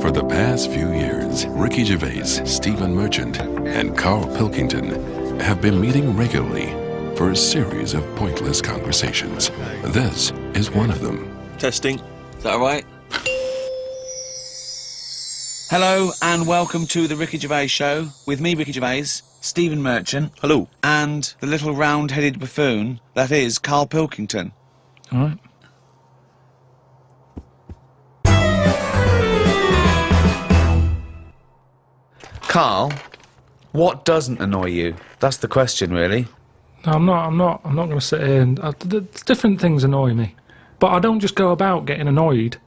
For the past few years, Ricky Gervais, Stephen Merchant, and Karl Pilkington have been meeting regularly for a series of pointless conversations. This is one of them. Testing. Is that all right? Hello and welcome to the Ricky Gervais Show with me, Ricky Gervais, Stephen Merchant. Hello. And the little round-headed buffoon that is Karl Pilkington. All right. Karl, what doesn't annoy you? That's the question, really. No, I'm not going to sit here and... different things annoy me. But I don't just go about getting annoyed.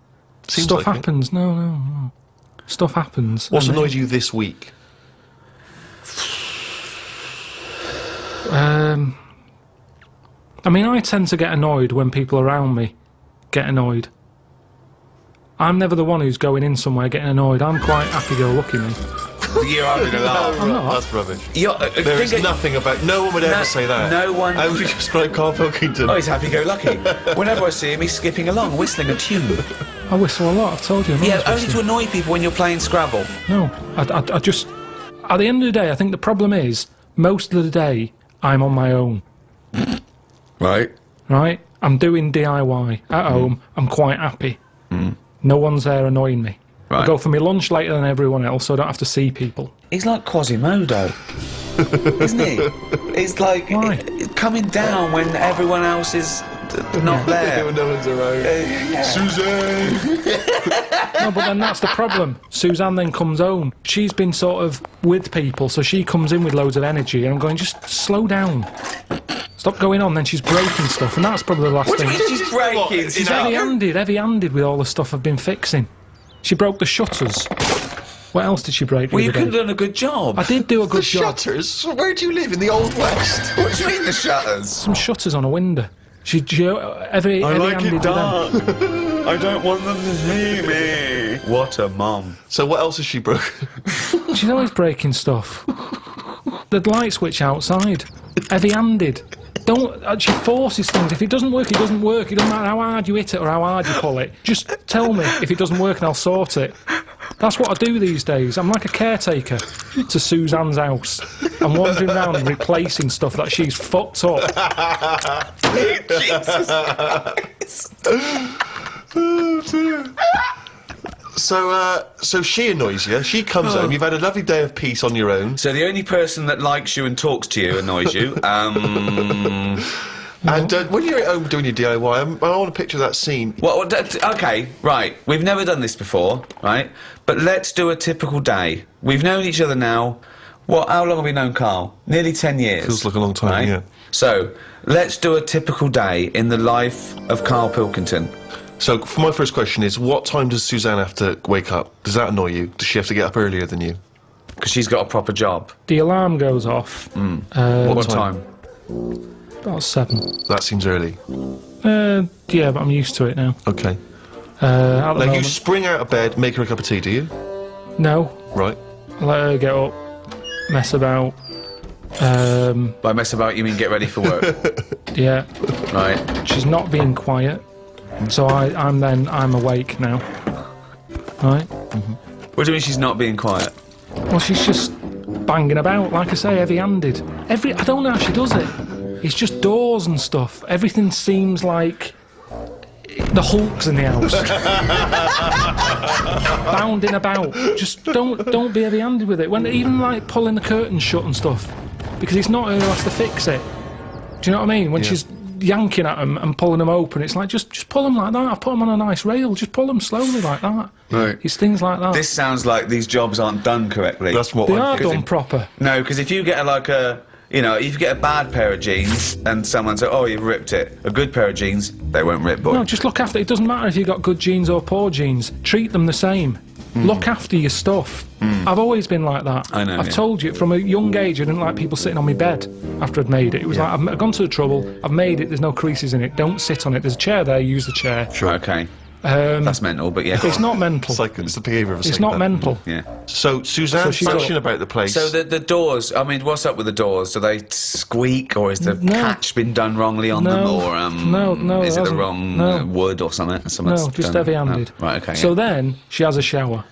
Seems Stuff like happens. No. Stuff happens. What's annoyed you this week? I mean, I tend to get annoyed when people around me get annoyed. I'm never the one who's going in somewhere getting annoyed. I'm quite happy-go-lucky, me. You're having a laugh. I'm not. That's rubbish. There is nothing about... No one would ever say that. No one... How would you describe Karl Pilkington? Oh, he's happy-go-lucky. Whenever I see him, he's skipping along, whistling a tune. I whistle a lot, I've told you. Yeah, only to annoy people when you're playing Scrabble. No, I just... At the end of the day, I think the problem is, most of the day, I'm on my own. Right. Right? I'm doing DIY at home. I'm quite happy. No one's there annoying me. Right. I go for my lunch later than everyone else, so I don't have to see people. He's like Quasimodo, isn't he? He's like coming down when everyone else is not there. When no one's around. Suzanne! No, but then that's the problem. Suzanne then comes home. She's been sort of with people, so she comes in with loads of energy, and I'm going, just slow down. Stop going on. Then she's breaking stuff, and that's probably the last thing. What do you mean she's breaking? She's heavy-handed with all the stuff I've been fixing. She broke the shutters. What else did she break? Well, you could have done a good job. I did do a good job. The shutters? Where do you live? In the Old West? What do you mean the shutters? Some shutters on a window. She heavy-handed with them. I don't want them to see me. What a mum. So what else has she broken? She's always breaking stuff. The light switch outside. Heavy-handed. She forces things. If it doesn't work, it doesn't work. It doesn't matter how hard you hit it or how hard you pull it. Just tell me if it doesn't work and I'll sort it. That's what I do these days. I'm like a caretaker to Suzanne's house. I'm wandering around and replacing stuff that she's fucked up. Jesus Christ. So she annoys you. She comes home. You've had a lovely day of peace on your own. So the only person that likes you and talks to you annoys you. And when you're at home doing your DIY, I want to picture that scene. Okay, right. We've never done this before, right? But let's do a typical day. We've known each other now. How long have we known Karl? Nearly 10 years. Feels like a long time, right? yeah. So let's do a typical day in the life of Karl Pilkington. So, for my first question is, what time does Suzanne have to wake up? Does that annoy you? Does she have to get up earlier than you? Because she's got a proper job. The alarm goes off. What time? About 7. That seems early. Yeah, but I'm used to it now. Okay. At the Now, you moment, spring out of bed, make her a cup of tea, do you? no. Right. I let her get up, mess about. By mess about, you mean get ready for work? Yeah. Right. She's not being quiet, so I'm awake now. Right? What do you mean she's not being quiet? Well, she's just banging about, like I say, heavy-handed. I don't know how she does it. It's just doors and stuff. Everything seems like the Hulk's in the house. Bounding about. Just don't be heavy-handed with it. When even like pulling the curtains shut and stuff, because it's not her who has to fix it. Do you know what I mean? When she's yanking at them and pulling them open, it's like just pull them like that. I've put them on a nice rail. Just pull them slowly like that. Right. It's things like that. This sounds like these jobs aren't done correctly. That's what They I'm are thinking. done proper. No, because if you get if you get a bad pair of jeans and someone says, oh, you've ripped it, a good pair of jeans, they won't rip, boy. No, just look after it. It doesn't matter if you've got good jeans or poor jeans. Treat them the same. Look after your stuff. I've always been like that. I know, I've yeah. told you, from a young age, I didn't like people sitting on my bed after I'd made it. It was like, I've gone to the trouble, I've made it, there's no creases in it, don't sit on it. There's a chair there, use the chair. Sure, okay. That's mental, but yeah. It's not mental. It's the behaviour of a It's not psychopath. mental. Yeah. So, Suzanne's she's fussing up. about the place. So the doors, I mean, what's up with the doors? Do they squeak, or is the patch been done wrongly on them, or no, is it the hasn't. wrong No. wood or something? No, just heavy-handed. Right, okay. So then, she has a shower.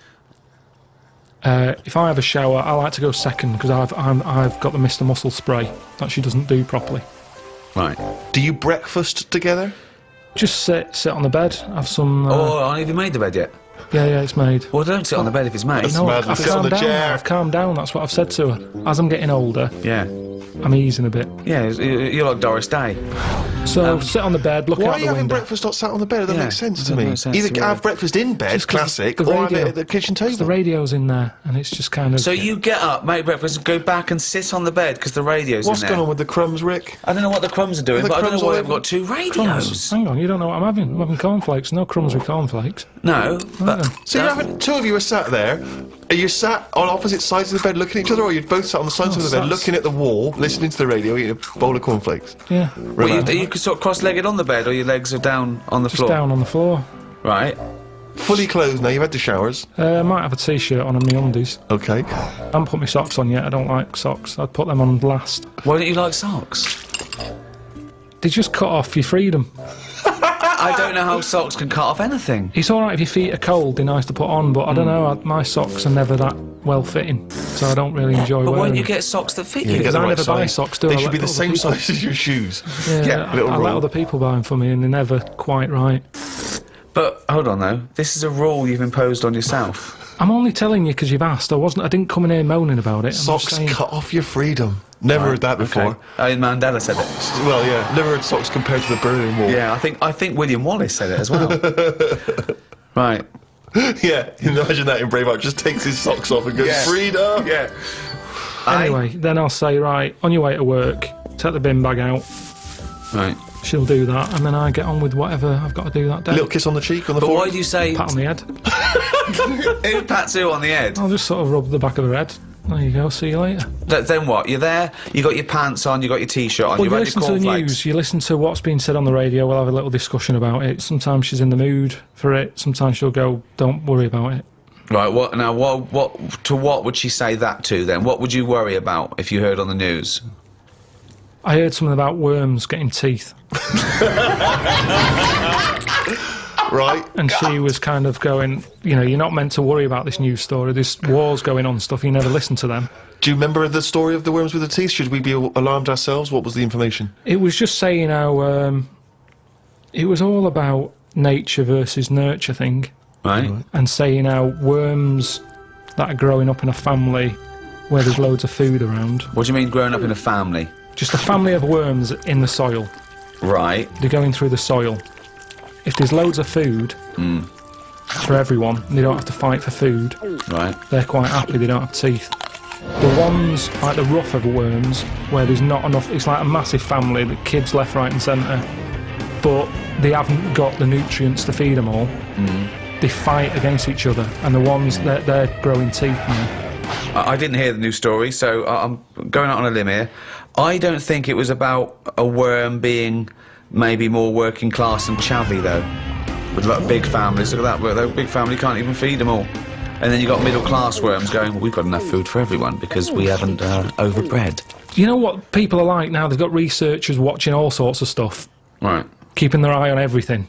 If I have a shower, I like to go second because I've got the Mr. Muscle spray that she doesn't do properly. Right. Do you breakfast together? Just sit on the bed, have some. Have you made the bed yet? Yeah, it's made. Well, don't sit on the bed if it's made. No, Madly, I've sit on calmed the down. chair. I've calmed down. That's what I've said to her. As I'm getting older, Yeah. I'm easing a bit. Yeah, you're like Doris Day. So sit on the bed, look Why out are the you having window. breakfast not sat on the bed? That Yeah, makes sense to doesn't me. make sense Either to me. have breakfast in bed, Just 'cause classic, the or have radio- it at the kitchen The table. radio's in there, and it's just kind of. So you get up, make breakfast, and go back and sit on the bed because the radio's What's in there. going on with the crumbs, Rick? I don't know what the crumbs are doing, The but I don't crumbs know why all they've over- got two Crumbs. radios. Hang on, you don't know what I'm having. I'm having cornflakes. No crumbs with cornflakes. No, but So you're having, two of you are sat there. Are you sat on opposite sides of the bed looking at each other, or are you both sat on the sides No, of the bed sat- looking at the wall, listening to the radio, eating a bowl of cornflakes? Yeah. well, you could sort of cross-legged on the bed, or your legs are down on the Just floor. down on the floor. Right. Fully clothed now, you've had the showers. I might have a t-shirt on and my undies. Okay. I haven't put my socks on yet. I don't like socks. I'd put them on last. Why don't you like socks? They just cut off your freedom. I don't know how socks can cut off anything. It's all right if your feet are cold. They're nice to put on, but I don't know. My socks are never that well fitting, so I don't really enjoy But why wearing don't you them. get socks that fit Yeah, you? get Because the I right never buy size. socks, do I? They I should let be the other same people- size as your shoes. Yeah, little I let rule. other people buy them for me, and they're never quite right. But hold on though, this is a rule you've imposed on yourself. I'm only telling you because you've asked. I didn't come in here moaning about it. I'm just Socks saying- cut off your freedom. Never heard that before. Okay. Mandela said it. Well, yeah, never heard socks compared to the Berlin Wall. Yeah, I think William Wallace said it as well. Right. Yeah, imagine that in Braveheart, just takes his socks off and goes, Yeah. freedom! Yeah. Anyway, then I'll say, right, on your way to work, take the bin bag out. Right. She'll do that, and then I get on with whatever I've got to do that day. Little kiss on the cheek, on the But why forehead. do you say Pat on the head. who pats who on the head? I'll just sort of rub the back of her head. There you go, see you later. Then what? You're there, you got your pants on, you got your t-shirt on, Well, you've you had listen your to the cornflakes. news, you listen to what's being said on the radio, we'll have a little discussion about it. Sometimes she's in the mood for it, sometimes she'll go, don't worry about it. Right, what would she say that to then? What would you worry about if you heard on the news? I heard something about worms getting teeth, Right. and she was kind of going, you know, you're not meant to worry about this news story, this war's going on stuff, you never listen to them. Do you remember the story of the worms with the teeth? Should we be alarmed ourselves? What was the information? It was just saying how, it was all about nature versus nurture thing, Right? and saying how worms that are growing up in a family where there's loads of food around, What do you mean growing up in a family? just a family of worms in the soil, Right. they're going through the soil. If there's loads of food for everyone, they don't have to fight for food, Right. they're quite happy, they don't have teeth. The ones, like the rougher worms, where there's not enough, it's like a massive family, the kids left, right and centre, but they haven't got the nutrients to feed them all, they fight against each other, and the ones, they're growing teeth now. I didn't hear the news story, so I'm going out on a limb here. I don't think it was about a worm being maybe more working class and chavvy though, with like big families. Look at that, that big family can't even feed them all. And then you got middle class worms going, well, we've got enough food for everyone because we haven't overbred. You know what people are like now? They've got researchers watching all sorts of stuff, Right. keeping their eye on everything,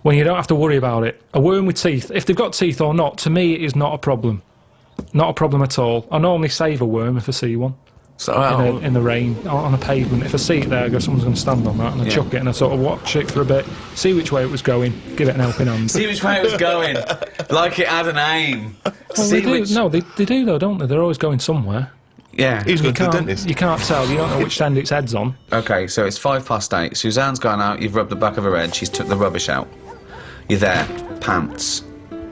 when you don't have to worry about it. A worm with teeth, if they've got teeth or not, to me it is not a problem. Not a problem at all. I normally save a worm if I see one So, in the rain, on a pavement. If I see it there, I go, someone's going to stand on that, and I chuck it, and I sort of watch it for a bit, see which way it was going, give it an helping hand. see which way it was going, like it had an aim. Well, See they do. which... No, they do though, don't they? They're always going somewhere. Yeah. He was going to the Can't, dentist. you can't tell. You don't know which end its head's on. Okay, so it's 8:05. Suzanne's gone out, you've rubbed the back of her head, she's took the rubbish out. You're there, pants,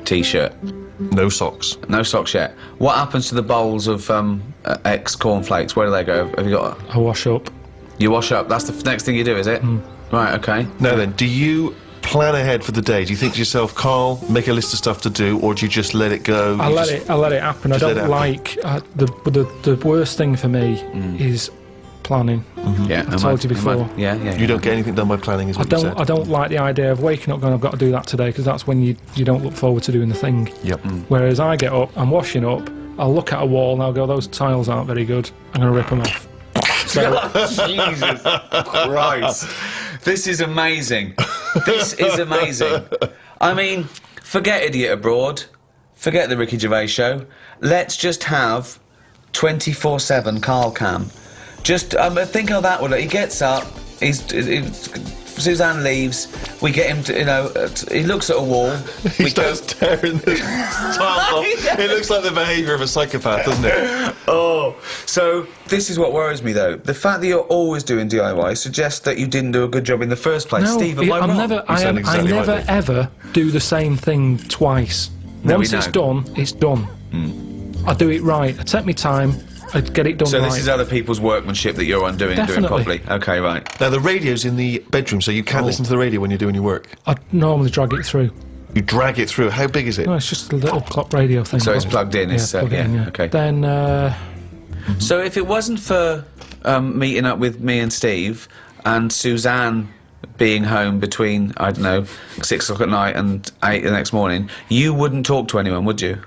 t-shirt, No socks. no socks yet. What happens to the bowls of ex-cornflakes? Where do they go? Have you got... I wash up. You wash up, that's the next thing you do, is it? Right, okay. Now then, do you plan ahead for the day? Do you think to yourself, Carl, make a list of stuff to do, or do you just let it go? I let it happen. I just let don't it like the worst thing for me is planning. Yeah, I've told you before. Yeah. You don't get anything done by planning, is I what you said. don't like the idea of waking up going, I've got to do that today, because that's when you don't look forward to doing the thing. Yep. Whereas I get up, I'm washing up, I'll look at a wall and I'll go, those tiles aren't very good, I'm going to rip them off. So, Jesus Christ. This is amazing. This is amazing. I mean, forget Idiot Abroad. forget the Ricky Gervais show. Let's just have 24/7 Carl Cam. Just think how that would. He gets up. Suzanne leaves. We get him to, he looks at a wall. He starts tearing the tiles off. It looks like the behaviour of a psychopath, doesn't it? Oh, so this is what worries me, though. The fact that you're always doing DIY suggests that you didn't do a good job in the first place. No, Steve, am I wrong? I never ever do the same thing twice. No, Once it's done, it's done. I do it right. I take my time. I get it done So right. this is other people's workmanship that you're undoing and doing Definitely. properly. Okay, right. Now, the radio's in the bedroom, so you can't listen to the radio when you're doing your work. I normally drag it through. You drag it through. How big is it? No, it's just a little clock radio thing. So it's plugged in. It's plug it in, yeah. Okay. Then, So if it wasn't for meeting up with me and Steve and Suzanne being home between, I don't know, 6 o'clock at night and 8 the next morning, you wouldn't talk to anyone, would you?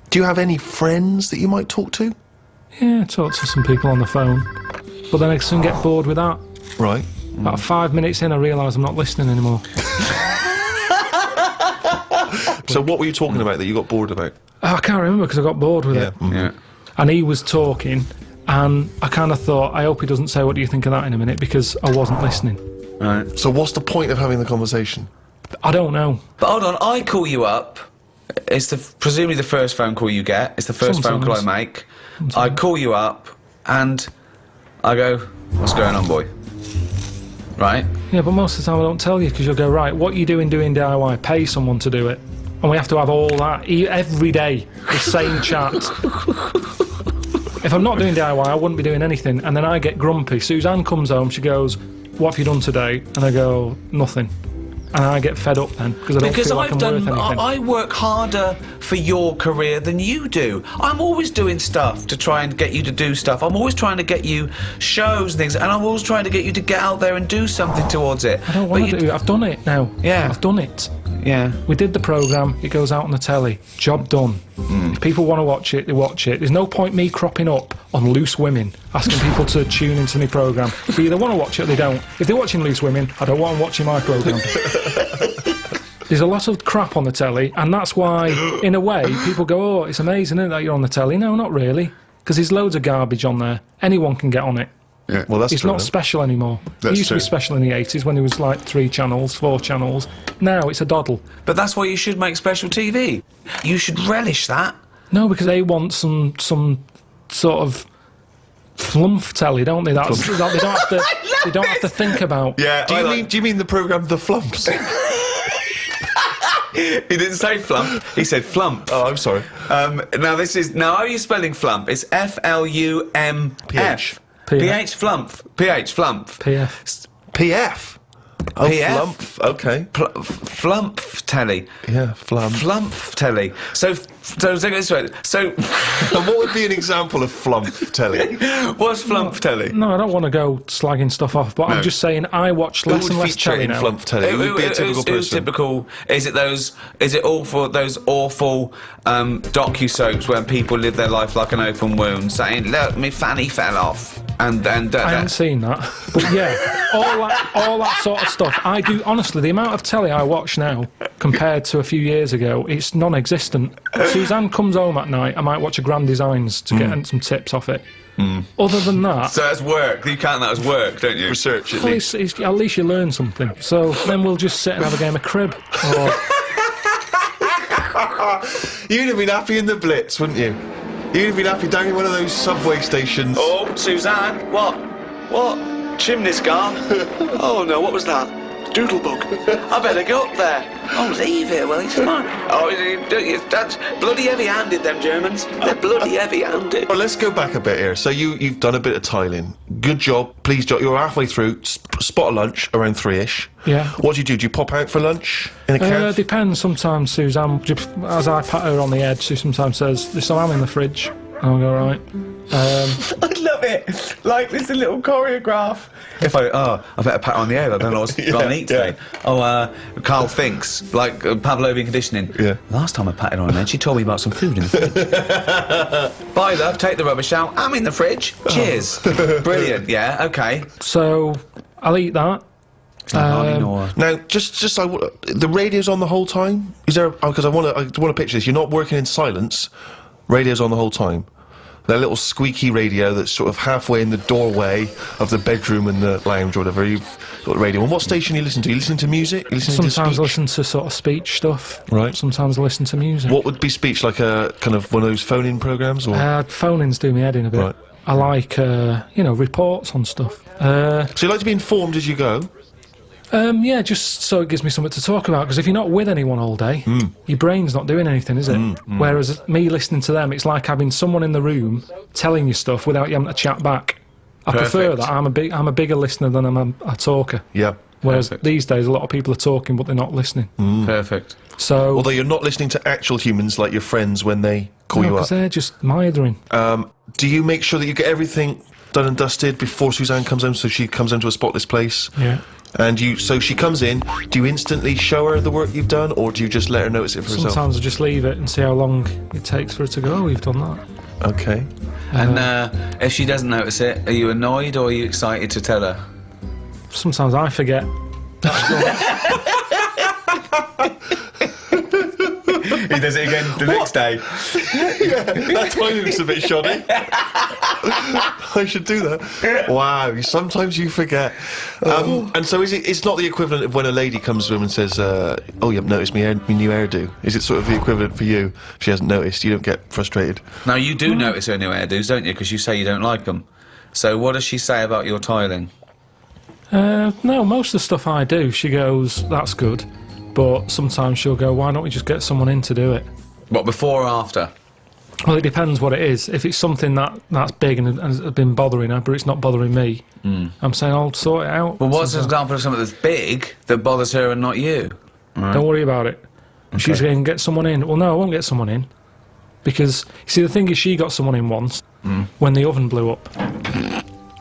Do you have any friends that you might talk to? yeah, I talk to some people on the phone. But then I soon get bored with that. Right. About 5 minutes in, I realise I'm not listening anymore. So what were you talking about that you got bored about? I can't remember because I got bored with Yeah. it. Yeah. And he was talking, and I kind of thought, I hope he doesn't say, what do you think of that in a minute, because I wasn't listening. Right. So what's the point of having the conversation? I don't know. But hold on, I call you up. It's presumably the first phone call you get. It's the first phone call I Sometimes. make. I call you up and I go, what's going on, boy? Right? Yeah, but most of the time I don't tell you, because you'll go, right, what you doing DIY? Pay someone to do it. And we have to have all that every day, the same chat. If I'm not doing DIY, I wouldn't be doing anything. And then I get grumpy. Suzanne comes home, she goes, what have you done today? And I go, nothing. And I get fed up then, because I don't feel like I'm worth anything. I work harder for your career than you do. I'm always doing stuff to try and get you to do stuff. I'm always trying to get you shows and things, and I'm always trying to get you to get out there and do something towards it. I don't want to do it. I've done it now. Yeah. I've done it. Yeah. We did the programme, it goes out on the telly. Job done. If people want to watch it, they watch it. There's no point me cropping up on Loose Women, asking people to tune into my programme. They either want to watch it or they don't. If they're watching Loose Women, I don't want them watching my programme. There's a lot of crap on the telly, and that's why, in a way, people go, oh, it's amazing, isn't it, that you're on the telly? No, not really, because there's loads of garbage on there. Anyone can get on it. Yeah. Well, that's It's true. not special anymore. That's It used to be true. special in the 80s when there was like 3 channels, 4 channels. Now it's a doddle. But that's why you should make special TV. You should relish that. No, because they want some sort of flumph telly, don't they? That's they don't have to. They don't have to think about. Yeah. Do you mean the programme The Flumps? He didn't say flump. He said flump. Oh, I'm sorry. Now how are you spelling flump? It's FLUMP. PH. PH flump. PH flump. PF. PF. Oh, PF? Flump. Okay. Flump telly. Yeah, Flump. Flump telly. So And what would be an example of Flump telly? what's flump telly? No, I don't want to go slagging stuff off, but No. I'm just saying I watch Who less would and less feature telly in now. Flump telly? Who would be a typical Who's person? typical? Is it all for those awful docu-soaps where people live their life like an open wound, saying, look, me fanny fell off. I haven't seen that, but yeah, all that sort of stuff. I do honestly. The amount of telly I watch now compared to a few years ago, it's non-existent. Suzanne comes home at night. I might watch a Grand Designs to get some tips off it. Other than that, So that's work. You count that as work, don't you? Research, at well, least. at least you learn something. So then we'll just sit and have a game of crib. Or, You'd have been happy in the Blitz, wouldn't you? You'd have been happy down in one of those subway stations. Oh, Suzanne, what? What? Chimney scar? Oh no, what was that? Doodlebug. I better go up there. Oh, leave it, well, it's fine. Oh, that's bloody heavy-handed, them Germans. They're bloody heavy-handed. Well, let's go back a bit here. So you've done a bit of tiling. Good job. Please, job. You're halfway through. Spot a lunch around 3ish. yeah. What do you do? Do you pop out for lunch in a cab? Depends. Sometimes Suzanne, as I pat her on the head, she sometimes says, "There's some ham in the fridge." And I'll go, right. I love it. Like, there's a little choreograph. I better pat her on the head. I don't know what's going to eat today. Carl thinks, like Pavlovian conditioning. Yeah. Last time I patted her on the head, she told me about some food in the fridge. Bye, love. Take the rubbish out. I'm in the fridge. Cheers. Brilliant. Yeah. Okay. So I'll eat that. Now, just the radio's on the whole time. Is there? Because I want to picture this. You're not working in silence. Radio's on the whole time. That little squeaky radio that's sort of halfway in the doorway of the bedroom and the lounge or whatever. You've got the radio. And what station do you listen to? You listen to music? You listen Sometimes to I listen to sort of speech stuff. Right. Sometimes I listen to music. What would be speech? Like a kind of one of those phone-in programs? Or? Phone-ins do me head in a bit. Right. I like, reports on stuff. So you like to be informed as you go? Yeah, just so it gives me something to talk about, because if you're not with anyone all day, your brain's not doing anything, is it? Whereas me listening to them, it's like having someone in the room telling you stuff without you having to chat back. I prefer that. I'm a bigger listener than I'm a talker. Yeah. Whereas these days, a lot of people are talking, but they're not listening. Perfect. So, although you're not listening to actual humans like your friends when they call you up. because they're just mithering. Do you make sure that you get everything done and dusted before Suzanne comes home, so she comes home to a spotless place? Yeah. And so she comes in, do you instantly show her the work you've done, or do you just let her notice it for herself? Sometimes I just leave it and see how long it takes for her to go, oh, you've done that. Okay. And if she doesn't notice it, are you annoyed or are you excited to tell her? Sometimes I forget. He does it again the next day. Yeah, that timing's a bit shoddy. I should do that. Wow, sometimes you forget. And so it's not the equivalent of when a lady comes to him and says, oh, you haven't noticed my new hairdo. Is it sort of the equivalent for you? If she hasn't noticed, you don't get frustrated? Now, you do notice her new hairdos, don't you? Because you say you don't like them. So what does she say about your tiling? No, most of the stuff I do, she goes, that's good. But sometimes she'll go, why don't we just get someone in to do it? What, before or after? Well, it depends what it is. If it's something that's big and has been bothering her, but it's not bothering me, I'm saying I'll sort it out. Well, what's an example of something that's big that bothers her and not you? Right. Don't worry about it. She's going to get someone in. Well, no, I won't get someone in. Because, you see, the thing is, she got someone in once when the oven blew up.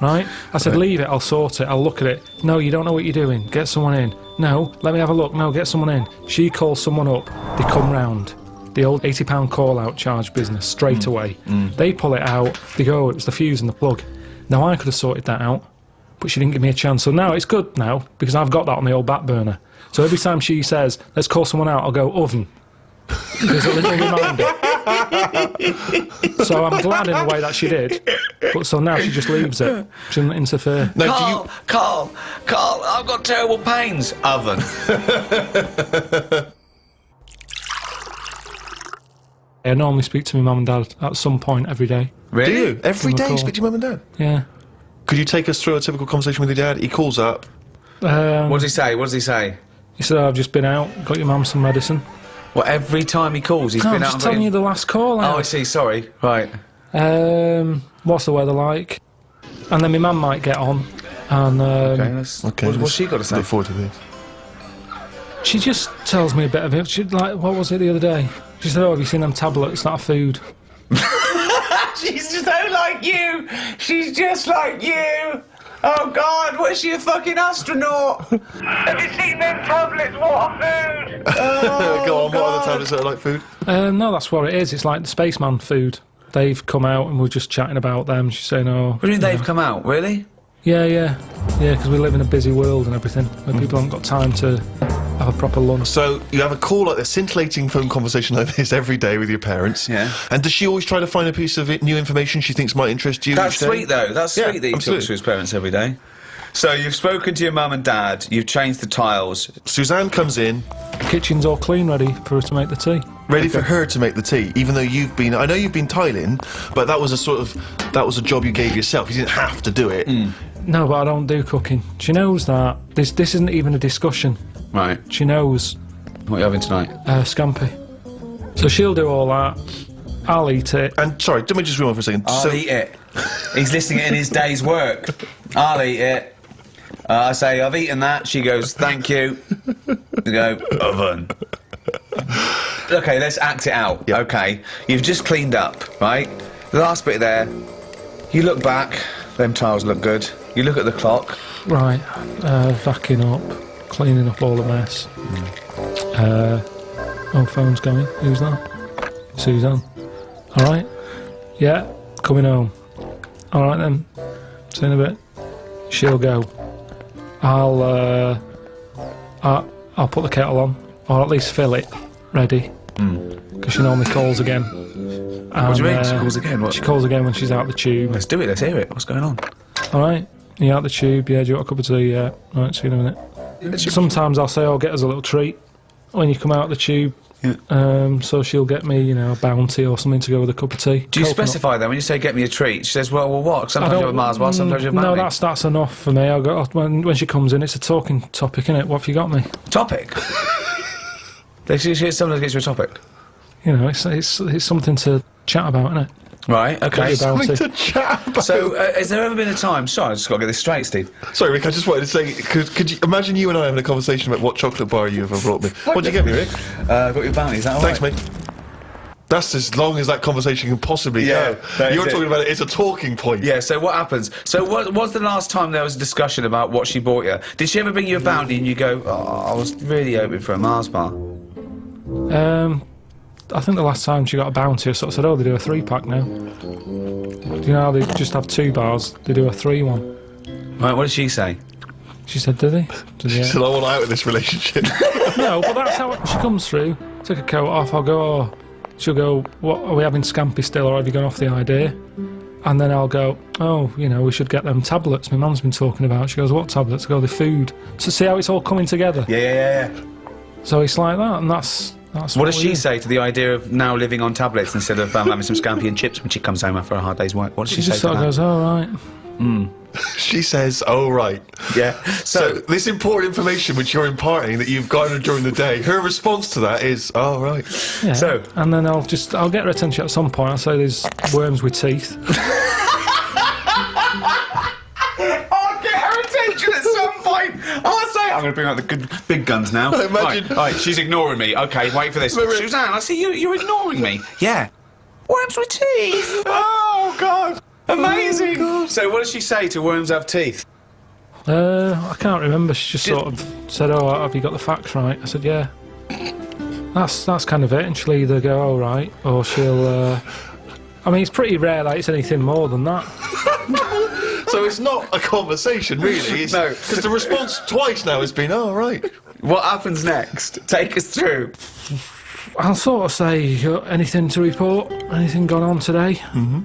Right? I said, leave it, I'll sort it, I'll look at it. No, you don't know what you're doing, get someone in. No, let me have a look, no, get someone in. She calls someone up, they come round. The old £80 call-out charge business, straight away. They pull it out, they go, it was the fuse and the plug. Now, I could have sorted that out, but she didn't give me a chance. So now, it's good now, because I've got that on the old back burner. So every time she says, let's call someone out, I'll go, oven. There's a little reminder. So I'm glad in a way that she did, but so now she just leaves it. She doesn't interfere. No, Carl, I've got terrible pains. Oven. I normally speak to my mum and dad at some point every day. Really? Do you? Every day you speak to your mum and dad? Yeah. Could you take us through a typical conversation with your dad? He calls up. What does he say? What does he say? He said, I've just been out, got your mum some medicine. Well, every time he calls, he's No, been I'm out. just telling you the last call out. Oh, I see. Sorry. Right. What's the weather like? And then my mum might get on, and What's she got to say? Look forward to this. she just tells me a bit of it. She, like, what was it the other day? She said, "Oh, have you seen them tablets? That are food." She's so like you. She's just like you. Oh God, was she a fucking astronaut? Have you seen them tablets? What are food? Oh, Go on, what are the God. tablets that are like food? No, that's what it is. It's like the spaceman food. They've come out and we're just chatting about them. She's saying, "Oh, What do you mean they've come out? Really? yeah, because we live in a busy world and everything, where people haven't got time to have a proper lunch." So you have a call like this, scintillating phone conversation like this every day with your parents. Yeah. And does she always try to find a piece of new information she thinks might interest you? That's each day? sweet though. That's Yeah, sweet that he absolutely. talks to his parents every day. So you've spoken to your mum and dad. You've changed the tiles. Suzanne comes in, The kitchen's all clean, ready for her to make the tea. ready for her to make the tea, even though I know you've been tiling, but that was a job you gave yourself. You didn't have to do it. No, but I don't do cooking. She knows that. This isn't even a discussion. Right. She knows. What are you having tonight? Scampi. So she'll do all that. I'll eat it. And sorry, let me just rewind for a second. I'll eat it. He's listing it in his day's work. I'll eat it. I say, I've eaten that. She goes, thank you. You go, oven. Okay, let's act it out. Yep. Okay, you've just cleaned up, right? The last bit there. You look back. Them tiles look good. You look at the clock. Right. Vacuuming up. Cleaning up all the mess. Oh, phone's going. Who's that? Suzanne. Alright. Yeah, coming home. Alright then. See you in a bit. She'll go. I'll I'll put the kettle on, or at least fill it, ready. Because she normally calls again. What do you mean? She calls again? What? She calls again when she's out the tube. Let's do it. Let's hear it. What's going on? All right. You out the tube? Yeah. Do you want a cup of tea? Yeah. All right. See you in a minute. Sometimes I'll say, "Oh, get us a little treat when you come out the tube." Yeah. So she'll get me, you know, a bounty or something to go with a cup of tea. Do you specify that when you say "get me a treat"? She says, "Well, what? Sometimes you have a Mars bar, sometimes you have a No, bounty." that's enough for me. When she comes in, it's a talking topic, isn't it? What have you got me? Topic. Sometimes gets you a topic. You know, it's something to chat about, isn't it? Right, okay. Something to chat about. So, has there ever been a time... Sorry, I just got to get this straight, Steve. Sorry, Rick, I just wanted to say, could you imagine you and I having a conversation about what chocolate bar you ever brought me? What'd you get me, Rick? Got your bounty, is that all right? Thanks, mate. That's as long as that conversation can possibly go. You're talking about it's a talking point. Yeah, so what happens? So what was the last time there was a discussion about what she bought you? Did she ever bring you a bounty and you go, "Oh, I was really hoping for a Mars bar"? I think the last time she got a bounty, I sort of said, "Oh, they do a 3-pack now." Do you know how they just have 2 bars? They do a 3 one. Right, what did she say? She said, "Do they?" She said, "I want out of this relationship." No, but that's how she comes through. Take a coat off, I'll go, "Oh." She'll go, "What, are we having scampi still, or have you gone off the idea?" And then I'll go, "Oh, you know, we should get them tablets my mum's been talking about." She goes, "What tablets?" I go, "The food." So see how it's all coming together? Yeah. So it's like that, and that's what does she say to the idea of now living on tablets instead of having some scampi and chips when she comes home after a hard day's work? What does she say just to sort of that? goes, "Oh, right." She says, "Oh, right." Yeah. So this important information which you're imparting that you've garnered during the day, her response to that is, "Oh, right." Yeah. So- and then I'll get her attention at some point. I'll say there's worms with teeth. I'll get her attention at some point. I'll say, I'm going to bring out the good big guns now. Imagine- Right, she's ignoring me. Okay, wait for this. Suzanne, I see you're ignoring me. Yeah. Worms with teeth. Oh, God. Amazing. Oh, God. So what does she say to worms have teeth? I can't remember. She just sort of said, "Oh, have you got the facts right?" I said, "Yeah." That's kind of it. And she'll either go, "Oh, right," or she'll. I mean, it's pretty rare that it's anything more than that. So it's not a conversation, really. No. Because the response twice now has been, "Oh, right." What happens next? Take us through. I'll sort of say, "Anything to report? Anything gone on today?"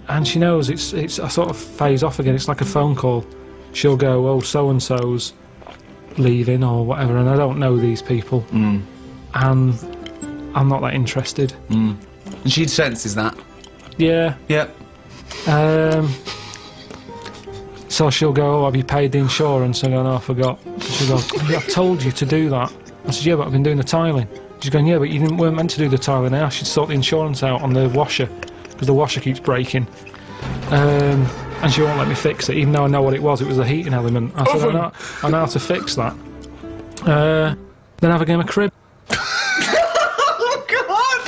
And she knows it's. I sort of phase off again. It's like a phone call. She'll go, "Oh, so and so's leaving or whatever," and I don't know these people, and I'm not that interested. And she senses that. Yeah. Yep. So she'll go, "Oh, have you paid the insurance?" I go, "No, I forgot." She'll go, "Yeah, I told you to do that." I said, "Yeah, but I've been doing the tiling." She's going, "Yeah, but you weren't meant to do the tiling. I asked you to sort the insurance out on the washer because the washer keeps breaking." And she won't let me fix it, even though I know what it was. It was a heating element. I said, I know how to fix that. Then have a game of crib. Oh, God!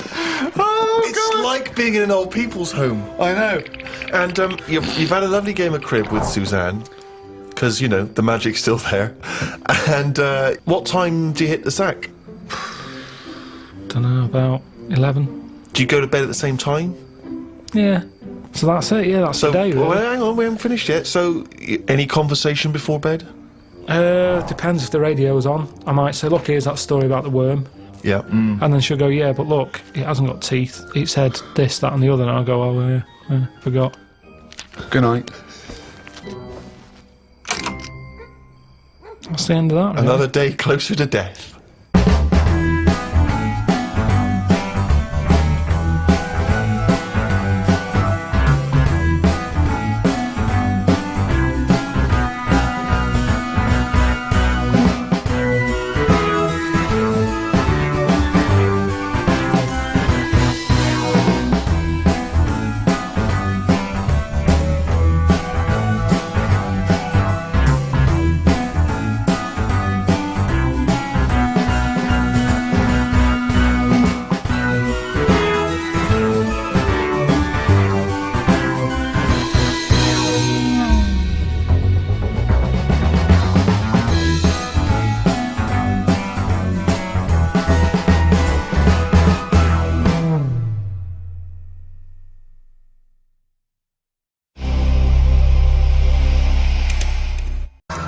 Oh, It's like being in an old people's home. I know. And you've had a lovely game of crib with Suzanne, because, you know, the magic's still there. And what time do you hit the sack? Don't know, about 11. Do you go to bed at the same time? Yeah. So that's it, yeah, that's the day, really. Well, hang on, we haven't finished yet. So, any conversation before bed? Depends if the radio's on. I might say, "Look, here's that story about the worm." Yeah. And then she'll go, "Yeah, but look, it hasn't got teeth. It said this, that and the other." And I'll go, "Oh, yeah, forgot." Good night. That's the end of that, really. Another day closer to death.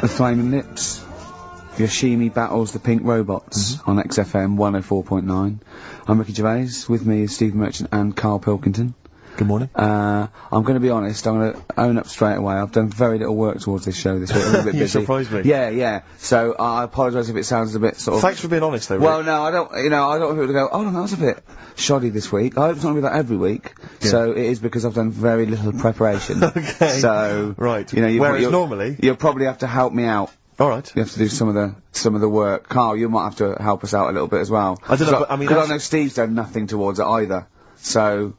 The flaming lips. Yoshimi battles the Pink Robots on XFM 104.9. I'm Ricky Gervais. With me is Stephen Merchant and Karl Pilkington. Good morning. I'm going to be honest. I'm going to own up straight away. I've done very little work towards this show this week. I'm a little bit You busy. surprised me. Yeah. So I apologise if it sounds a bit sort of. Thanks for being honest, though. Rick. Well, no, I don't. I don't want people to go. Oh, no, that was a bit shoddy this week. I hope it's not going to be that every week. Yeah. So it is because I've done very little preparation. Okay. So Right. Whereas normally you'll probably have to help me out. All right. You have to do some of the work. Carl, you might have to help us out a little bit as well. I don't know, but I mean, because I know Steve's done nothing towards it either. So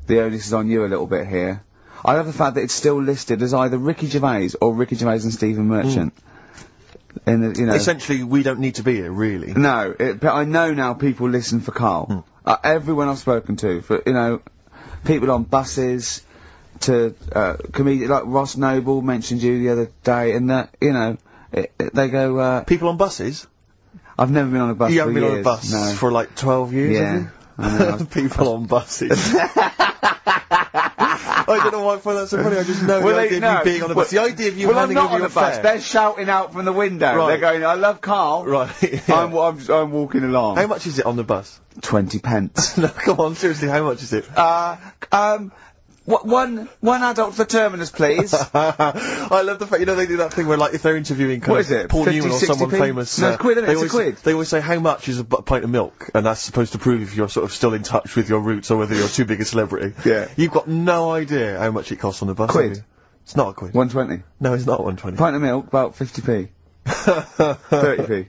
the onus is on you a little bit here. I love the fact that it's still listed as either Ricky Gervais or Ricky Gervais and Stephen Merchant. In the, Essentially, we don't need to be here, really. No, but I know now people listen for Carl. Everyone I've spoken to, for people on buses, to comedians like Ross Noble mentioned you the other day, and that they go. People on buses? I've never been on a bus. You for haven't been on a years, bus no. for like 12 years, Yeah. have you? I know. People on buses. I don't know why I find that so funny. I just know the idea of you being on a bus. The idea of you I'm handing not over on your the bus. fare. They're shouting out from the window. Right. They're going, "I love Carl." Right. Yeah. I'm walking along. How much is it on the bus? 20 pence. No, come on, seriously, how much is it? One adult for terminus, please. I love the fact, they do that thing where, like, if they're interviewing What is it, Paul 50, Newman or someone 60p? famous, No, it's quid, isn't it? It's a quid. They always say, how much is a pint of milk? And that's supposed to prove if you're sort of still in touch with your roots or whether you're too big a celebrity. Yeah. You've got no idea how much it costs on the bus. Quid? have you? It's not a quid. 120. No, it's not 120. Pint of milk, about 50p. 30p.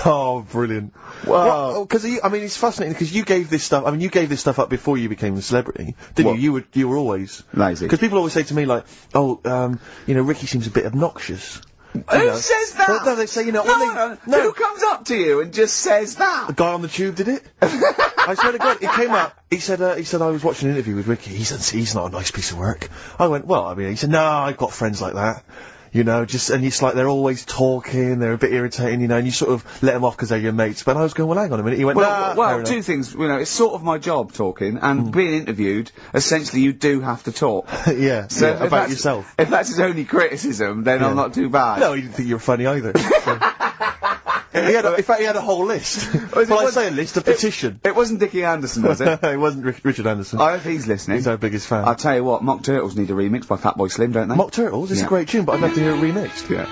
Oh, brilliant. Wow. Because, it's fascinating because you gave this stuff, up before you became a celebrity, didn't What? you? You were always Lazy. Because people always say to me, like, Ricky seems a bit obnoxious. Who says that? Well, no, they say, No, who comes up to you and just says that? The guy on the tube did it. I swear to God, he came up. He said I was watching an interview with Ricky. He said he's not a nice piece of work. I went, well, he said, no, I've got friends like that. And it's like they're always talking, they're a bit irritating, and you sort of let them off because they're your mates. But I was going, well, hang on a minute. He went, Well, fair two enough. things. It's sort of my job talking, and being interviewed. Essentially, you do have to talk. Yeah, So yeah, if about that's- yourself. If that's his only criticism, then I'm not too bad. No, he didn't think you were funny either. So. In fact, he had a whole list. Well, I say a list, a petition. It wasn't Dickie Anderson, was it? It wasn't Richard Anderson. I hope he's listening. He's our biggest fan. I'll tell you what, Mock Turtles need a remix by Fatboy Slim, don't they? Mock Turtles? It's Yeah. a great tune, but I'd love to hear it remixed. Yeah.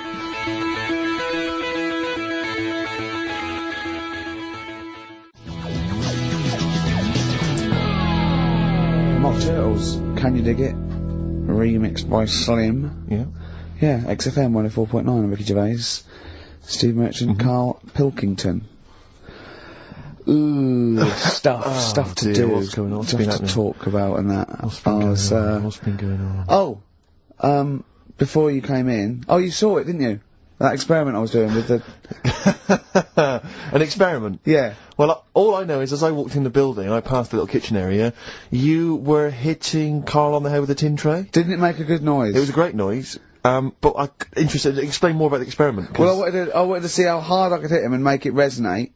Mock Turtles, Can You Dig It? Remixed by Slim. Yeah. Yeah, XFM 104.9, Ricky Gervais, Steve Merchant, Karl Pilkington. Ooh, stuff to dear, do, what's going on? What's stuff been to happening? talk about and that. What's been going on? What's been going on? Before you came in, you saw it, didn't you? That experiment I was doing with the... An experiment? Yeah. Well, all I know is as I walked in the building, I passed the little kitchen area, you were hitting Carl on the head with a tin tray. Didn't it make a good noise? It was a great noise. But I'm interested, explain more about the experiment. 'cause- Well, I wanted to see how hard I could hit him and make it resonate,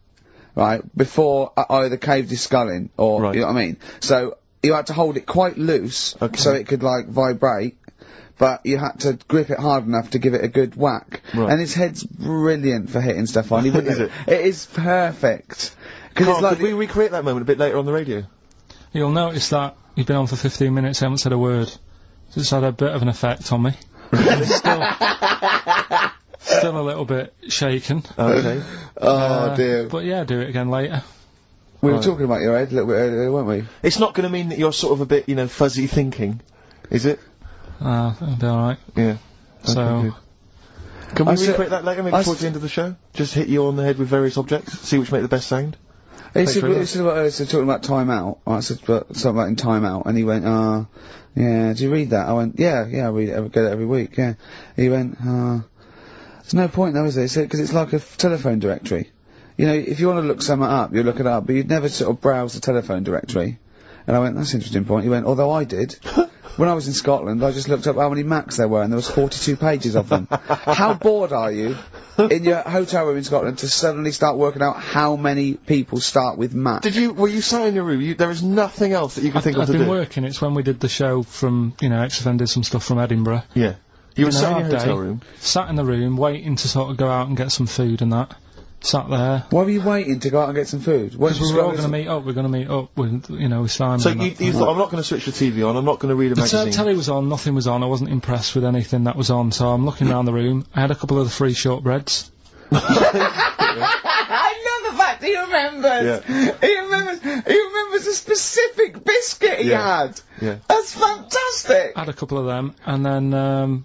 right, before I either caved his skull in, or, Right. you know what I mean? So, you had to hold it quite loose, Okay. so it could, like, vibrate, but you had to grip it hard enough to give it a good whack. Right. And his head's brilliant for hitting stuff on. He wouldn't- Is it? It is perfect. Because Carl, it's like... could we recreate that moment a bit later on the radio? You'll notice that you've been on for 15 minutes, haven't said a word. So it's had a bit of an effect on me. I'm still a little bit shaken. Okay. Oh, dear. But yeah, do it again later. We were Right. talking about your head a little bit earlier, weren't we? It's not going to mean that you're sort of a bit, fuzzy thinking, is it? That'll be alright. Yeah. So, Okay, good. Can we I said- recreate that later, maybe I towards the end of the show? Just hit you on the head with various objects, see which make the best sound? He said, very he much. said about, talking about time out. I said something about in time out, and he went, yeah, do you read that? I went, yeah, I read it, get it every week, yeah. He went, there's no point though, is there? He said, because it's like a telephone directory. If you want to look something up, you look it up, but you'd never sort of browse the telephone directory. And I went, that's an interesting point. He went, although I did. When I was in Scotland, I just looked up how many Macs there were, and there was 42 pages of them. How bored are you in your hotel room in Scotland to suddenly start working out how many people start with Mac? Were you sat in your room, there is nothing else that you can think of I've to been do? working. It's when we did the show from, XFM did some stuff from Edinburgh. Yeah. You were been a sat in hard your hotel day. room? Sat in the room, waiting to sort of go out and get some food and that. Sat there. Why were you waiting to go out and get some food? Because we were all going to meet up. We're going to meet up with, with Simon. So and you that. thought, I'm not going to switch the TV on, I'm not going to read a The magazine. telly was on, nothing was on. I wasn't impressed with anything that was on, so I'm looking around the room. I had a couple of the free shortbreads. I love the fact he remembers. Yeah. He remembers a specific biscuit he had. Yeah. That's fantastic. Had a couple of them, and then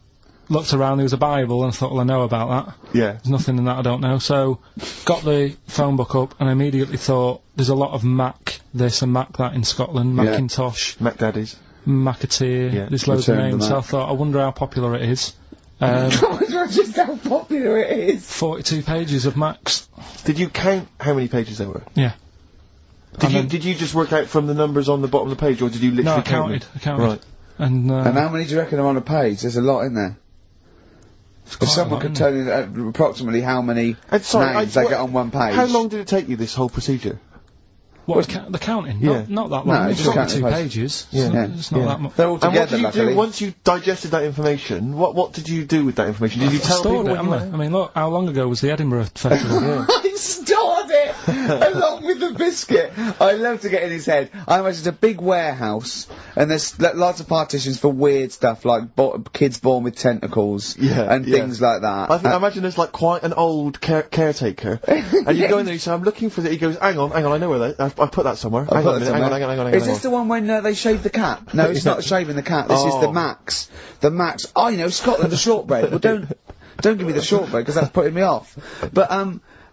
looked around. There was a Bible, and I thought, well, I know about that. Yeah. There's nothing in that I don't know. So, got the phone book up, and I immediately thought, there's a lot of Mac this and Mac that in Scotland. Macintosh, Mac Daddies. Macateer. Yeah. There's loads of Return the names. So I Mac. thought, I wonder how popular it is. Just how popular it is. 42 pages of Macs. Did you count how many pages there were? Yeah. Did you just work out from the numbers on the bottom of the page, or did you literally No, I count counted. them? I counted. Right. And And how many do you reckon are on a page? There's a lot in there. If quite a someone lot, could isn't tell you approximately how many And sorry, names they get on one page. How long did it take you, this whole procedure? What, the counting? Yeah. Not that No, long. it's It's just 42 counting pages. Yeah. So Yeah. it's not Yeah. that much. They're all And what together, did you luckily. do once you digested that information? What did you do with that information? Did you tell Stored people it, when you haven't I? went? I mean, look, how long ago was the Edinburgh Festival? I stored it along with the biscuit. I love to get in his head. I imagine it's a big warehouse, and there's lots of partitions for weird stuff like kids born with tentacles and things like that. I imagine there's like quite an old caretaker, and you go in there. You say, "I'm looking for that." He goes, "Hang on, I know where that. I put that somewhere. Hang on a minute, hang on. Is this the one when they shave the cat? No, it's not shaving the cat. This is the Max. The Max. Oh, Scotland, the shortbread. Well, don't give me the shortbread because that's putting me off. But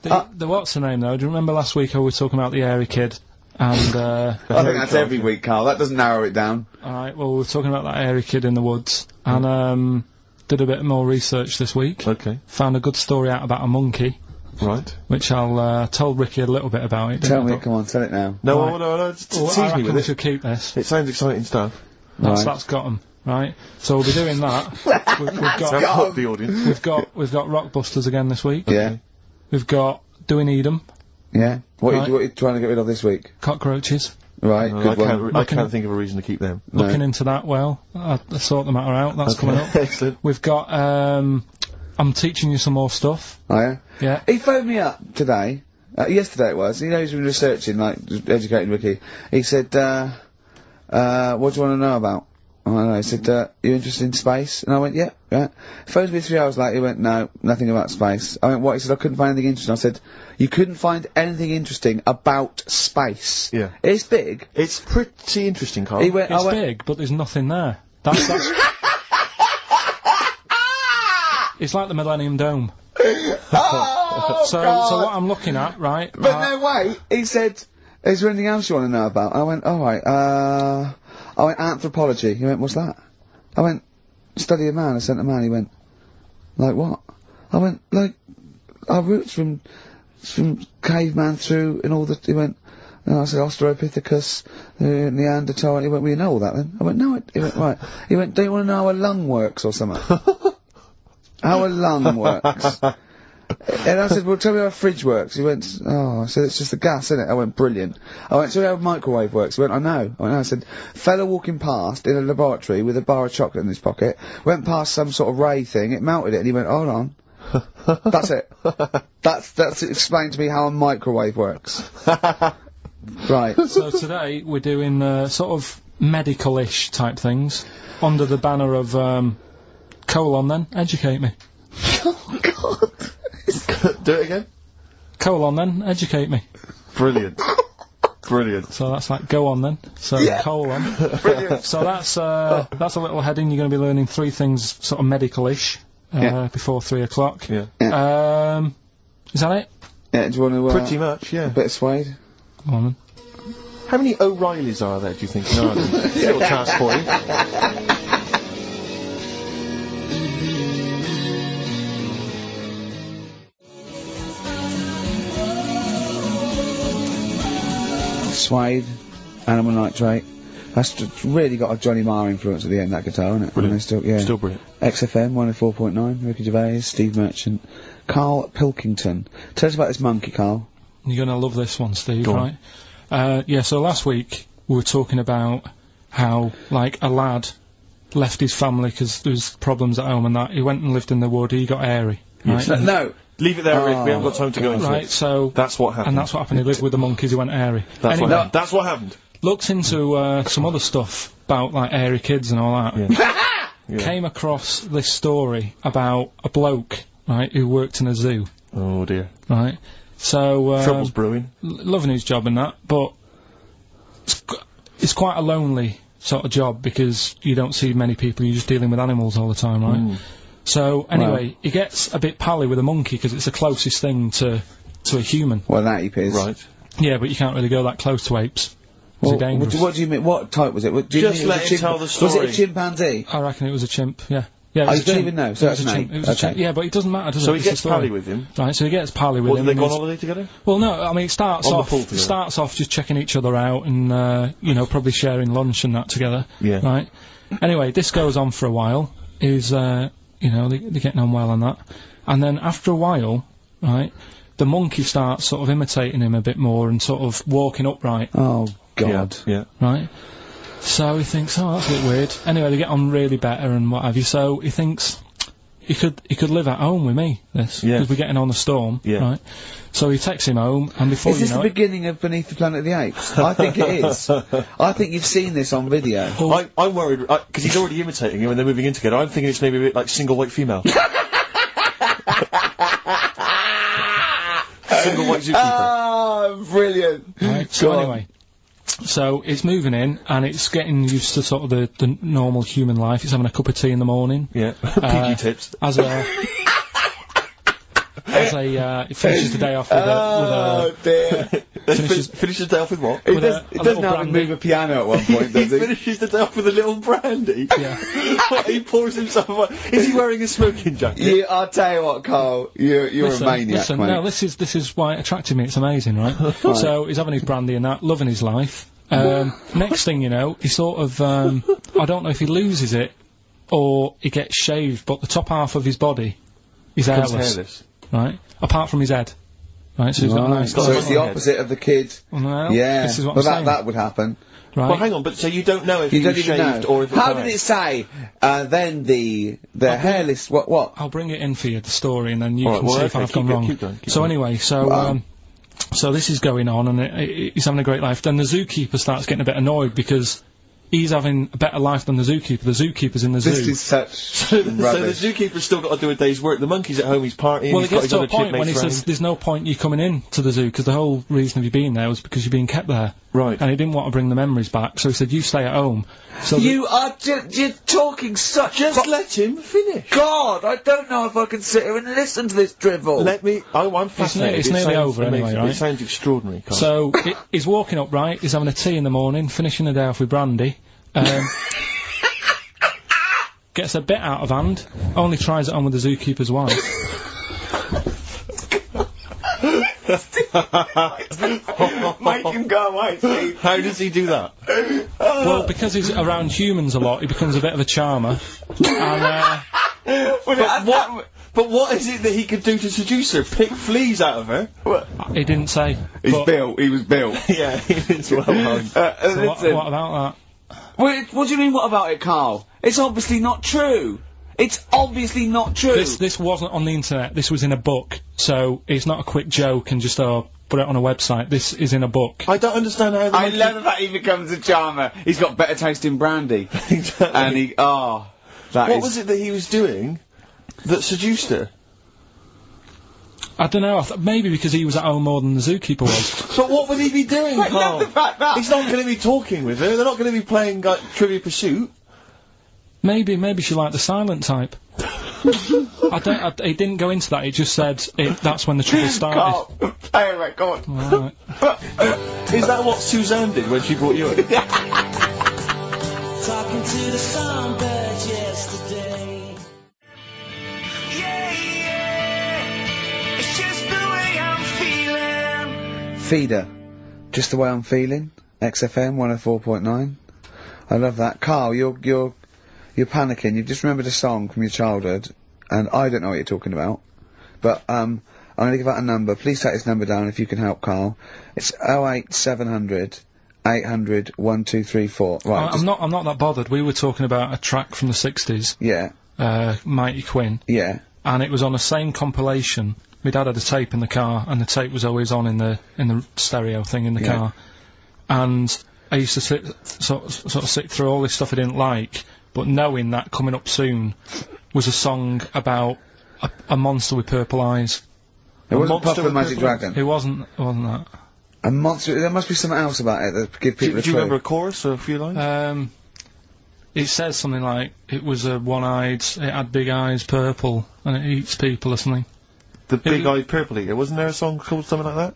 the what's the name though? Do you remember last week I was talking about the airy kid? And I think that's every week, Carl. That doesn't narrow it down. alright, well we were talking about that airy kid in the woods, and did a bit more research this week. Okay. Found a good story out about a monkey, Right. which I'll tell Ricky a little bit about it. Tell didn't I? me, come on, tell it now. No, Right. no. Well, Tease I me reckon with we it. should keep this. It sounds exciting stuff. That's got 'em, right? So we'll be doing that. we've got I've hooked the audience. we've got Rockbusters again this week. Yeah. We've got Doing Edam, Yeah. What Right. are you trying to get rid of this week? Cockroaches. Right, I good one. can't think of a reason to keep them. Looking into that, well, I sort the matter out. That's coming up. Excellent. We've got I'm teaching you some more stuff. Oh, yeah? Yeah. He phoned me up today. Yesterday it was. He's been researching, just educating Ricky. He said, what do you want to know about? I don't know. He said, you interested in space? And I went, yeah. He phoned me 3 hours later. He went, no, nothing about space. I went, what? He said, I couldn't find anything interesting. I said, you couldn't find anything interesting about space. Yeah. It's big. It's pretty interesting, Carl. He went, It's big, but there's nothing there. That's it's like the Millennium Dome. oh, So God. what I'm looking at, right? But no, wait. He said, is there anything else you want to know about? I went, alright, I went, anthropology. He went, what's that? I went, study a man, I sent a man. He went, like what? I went, like, our roots from caveman through and all the, he went, and I said Australopithecus, Neanderthal, and he went, well, you know all that then? I went, no, he went, right. He went, do you want to know how a lung works or something? How a lung works? And I said, well, tell me how a fridge works. He went, oh, I said, it's just the gas, isn't it? I went, brilliant. I went, tell me how a microwave works. He went, I know. I said, fella walking past in a laboratory with a bar of chocolate in his pocket, went past some sort of ray thing, it melted it, and he went, hold on. That's it. That's explained to me how a microwave works. Right. So today we're doing sort of medical-ish type things under the banner of colon. Then educate me. Oh, God. Do it again. Colon. Then educate me. Brilliant. Brilliant. So that's like go on then. So colon. Brilliant. So that's a little heading. You're going to be learning 3 things sort of medical-ish before 3 o'clock. Yeah. Is that it? Yeah, do you want to, Pretty much, yeah. a bit of suede? Go on then. How many O'Reillys are there, do you think? No, little task for you. Suede, animal nitrate. That's really got a Johnny Marr influence at the end, that guitar, isn't it? Brilliant. Still brilliant. XFM 104.9, Ricky Gervais, Steve Merchant, Karl Pilkington. Tell us about this monkey, Carl. You're going to love this one, Steve, Go on. right? So last week we were talking about how, like, a lad left his family because there was problems at home and that. He went and lived in the wood. He got airy. Right? No. Leave it there, Rick. We haven't got time to go into Right, it. so That's what happened. and that's what happened. He lived with the monkeys. He went airy. That's Anyway, what happened. That's what happened. looked into some other stuff about like airy kids and all that. Yeah. Came across this story about a bloke, right, who worked in a zoo, Oh dear. right. So Trouble's brewing. loving his job and that, but it's quite a lonely sort of job because you don't see many people. You're just dealing with animals all the time, right? So anyway, he gets a bit pally with a monkey because it's the closest thing to a human. Well, that ape is. Right. Yeah, but you can't really go that close to apes. Well, They're dangerous. what do you mean? What type was it? Do you Just mean it was let a him tell the Was it story. a chimpanzee? I reckon it was a chimp. Yeah. Yeah. It Oh, was you a don't chimp. even know, It so was that's a an chimp. ape. It was a Okay. chimp. Yeah, but it doesn't matter, does So it? he It's the gets story. pally with him. Right, so he gets pally with What, him. did they and go on he's- holiday together? Well, no, I mean, it starts On the off pool together. starts off just checking each other out and, you know, probably sharing lunch and that together. Yeah. Right? Anyway, this goes on for a while. Is, you know, they're getting on well on that. And then after a while, right, the monkey starts sort of imitating him a bit more and sort of walking upright, Oh, God. Yeah. right? So he thinks, oh, that's a bit weird. Anyway, they get on really better and what have you, so he thinks he could live at home with me, this, Yeah. because we're getting on the storm, Yeah. right? So he takes him home, and before Is you this know the it, beginning of Beneath the Planet of the Apes? I think it is. I think you've seen this on video. I'm worried, because he's already imitating him and they're moving in together. I'm thinking it's maybe a bit like Single White Female. Single White Zookeeper. Oh, brilliant. right? So Go on. anyway, so it's moving in, and it's getting used to sort of the normal human life. It's having a cup of tea in the morning. Yeah. Pinky tips. As a it finishes the day off with Oh, dear. Finishes the day off with what? He with does, a he little doesn't have to brandy. move a piano at one point, He does he? finishes the day off with a little brandy. Yeah. What, he pours himself. Is he wearing a smoking jacket? I'll tell you what, Carl. You're Listen, a maniac, listen, mate. no, this is why it attracted me. It's amazing, right? So he's having his brandy and that, loving his life. Next thing you know, he sort of I don't know if he loses it or he gets shaved, but the top half of his body is Becomes hairless, right? Apart from his head, right? So he's got a nice. So it's the head. opposite of the kid. Well, Yeah. this is what well, I'm saying. that would happen. Right? Well, hang on, but so you don't know if You he don't was even shaved know. or if it's How hair? did it say? Then the hairless. What? I'll bring it in for you, the story, and then you Alright, can well, see if okay, I've gone keep wrong. going, keep so going. anyway, so Wow. so this is going on, and he's having a great life. Then the zookeeper starts getting a bit annoyed because he's having a better life than the zookeeper. The zookeeper's in the zoo. This is such So the rubbish. zookeeper's still got to do a day's work. The monkey's at home, he's partying. well, he's it got gets his to a other point when he chipmates says round. there's no point you coming in to the zoo because the whole reason of you being there was because you're being kept there. Right. And he didn't want to bring the memories back, so he said, you stay at home. So You are you're talking such. Just let him finish. God, I don't know if I can sit here and listen to this drivel. Let me. I'm fascinated. it's It nearly sounds over anyway, amazing. right? It sounds extraordinary. Carl. So he's walking up right, he's having a tea in the morning, finishing the day off with brandy. Gets a bit out of hand, only tries it on with the zookeeper's wife. Make him go away, Steve. How does he do that? Well, because he's around humans a lot, he becomes a bit of a charmer. And, But what is it that he could do to seduce her? Pick fleas out of her? he didn't say. He's but- built. He was built. Yeah, it's well hung. so what about What do you mean? What about it, Carl? It's obviously not true. It's obviously not true. that? This wasn't on the internet, this was in a book, so it's not a quick joke and just, put it on a website. This is in a book. I don't understand how the I monkey... love that he becomes a charmer. He's got better taste in brandy. Exactly. And he, that What is- was it that he was doing that seduced her? I don't know, maybe because he was at home more than the zookeeper was. But what would he be doing, I love Carl? the fact that- He's not going to be talking with her. They're not going to be playing like, Trivial Pursuit. Maybe she liked the silent type. It didn't go into that, it just said that's when the trouble started. Carl, play a record. Right. Is that what Suzanne did when she brought you in? Talking to the songbirds yesterday. Yeah, it's just the way I'm feeling. Feeder. Just the way I'm feeling. XFM 104.9. I love that. Carl, you're panicking. You've just remembered a song from your childhood, and I don't know what you're talking about. But, I'm gonna give out a number. Please take this number down if you can help, Carl. It's 08700 800 1234. Right. I'm not that bothered. We were talking about a track from the 60s, Yeah. Mighty Quinn, Yeah. and it was on the same compilation. My dad had a tape in the car, and the tape was always on in the stereo thing in the car. And I used to sort of sit through all this stuff I didn't like, but knowing that coming up soon was a song about a monster with purple eyes. It wasn't monster Puff the with Magic purple Dragon. It wasn't that. A monster. There must be something else about it that give people Do a you clue. remember a chorus or a few lines? It says something like, it was a one-eyed, it had big eyes, purple, and it eats people or something. The Big-Eyed Purple Eater. Wasn't there a song called something like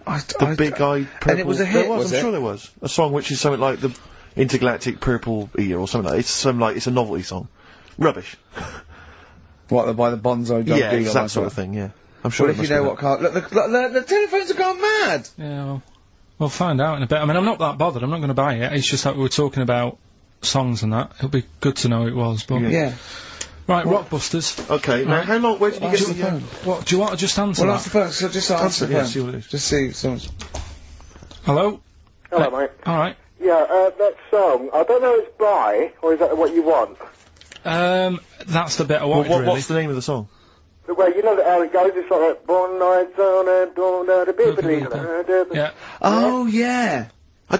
that? The Big-Eyed Purple... And it was a hit, There was, was I'm it? sure there was. A song which is something like the Intergalactic Purple Eater or something like that. It's a novelty song. Rubbish. What, by the Bonzo Dog Yeah, Dealer, it's like that sort of thing, yeah. I'm sure Well, it if you must know be what Carl... Look, the telephones have gone mad! Yeah, well, we'll find out in a bit. I mean, I'm not that bothered, I'm not going to buy it. It's just that we were talking about songs and that. It'll be good to know who it was, but... Yeah. Right, Rockbusters. that. Okay, now how long... Where did you get the... What, do you want to just answer Well, that? ask the phone, so just answer the yeah, phone. see what it is. Just see someone's... Hello? Hello, mate. Alright. Yeah, that song, I don't know if it's by, or is that what you want? That's the bit I wanted, really. What's the name of the song? Well, you know how it goes, it's like, born nights on a dawn, the Yeah. Oh, yeah!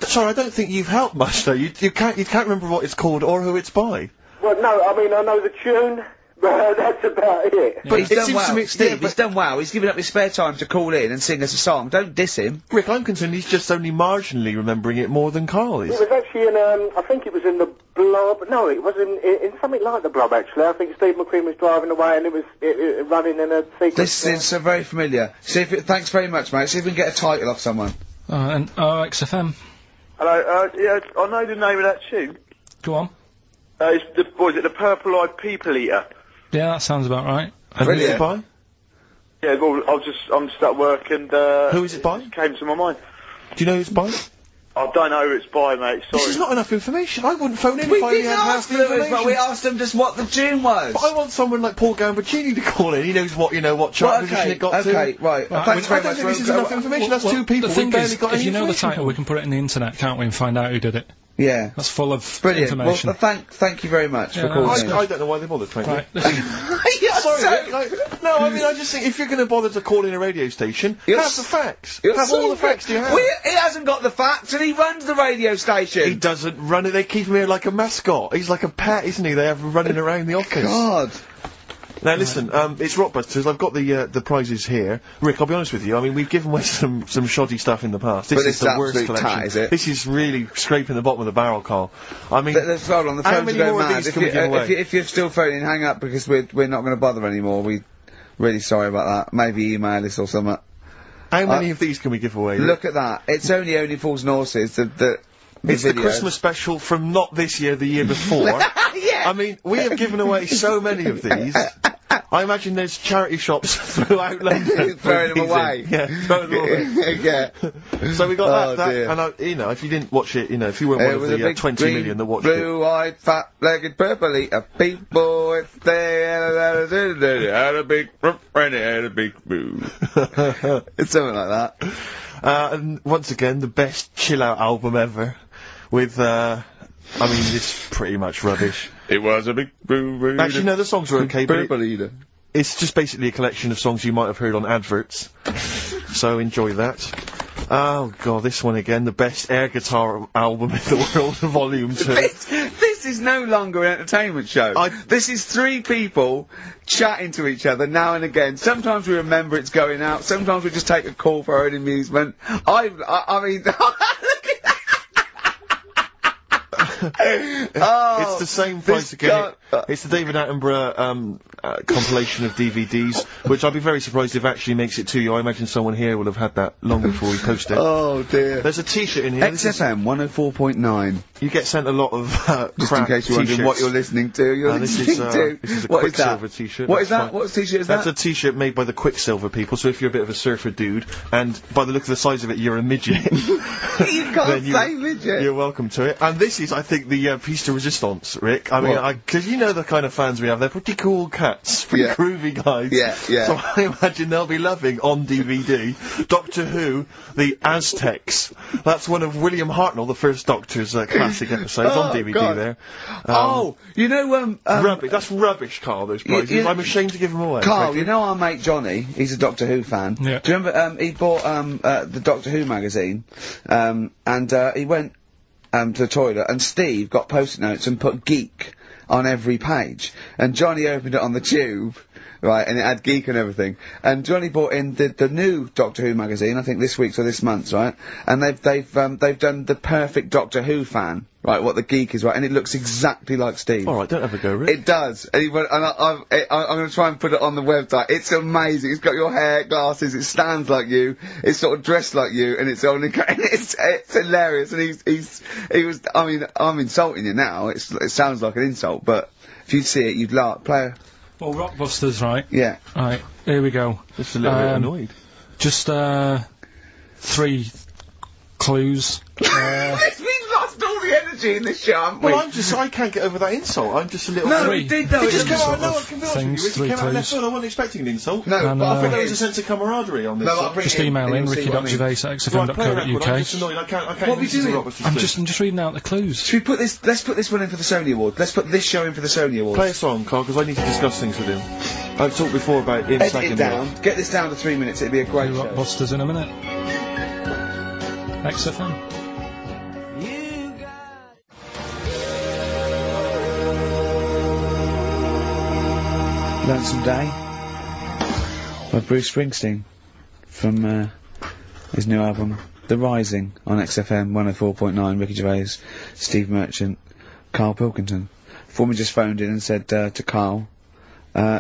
Sorry, I don't think you've helped much, though. You can't remember what it's called or who it's by. Well, no, I mean, I know the tune, but that's about it. But he's it done seems well. to me- Steve, yeah, he's done well. He's given up his spare time to call in and sing us a song. Don't diss him. Rick, I'm concerned he's just only marginally remembering it more than Carl is. It was actually in, I think it was in the Blob, no, it was in something like the Blob, actually. I think Steve McQueen was driving away and it was running in a sequence. This is so very familiar. See if thanks very much, mate. See if we can get a title off someone. And XFM. Hello, yeah, I know the name of that tune. Go on. It's the Purple-Eyed People Eater? Yeah, that sounds about right. And who's it by? Yeah, well, I'm just at work and, Who is it by? It came to my mind. Do you know who it's by? I don't know who it's by, mate, sorry. This is not enough information. I wouldn't phone in We if I only didn't had half ask the them, information. but we asked them just what the tune was. But I want someone like Paul Gambaccini to call in. He knows what chart position it got to. right. Right, Thanks very I don't much. think this is enough information. That's two people. The thing We barely is, got if any you know the information title, from we can put it in the internet, can't we, and find out who did it. Yeah. That's full of Brilliant. information. Well, thank you very much for no, calling in. I don't know why they bothered, frankly. Right. Sorry, Rick, no, I mean, I just think if you're going to bother to call in a radio station, You're have the facts. You're Have so all the facts you have. He hasn't got the facts, and he runs the radio station. He doesn't run it. They keep him here like a mascot. He's like a pet, isn't he? They have him running around the office. God. Now listen, it's Rockbusters. I've got the prizes here. Rick, I'll be honest with you. I mean, we've given away some shoddy stuff in the past. This But is it's the worst absolute collection. tat, is it? This is really scraping the bottom of the barrel, Carl. I mean, Let's hold on. The how phones many are going more of mad. these can we give away? If you're still phoning, hang up because we're not going to bother anymore. We really sorry about that. Maybe email us or something. How many of these can we give away? Rick? Look at that. It's only Fools and Horses. The It's video. the Christmas special from not this year, the year before. Yeah. I mean, we have given away so many of these. I imagine there's charity shops throughout London Throwing them these away. in. Yeah, throwing them away. Yeah. So we got Oh, that, dear. and if you didn't watch it, if you weren't one of was a the big 20 green, million that watched it. blue-eyed, fat-legged, purple-eater people. If they had a big and they had a big boo. It's something like that. And once again, the best chill-out album ever, with, I mean, it's pretty much rubbish. It was a big boo. Actually, no, the songs were okay, but Purple-eater. it's just basically a collection of songs you might have heard on adverts. So enjoy that. Oh god, this one again, the best air guitar album in the world, Volume 2. This is no longer an entertainment show. This is three people chatting to each other now and again. Sometimes we remember it's going out. Sometimes we just take a call for our own amusement. I mean, It's the same price again. It's the David Attenborough compilation of DVDs, which I'd be very surprised if actually makes it to you. I imagine someone here will have had that long before we post it. Oh dear. There's a T-shirt in here. This is- XFM 104.9. You get sent a lot of Just in case you're wondering what you're listening to. You're this listening is to. this is a What is that? Quicksilver T-shirt. What is That's that? fine. What T-shirt is That's that? a T-shirt made by the Quicksilver people. So if you're a bit of a surfer dude, and by the look of the size of it, you're a midget. You can't then say midget. You're welcome to it. And this is, I think, the piece de resistance, Rick. I mean, What? because you know the kind of fans we have. They're pretty cool cats, pretty Yeah. groovy guys. Yeah, yeah. So I imagine they'll be loving on DVD Doctor Who, the Aztecs. That's one of William Hartnell, the first Doctor's classic episodes on DVD. God. There. Oh, you know, Rubbish. That's rubbish, Carl. Those prizes. you- I'm ashamed to give them away. Carl, frankly. you know our mate Johnny, he's a Doctor Who fan. Yeah. Do you remember, he bought, the Doctor Who magazine, and, he went, to the toilet, and Steve got post-it notes and put geek on every page. And Johnny opened it on the tube, right, and it had geek and everything. And Johnny bought in the new Doctor Who magazine, I think this week's or this month's, right? And they've done the perfect Doctor Who fan, right, what the geek is, right, and it looks exactly like Steve. Alright, don't have a go, Rick. It does. And, I'm going to try and put it on the website. It's amazing. It's got your hair, glasses, it stands like you, it's sort of dressed like you, and it's only, it's hilarious. And he was, I mean, I'm insulting you now. It sounds like an insult, but if you'd see it, you'd laugh. Play Well, Rockbusters, right? Yeah. Right, here we go. Just a little bit annoyed. Just, 3 clues. We've lost all the energy in this show, haven't we? Well, I can't get over that insult. I'm just a little... No, Three. we did though. It It just just came out, sort no, of I can be honest with things, you, it 3 came out of left clues. field. I wasn't expecting an insult. No, And, but I I think think there it was a sense of camaraderie on this. No, I'll bring Just it in email and in you'll see what I mean. Right, play a record. I'm ricky.gervais@xfm.co.uk. just annoyed. I can't What are we listen to doing? Robert's I'm just reading out the clues. Should we put this, let's put this one in for the Sony Award. Let's put this show in for the Sony Awards. Play a song, Carl, because I need to discuss things with him. I've talked before about him Edit sacking it me down. off. Get this down to 3 minutes. It'd be a great show. Rockbusters in a minute. XFM. Lonesome Day by Bruce Springsteen from his new album The Rising on XFM 104.9. Ricky Gervais, Steve Merchant, Karl Pilkington. Former just phoned in and said to Karl,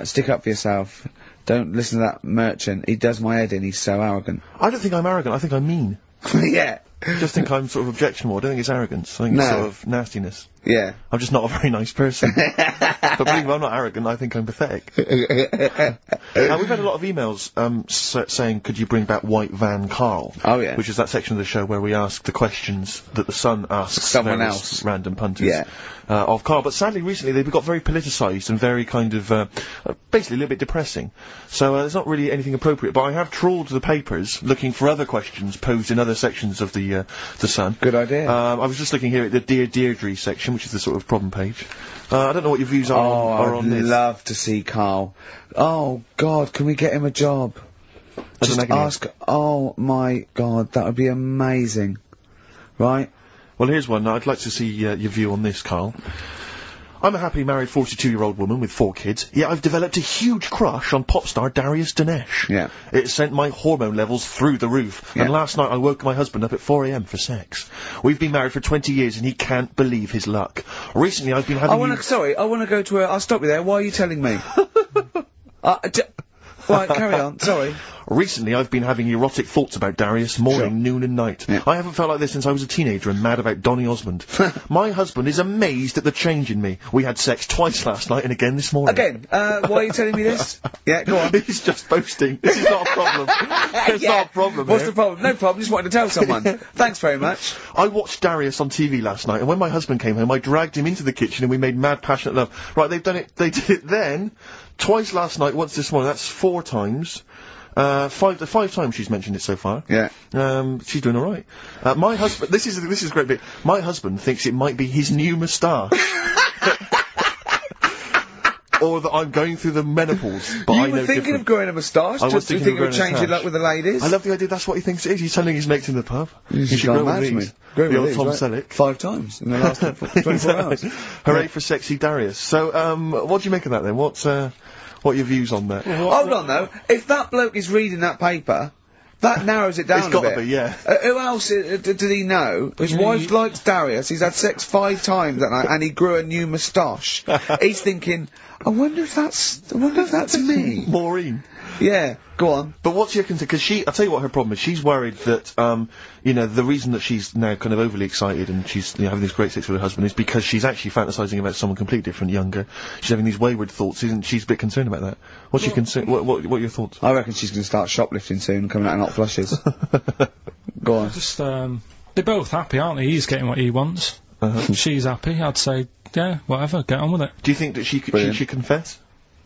stick up for yourself, don't listen to that Merchant, he does my head in, he's so arrogant. I don't think I'm arrogant. I think I'm mean. Yeah. I just think I'm sort of objectionable. I don't think it's arrogance. I think it's No. sort of nastiness. Yeah. I'm just not a very nice person. But believe me, I'm not arrogant. I think I'm pathetic. We've had a lot of emails saying, could you bring back White Van Carl? Oh, yeah. Which is that section of the show where we ask the questions that the Sun asks Someone various else. random punters Yeah. Of Carl. But sadly, recently they've got very politicised and very kind of basically a little bit depressing. So there's not really anything appropriate. But I have trawled the papers looking for other questions posed in other sections of the Sun. Good idea. I was just looking here at the Dear Deirdre section, which is the sort of problem page. I don't know what your views are Oh, on I'd this. love to see Karl. Oh, God, can we get him a job? As Just an agony. ask, oh my God, that would be amazing. Right? Well, here's one. I'd like to see your view on this, Carl. I'm a happily married 42-year-old woman with 4 kids, yet I've developed a huge crush on pop star Darius Dinesh. Yeah. It sent my hormone levels through the roof, and Yeah. last night I woke my husband up at 4 a.m. for sex. We've been married for 20 years and he can't believe his luck. Recently I've been having I wanna go to I'll stop you there, why are you telling me? Right, carry on, sorry. Recently, I've been having erotic thoughts about Darius morning, Sure. noon and night. Yeah. I haven't felt like this since I was a teenager and mad about Donny Osmond. My husband is amazed at the change in me. We had sex twice last night and again this morning. Again, why are you telling me this? Yeah, go on. He's just boasting. This is not a problem. It's Yeah. not a problem. What's here. the problem? No problem, just wanted to tell someone. Thanks very much. I watched Darius on TV last night, and when my husband came home, I dragged him into the kitchen and we made mad, passionate love. Right, they did it then, twice last night, once this morning. That's 4 times. 5 times she's mentioned it so far. Yeah. She's doing alright. My husband, this is a great bit. My husband thinks it might be his new moustache. Or that I'm going through the menopause, but You I were know thinking different. of growing a moustache? I was Just to thinking think of it would growing a change your moustache. luck with the ladies? I love the idea, that's what he thinks it is. He's telling his mates in the pub. You should gone grow mad with to me. these. Grow The old with Tom these, right? Selleck. 5 times in the last 24 hours. Hooray for sexy Darius. So, what do you make of that then? What are your views on that? Hold on though, if that bloke is reading that paper, that narrows it down It's a gotta bit. be, yeah. Who else did he know? His wife likes Darius, he's had sex 5 times that night, and he grew a new moustache. He's thinking, I wonder if that's me. Maureen. Yeah, go on. But what's your concern? Because I'll tell you what her problem is. She's worried that, the reason that she's now kind of overly excited and she's having this great sex with her husband is because she's actually fantasizing about someone completely different, younger. She's having these wayward thoughts, isn't she's a bit concerned about that. What's your concern? What are your thoughts? I reckon she's going to start shoplifting soon and coming out in hot flushes. Go on. Just, they're both happy, aren't they? He's getting what he wants. she's happy, I'd say, yeah, whatever, get on with it. Do you think that she should confess?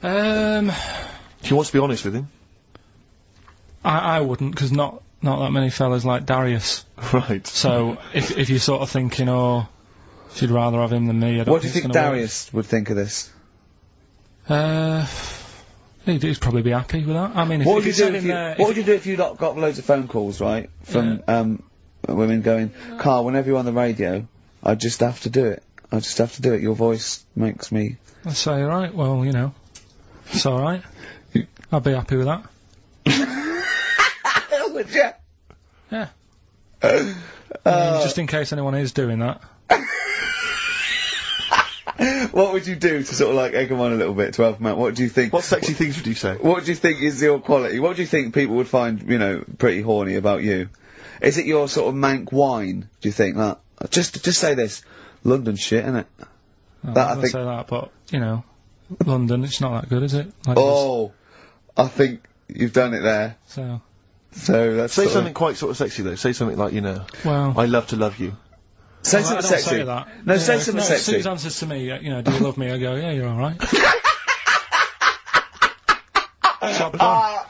She wants to be honest with him. I wouldn't, because not that many fellas like Darius. Right. So, if you're sort of thinking, oh, she'd rather have him than me, I don't What do you think Darius would think of this? He'd probably be happy with that. I mean, What would you do if you got loads of phone calls, right, from women going, Karl, whenever you're on the radio, I just have to do it. I just have to do it. Your voice makes me... I'd say, right, well, you know, it's alright. I'd be happy with that. Would you? Yeah. I mean, just in case anyone is doing that. What would you do to sort of like egg them on a little bit to help them out? What do you think? What sexy things would you say? What do you think is your quality? What do you think people would find, you know, pretty horny about you? Is it your sort of mank wine? Do you think that? Just say this, London shit, innit? I think say that, but you know, London, it's not that good, is it? Like I think you've done it there. So that's say something quite sort of sexy though. Say something like, you know, well, I love to love you. Say something sexy. Say that. No, say something sexy. If Susan says to me, you know, do you love me? I go, yeah, you're all right. I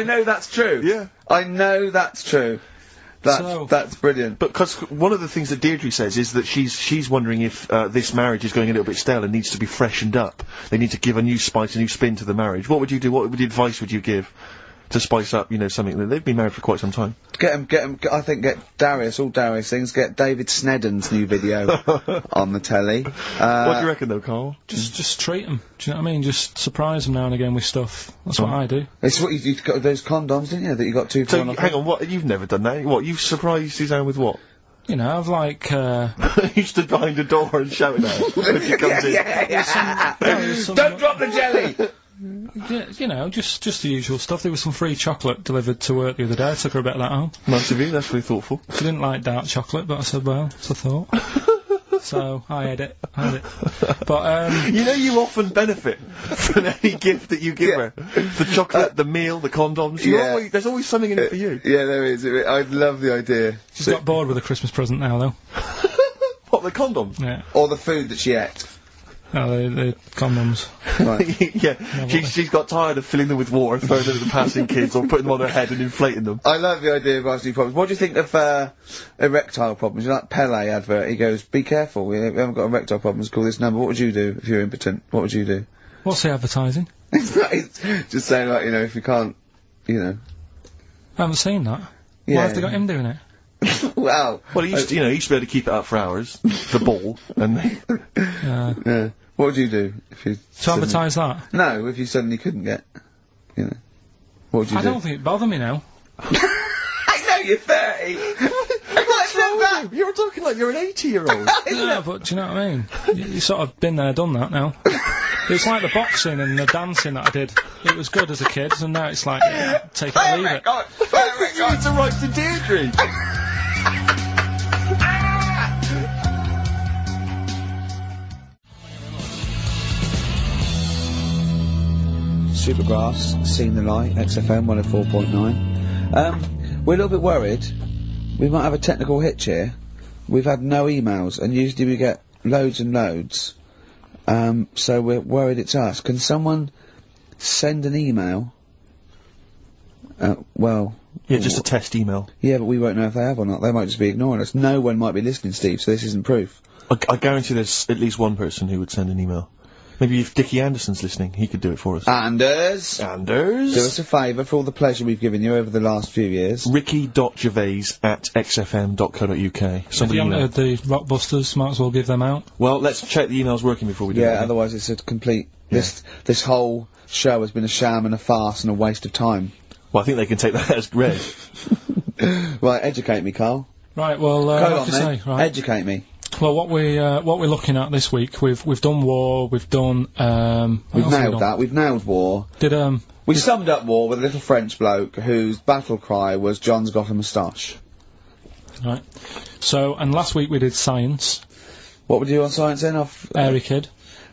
know that's true. Yeah. I know that's true. That's brilliant. But because one of the things that Deirdre says is that she's wondering if this marriage is going a little bit stale and needs to be freshened up. They need to give a new spice, a new spin to the marriage. What would you do? What advice would you give to spice up, you know, something that they've been married for quite some time? Get him. I think get Darius, all Darius things. Get David Snedden's new video on the telly. What do you reckon, though, Karl? Just treat them. Do you know what I mean? Just surprise them now and again with stuff. That's what I do. It's what you got those condoms, didn't you? That you got two. So hang on, what? You've never done that? What? You've surprised Suzanne with what? You know, I've like. You stood behind a door and shouted at her when she comes in. Don't drop the jelly. Yeah, you know, just the usual stuff. There was some free chocolate delivered to work the other day. I took her a bit of that home. Nice of you, that's really thoughtful. She didn't like dark chocolate, but I said, well, it's a thought. So, I had it. But, you know you often benefit from any gift that you give her. The chocolate, the meal, the condoms. There's always something in it for you. Yeah, there is. I love the idea. She's got bored with a Christmas present now, though. What, the condoms? Yeah. Or the food that she ate. No, the condoms. Right. Yeah, she's got tired of filling them with water, throwing them at the passing kids, or putting them on her head and inflating them. I love the idea of asking problems. What do you think of erectile problems? You know, that Pele advert, he goes, be careful, we haven't got erectile problems, call this number. What would you do if you're impotent? What would you do? What's the advertising? It's just saying, like, you know, if you can't, you know. I haven't seen that. Yeah. Why have they got him doing it? Wow. Well, he used to, you know, he used to be able to keep it up for hours, the ball, and yeah. What would you do if you... To advertise that? No, if you suddenly couldn't get, you know. What would you do? I don't think it bothered me now. I know you're 30! What's that? You're talking like you're an 80-year-old. Yeah, but do you know what I mean? You sort of been there, done that now. It's like the boxing and the dancing that I did. It was good as a kid, and now it's like, take it or leave it. You need to write to Deirdre. Supergrass, Seen the Light, XFM 104.9. We're a little bit worried. We might have a technical hitch here. We've had no emails, and usually we get loads and loads. So we're worried it's us. Can someone send an email? Yeah, just a test email. Yeah, but we won't know if they have or not. They might just be ignoring us. No one might be listening, Steve, so this isn't proof. I guarantee there's at least one person who would send an email. Maybe if Dickie Anderson's listening, he could do it for us. Anders! Do us a favour for all the pleasure we've given you over the last few years. ricky.gervais@xfm.co.uk. If you haven't heard the Rockbusters, might as well give them out. Well, let's check the emails working before we do it. Yeah, otherwise it's a complete... This whole show has been a sham and a farce and a waste of time. Well, I think they can take that as read. Right, educate me, Karl. Right, well, Go what on, to then. say, right? Educate me. Well, what we're looking at this week, we've done war, we've done, We've nailed that, we've nailed war. We summed up war with a little French bloke whose battle cry was, John's got a moustache. Right. So, and last week we did science. What would you do on science then? Airy Kid.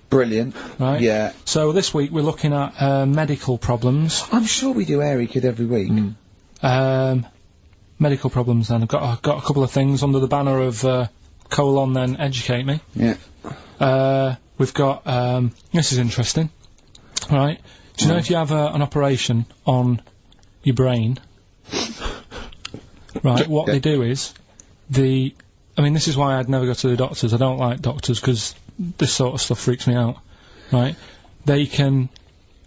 Brilliant. Right. Yeah. So this week we're looking at, medical problems. I'm sure we do Airy Kid every week. Medical problems then. I've got a couple of things under the banner of, then educate me. Yeah. We've got, this is interesting, right? Do you know if you have an operation on your brain, right, what they do is, I mean, this is why I'd never go to the doctors. I don't like doctors, because this sort of stuff freaks me out, right? They can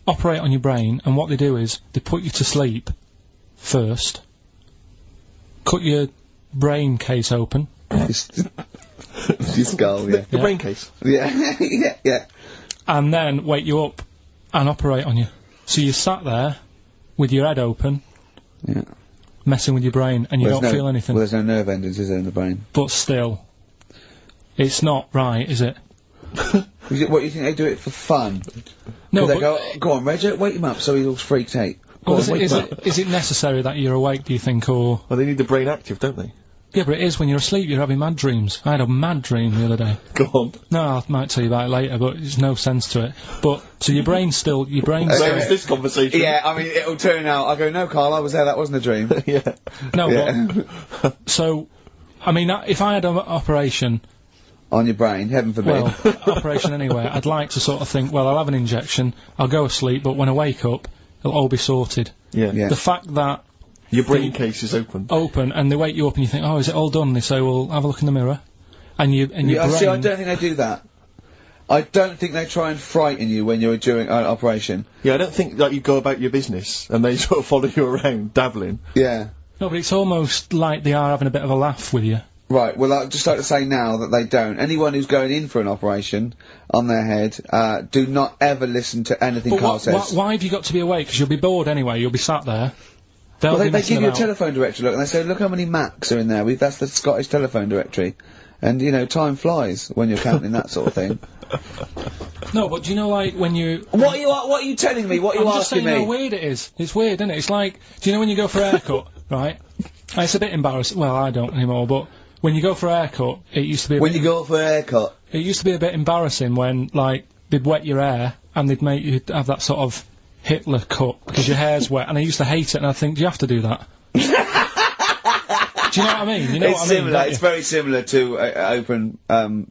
operate on your brain, and what they do is, they put you to sleep first, cut your brain case open. Your skull, yeah. The brain case. Yeah, yeah. And then wake you up and operate on you. So you sat there with your head open, Yeah. messing with your brain, and you Well, don't feel anything. Well, there's no nerve endings, is there, in the brain? But still, it's not right, is it? What, you think they do it for fun? No, They but go on, Reg, wake him up so he's all freaked out. Go well, on, wake him up. is it necessary that you're awake, do you think, or... Well, they need the brain active, don't they? Yeah, but it is when you're asleep, you're having mad dreams. I had a mad dream the other day. Go on. No, I might tell you about it later, but there's no sense to it. But, so your brain's still... Where is this conversation? Yeah, I mean, it'll turn out, I go, no, Carl, I was there, that wasn't a dream. Yeah. No, Yeah. but... So, I mean, if I had an operation... On your brain, heaven forbid. Well, operation anywhere, I'd like to sort of think, well, I'll have an injection, I'll go asleep, but when I wake up, it'll all be sorted. Yeah. Yeah. The fact that Your brain case is open. and they wake you up and you think, oh, is it all done? They say, well, have a look in the mirror. And your brain... See, I don't think they do that. I don't think they try and frighten you when you're doing an operation. Yeah, I don't think that you go about your business and they sort of follow you around, dabbling. Yeah. No, but it's almost like they are having a bit of a laugh with you. Right, well, I'd just like to say now that they don't. Anyone who's going in for an operation on their head, do not ever listen to anything But Carl says. why have you got to be awake? Because you'll be bored anyway, you'll be sat there. They'll Well, be they messing give you a about. telephone directory, look, and they say, look how many Macs are in there. That's the Scottish telephone directory. And, you know, time flies when you're counting that sort of thing. No, but do you know, like, when you... What are you telling me? What are you I'm just asking saying me? how weird it is. It's weird, isn't it? It's like, do you know when you go for a haircut, right? It's a bit embarrassing. Well, I don't anymore, but when you go for a haircut, it used to be When you go for a haircut. It used to be a bit embarrassing when, like, they'd wet your hair and they'd make you have that sort of Hitler cut because your hair's wet, and I used to hate it, and I think, do you have to do that? Do you know what I mean? You know It's what I mean, similar. don't It's you? very similar to open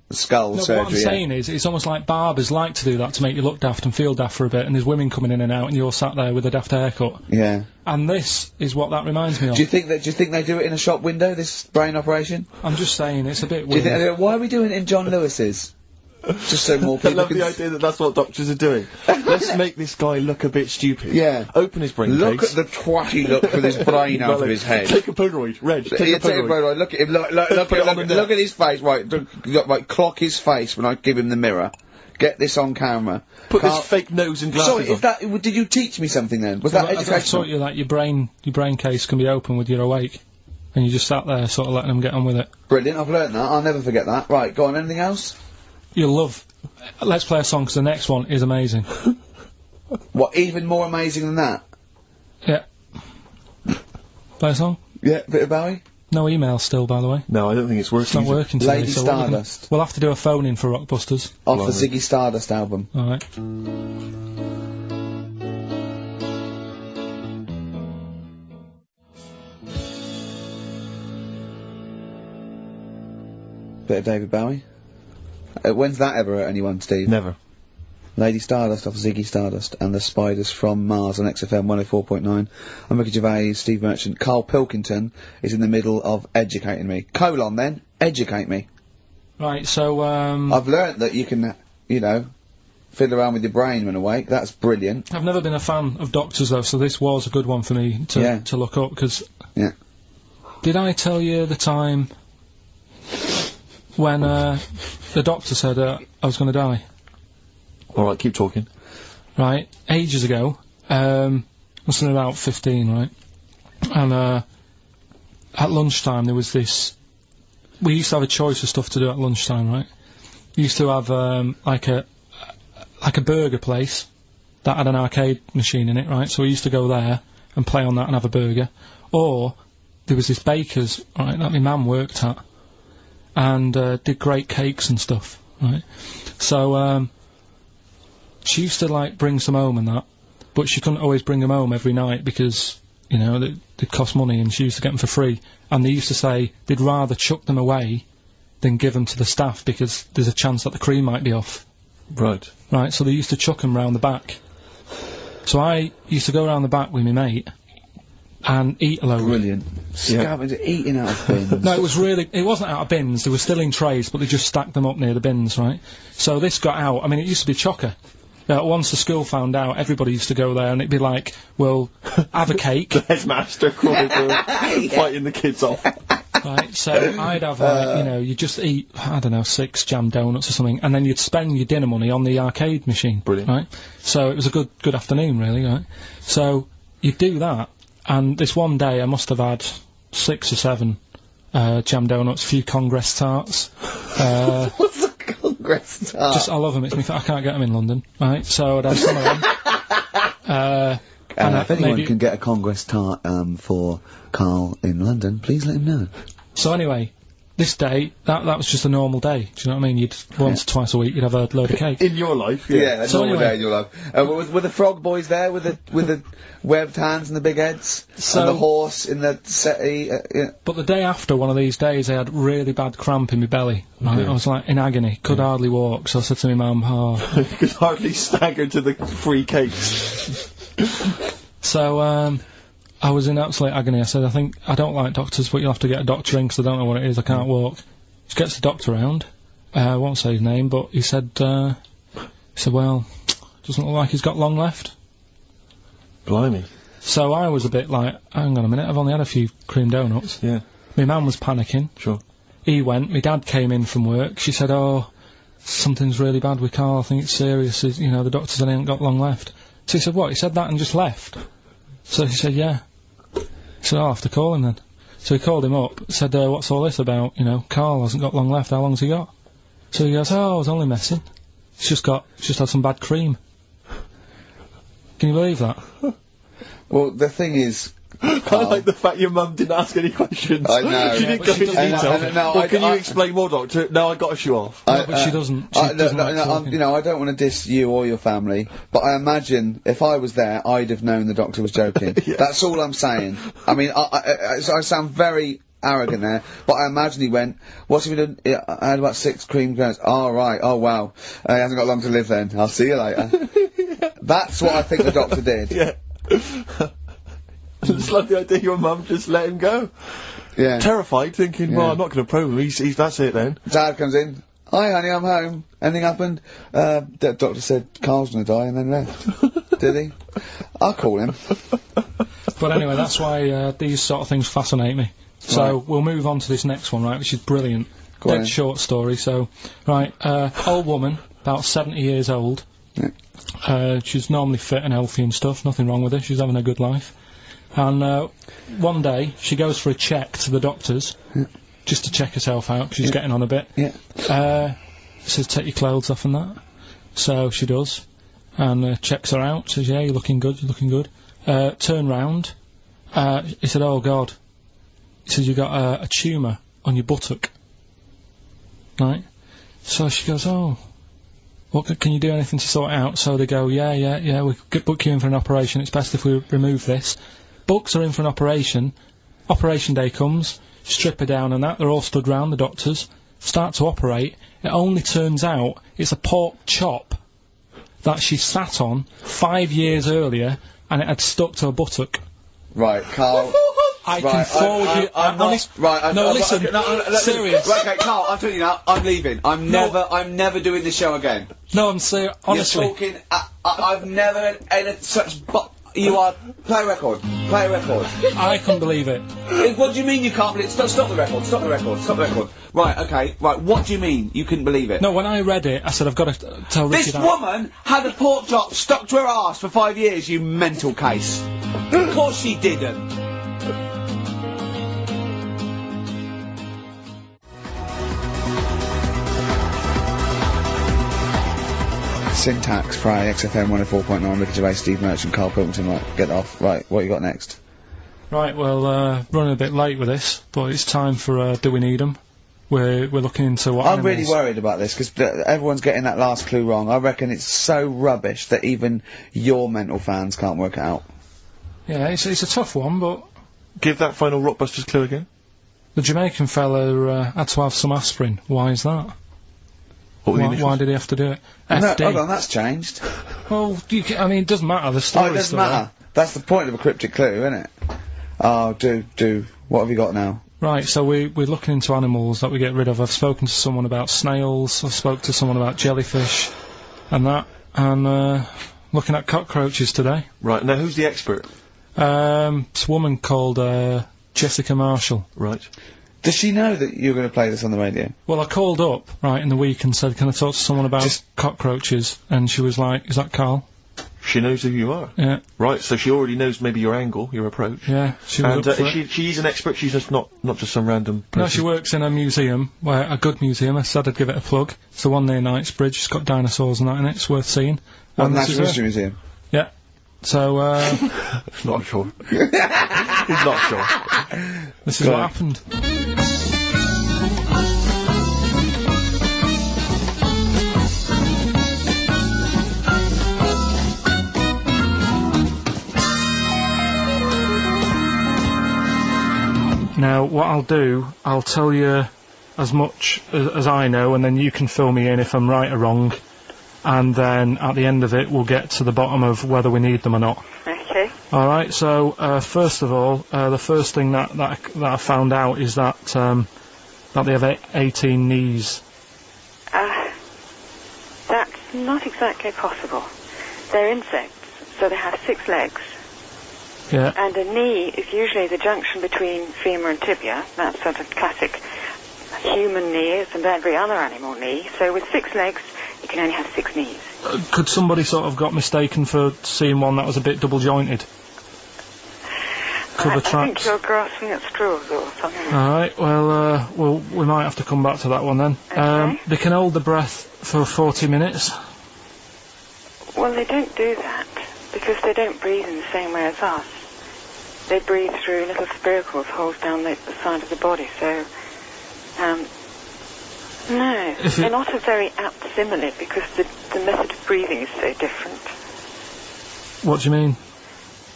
skull No, surgery. what I'm saying is, it's almost like barbers like to do that to make you look daft and feel daft for a bit, and there's women coming in and out, and you're sat there with a daft haircut. Yeah. And this is what that reminds me of. Do you think they do it in a shop window? This brain operation? I'm just saying, it's a bit Do you weird. think they do it? Why are we doing it in John Lewis's? Just so more I people love can the idea that that's what doctors are doing. Let's make this guy look a bit stupid. Yeah. Open his brain Look case. at the twatty look with his brain out of his head. Take a Polaroid. Reg, take Yeah, a Polaroid. Look at him. Look at his face. Right, right. Clock his face when I give him the mirror. Get this on camera. Put Carl- this fake nose and glasses Sorry, on. is that? Did you teach me something then? Was that I educational? taught you that your brain case can be open with your awake, and you just sat there sort of letting them get on with it. Brilliant. I've learnt that. I'll never forget that. Right, go on. Anything else? You'll love. Let's play a song, because the next one is amazing. What? Even more amazing than that? Yeah. Play a song? Yeah, bit of Bowie. No email still, by the way. No, I don't think it's working. It's not working today. Lady so what we're gonna- Stardust. We'll have to do a phone-in for Rockbusters. Off the Ziggy Stardust album. Alright. Bit of David Bowie. When's that ever hurt anyone, Steve? Never. Lady Stardust off Ziggy Stardust and the Spiders from Mars on XFM 104.9. I'm Ricky Gervais, Steve Merchant. Karl Pilkington is in the middle of educating me. Then, educate me. Right, so, I've learnt that you can, you know, fiddle around with your brain when awake. That's brilliant. I've never been a fan of doctors, though, so this was a good one for me Yeah. to look up, because... Yeah. Did I tell you the time when, the doctor said, I was gonna die? Alright, keep talking. Right, ages ago, must have been about 15, right? And, at lunchtime there was this... We used to have a choice of stuff to do at lunchtime, right? We used to have, like a burger place that had an arcade machine in it, right? So we used to go there and play on that and have a burger. Or, there was this baker's, right, that my mum worked at, and, did great cakes and stuff, right? So, she used to, like, bring some home and that, but she couldn't always bring them home every night because, you know, they cost money, and she used to get them for free. And they used to say they'd rather chuck them away than give them to the staff because there's a chance that the cream might be off. Right. Right, so they used to chuck them round the back. So I used to go round the back with my mate and eat a load. Brilliant. Scavenging, eating out of bins. No, it wasn't out of bins, they were still in trays, but they just stacked them up near the bins, right? So this got out, I mean, it used to be chocker. Once the school found out, everybody used to go there and it'd be like, well, have a cake. The headmaster crawling through, fighting the kids off. Right, so I'd have, like, you know, you'd just eat, I don't know, 6 jam donuts or something, and then you'd spend your dinner money on the arcade machine. Brilliant. Right? So it was a good afternoon, really, right? So you'd do that, and this one day I must have had 6 or 7 jam donuts, a few Congress tarts. What's a Congress tart? I love them, I can't get them in London, right? So I'd have some of them. If anyone can get a Congress tart for Karl in London, please let him know. So anyway, this day, that was just a normal day. Do you know what I mean? You'd once or twice a week, you'd have a load of cake. In your life, Yeah, a So normal anyway- day in your life. Were the frog boys there with the webbed hands and the big heads? So- and the horse in the settee? Yeah. But the day after one of these days, I had really bad cramp in my belly. Right? I was like in agony, could hardly walk. So I said to my mum, You could hardly stagger to the free cakes. So, I was in absolute agony. I said, I don't like doctors, but you'll have to get a doctor in 'cause I don't know what it is, I can't walk. She gets the doctor round, I won't say his name, but he said, well, doesn't look like he's got long left. Blimey. So I was a bit like, hang on a minute, I've only had a few cream donuts. Yeah. My mum was panicking. Sure. He went, my dad came in from work, she said, oh, something's really bad with Karl, I think it's serious, you know, the doctor said he ain't got long left. So he said, what, he said that and just left? So he said, yeah. He said, I'll have to call him then. So he called him up, said, what's all this about? You know, Karl hasn't got long left, how long's he got? So he goes, oh, I was only messing. He's just had some bad cream. Can you believe that? Well, the thing is, I like the fact your mum didn't ask any questions. I know. She didn't go into detail. Well, can you explain more, Doctor? No, I got a shoe off. No, but she doesn't. She doesn't like talking. you know, I don't want to diss you or your family, but I imagine if I was there, I'd have known the doctor was joking. That's all I'm saying. I mean, I sound very arrogant there, but I imagine he went, what's he been doing? I had about 6 cream cones. Oh, right. Oh, wow. He hasn't got long to live then. I'll see you later. That's what I think the doctor did. Yeah. I just love the idea your mum just let him go. Yeah. Terrified, thinking, well, I'm not going to probe him. He's that's it then. Dad comes in. Hi, honey, I'm home. Anything happened? The doctor said Karl's gonna die and then left. Did he? I'll call him. But anyway, that's why these sort of things fascinate me. So we'll move on to this next one, right, which is brilliant. Go on. Dead short story. So, right, old woman, about 70 years old. Yeah. She's normally fit and healthy and stuff, nothing wrong with her, she's having a good life. And one day, she goes for a check to the doctors, just to check herself out, 'cause she's getting on a bit. Yeah. Says, take your clothes off and that. So she does, and checks her out, says, yeah, you're looking good, you're looking good. Turn round, he said, oh God. He says, you've got a tumour on your buttock. Right? So she goes, oh, what, can you do anything to sort it out? So they go, yeah, we could book you in for an operation, it's best if we remove this. Books her in for an operation, operation day comes, strip her down and that, they're all stood round, the doctors, start to operate. It only turns out it's a pork chop that she sat on 5 years earlier, and it had stuck to her buttock. Right, Karl. I can forward you. I'm not. Right. No, listen. Okay, no, Serious. Right, okay, Karl. I'm telling you now. I'm leaving. I'm never doing this show again. No, I'm serious. Honestly. You're talking. I've never had such. You are. Play a record. Play a record. I couldn't believe it. What do you mean you can't believe it? Stop the record. Stop the record. Stop the record. Right. Okay. Right. What do you mean you couldn't believe it? No, when I read it, I said I've got to tell Ricky This that. woman had a pork chop stuck to her arse for 5 years. You mental case. Of course she didn't. Syntax, Friday, XFM 104.9, Ricky Gervais, Steve Merchant, Karl Pilkington. Right, get off. Right, what you got next? Right, well, running a bit late with this, but it's time for Do We Need 'Em? We're looking into what I'm animals... really worried about this, because everyone's getting that last clue wrong. I reckon it's so rubbish that even your mental fans can't work it out. Yeah, it's a tough one, but... Give that final Rockbusters clue again. The Jamaican fella had to have some aspirin. Why is that? What were the initials? Why did he have to do it? No, FD. hold on, that's changed. Well, I mean, it doesn't matter. The Oh, story's it doesn't still there. matter. That's the point of a cryptic clue, isn't it? Oh, do. What have you got now? Right, so we're looking into animals that we get rid of. I've spoken to someone about snails, I spoke to someone about jellyfish, and that, and looking at cockroaches today. Right, now who's the expert? It's a woman called Jessica Marshall. Right. Does she know that you're going to play this on the radio? Well, I called up, right, in the week and said, can I talk to someone about Just- cockroaches? And she was like, is that Karl? She knows who you are. Yeah, Right, so she already knows maybe your angle, your approach. yeah, she was And up for it. she's an expert, she's just not just some random person. No, she works in a museum, a good museum. I said I'd give it a plug. It's the one near Knightsbridge. It's got dinosaurs and that in it. It's worth seeing. What, And this Natural is her. History Museum? Yeah. So, Not sure. He's not sure. this is Go what on. happened. Now, what I'll do, I'll tell you as much as I know, and then you can fill me in if I'm right or wrong. And then at the end of it, we'll get to the bottom of whether we need them or not. Okay. All right. So first of all, the first thing that I found out is that that they have 18 knees. That's not exactly possible. They're insects, so they have 6 legs. Yeah. And a knee is usually the junction between femur and tibia. That's sort of classic human knees and every other animal knee. So with 6 legs, you can only have 6 knees. Could somebody sort of got mistaken for seeing one that was a bit double jointed? Cover I think tracks. you're grasping at straws or something. All right. Well, we might have to come back to that one then. Okay. They can hold the breath for 40 minutes. Well, they don't do that because they don't breathe in the same way as us. They breathe through little spiracles, holes down the side of the body. So, no, they're not a very apt simile because the method of breathing is so different. What do you mean?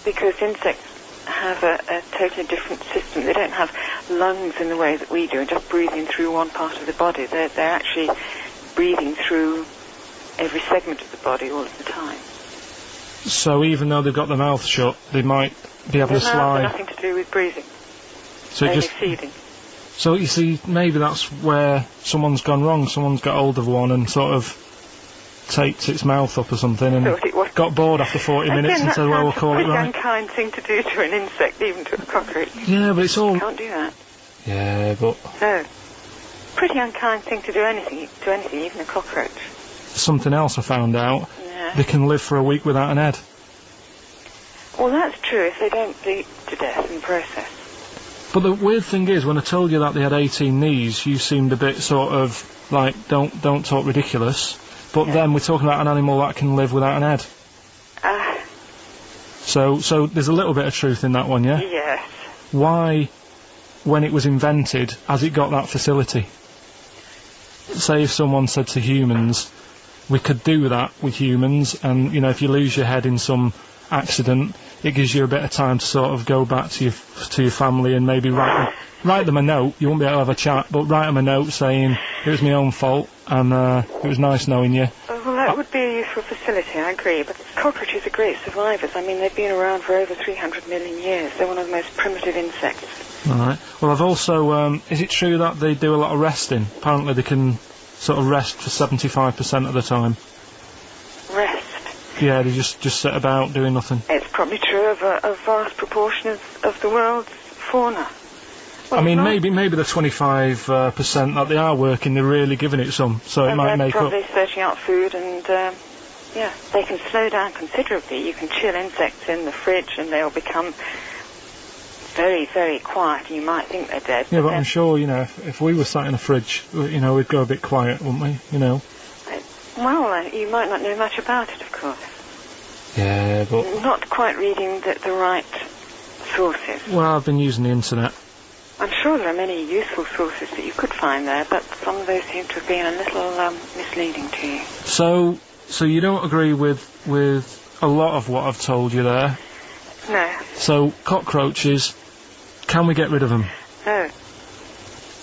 Because insects have a totally different system. They don't have lungs in the way that we do, and just breathing through one part of the body. They're actually breathing through every segment of the body all of the time. So even though they've got their mouth shut, they might be able to Their mouths have slide. nothing to do with breathing. So it Only just. feeding. So you see, maybe that's where someone's gone wrong. Someone's got hold of one and sort of taped its mouth up or something and Thought it was- got bored after 40 minutes Again, and that said, well, we'll sounds call a it pretty right. unkind thing to do to an insect, even to a cockroach. Yeah, but it's all... Can't do that. Yeah, but No. Pretty unkind thing to do anything, even a cockroach. something else I found out. Yeah. They can live for a week without an head. Well, that's true if they don't bleed to death in the process. But the weird thing is, when I told you that they had 18 knees, you seemed a bit sort of like, don't talk ridiculous. But then we're talking about an animal that can live without an head. So there's a little bit of truth in that one, yeah? Yes. Why, when it was invented, has it got that facility? Say if someone said to humans, we could do that with humans, and, you know, if you lose your head in some accident, it gives you a bit of time to sort of go back to your family and maybe write them a note. You won't be able to have a chat, but write them a note saying, it was my own fault, and it was nice knowing you. Well, that would be a useful facility, I agree, but cockroaches are great survivors. I mean, they've been around for over 300 million years. They're one of the most primitive insects. Alright. Well, I've also, is it true that they do a lot of resting? Apparently they can sort of rest for 75% of the time. Rest. Yeah, they just sit about doing nothing. It's probably true of a vast proportion of the world's fauna. Well, I mean, not- maybe the 25% that they are working, they're really giving it some, so it and might they're make up. probably searching out food and, yeah, they can slow down considerably. You can chill insects in the fridge and they'll become very, very quiet. You might think they're dead. Yeah, but then- I'm sure, you know, if we were sat in a fridge, you know, we'd go a bit quiet, wouldn't we? You know. Well, you might not know much about it, of course. Yeah, but... Not quite reading the right sources. Well, I've been using the internet. I'm sure there are many useful sources that you could find there, but some of those seem to have been a little misleading to you. So you don't agree with a lot of what I've told you there? No. So, cockroaches, can we get rid of them? No.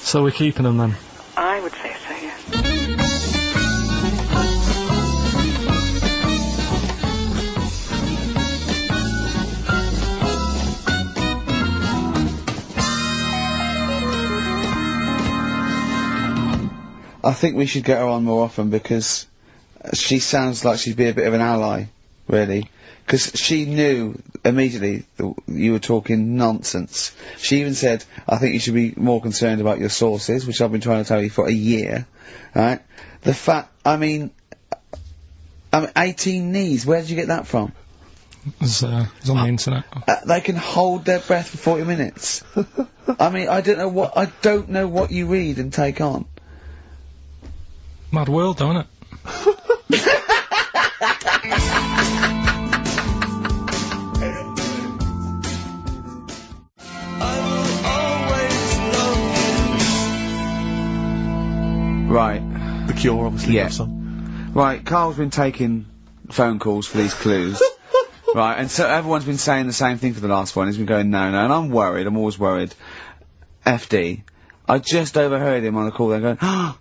So we're keeping them then? I would say so, yes. I think we should get her on more often because she sounds like she'd be a bit of an ally, really. Because she knew immediately that you were talking nonsense. She even said, I think you should be more concerned about your sources, which I've been trying to tell you for a year, right? The fact, I mean 18 knees, where did you get that from? It was on the internet. They can hold their breath for 40 minutes. I mean, I don't know what you read and take on. Mad world, don't it? Right. The Cure, obviously. Yeah. That song. Right, Carl's been taking phone calls for these clues. Right, and so everyone's been saying the same thing for the last one. He's been going, no, and I'm worried, I'm always worried. FD. I just overheard him on the call then going, ah,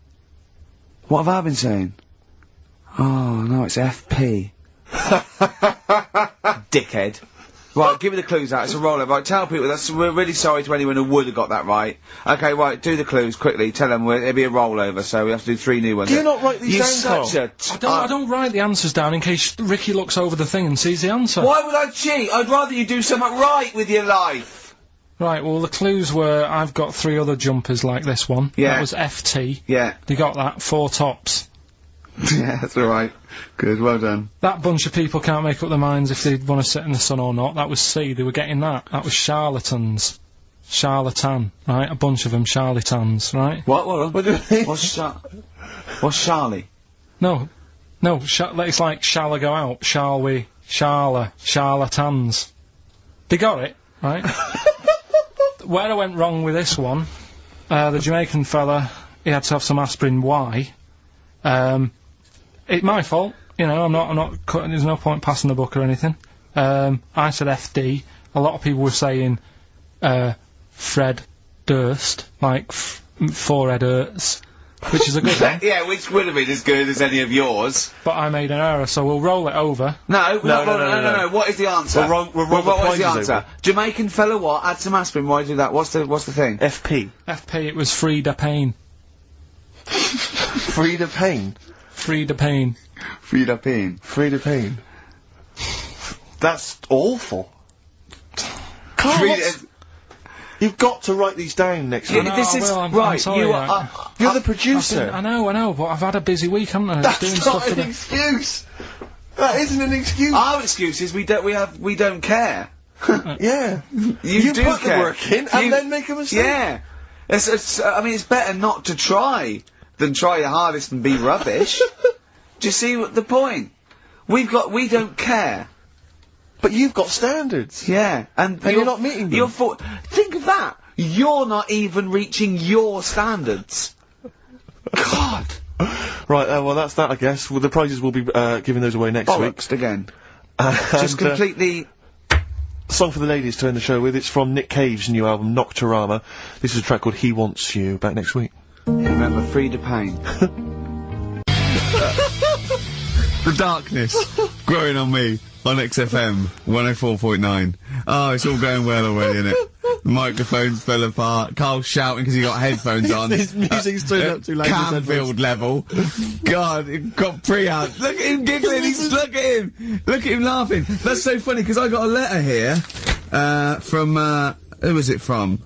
what have I been saying? Oh, no, it's FP. Dickhead. Right, give me the clues out, it's a rollover. Right, tell people, we're really sorry to anyone who would have got that right. Okay, right, do the clues quickly, tell them it'll be a rollover, so we have to do 3 new ones. Do you not write these down, You're such a... I don't write the answers down in case Ricky looks over the thing and sees the answer. Why would I cheat? I'd rather you do something right with your life. Right, well, the clues were, I've got 3 other jumpers like this one. Yeah. That was FT. Yeah. You got that, 4 tops. Yeah, that's alright. Good, well done. That bunch of people can't make up their minds if they want to sit in the sun or not. That was C, they were getting that. That was charlatans. Charlatan, right? A bunch of them charlatans, right? What do you mean? What's Charlie? No, it's like, shall I go out? Shall we? Charlatans. They got it, right? Where I went wrong with this one, the Jamaican fella, he had to have some aspirin. Why? It's my fault, you know, I'm not cutting, there's no point passing the book or anything. I said FD, a lot of people were saying, Fred Durst, like, forehead hurts, which is a good one. Yeah, which would have been as good as any of yours. But I made an error, so we'll roll it over. No, what is the answer? We'll roll the what is the prizes answer? over. Jamaican fella what? Add some aspirin, why do that? What's the thing? FP. FP, it was Frida Payne. Frida Payne. Frida Payne. Frida Payne. Frida Payne. That's awful. Carl, you've got to write these down next week. This is I'm right. sorry, You're the producer. I know, but I've had a busy week, haven't I? That's doing not stuff for an the... excuse. That isn't an excuse. Our excuse is we don't care. Yeah. You do put care. the work in and then make a mistake. Yeah. I mean, it's better not to try than try your hardest and be rubbish. Do you see the point? We don't care. But you've got standards. Yeah, and you're not meeting them. Think of that. You're not even reaching your standards. God. Right, well that's that I guess. Well, the prizes will be giving those away next week. Bollocks again. And, Just completely... song for the ladies to end the show with. It's from Nick Cave's new album, Nocturama. This is a track called He Wants You. Back next week. Remember, Frida Payne. The darkness growing on me on XFM 104.9. Oh, it's all going well already, isn't it? The microphones fell apart. Carl's shouting because he got headphones on. His music's turned up too loud. Canfield level. God, it got pre-out. Look at him giggling. Look at him laughing. That's so funny because I got a letter here from who was it from?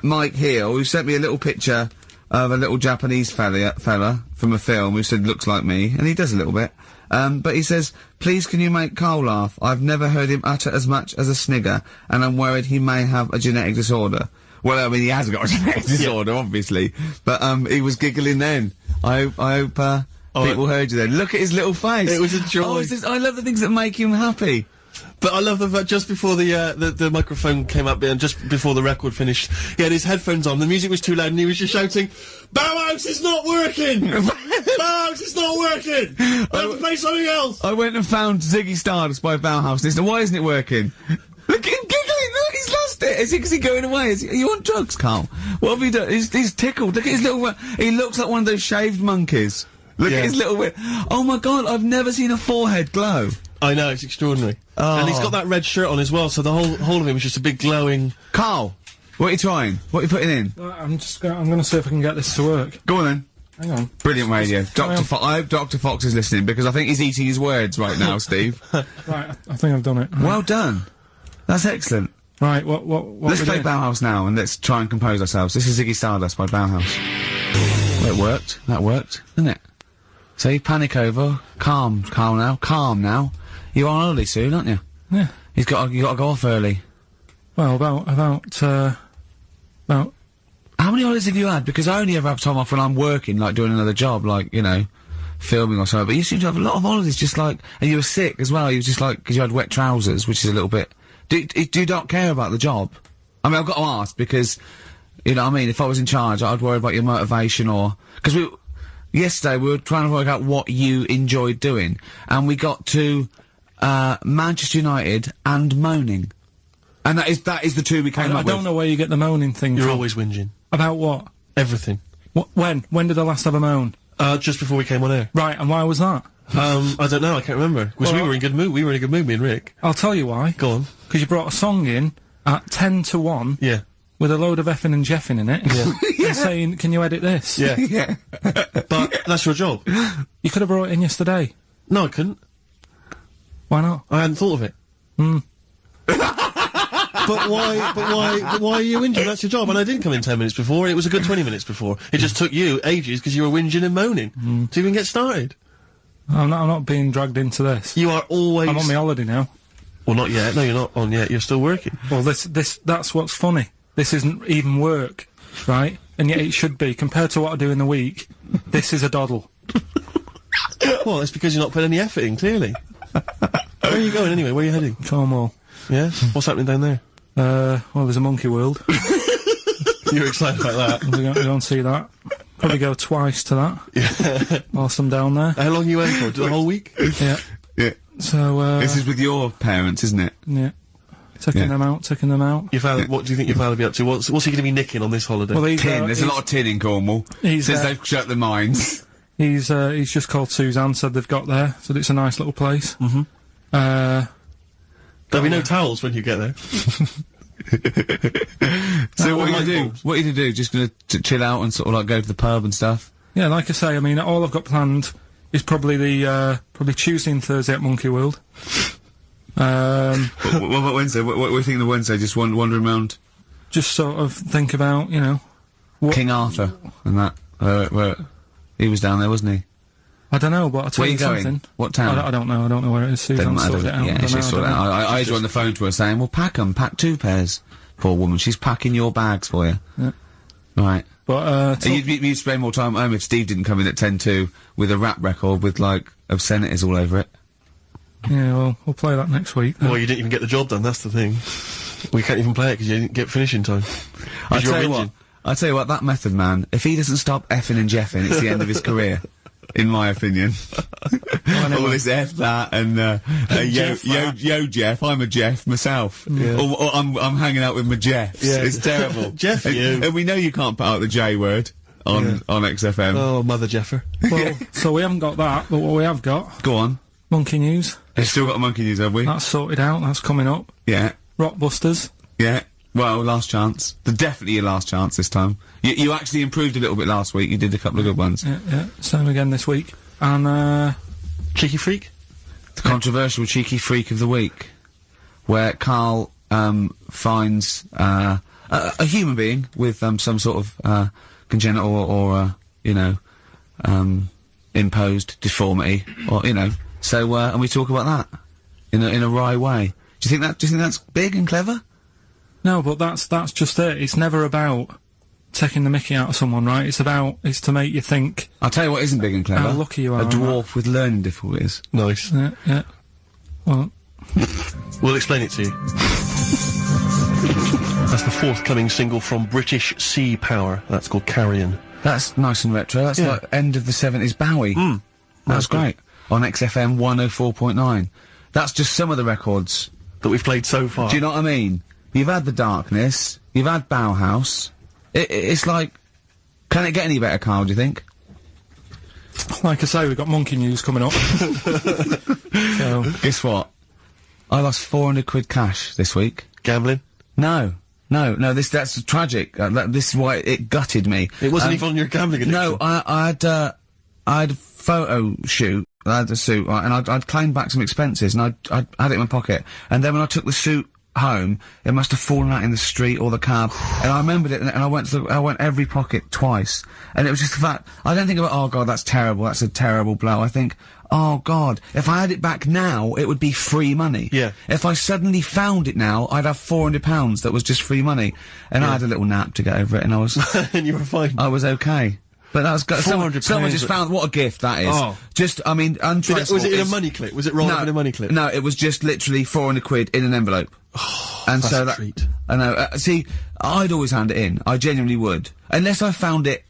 Mike Heel, who sent me a little picture of a little Japanese fella from a film who said looks like me, and he does a little bit. But he says, please can you make Carl laugh? I've never heard him utter as much as a snigger, and I'm worried he may have a genetic disorder. Well, I mean, he has got a genetic disorder, obviously. But, he was giggling then. I hope, people heard you then. Look at his little face. It was a joy. Oh, I love the things that make him happy. But I love the fact just before the microphone came up and just before the record finished, he had his headphones on, the music was too loud and he was just shouting, Bauhaus is not working! Bauhaus is not working! I have to play something else! I went and found Ziggy Stardust by Bauhaus and he said, why isn't it working? Look at him giggling! Look, he's lost it! Is he going away? Are you on drugs, Carl? What have you done? He's tickled. Look at his little... He looks like one of those shaved monkeys. Look at his little... Oh my god, I've never seen a forehead glow. I know, it's extraordinary. And he's got that red shirt on as well, so the whole of him is just a big glowing... Carl, what are you trying? What are you putting in? I'm gonna see if I can get this to work. Go on then. Hang on. Brilliant radio. I hope Dr. Fox is listening, because I think he's eating his words right now, Steve. Right, I think I've done it. Right. Well done. That's excellent. Right, what Let's play Bauhaus now, and let's try and compose ourselves. This is Ziggy Stardust by Bauhaus. Well, it worked. That worked, didn't it? So you panic over. Calm now. You're on holiday soon, aren't you? Yeah. You got to go off early. Well, about How many holidays have you had? Because I only ever have time off when I'm working, like doing another job, like, you know, filming or something. But you seem to have a lot of holidays, just like, and you were sick as well. You were just like, because you had wet trousers, which is a little bit. Do you not care about the job? I mean, I've got to ask because, you know what I mean, if I was in charge, I'd worry about your motivation or... Because yesterday we were trying to work out what you enjoyed doing, and we got to, Manchester United and moaning. And that is the two we came up with. I don't know where you get the moaning thing You're from. always whinging. About what? Everything. When did I last have a moan? Just before we came on air. Right, and why was that? I don't know, I can't remember. Because we were in a good mood. We were in a good mood, me and Rick. I'll tell you why. Go on. Because you brought a song in at 10 to 1. Yeah. With a load of effing and jeffing in it. Yeah. And saying, can you edit this? Yeah. Yeah. But that's your job. You could have brought it in yesterday. No, I couldn't. Why not? I hadn't thought of it. But why are you whinging? That's your job. And I didn't come in 10 minutes before, and it was a good 20 minutes before. It just took you ages because you were whinging and moaning to even get started. I'm not being dragged into this. You are always... I'm on my holiday now. Well, not yet. No, you're not on yet. You're still working. Well, that's what's funny. This isn't even work, right? And yet it should be. Compared to what I do in the week, this is a doddle. Well, that's because you're not putting any effort in, clearly. Where are you going anyway? Where are you heading? Cornwall. Yeah? What's happening down there? Well, there's a monkey world. You're excited about that? We're going to see that. Probably go twice to that. Yeah. Whilst I'm down there. How long are you in for? The whole week? Yeah. Yeah. So, This is with your parents, isn't it? yeah. Taking them out. Your father, what do you think your father will be up to? What's he going to be nicking on this holiday? Well, he's, Tin. There's a lot of tin in Cornwall. He's, since they've shut the mines. He's just called Suzanne, said they've got there, said it's a nice little place. There'll be no towels when you get there. So what are you gonna do? What are you gonna do? Just gonna chill out and sort of like go to the pub and stuff? Yeah, like I say, I mean, all I've got planned is probably probably Tuesday and Thursday at Monkey World. What about Wednesday? What do you think of the Wednesday? Just wandering around? Just sort of think about, you know... King Arthur and that. Where he was down there, wasn't he? I don't know, but I'll tell Where you you going? something. What town? I don't know. I don't know where it is. Suzanne sorted it out. Yeah, she sorted it out. I had you on the phone to her saying, well, pack 'em, pack 2 pairs. Poor woman, she's packing your bags for you. Yeah. Right. But, you'd spend more time at home if Steve didn't come in at 10-2 with a rap record with, like, obscenities all over it. yeah, well, we'll play that next week. Well, you didn't even get the job done, that's the thing. We can't even play it because you didn't get finishing time. I'll tell you what, that Method Man, if he doesn't stop effing and jeffing, it's the end of his career. In my opinion. All this F that and, yo Jeff, I'm a Jeff myself. Yeah. Or I'm hanging out with my Jeffs. Yeah. It's terrible. Jeff, and we know you can't put out the J word on XFM. Oh, Mother Jeffer. Well, so we haven't got that, but what we have got... Go on. Monkey News. We've still got a Monkey News, have we? That's sorted out, that's coming up. Yeah. Rockbusters. Yeah. Well, last chance. Definitely your last chance this time. You actually improved a little bit last week. You did a couple of good ones. Yeah. Same again this week. And, Cheeky Freak? The controversial Cheeky Freak of the Week. Where Karl, finds, a human being with, some sort of, congenital or, you know, imposed deformity. Or, you know. So, and we talk about that. In a wry way. Do you think that's big and clever? no, but that's just it. It's never about taking the mickey out of someone, right? It's to make you think. I'll tell you what isn't big and clever. How lucky you are A on dwarf with learning difficulties. Nice. Yeah. Well, We'll explain it to you. That's the forthcoming single from British Sea Power. That's called Carrion. That's nice and retro. That's like end of the 70s Bowie. That's great. On XFM 104.9. That's just some of the records that we've played so far. Do you know what I mean? you've had The Darkness, you've had Bauhaus. It's like, can it get any better, Carl, do you think? Like I say, we've got Monkey News coming up. So, Guess what? I lost 400 quid cash this week. Gambling? No, that's tragic. This is why it gutted me. It wasn't even on your gambling addiction. No, I had a photo shoot. I had a suit, right, and I'd claimed back some expenses, and I'd had it in my pocket. And then when I took the suit home, it must have fallen out in the street or the cab. And I remembered it, and I went every pocket twice. And it was just the fact, I don't think about, oh God, that's terrible, that's a terrible blow. I think, oh God, if I had it back now, it would be free money. Yeah. If I suddenly found it now, I'd have £400 that was just free money. And I had a little nap to get over it, and I was... And you were fine. I was okay. But that was good. Someone £400 just found, what a gift that is. Oh. Just, I mean, untraceable. Was it in a money clip? Was it rolled up in a money clip? No, it was just literally 400 quid in an envelope. And that's so a that, treat. I know, see, I'd always hand it in. I genuinely would. Unless I found it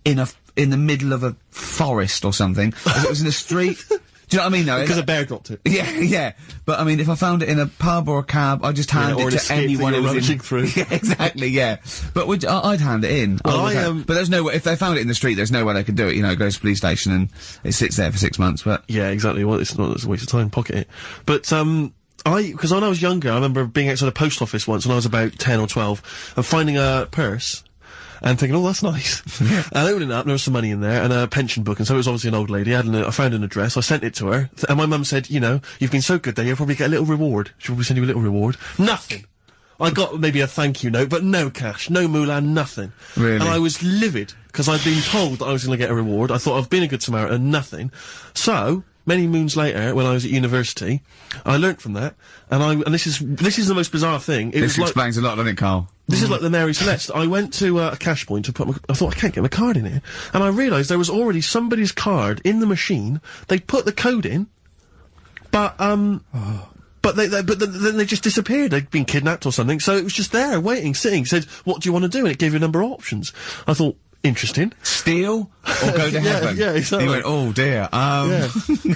in the middle of a forest or something. If it was in a street. Do you know what I mean, though? Because a bear dropped it. Yeah. But, I mean, if I found it in a pub or a cab, I'd just hand or it in a to skip anyone that who you're was in... rummaging through. Yeah, exactly, yeah. But I'd hand it in. Well, But there's no way, if they found it in the street, there's no way they could do it, you know, it goes to the police station and it sits there for 6 months, but... Yeah, exactly. Well, it's a waste of time, pocket it. But, because when I was younger, I remember being outside a post office once when I was about 10 or 12, and finding a purse, and thinking, oh, that's nice. And opening it up, there was some money in there, and a pension book, and so it was obviously an old lady. I found an address, I sent it to her, and my mum said, you know, you've been so good there, you'll probably get a little reward. She'll probably send you a little reward. Nothing! I got maybe a thank you note, but no cash, no moolah, nothing. Really? And I was livid, because I'd been told that I was gonna get a reward. I thought I've been a good Samaritan, nothing. So, many moons later, when I was at university, I learnt from that, and this is the most bizarre thing. This explains a lot, doesn't it, Carl? This is like the Mary Celeste. I went to a cash point to put I thought, I can't get my card in here. And I realised there was already somebody's card in the machine. They'd put the code in, but then they just disappeared. They'd been kidnapped or something. So it was just there, waiting, sitting. Said, what do you want to do? And it gave you a number of options. I thought, interesting. Steal or go to heaven? Yeah, exactly. He went, oh dear. Yeah.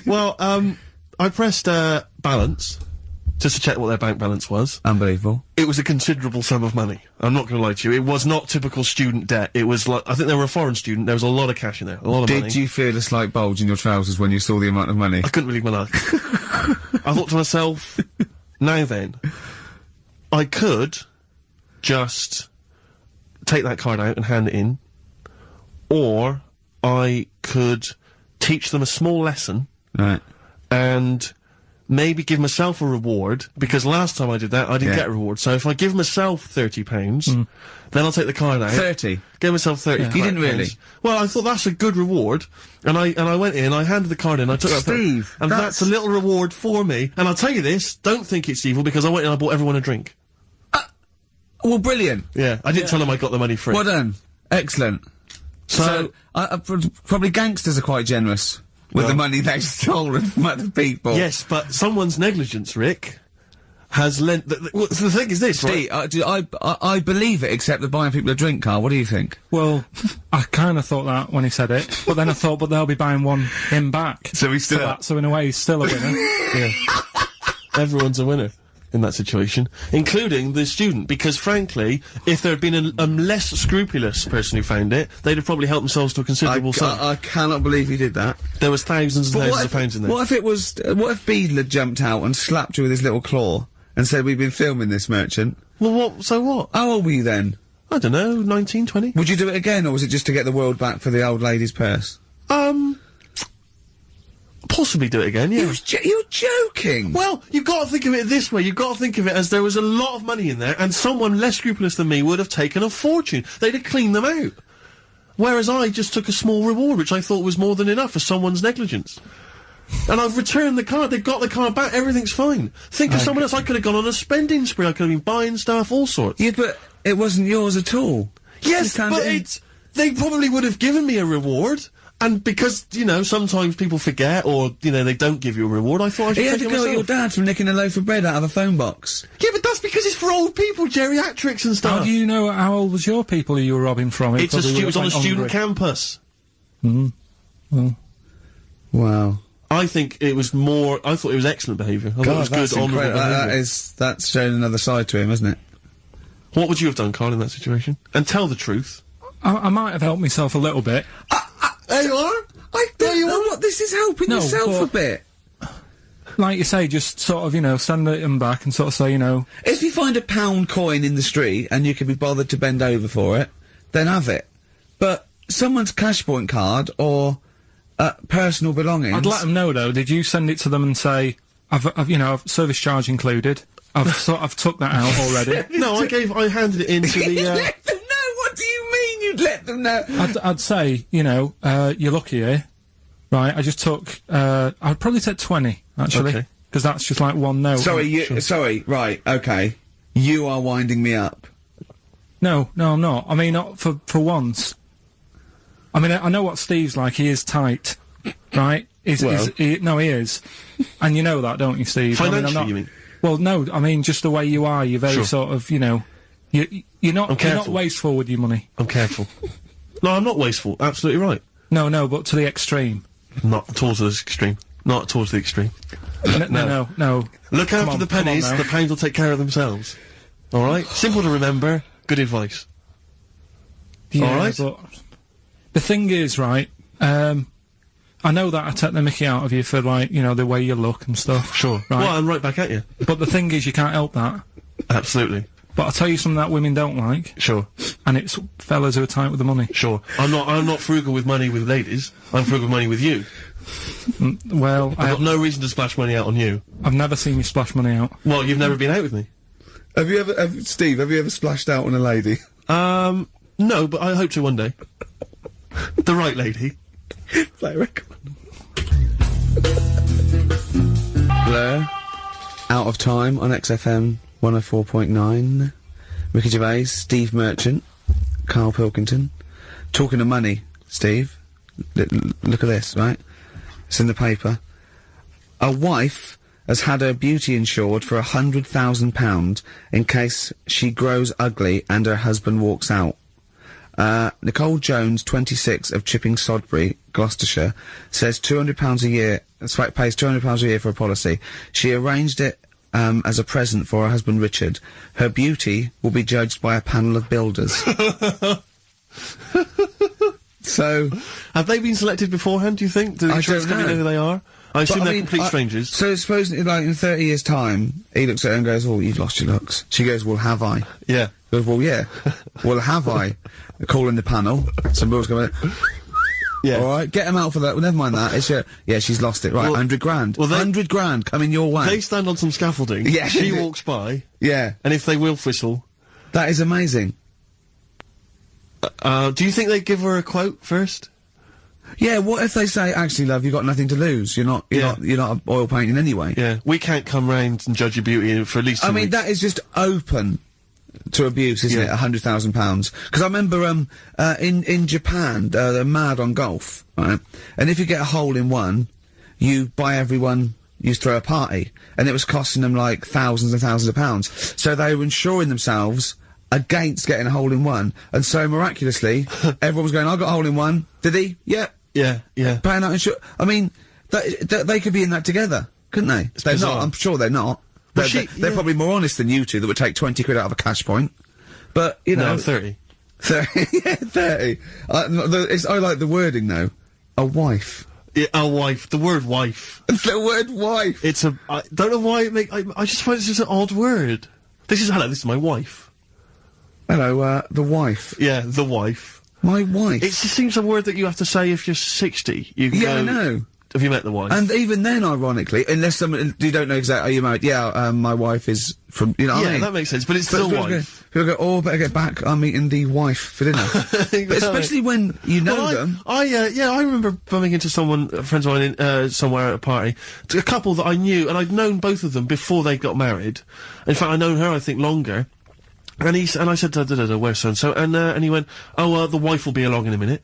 Well, I pressed, balance, just to check what their bank balance was. Unbelievable. It was a considerable sum of money. I'm not gonna lie to you. It was not typical student debt. It was like, I think they were a foreign student. There was a lot of cash in there. A lot of money. Did you feel a slight bulge in your trousers when you saw the amount of money? I couldn't believe my luck. I thought to myself, now then, I could just take that card out and hand it in, or I could teach them a small lesson. Right. And maybe give myself a reward, because last time I did that, I didn't get a reward. So if I give myself £30, then I'll take the card out. 30? Give myself 30 You didn't really? Well, I thought that's a good reward, and I went in, I handed the card in, I took that Steve, and that's a little reward for me. And I'll tell you this, don't think it's evil, because I went in and I bought everyone a drink. Well, brilliant. Yeah, I didn't tell them I got the money free. Well done. Excellent. So probably gangsters are quite generous with the money they've stolen from other people. Yes, but someone's negligence, Rick, has lent... Well, the thing is this, Steve, right? I believe it, except that buying people a drink, Carl. What do you think? well, I kind of thought that when he said it, but then I thought, but they'll be buying him back. So he's still for that, so in a way, he's still a winner. Yeah. Everyone's a winner in that situation, including the student, because frankly, if there had been a less scrupulous person who found it, they'd have probably helped themselves to a considerable sum. I cannot believe he did that. There was thousands and thousands of pounds in there. What if it was, what if Beadle had jumped out and slapped you with his little claw and said, we've been filming this merchant? Well, what? So what? How old were you then? I don't know, 19, 20? Would you do it again, or was it just to get the world back for the old lady's purse? Possibly do it again, yeah. You're joking! Well, you've got to think of it this way. You've got to think of it as there was a lot of money in there, and someone less scrupulous than me would have taken a fortune. They'd have cleaned them out. Whereas I just took a small reward, which I thought was more than enough for someone's negligence. And I've returned the card. They've got the card back. Everything's fine. Think of someone else. I could have gone on a spending spree. I could have been buying stuff, all sorts. Yeah, but it wasn't yours at all. Yes, You turned but it in. they probably would have given me a reward. And because, you know, sometimes people forget, or, you know, they don't give you a reward, I thought I should He had take to it go at your myself. dad from nicking a loaf of bread out of a phone box. Yeah, but that's because it's for old people, geriatrics and stuff. How do you know how old was your people who you were robbing from? It was on a student campus. Well, Wow. I think it was more, I thought it was excellent behaviour. I thought it was that's good, honourable incredible. behaviour. That's showing another side to him, isn't it? What would you have done, Carl, in that situation? And tell the truth. I might have helped myself a little bit. There you are. I don't know what this is helping No, yourself a but- bit. Like you say, just sort of, you know, stand at them back and sort of say, you know, If you find a £1 coin in the street and you can be bothered to bend over for it, then have it. But someone's cash point card or personal belongings. I'd let them know though. Did you send it to them and say, I've you know, I've service charge included. I've took that out already. No, I handed it in to You'd the, let them know? What do you mean you'd let them know? I'd say, you know, you're lucky here. Right, I just took, I'd probably take 20, actually. Okay. Because that's just like one note. Sorry, right, okay. You are winding me up. No, I'm not. I mean, not for once. I mean, I know what Steve's like. He is tight, right? He is. And you know that, don't you, Steve? I mean, I'm financially, not, you mean? Well, no, I mean, just the way you are. You're very Sure. sort of, you know, you're not careful. wasteful with your money. I'm careful. No, I'm not wasteful. Absolutely right. No, but to the extreme. Not towards the extreme. Not towards the extreme. No. Look Come after on, the come on pennies, now. the pounds will take care of themselves. Alright? Simple to remember, good advice. Yeah, Alright? but the thing is, right, I know that I take the mickey out of you for, like, you know, the way you look and stuff. Sure. Right. Well, I'm right back at you. But the thing is, you can't help that. Absolutely. But I'll tell you something that women don't like, Sure. and it's fellas who are tight with the money. Sure. I'm not frugal with money with ladies. I'm frugal with money with you. Well, I've got no reason to splash money out on you. I've never seen you splash money out. Well, you've never been out with me. Steve, have you ever splashed out on a lady? No, but I hope to one day. The right lady. Play a record. Blur. Out of Time on XFM 104.9. Ricky Gervais, Steve Merchant, Karl Pilkington. Talking of money, Steve. Look at this, right? It's in the paper. A wife has had her beauty insured for £100,000 in case she grows ugly and her husband walks out. Nicole Jones, 26, of Chipping Sodbury, Gloucestershire, says £200 a year, pays £200 a year for a policy. She arranged it as a present for her husband Richard. Her beauty will be judged by a panel of builders. So, have they been selected beforehand, do you think? Do the insurance company know who they are? I assume they're complete strangers. So suppose, like, in 30 years' time, he looks at her and goes, "Oh, you've lost your looks." She goes, "Well, have I?" Yeah. He goes, "Well, yeah." "Well, have I?" Calling the panel. Some bills going, Yeah. alright, get him out for that. Well, never mind that. It's yeah, she's lost it. Right, Well- 100 grand. well, they- 100 grand coming your way. They stand on some scaffolding. Yeah. She walks by, Yeah, and if they will whistle, that is amazing. do you think they give her a quote first? Yeah, what if they say, "Actually, love, you've got nothing to lose. You're not oil painting anyway." Yeah. We can't come round and judge your beauty for at least 2 I mean, weeks. that is just open to abuse, isn't Yeah. it? £100,000. Because I remember, in Japan, they're mad on golf, right? And if you get a hole in one, you buy everyone, you throw a party. And it was costing them, like, thousands and thousands of pounds. So they were insuring themselves against getting a hole in one. And so, miraculously, everyone was going, "I got a hole in one." Did he? Yep. Yeah, yeah. Paying out insurance. I mean, they could be in that together, couldn't they? They're bizarre. not. I'm sure they're not. Well, They're probably more honest than you two that would take 20 quid out of a cash point. But, you know. No, 30. 30. Yeah, 30. I like the wording, though. A wife. Yeah, a wife. The word wife. The word wife. It's I don't know why I just find it's just an odd word. This is my wife. Hello, the wife. Yeah, the wife. My wife. It just seems a word that you have to say if you're 60. You can Yeah, I go, know. Have you met the wife? And even then, ironically, unless someone, you don't know exactly, are you married? Yeah, my wife is from, you know what I yeah, mean? that makes sense, but it's still people wife. People go, "Oh, better get back, I'm meeting the wife for dinner." Exactly. But especially when you know Well, them. I remember bumping into friends of mine in, somewhere at a party, a couple that I knew, and I'd known both of them before they got married. In fact, I'd known her, I think, longer. And I said, "Where's so-and-so?" And he went, "Oh, the wife will be along in a minute."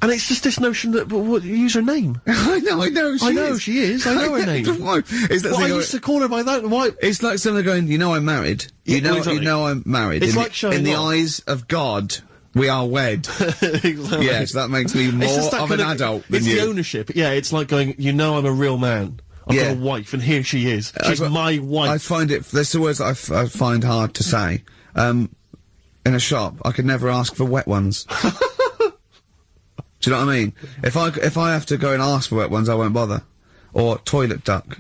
And it's just this notion that, use her name. I know she is. I know her name. The wife. It's that Well, I thing used to call her by that, why? it's like someone going, "You know I'm married. Yeah, You know, well, exactly. you know I'm married. It's in like the, showing in the off. eyes of God, we are wed." Exactly. Yes, that makes me more It's just that of an kind adult than it's you. the ownership. Yeah, it's like going, you know I'm a real man. I've Yeah. got a wife, and here she is. She's but my wife. I find it, there's the words that I find hard to say. in a shop, I could never ask for wet ones. Do you know what I mean? If I have to go and ask for wet ones, I won't bother. Or toilet duck.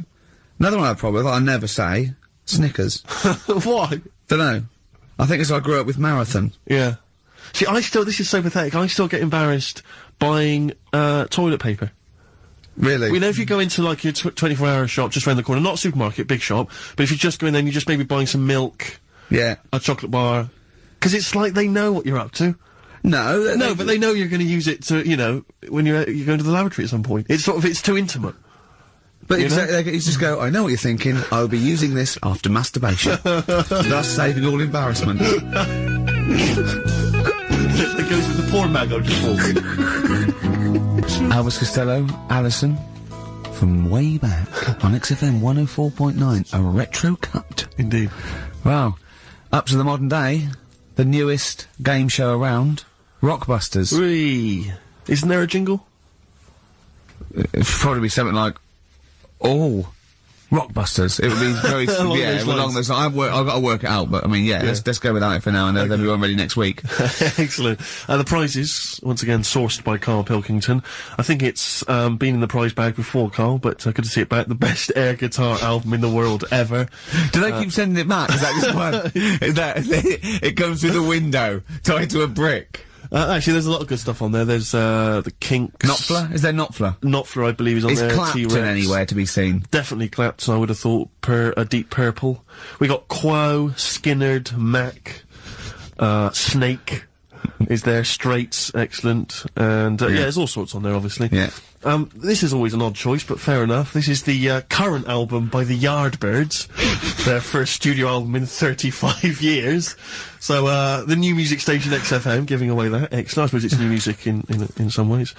Another one I have a problem with, I never say, Snickers. Why? Dunno. I think it's I grew up with Marathon. Yeah. See, this is so pathetic, I still get embarrassed buying, toilet paper. Really? You know, if you go into, like, your 24-hour shop just round the corner, not a supermarket, big shop, but if you just go in there and you're just maybe buying some milk, Yeah. a chocolate bar, 'cause it's like they know what you're up to. No, No, but they know you're gonna use it to, you know, when you're going to the laboratory at some point. It's sort of, it's too intimate. But You know? you just go, I know what you're thinking, I'll be using this after masturbation. Thus saving all embarrassment. That goes with the porn mag I just walked. Elvis Costello, Alison, from way back on XFM 104.9, a retro cut. Indeed. Wow. Up to the modern day, the newest game show around, Rockbusters. Whee! Isn't there a jingle? It'd probably be something like, oh, Rockbusters. It would be very, Along yeah, those along lines. those lines. I've got to work it out, but I mean, yeah, let's go without it for now, and then we'll be ready next week. Excellent. The prizes, once again, sourced by Karl Pilkington. I think it's, been in the prize bag before, Karl, but good to see it back. The best air guitar album in the world ever. Do they keep sending it back? Is that just one? Is that, it comes through the window, tied to a brick? Actually, there's a lot of good stuff on there. There's, the Kinks. Knopfler? Is there Knopfler? Knopfler, I believe, is on Is there. Clapton T-Rex. anywhere to be seen? Definitely Clapton, I would have thought, a Deep Purple. We got Quo, Skinnerd, Mac, Snake is there, Straits, excellent, and, yeah, there's all sorts on there, obviously. Yeah. This is always an odd choice, but fair enough. This is the, current album by the Yardbirds, their first studio album in 35 years. So, the new music station XFM giving away that. Excellent. I suppose it's new music in some ways.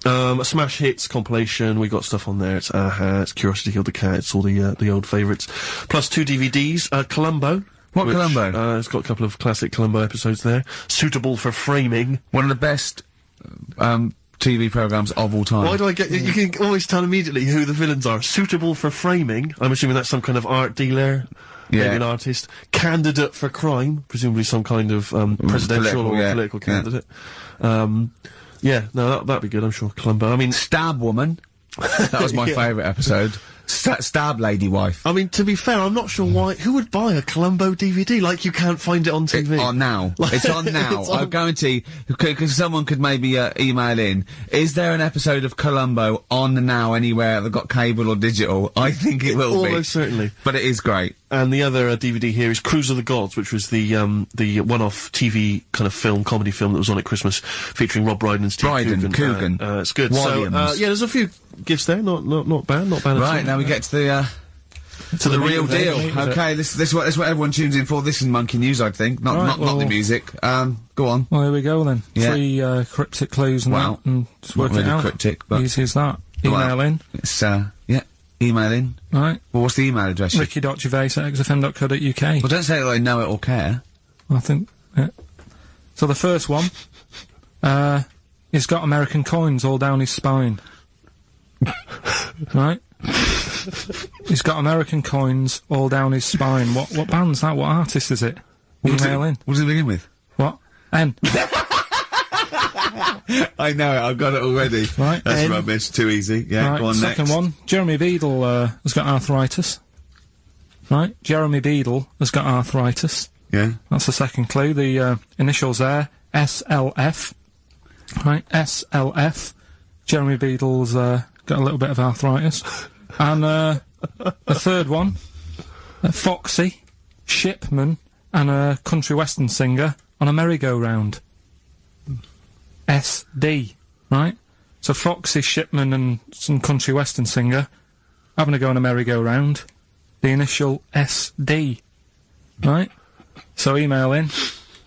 A Smash Hits compilation. We got stuff on there. It's Aha, it's Curiosity Killed the Cat. It's all the old favourites. Plus 2 DVDs. Columbo. What Columbo? It's got a couple of classic Columbo episodes there. Suitable for framing. One of the best, TV programmes of all time. Why do I get... You can always tell immediately who the villains are. Suitable for framing. I'm assuming that's some kind of art dealer. Yeah. Maybe an artist. Candidate for crime. Presumably some kind of, presidential political, or yeah. political candidate. Yeah, no, that'd be good, I'm sure. Columbo. I mean... Stab Woman. That was my Yeah. favourite episode. Stab Lady Wife. I mean, to be fair, I'm not sure why... Who would buy a Columbo DVD? Like, you can't find it on TV. It's on now. It's on now. It's on- I guarantee, because someone could maybe email in. Is there an episode of Columbo on now anywhere that got cable or digital? I think it will be. Almost certainly. But it is great. And the other DVD here is Cruise of the Gods, which was the one-off TV kind of film, comedy film that was on at Christmas, featuring Rob Brydon and Steve Coogan. It's good. Williams. So, yeah, there's a few gifts there. Not bad at all. Right, now we get to the real deal. Okay, this is what everyone tunes in for. This is Monkey News, I think. Not the music. Go on. Well, here we go then. Yeah. 3 cryptic clues and Wow. that, and just Not work it really out. cryptic, but- Easy as that. Email in. It's, yeah, email in. Right. Well, what's the email address? ricky.gervais@xfm.co.uk. Well, don't say that I know it or care. I think, yeah. So the first one, he's got American coins all down his spine. Right? He's got American coins all down his spine. What band's that? What artist is it? Email in. What does it begin with? What? N. I know it, I've got it already. Right. That's N. rubbish, too easy. Yeah, Right, go on second next. one. Jeremy Beadle, has got arthritis. Right? Jeremy Beadle has got arthritis. Yeah. That's the second clue. The, initials there. SLF. Right? SLF. Jeremy Beadle's, got a little bit of arthritis. And, the third one. Foxy, Shipman, and a country western singer on a merry-go-round. SD. Right? So Foxy, Shipman, and some country western singer having a go on a merry-go-round. The initial SD. Right? So email in.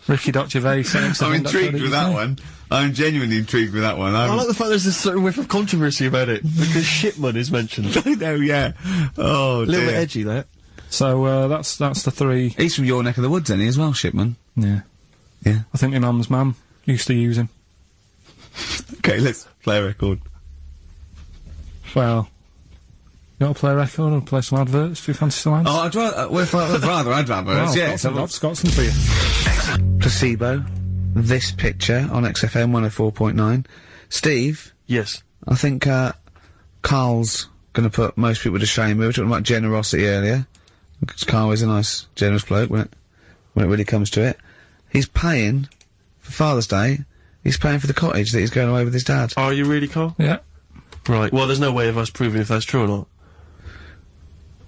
Ricky.gervais. I'm intrigued with that one. I'm genuinely intrigued with that one. I like the fact there's a certain whiff of controversy about it, because Shipman is mentioned. I know, yeah. Oh, A little bit dear. edgy, that. So, that's the 3. He's from your neck of the woods, isn't he, as well, Shipman? Yeah. Yeah. I think my mum's mum used to use him. Okay, let's play a record. Well, you want to play a record or play some adverts? Do you fancy some ads? Oh, I'd rather, I'd rather adverts, Well, yeah. I've got some for you. Placebo. This picture on XFM 104.9. Steve, Yes. I think, Carl's gonna put most people to shame. We were talking about generosity earlier. Because Carl is a nice, generous bloke when it really comes to it. He's paying, for Father's Day, he's paying for the cottage that he's going away with his dad. Are you really, Carl? Yeah. Right. Well, there's no way of us proving if that's true or not.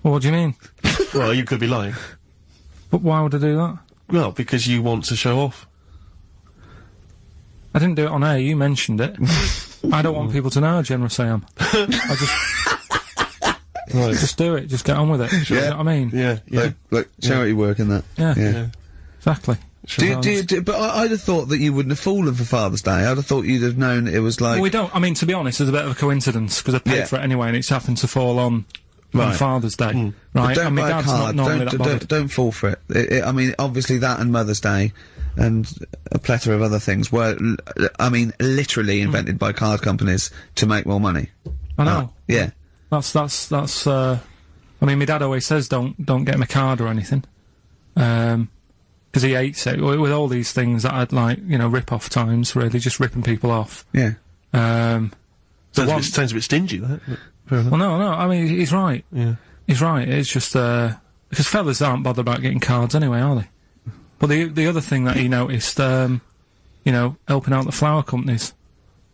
Well, what do you mean? Well, you could be lying. But why would I do that? Well, because you want to show off. I didn't do it on air, you mentioned it. I don't want people to know how generous I am. I just do it, just get on with it. You know what I mean? Yeah, yeah. Look, charity work and that. Yeah. Yeah. Exactly. But I'd have thought that you wouldn't have fallen for Father's Day. I'd have thought you'd have known it was like... Well, we don't, I mean, to be honest, there's a bit of a coincidence, because I paid for it anyway, and it's happened to fall on Father's Day. Right? But don't and my buy a dad's card. not normally that bothered. Don't fall for it. I mean, obviously that and Mother's Day and a plethora of other things were, I mean, literally invented by card companies to make more money. I know. Yeah. That's, I mean, my dad always says don't get him a card or anything. Because he hates it, with all these things that I'd like, you know, rip-off times, really, just ripping people off. Yeah. Sounds a bit stingy, that. Fair enough. Well, no, I mean, he's right. Yeah. He's right, it's just, because fellas aren't bothered about getting cards anyway, are they? But the other thing that he noticed, you know, helping out the flower companies,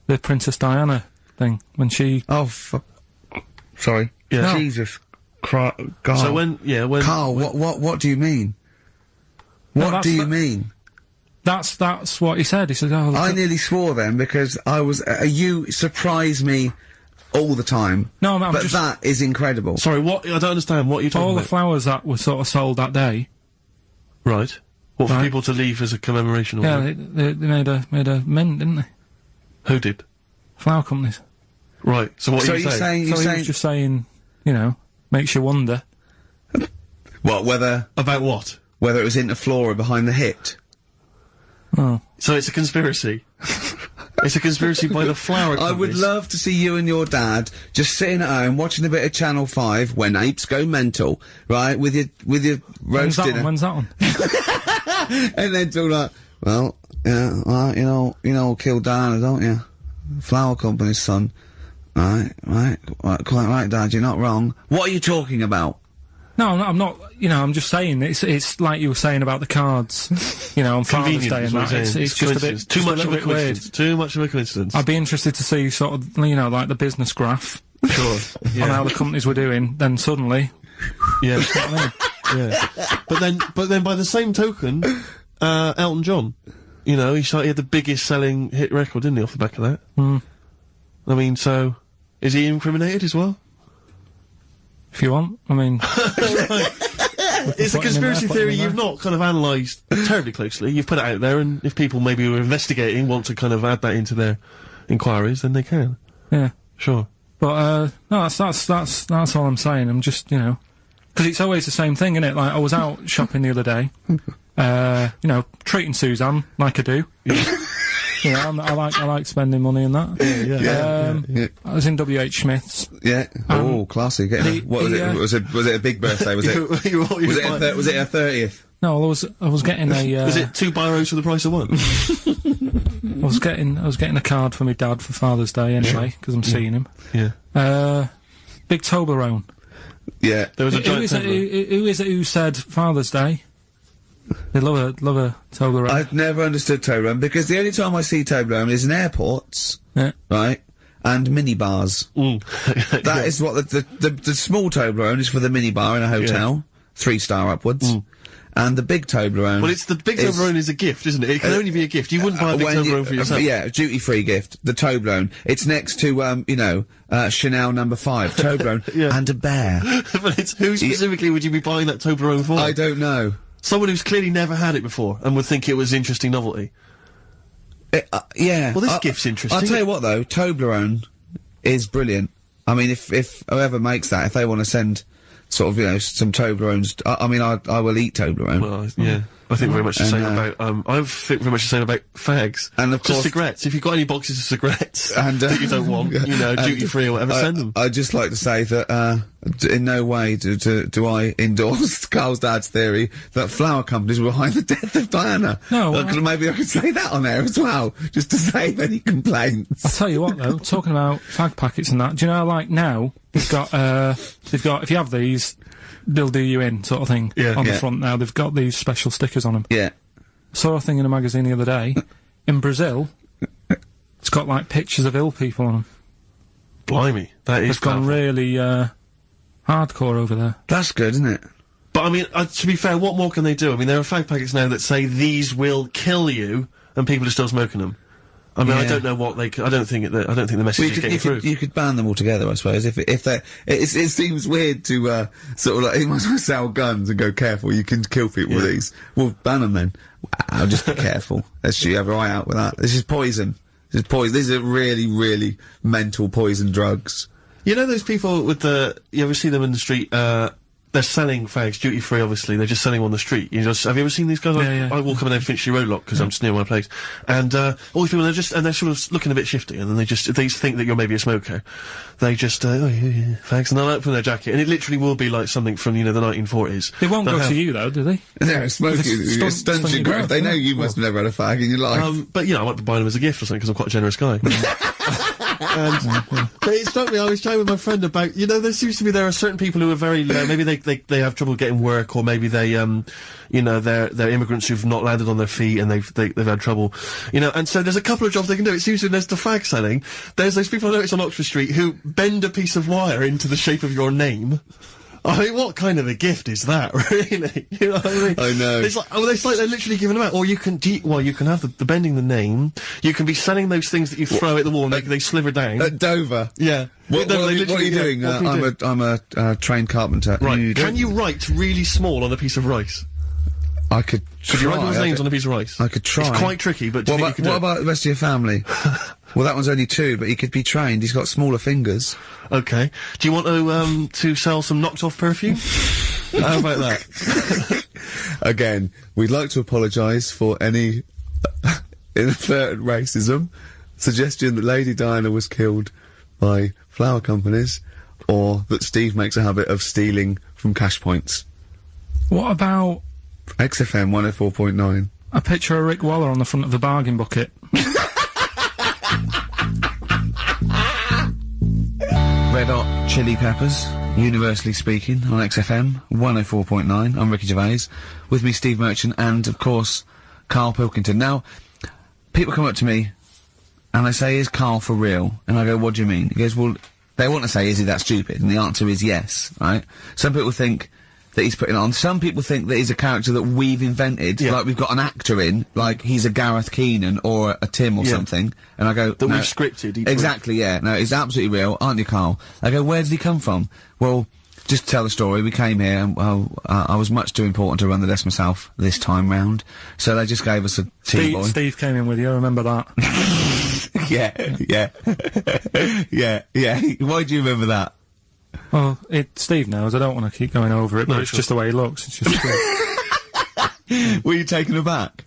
the Princess Diana thing, when she... Oh, sorry. Yeah. No. Jesus Christ. God. So when Carl, what do you mean? What do you mean? That's what he said. He said, "Oh, I nearly swore then because I was. You surprise me all the time. No, I'm but just... that is incredible. Sorry, what? I don't understand. What you're talking all about. the flowers that were sort of sold that day. Right. What, for Right. people to leave as a commemoration or Yeah, what? they made a mint, didn't they? Who did? Flower companies. Right. So what So are you you're saying? saying? So he was just saying, you know, makes you wonder. What? About what? Whether it was Interflora behind the hit. Oh. So it's a conspiracy. It's a conspiracy by the flower I would companies. love to see you and your dad just sitting at home watching a bit of Channel 5 when apes go mental, right? With your roast dinner. When's that on? And then talk like, well, yeah, well, you know, kill Diana, don't you? Flower company's son. Right, quite right, Dad, you're not wrong. What are you talking about? No, I'm not, you know, I'm just saying, it's like you were saying about the cards, you know, on Father's Day and that, it's just a bit, too much just of a little bit weird. coincidence. Too much of a coincidence. I'd be interested to see sort of, you know, like the business graph Sure. on how the companies were doing, then suddenly, Yeah. you know what I mean? Yeah. But then by the same token, Elton John, you know, he had the biggest selling hit record, didn't he, off the back of that? I mean, so, is he incriminated as well? If you want, I mean... It's a put him in conspiracy there, put him theory in you've there. not kind of analysed terribly closely. You've put it out there, and if people maybe who are investigating want to kind of add that into their inquiries, then they can. Yeah. Sure. But, no, that's all I'm saying. I'm just, you know... Because it's always the same thing, innit? Like, I was out shopping the other day, you know, treating Suzanne, like I do. You know, I like spending money and that. Yeah. I was in W.H. Smith's. Yeah. Oh, classy. What was it? Was it a big birthday? Was it? Was it a 30th? No, I was getting a. Was it 2 biros for the price of 1? I was getting a card for my dad for Father's Day anyway, because I'm seeing him. Yeah. Big Toblerone. Yeah. There was a Who giant is it? Toblerone. Who is it who said Father's Day? They love a Toblerone. I've never understood Toblerone because the only time I see Toblerone is in airports, Yeah. right? And minibars. That Yeah. is what the small Toblerone is for the minibar in a hotel, 3-star upwards, and the big Toblerone. Well, it's the big Toblerone is a gift, isn't it? It can only be a gift. You wouldn't buy a big Toblerone for yourself. Yeah, duty-free gift. The Toblerone. It's next to you know, Chanel No. 5 Toblerone Yeah. and a bear. But it's who specifically would you be buying that Toblerone for? I don't know. Someone who's clearly never had it before and would think it was interesting novelty. Yeah. Well, this gift's interesting. I'll tell you what though, Toblerone is brilliant. I mean, if whoever makes that, if they want to send sort of, you know, some Toblerones. I mean, I will eat Toblerone. Well, yeah. I think very much the same about, I think very much the same about fags. And of just course- cigarettes. If you've got any boxes of cigarettes And, that you don't want, you know, duty free or whatever, send them. I'd just like to say that, in no way do I endorse Carl's dad's theory that flower companies were behind the death of Diana. No, maybe I could say that on air as well, just to save any complaints. I'll tell you what though, talking about fag packets and that, do you know, like now, they've got, if you have these, they'll do you in, sort of thing, on the front now. They've got these special stickers on them. Yeah. Saw a thing in a magazine the other day, in Brazil, it's got like pictures of ill people on them. Blimey, that is It's gone powerful. really, hardcore over there. That's good, isn't it? But I mean, to be fair, what more can they do? I mean, there are fag packets now that say these will kill you, and people are still smoking them. I mean, I Yeah. don't know what they. I don't think the message is getting through. You could ban them all together, I suppose. If they, it seems weird to sort of like you might as well sell guns and go careful. You can kill people with these. Well, ban them then. Wow, just be careful. Let's shoot your eye out with that. This is poison. This is poison. These are really, really mental poison drugs. You know those people with the. You ever see them in the street? They're selling fags duty free. Obviously, they're just selling on the street. You just have you ever seen these guys? I walk up and down Finchley Road a lot because I'm just near my place, and all these people they're sort of looking a bit shifty, and then they think that you're maybe a smoker. They just fags, and they'll open their jacket, and it literally will be like something from the 1940s. They won't go to you though, do they? They're smoking. It's Stunts your growth. They know you must have never had a fag in your life. But you know, I might be buying them as a gift or something because I'm quite a generous guy. But it struck me, I was chatting with my friend about, you know, there are certain people who are very, maybe they have trouble getting work, or maybe they, you know, they're immigrants who've not landed on their feet and they've had trouble, you know, and so there's a couple of jobs they can do. It seems there's the fag selling, there's those people I noticed on Oxford Street who bend a piece of wire into the shape of your name. I mean, what kind of a gift is that, really? You know what I mean? I know. It's like they're literally giving them out. Or you can, you can have the bending the name. You can be selling those things that you throw at the wall and they sliver down. At Dover. Yeah. What are you doing? what can you do? I'm a trained carpenter. Right. Can you write really small on a piece of rice? I could Could you write try. those names on a piece of rice? I could try. It's quite tricky, but do you think you could what do it? about the rest of your family? Well, that one's only 2, but he could be trained. He's got smaller fingers. Okay. Do you want to sell some knocked off perfume? How about that? Again, we'd like to apologise for any inadvertent racism, suggestion that Lady Diana was killed by flower companies, or that Steve makes a habit of stealing from cash points. What about XFM 104.9. a picture of Rick Waller on the front of the bargain bucket? Red Hot Chili Peppers, universally speaking, on XFM 104.9. I'm Ricky Gervais. With me, Steve Merchant, and, of course, Karl Pilkington. Now, people come up to me, and they say, is Karl for real? And I go, what do you mean? He goes, well, they want to say, is he that stupid? And the answer is yes, right? Some people think that he's putting on. Some people think that he's a character that we've invented, like we've got an actor in, like he's a Gareth Keenan or a Tim or something. And I go, That no. we've scripted each Exactly, yeah. No, he's absolutely real, aren't you, Karl? I go, where did he come from? Well, just to tell the story, we came here and, I was much too important to run the desk myself this time round. So they just gave us a T-boy. Steve came in with you, I remember that. yeah. Yeah. Why do you remember that? Well, Steve knows, I don't want to keep going over it, but it's just the way he looks. It's just Were you taken aback?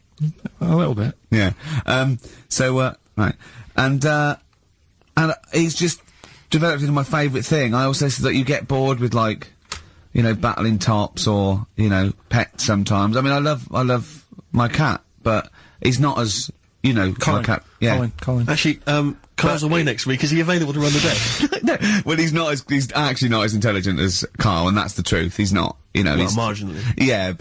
a little bit. Yeah. Right. And he's just developed into my favourite thing. I also said that you get bored with, like, you know, battling tops or, you know, pets sometimes. I mean, I love my cat, but he's not as, you know, Colin. my cat. Yeah. Colin. Actually, Carl's away next week. Is he available to run the desk? No, well, he's actually not as intelligent as Karl, and that's the truth. He's not, you know. Well, he's marginally. Yeah,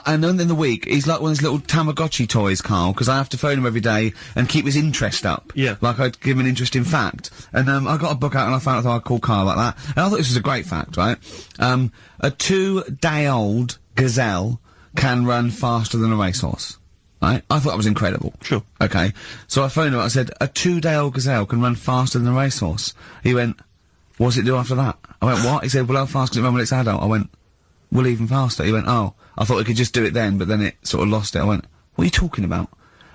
and then in the week, he's like one of those little Tamagotchi toys, Karl, because I have to phone him every day and keep his interest up. Yeah. Like I'd give him an interesting fact. And, I got a book out and I found out I'd call Karl like that. And I thought this was a great fact, right? A 2-day-old gazelle can run faster than a racehorse. Right? I thought that was incredible. Sure. Okay. So I phoned him, I said, a 2-day-old gazelle can run faster than a racehorse. He went, what's it do after that? I went, what? He said, well, how fast can it run when it's adult? I went, well, even faster. He went, oh, I thought we could just do it then, but then it sort of lost it. I went, what are you talking about?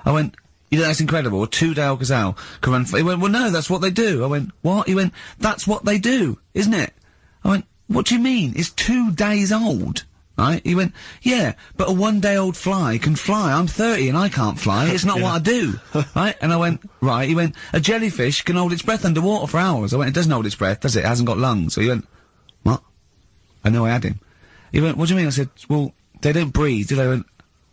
I went, you know, that's incredible. A 2-day-old gazelle can run. He went, well, no, that's what they do. I went, what? He went, that's what they do, isn't it? I went, what do you mean? It's 2 days old. Right? He went, yeah, but a 1-day-old fly can fly. I'm 30 and I can't fly. It's not what I do. Right? And I went, right. He went, a jellyfish can hold its breath underwater for hours. I went, it doesn't hold its breath, does it? It hasn't got lungs. So he went, what? I know I had him. He went, what do you mean? I said, well, they don't breathe, do they? He went,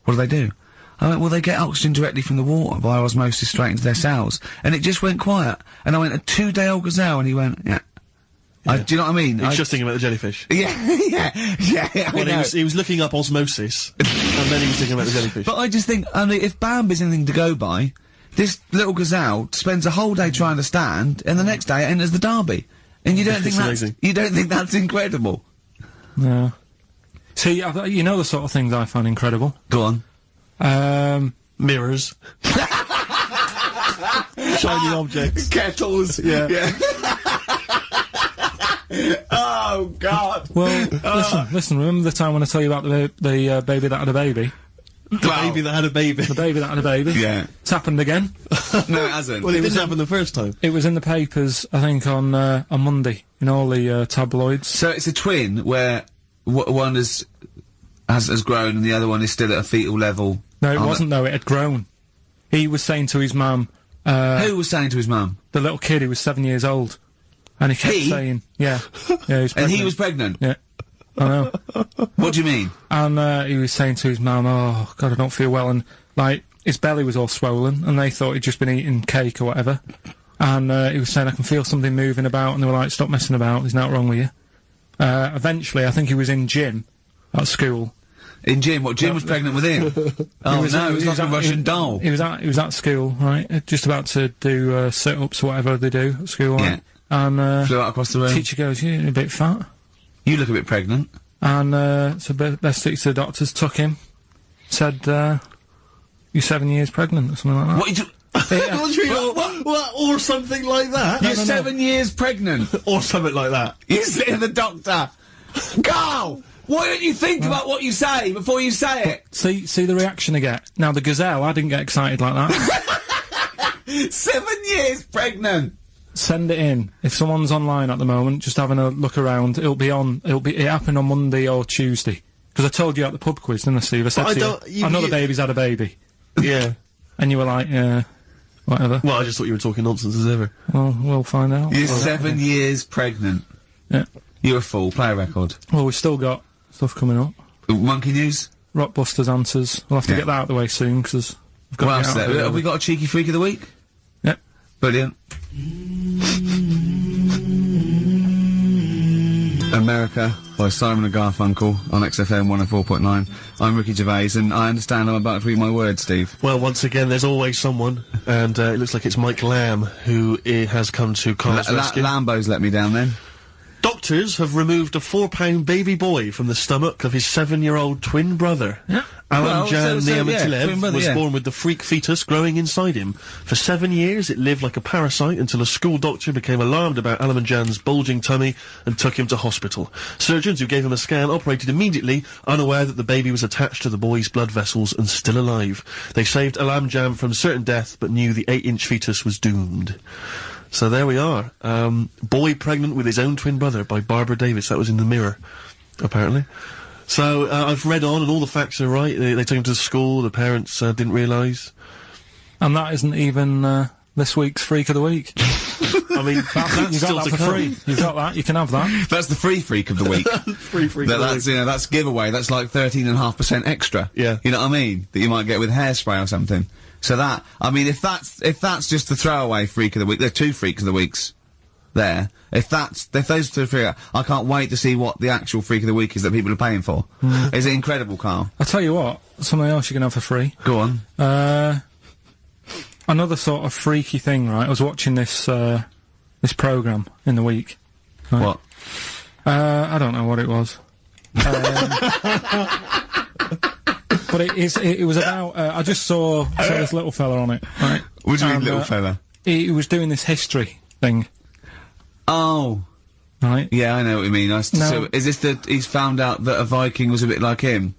what do they do? I went, well, they get oxygen directly from the water via osmosis straight into their cells. And it just went quiet. And I went, a 2-day-old gazelle? And he went, yeah. Do you know what I mean? He's just thinking about the jellyfish. Yeah, yeah. Well, he was looking up osmosis, and then he was thinking about the jellyfish. But I just think, I mean, if Bambi's anything to go by, this little gazelle spends a whole day trying to stand, and the next day it enters the derby. And you don't think that's incredible? No. See, you know the sort of things I find incredible. Go on. Mirrors. Shiny objects. Kettles. Yeah. Oh, God. Well, listen, remember the time when I told you about the baby that had a baby? The baby that had a baby. The baby that had a baby. Yeah. It's happened again. No, it hasn't. Well, it didn't happen the first time. It was in the papers, I think, on Monday, in all the tabloids. So it's a twin where one has grown and the other one is still at a fetal level. No, it wasn't, though. It had grown. He was saying to his mum... who was saying to his mum? The little kid who was 7 years old. And he kept saying... Yeah. Yeah, he was pregnant. And he was pregnant? Yeah. I know. What do you mean? And he was saying to his mum, oh, God, I don't feel well. And, like, his belly was all swollen, and they thought he'd just been eating cake or whatever. And he was saying, I can feel something moving about, and they were like, stop messing about, there's nothing wrong with you. Eventually, I think he was in gym at school. In gym? What, Jim was pregnant with him? Oh, no, he was like a Russian doll. He was at school, right, just about to do sit-ups or whatever they do at school, right? Yeah. And flew out across the room. Teacher goes, you're a bit fat. You look a bit pregnant. And so best took to the doctors, took him, said, you're 7 years pregnant, or something like that. What you What? Or something like that? You're 7 years pregnant. Or something like that. You say to the doctor, Carl, why don't you think about what you say before you say it? See the reaction I get. Now, the gazelle, I didn't get excited like that. 7 years pregnant. Send it in. If someone's online at the moment, just having a look around, it happened on Monday or Tuesday. Because I told you at the pub quiz, didn't I, Steve? I said to you, I know the baby's had a baby. Yeah. And you were like, yeah, whatever. Well, I just thought you were talking nonsense as ever. Well, we'll find out. You're 7 years pregnant. Yeah. You're a fool. Play a record. Well, we've still got stuff coming up. Monkey News? Rockbusters answers. We'll have to get that out of the way soon, because we've got what else is there? Have we got a cheeky freak of the week? Yep. Brilliant. America by Simon and Garfunkel on XFM 104.9. I'm Ricky Gervais, and I understand I'm about to read my words, Steve. Well, once again, there's always someone, and it looks like it's Mike Lamb who has come to Carl's rescue. Lambo's let me down then. Doctors have removed a 4-pound baby boy from the stomach of his 7-year-old twin brother. Yeah. Alamjan Niamatilev was yeah. born with the freak fetus growing inside him. For 7 years, it lived like a parasite until a school doctor became alarmed about Alamjan's bulging tummy and took him to hospital. Surgeons who gave him a scan operated immediately, unaware that the baby was attached to the boy's blood vessels and still alive. They saved Alamjan from certain death, but knew the 8-inch fetus was doomed. So there we are. Boy pregnant with his own twin brother by Barbara Davis. That was in the Mirror, apparently. So, I've read on and all the facts are right. They took him to school, the parents didn't realise. And that isn't even this week's Freak of the Week. I mean, that's you still got that to for come. free. You've got that, you can have that. That's the free freak of the week. Free freak of the That's, week. you know, that's giveaway. That's like 13.5% extra. Yeah. You know what I mean? That you might get with hairspray or something. So that, I mean, if that's just the throwaway freak of the week, there are 2 freaks of the weeks there. If those 2 freaks, I can't wait to see what the actual freak of the week is that people are paying for. Is it incredible, Carl? I'll tell you what, something else you can have for free. Go on. Another sort of freaky thing, right? I was watching this programme in the week. Right? What? I don't know what it was. But it was about, I just saw this little fella on it, right? What do you mean, little fella? He was doing this history thing. Oh. Right? Yeah, I know what you mean. So, is this he's found out that a Viking was a bit like him?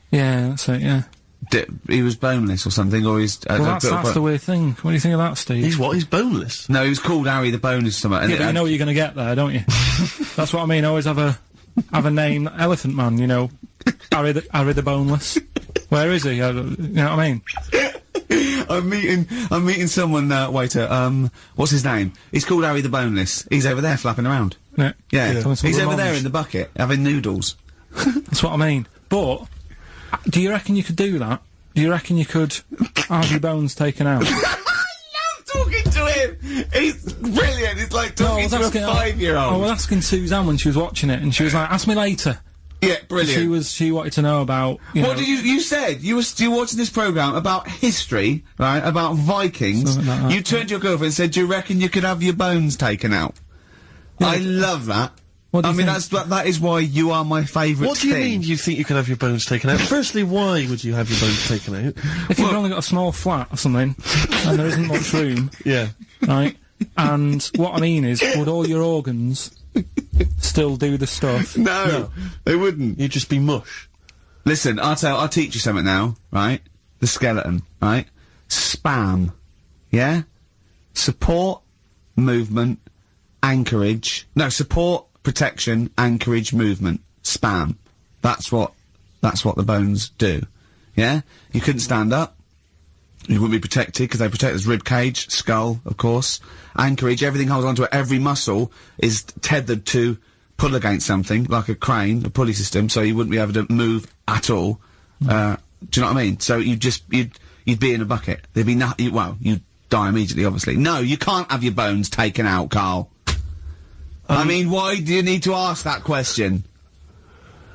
Yeah, that's it, yeah. he was boneless or something, or he's... Well, that's the weird thing. What do you think of that, Steve? He's what? He's boneless? No, he was called Harry the Boneless something. Yeah, but you know what you're going to get there, don't you? That's what I mean. Always have a name, Elephant Man. You know, Harry the Boneless. Where is he? You know what I mean? I'm meeting someone, waiter, what's his name? He's called Harry the Boneless. He's over there flapping around. Yeah. He's over there in the bucket, having noodles. That's what I mean. But, do you reckon you could do that? Do you reckon you could have your bones taken out? I love talking to him! He's brilliant, it's like talking to a 5-year-old. I was asking Suzanne when she was watching it, and she was like, ask me later. Yeah, brilliant. She wanted to know about, What did you said? You were watching this programme about history, right, about Vikings. Something like that. You turned to your girlfriend and said, do you reckon you could have your bones taken out? Yeah. I love that. What do you I mean, think? that is why you are my favourite What do you mean you think you can have your bones taken out? Firstly, why would you have your bones taken out? If you've only got a small flat or something, and there isn't much room, Yeah. right? And what I mean is, would all your organs still do the stuff? No, they wouldn't. You'd just be mush. Listen, I'll teach you something now, right? The skeleton, right? Spam. Yeah? Support, movement, anchorage. No, support, protection, anchorage, movement. Spam. That's what the bones do. Yeah? You couldn't stand up. You wouldn't be protected because they protect this rib cage, skull, of course. Anchorage, everything holds onto it. Every muscle is tethered to pull against something, like a crane, a pulley system, so you wouldn't be able to move at all. Do you know what I mean? So you'd be in a bucket. There'd be you'd die immediately, obviously. No, you can't have your bones taken out, Carl. I mean, why do you need to ask that question?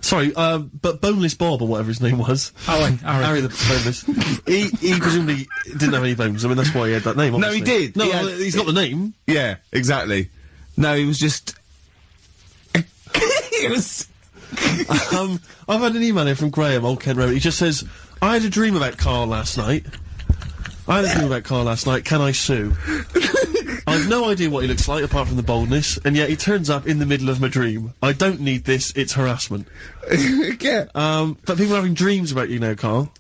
Sorry, but Boneless Bob, or whatever his name was. Harry the Boneless. he presumably didn't have any bones. I mean, that's why he had that name, obviously. No, he did. No, he's got the name. Yeah, exactly. No, he was just... he was... I've had an email here from Graham, Old Kent Road. He just says, I had a dream about Carl last night. Can I sue? I've no idea what he looks like, apart from the boldness, and yet he turns up in the middle of my dream. I don't need this, it's harassment. Yeah. But people are having dreams about you now, Carl.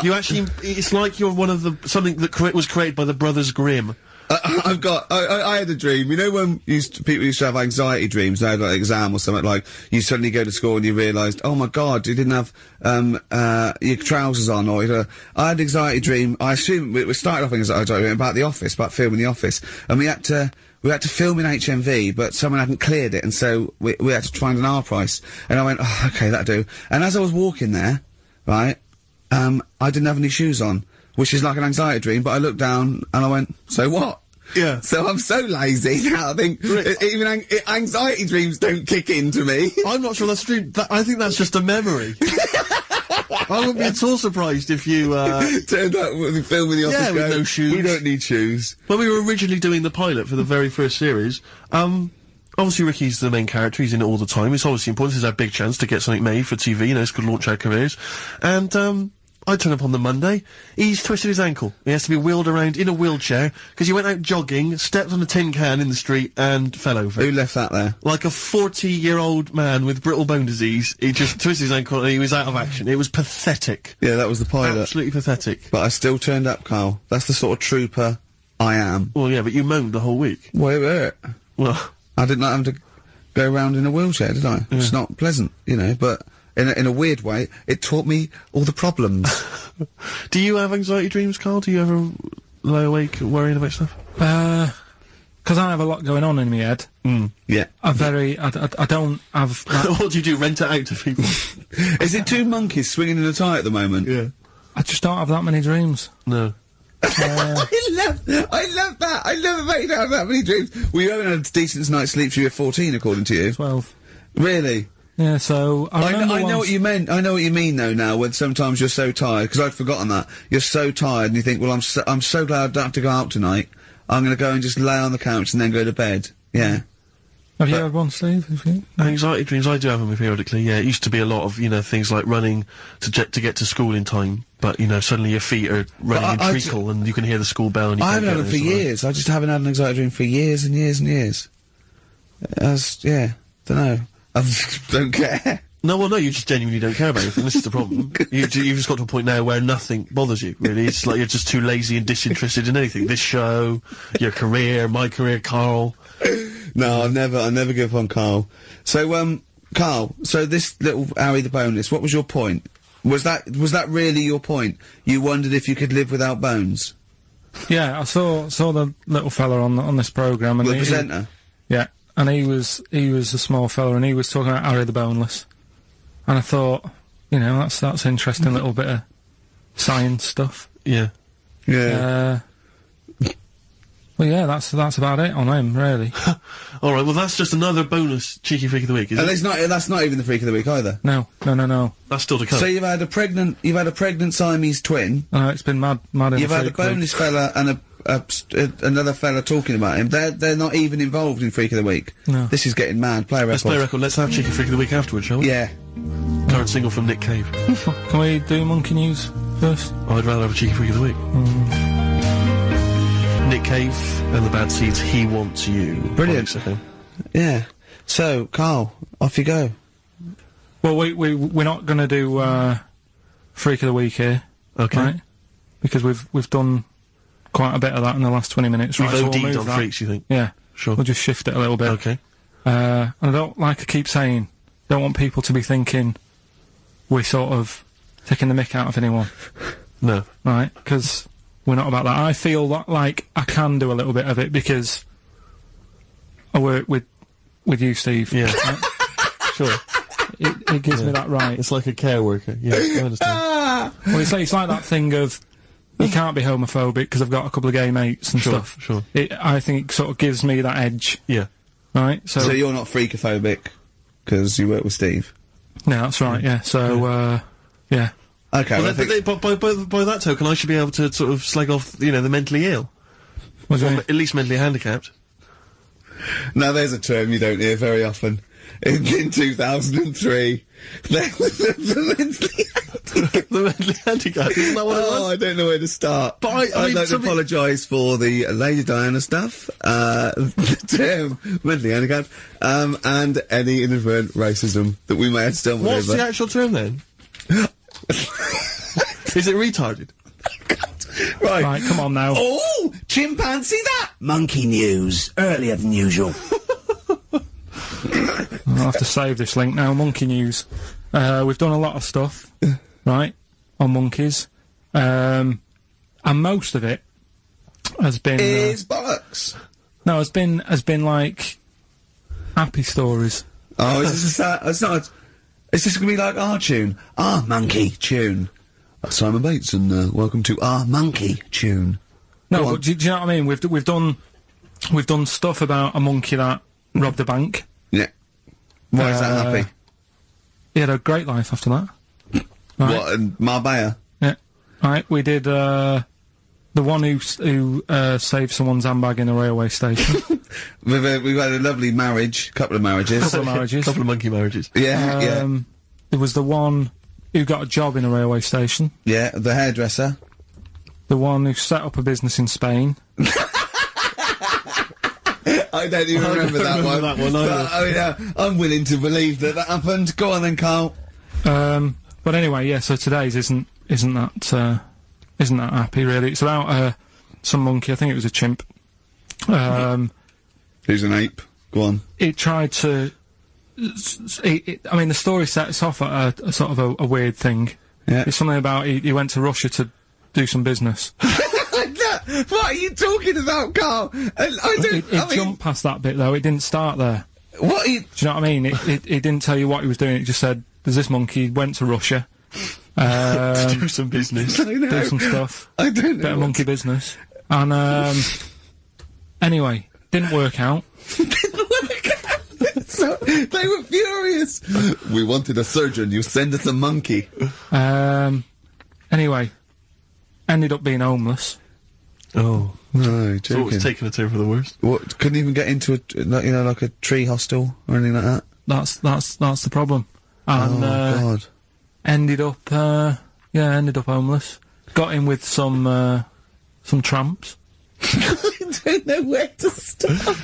You actually, it's like you're one of something that was created by the Brothers Grimm. I had a dream. You know when people used to have anxiety dreams, they had like an exam or something, like, you suddenly go to school and you realised, oh my god, you didn't have, your trousers on, or, I had an anxiety dream, I assume, we started off an anxiety dream about The Office, about filming The Office, and we had to film in HMV, but someone hadn't cleared it, and so we had to find an R price, and I went, oh, okay, that'll do. And as I was walking there, right, I didn't have any shoes on, which is like an anxiety dream, but I looked down and I went, so what? Yeah. So I'm so lazy now, I think even anxiety dreams don't kick into me. I'm not sure that's true. I think that's just a memory. I wouldn't be at all surprised if you, turned up with the film in The Office. Yeah, with no shoes. We don't need shoes. When we were originally doing the pilot for the very first series, obviously Ricky's the main character, he's in it all the time. It's obviously important, this is our big chance to get something made for TV, you know, it's going to launch our careers. And, I turn up on the Monday, he's twisted his ankle. He has to be wheeled around in a wheelchair, because he went out jogging, stepped on a tin can in the street, and fell over. Who left that there? Like a 40-year-old man with brittle bone disease, he just twisted his ankle and he was out of action. It was pathetic. Yeah, that was the pilot. Absolutely pathetic. But I still turned up, Carl. That's the sort of trooper I am. Well, yeah, but you moaned the whole week. Wait. Well, I didn't have to go around in a wheelchair, did I? It's not pleasant, you know, but... In a weird way, it taught me all the problems. Do you have anxiety dreams, Carl? Do you ever lie awake worrying about stuff? Because I have a lot going on in my head. Yeah. I don't have... What do you do, rent it out to people? Is it two monkeys swinging in a tie at the moment? Yeah. I just don't have that many dreams. No. I love that! I love the fact you don't have that many dreams. Well, you haven't had a decent night's sleep till you're 14, according to you. 12. Really? Yeah, so I know what you meant. I know what you mean though now, when sometimes you're so tired, because I'd forgotten that. You're so tired and you think, well, I'm so glad I don't have to go out tonight. I'm gonna go and just lay on the couch and then go to bed. Yeah. Have you had one, Steve? Have you? Anxiety dreams, I do have them periodically, yeah. It used to be a lot of, you know, things like running to get to school in time, but, you know, suddenly your feet are running in treacle and you can hear the school bell and you I can't haven't had them for years. I just haven't had an anxiety dream for years and years and years. Yeah, dunno. I don't care. No, well, no, you just genuinely don't care about anything. This is the problem. You've just got to a point now where nothing bothers you, really. It's like you're just too lazy and disinterested in anything. This show, your career, my career, Carl. No, I never give up on Carl. So, Carl, so this little Harry the Boneless, what was your point? Was that really your point? You wondered if you could live without bones? Yeah, I saw the little fella on this programme, and The presenter? Yeah, and he was a small fella, and he was talking about Harry the Boneless, and I thought, you know, that's interesting little bit of science stuff. Yeah. Yeah. Well, yeah, that's about it on him, really. All right, well, that's just another bonus cheeky freak of the week, isn't it? That's not even the freak of the week either. No. That's still to come. So you've had a pregnant Siamese twin. It's been mad in You've the had a freak week. boneless fella and another fella talking about him. They're not even involved in freak of the week. No. This is getting mad. Play a record. Let's play a record. Let's have cheeky freak of the week afterwards, shall we? Yeah. Current single from Nick Cave. Can we do monkey news first? I'd rather have a cheeky freak of the week. Nick Cave and the Bad Seeds, He Wants You. Brilliant. FM. Yeah. So, Carl, off you go. Well, we're not going to do freak of the week here, Okay. right? Because we've done quite a bit of that in the last 20 minutes. We've right, so we'll OD'd move on that. freaks, you think? Yeah. Sure. We'll just shift it a little bit. Okay. And I don't, like I keep saying, don't want people to be thinking we're sort of taking the mick out of anyone, No. right? Because we're not about that. I feel like I can do a little bit of it because I work with you, Steve. Yeah. Right? Sure. It gives me that right. It's like a care worker. Yeah, I understand. Well, it's like that thing of you can't be homophobic because I've got a couple of gay mates and Sure, stuff. sure. I think it sort of gives me that edge, Yeah. right? So you're not freakophobic because you work with Steve. no, that's right. Yeah. So yeah. Okay. Well, well, I think- by that token, I should be able to sort of slag off, you know, the mentally ill. What do you Or mean? at least mentally handicapped. Now there's a term you don't hear very often. In 2003, there was the mentally The mentally handicapped, isn't that what it was? I don't know where to start. But I I'd mean, like to something- apologise for the Lady Diana stuff, the term mentally handicapped, and any inadvertent racism that we may have stumbled What's over. the actual term then? Is it retarded? Right, come on now. Oh, chimpanzee that! Monkey news, earlier than usual. I'll have to save this link now. Monkey news. We've done a lot of stuff, right, on monkeys, and most of it has been Is bollocks. no, has been like happy stories. Oh, is this it's not. Is this gonna be like our tune? Our monkey tune. Simon Bates, and welcome to our monkey tune. No, Go on. but do you know what I mean? We've done stuff about a monkey that robbed a bank. Yeah. Why is that happy? He had a great life after that. Right. What, in Marbella? Yeah. Right. We did the one who saved someone's handbag in a railway station. We've had a lovely marriage, couple of marriages. Couple of marriages. Couple of monkey marriages. Yeah, There was the one who got a job in a railway station. yeah. The hairdresser. The one who set up a business in Spain. I don't even remember that remember one. that one either. But, I mean, I'm willing to believe that happened. Go on then, Carl. But anyway, yeah. So today's isn't that happy really. It's about some monkey. I think it was a chimp. Who's an ape? Go on. It tried to. I mean, the story sets off at a sort of a weird thing. Yeah. It's something about he went to Russia to do some business. What are you talking about, Carl? I don't. It jumped past that bit though. It didn't start there. What? Are you, Do you know what I mean? It didn't tell you what he was doing. It just said there's this monkey went to Russia. To do some business. I know. Do some stuff. I don't know. Bit of monkey business. And anyway, didn't work out. So, they were furious. We wanted a surgeon. You send us a monkey. Anyway, ended up being homeless. Oh. No, So joking. it's taken a turn for the worst. What? Couldn't even get into like a tree hostel or anything like that. That's the problem. And God. ended up homeless. Got in with some tramps. I don't know where to start.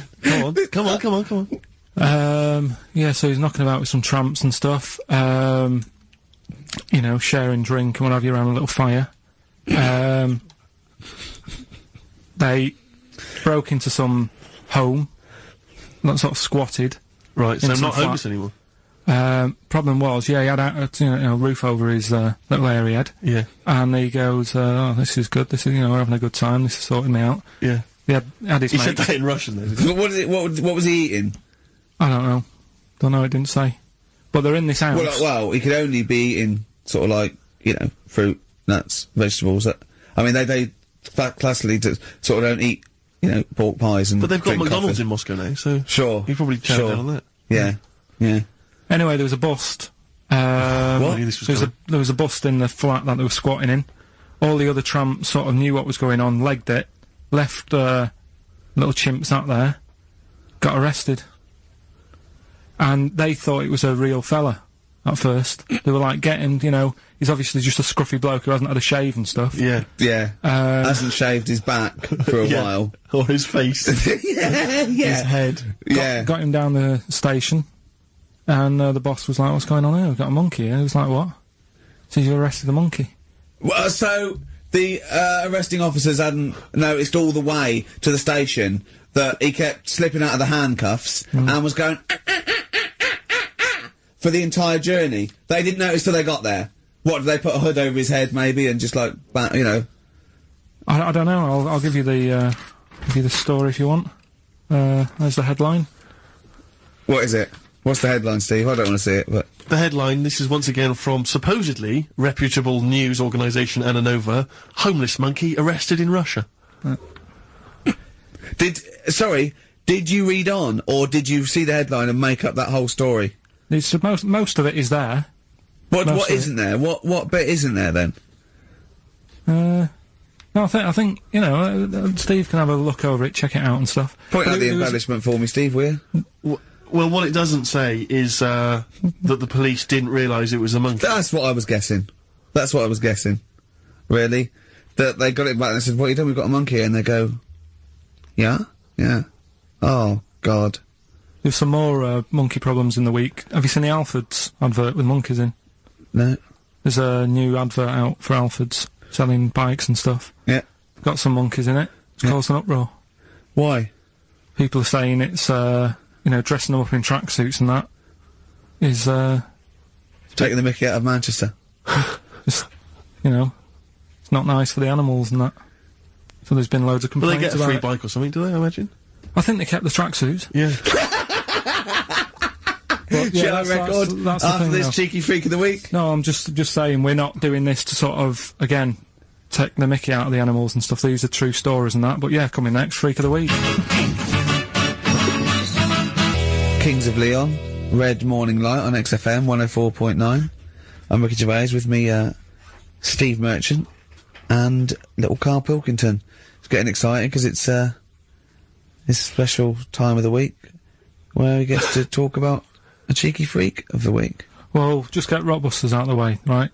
Come on. Yeah, so he's knocking about with some tramps and stuff. You know, sharing drink and what have you around a little fire. They broke into some home, not sort of squatted. Right, so into not the homeless flat. anymore. Problem was, yeah, he had a roof over his little area he had. Yeah. And he goes, oh, this is good, this is, you know, we're having a good time, this is sorting me out. Yeah. He had his He mate. said that in Russian, though. didn't he? What was he eating? I don't know. Don't know, it didn't say. But they're in this house. Well, he could only be eating sort of like, you know, fruit, nuts, vegetables. I mean, they classically sort of don't eat, you know, pork pies and. But they've got drink McDonald's coffee. in Moscow now, so. Sure. He probably chow down on that. Yeah. Yeah. Anyway, there was a bust. What? I knew this was There was a bust in the flat that they were squatting in. All the other tramps sort of knew what was going on, legged it, left little chimps out there, got arrested. And they thought it was a real fella at first. They were like, get him, you know, he's obviously just a scruffy bloke who hasn't had a shave and stuff. Yeah. Yeah. Hasn't shaved his back for a Yeah. while. Or his face. Yeah. His head. Yeah. Got him down the station, and the boss was like, what's going on here? We've got a monkey here. He was like, what? So you arrested the monkey. Well, so the arresting officers hadn't noticed all the way to the station that he kept slipping out of the handcuffs and was going for the entire journey. They didn't notice till they got there. What, did they put a hood over his head maybe and just like, you know? I don't know. I'll give you the story if you want. There's the headline. What is it? What's the headline, Steve? I don't want to see it, but... The headline, this is once again from supposedly reputable news organisation Ananova, homeless monkey arrested in Russia. Did you read on, or did you see the headline and make up that whole story? It's most of it is there. What isn't there? What bit isn't there then? No, I think you know. Steve can have a look over it, check it out and stuff. Point But out the it was- embellishment for me, Steve, will you? Well, what it doesn't say is that the police didn't realise it was a monkey. That's what I was guessing. That's what I was guessing. Really? That they got it back and they said, what are you doing? We've got a monkey here. And they go, yeah? Yeah. Oh, God. There's some more monkey problems in the week. Have you seen the Alfords advert with monkeys in? No. There's a new advert out for Alfords selling bikes and stuff. Yeah. Got some monkeys in it. It's caused an uproar. Why? People are saying it's you know, dressing them up in tracksuits and that is Taking the mickey out of Manchester. just, you know, it's not nice for the animals and that. So there's been loads of Will they complaints get a about free it. bike or something, do they, I imagine? I think they kept the tracksuits. Yeah. But, yeah, Shall I that's record the after thing this now. cheeky freak of the week? No, I'm just saying we're not doing this to sort of, again, take the mickey out of the animals and stuff. These are true stories and that. But yeah, coming next, Freak of the Week. Kings of Leon, Red Morning Light on XFM 104.9. I'm Ricky Gervais, with me, Steve Merchant and little Karl Pilkington. It's getting exciting because it's this special time of the week where he gets to talk about a cheeky freak of the week. Well, just get Rockbusters out of the way, right?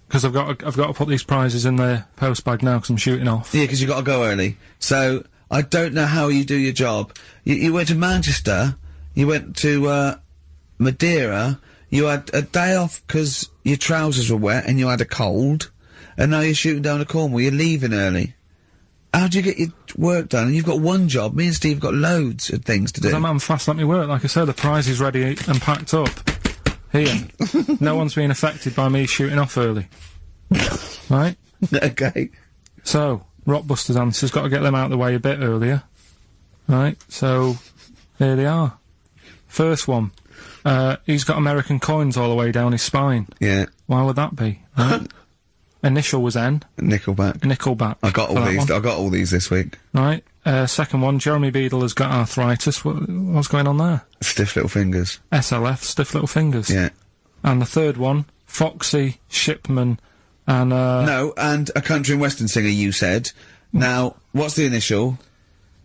Because I've got to put these prizes in the post bag now because I'm shooting off. Yeah, because you got to go early. So I don't know how you do your job. You went to Manchester. You went to Madeira. You had a day off because your trousers were wet and you had a cold. And now you're shooting down to Cornwall. You're leaving early. How do you get your work done? And you've got one job. Me and Steve have got loads of things to do. Because I'm fast, let me work. Like I said, the prize is ready and packed up. Here. No one's being affected by me shooting off early. Right? Okay. So, Rockbusters answers, got to get them out of the way a bit earlier. Right? So, here they are. First one. He's got American coins all the way down his spine. Yeah. Why would that be? Right? Initial was N. Nickelback. Nickelback. I got for all that these. one. I got all these this week. Right. Second one, Jeremy Beadle has got arthritis. What's going on there? Stiff little fingers. SLF, stiff little fingers. Yeah. And the third one, Foxy, Shipman, and No, and a country and western singer, you said. Now, what's the initial?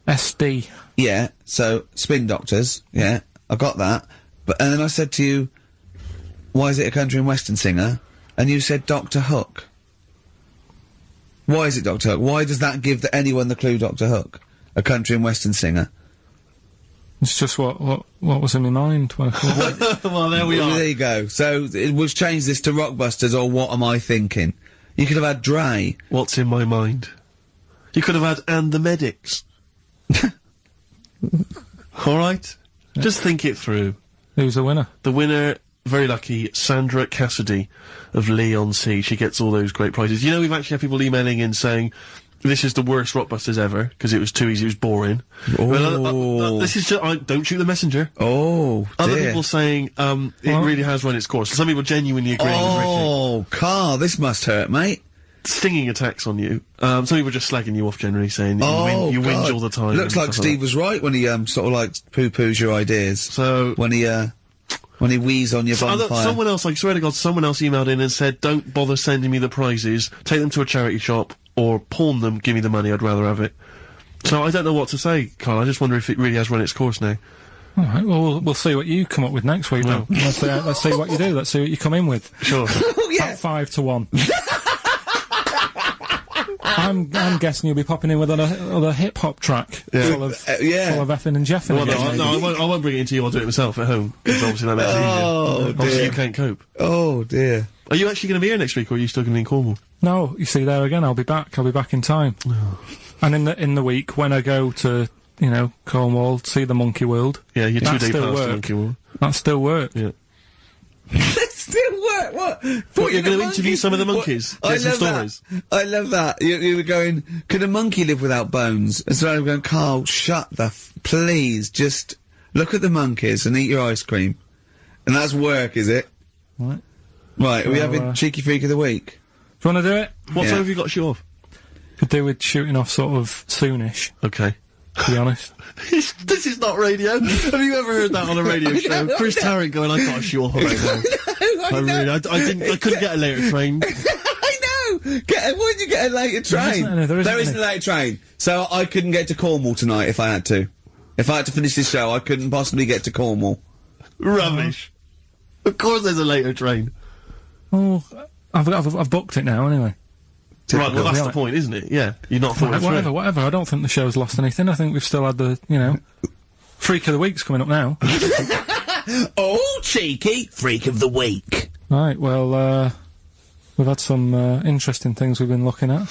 SD. Yeah, so Spin Doctors, yeah, I got that. And then I said to you, why is it a country and western singer? And you said Dr. Hook. Why is it Dr. Hook? Why does that give anyone the clue Dr. Hook? A country and western singer. It's just what was in my mind when I called it. Well, there we are. There you go. So we've changed this to Rockbusters, or what am I thinking? You could have had Dre. What's in my mind? You could have had And the Medics. All right? Just think it through. Who's the winner? The winner, very lucky, Sandra Cassidy of Leon C. She gets all those great prizes. You know, we've actually had people emailing in saying, this is the worst Rockbusters ever, because it was too easy, it was boring. Oh. This is just, don't shoot the messenger. Oh, Other dear. people saying, it really has run its course. Some people genuinely agreeing with Ricky. Oh, Carl, this must hurt, mate. Stinging attacks on you. Some people just slagging you off generally, saying that you God. whinge all the time. Looks and like stuff Steve was right when he, sort of like poo-poos your ideas. So... When he wheezed on your bonfire. Someone else, I swear to God, someone else emailed in and said, don't bother sending me the prizes, take them to a charity shop, or pawn them, give me the money, I'd rather have it. So I don't know what to say, Carl, I just wonder if it really has run its course now. Alright, well, we'll see what you come up with next week, then. Let's see what you do, let's see what you come in with. Sure. Oh, yeah. At 5 to 1. I'm guessing you'll be popping in with another hip-hop track. Full of effing and jeffing. Well, again, I won't bring it into you, I'll do it myself at home, because obviously that makes it easier. Obviously you can't cope. Oh, dear. Are you actually going to be here next week, or are you still going to be in Cornwall? No, you see, there again, I'll be back in time. And in the week, when I go to, Cornwall, see the Monkey World. Yeah, you're 2 days past work. the Monkey World. That still work. Yeah. That still work, what? What, you're going to interview some of the monkeys? Get some stories? I love that. You were going, could a monkey live without bones? And so I'm going, Carl, shut the please, just look at the monkeys and eat your ice cream. And that's work, is it? Right. Right, are we having Cheeky Freak of the Week? Do you want to do it? What time have you got to shoot off? Could do with shooting off sort of soonish, Okay. to be honest. This is not radio. Have you ever heard that on a radio show? Chris Tarrant going, I got shoot off right now. I couldn't get a later train. I know! Why'd you get a later train? There isn't a later train. So I couldn't get to Cornwall tonight if I had to. If I had to finish this show, I couldn't possibly get to Cornwall. Rubbish. Of course there's a later train. Oh, I've booked it now anyway. Right, well that's the point, isn't it? Yeah, you're not thought it through. Whatever. I don't think the show's lost anything. I think we've still had the, Freak of the Week's coming up now. Oh, cheeky Freak of the Week. Right, well, we've had some interesting things we've been looking at.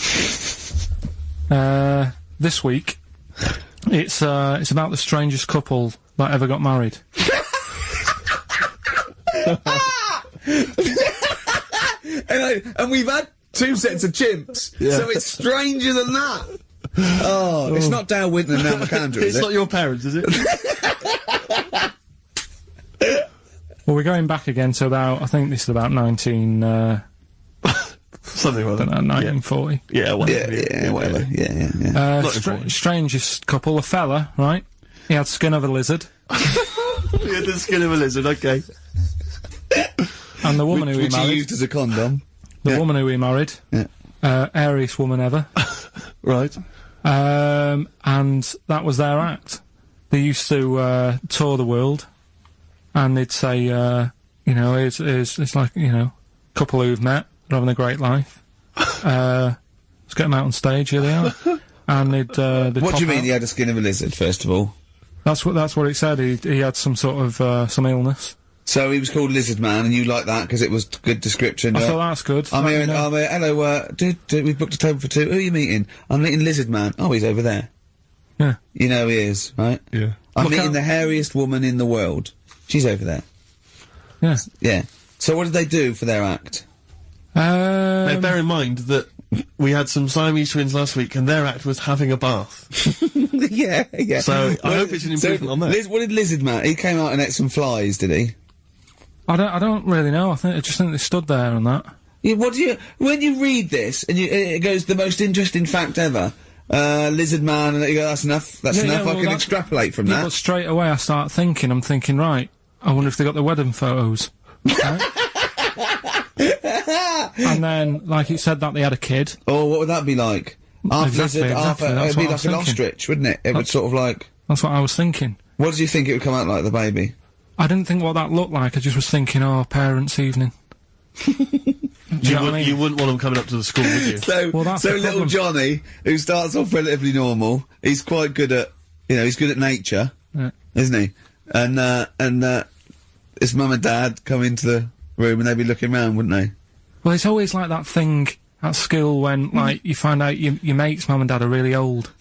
This week, it's about the strangest couple that ever got married. And we've had 2 sets of chimps, so it's stranger than that. Oh, it's not Dale Winton and Nell McAndrew, is it? It's not your parents, is it? Well, we're going back again to I think this is about 19... Something like that. 1940. Yeah, whatever. Whatever. Yeah. Strangest couple, a fella, right? He had skin of a lizard. He had the skin of a lizard, okay. And the woman who he Which he married... used as a condom. The woman who he married. Yeah. Airiest woman ever. Right. And that was their act. They used to tour the world, and they'd say, it's like, couple who've met, they're having a great life. Let's get them out on stage, here they are. And they'd What do you mean he had a skin of a lizard, first of all? That's what it said. He had some sort of, some illness. So he was called Lizard Man, and you like that because it was good description. I thought that's good. I'm here, hello, we've booked a table for 2. Who are you meeting? I'm meeting Lizard Man. Oh, he's over there. Yeah. You know he is, right? Yeah. I'm meeting the hairiest woman in the world. She's over there. Yeah. Yeah. So what did they do for their act? Now, bear in mind that we had some Siamese twins last week, and their act was having a bath. Yeah. So I hope it's an improvement on that. What did Lizard Man? He came out and ate some flies, did he? I don't really know. I just think they stood there and that. Yeah, when you read this and it goes the most interesting fact ever, Lizard Man, and you go, that's enough. I can extrapolate from that. But straight away I'm thinking, right, I wonder if they got the wedding photos. Right? And then, like it said that they had a kid. Oh, what would that be like? Exactly, it'd be like an ostrich, wouldn't it? It would sort of like... That's what I was thinking. What did you think it would come out like, the baby? I didn't think what that looked like, I just was thinking, parents' evening. Do you know what I mean? You wouldn't want them coming up to the school, would you? So little Johnny, who starts off relatively normal, he's quite good at, he's good at nature. isn't he? And his mum and dad come into the room and they'd be looking round, wouldn't they? Well, it's always like that thing at school when, like, you find out your mate's mum and dad are really old.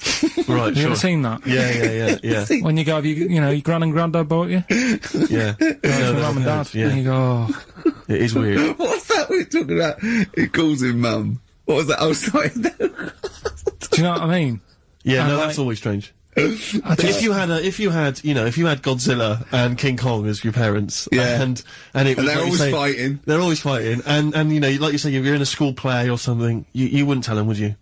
Right, Have you ever seen that? Yeah. When you go, you know, your gran and granddad bought you? Yeah. Your mum and dad. Yeah. And you go, oh. It is weird. What's that we're talking about? He calls him mum. What was that? Oh, sorry. Do you know what I mean? Yeah, And no, like- that's always strange. But if you had Godzilla and King Kong as your parents, Yeah. and it was they're like you always say, fighting. they're always fighting, and you know, like you say, you're in a school play or something, you wouldn't tell them, would you?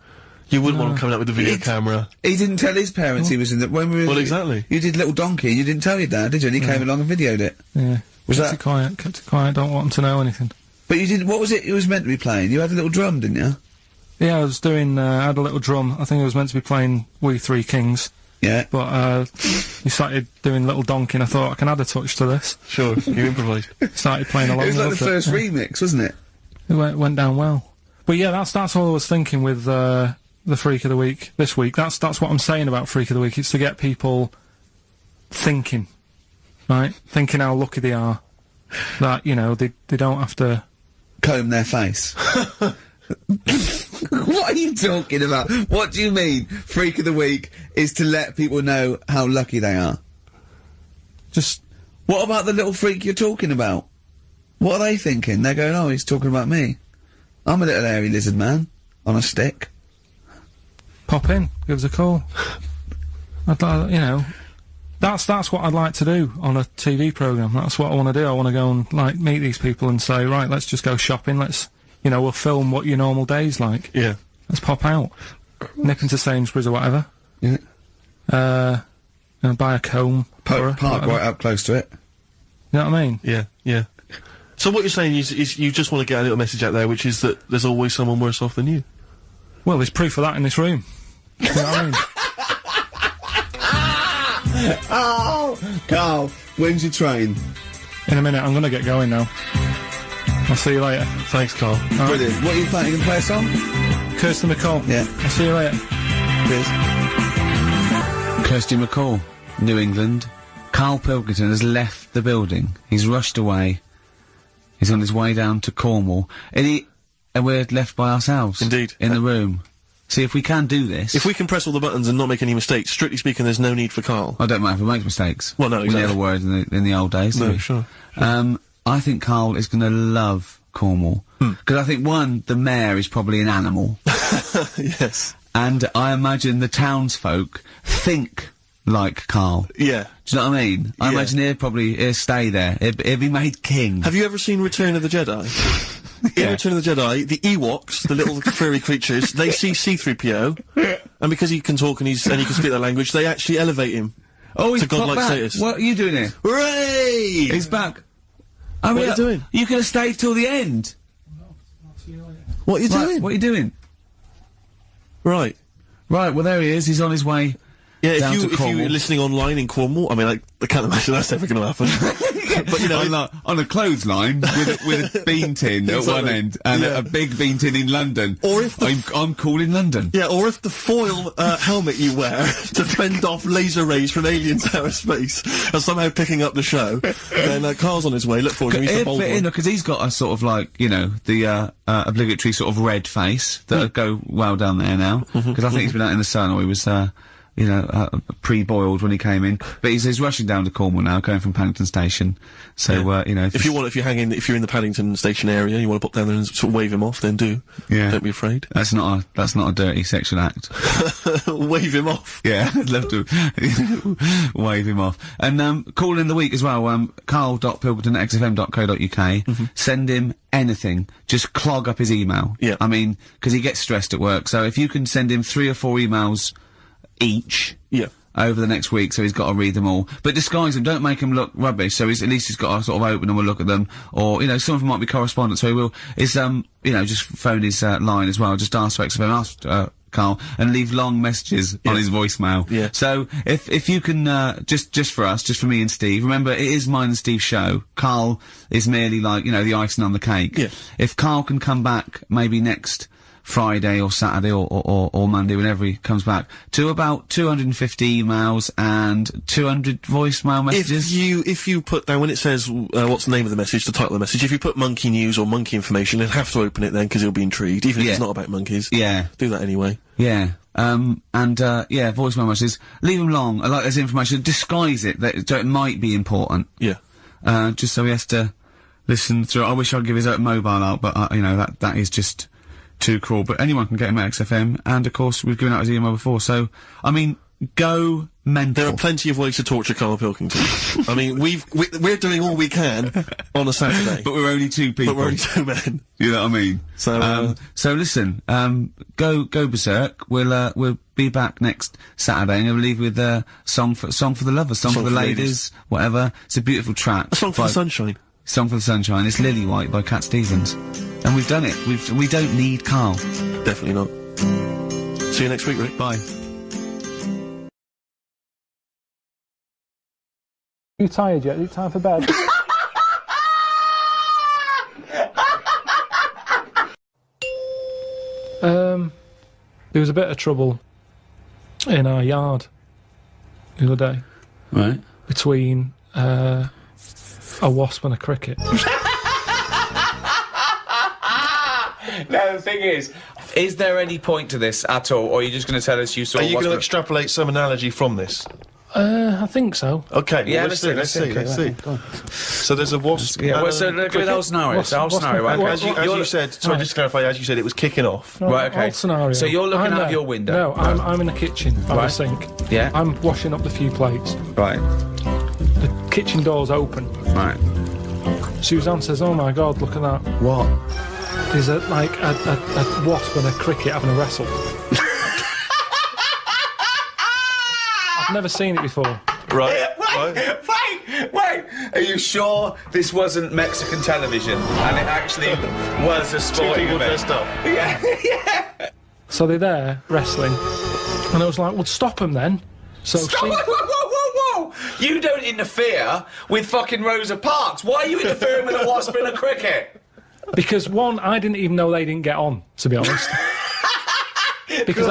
You wouldn't want them coming out with a video camera. He didn't tell his parents he was in the... When we were... Well, exactly. You did Little Donkey, you didn't tell your dad, did you? And he came along and videoed it. Yeah. Was kept that- it quiet, don't want them to know anything. But you didn't... What was it was meant to be playing? You had a little drum, didn't you? Yeah, I was doing, I had a little drum. I think I was meant to be playing We Three Kings. Yeah. But, he started doing Little Donkey and I thought I can add a touch to this. Sure, you improvise. Started playing along It was like with the first yeah. remix, wasn't it? It went down well. But yeah, that's all I was thinking with, the Freak of the Week this week. That's what I'm saying about Freak of the Week. It's to get people thinking, right? Thinking how lucky they are. That, you know, they don't have to... Comb their face. What are you talking about? What do you mean, Freak of the Week is to let people know how lucky they are? Just... What about the little freak you're talking about? What are they thinking? They're going, oh, he's talking about me. I'm a little hairy lizard man. On a stick. Pop in, give us a call. You know, that's what I'd like to do on a TV programme. That's what I want to do. I want to go and, like, meet these people and say, right, let's just go shopping, you know, we'll film what your normal day's like. Yeah. Let's pop out. Nip into Sainsbury's or whatever. Yeah. And buy a comb. Park right up close to it. You know what I mean? Yeah. So what you're saying is you just want to get a little message out there, which is that there's always someone worse off than you. Well, there's proof of that in this room. You know what I mean? Oh! Carl, when's your train? In a minute, I'm gonna get going now. I'll see you later. Thanks, Carl. Brilliant. What are you playing? You gonna play a song? Kirsty McCall. Yeah. I'll see you later. Cheers. Kirsty McCall, New England. Karl Pilkington has left the building. He's rushed away. He's on his way down to Cornwall. And we're left by ourselves. Indeed. In the room. See, if we can do this... If we can press all the buttons and not make any mistakes, strictly speaking, there's no need for Carl. I don't mind if we make mistakes. Well, no, exactly. We never were in the old days, did No, we? sure. I think Carl is going to love Cornwall. Because I think, one, the mayor is probably an animal. Yes. And I imagine the townsfolk think like Carl. Yeah. Do you know what I mean? I imagine he'll stay there. He'll be made king. Have you ever seen Return of the Jedi? In Return of the Jedi, the Ewoks, the little furry creatures, they see C-3PO, and because he can talk and he can speak their language, they actually elevate him he's to godlike back. status. What are you doing here? Hooray! He's back. I What mean, are you doing? You could have stayed till the end. What are you doing? What are you doing? Right. Right, well there he is. He's on his way Yeah, down to if Cornwall. you're listening online in Cornwall, I mean, I can't imagine that's ever going to happen. But, you know... on a clothesline with a bean tin at one end and a big bean tin in London. Or if I'm cool in London. Yeah, or if the foil helmet you wear to fend off laser rays from aliens out of space are somehow picking up the show, then Carl's on his way. Look forward to him. He's the bold one. Because he's got a sort of like, you know, the obligatory sort of red face that would go well down there now. Because I think he's been out in the sun, or he was pre-boiled when he came in. But he's rushing down to Cornwall now, going from Paddington Station. So, you know... If you're in the Paddington Station area, you want to pop down there and sort of wave him off, then do. Yeah. Don't be afraid. That's not a dirty sexual act. Wave him off. Yeah, I'd love to wave him off. And, call in the week as well, carl.pilkington@xfm.co.uk. Send him anything. Just clog up his email. Yeah. I mean, because he gets stressed at work. So if you can send him 3 or 4 emails each. Yeah. Over the next week, so he's got to read them all. But disguise them, don't make them look rubbish, so at least he's got to sort of open them and look at them. Or, you know, some of them might be correspondence, so he will, you know, just phone his, line as well, just ask for XFM, ask, Carl, and leave long messages on his voicemail. Yeah. So, if you can, just for us, just for me and Steve, remember, it is mine and Steve's show. Carl is merely like, you know, the icing on the cake. Yeah. If Carl can come back, maybe next Friday or Saturday or Monday, whenever he comes back, to about 250 emails and 200 voicemail messages. If you put down, when it says, what's the name of the message, the title of the message, if you put monkey news or monkey information, he'll have to open it then, because he'll be intrigued, even if it's not about monkeys. Yeah. Do that anyway. Yeah. Voicemail messages. Leave them long. I like this information. Disguise it, so it might be important. Yeah. Just so he has to listen through. I wish I'd give his own mobile out, but, you know, that is just too cruel. But anyone can get him at XFM, and of course, we've given out his email before, so, I mean, go mental. There are plenty of ways to torture Karl Pilkington. I mean, we're doing all we can on a Saturday. But we're only two people. But we're only two men. You know what I mean? So listen, go berserk. We'll be back next Saturday, and we'll leave with a song for the lovers, song for the ladies, whatever. It's a beautiful track. A song for the sunshine. Song for the Sunshine. It's Lily White by Cat Stevens. And we've done it. We don't need Karl. Definitely not. See you next week, Rick. Bye. Are you tired yet? Is it time for bed? There was a bit of trouble in our yard the other day. Right. Between, a wasp and a cricket. No, the thing is there any point to this at all, or are you just going to tell us you saw? Are you going to extrapolate some analogy from this? I think so. Okay, yeah, well, let's see. So there's a wasp. Yeah, well, so look at the whole scenario. It's the whole scenario, right? As you said, sorry, just to clarify, as you said, it was kicking off. No, right, okay. Whole scenario. So you're looking out of your window. No, I'm in the kitchen by the sink. Yeah. I'm washing up the few plates. Right. The kitchen door's open. Right. Suzanne says, "Oh my God, look at that! What? There's a wasp and a cricket having a wrestle." I've never seen it before. Right. Wait! Are you sure this wasn't Mexican television and it actually was a sporting people event? dressed up. Yeah. So they're there wrestling, and I was like, "Well, stop them then." So Whoa! You don't interfere with fucking Rosa Parks. Why are you interfering with a wasp and a cricket? Because one, I didn't even know they didn't get on, to be honest. Because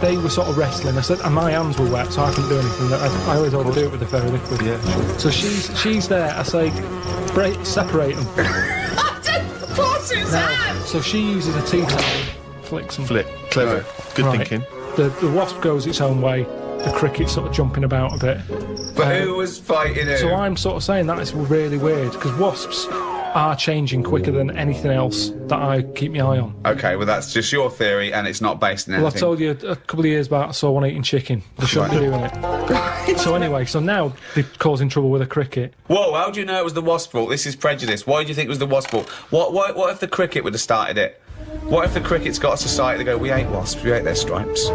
they were sort of wrestling. I said, and my hands were wet, so I couldn't do anything. I always overdo it with the fairy liquid. Yeah, sure. So she's there. I say, separate them. So she uses a tea towel, flicks them. Flip. Clever. Good Right. thinking. The wasp goes its own way. The cricket's sort of jumping about a bit. But who was fighting who? So I'm sort of saying that is really weird, because wasps are changing quicker than anything else that I keep my eye on. Okay, well that's just your theory and it's not based on anything. Well, I told you a couple of years back I saw one eating chicken. They shouldn't be doing it. So anyway, so now they're causing trouble with a cricket. Whoa, how do you know it was the wasp's fault? This is prejudice. Why do you think it was the wasp's fault? What if the cricket would have started it? What if the cricket's got a society that go, we hate wasps, we hate their stripes.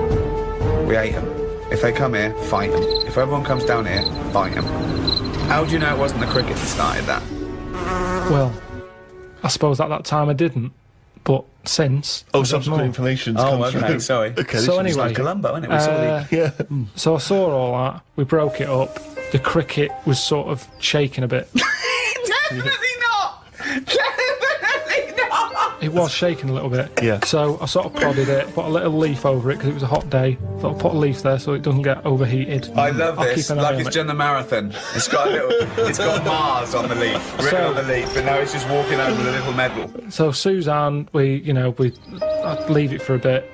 We hate them. If they come here, fight them. If everyone comes down here, fight them. How do you know it wasn't the cricket that started that? Well, I suppose at that time I didn't, but since... Oh, subsequent information's come through. Sorry. Okay, So anyway, Like Columbo, isn't it? Yeah. so I saw all that, we broke it up, the cricket was sort of shaking a bit. Definitely not! Definitely not! It was shaking a little bit. Yeah. So I sort of prodded it, put a little leaf over it because it was a hot day. Thought I'd put a leaf there so it doesn't get overheated. I love I'll this. keep an eye Like on it's it. done the marathon. It's got a little. It's got Mars on the leaf, written So- on the leaf, and now it's just walking over with a little medal. So Suzanne, I'd leave it for a bit.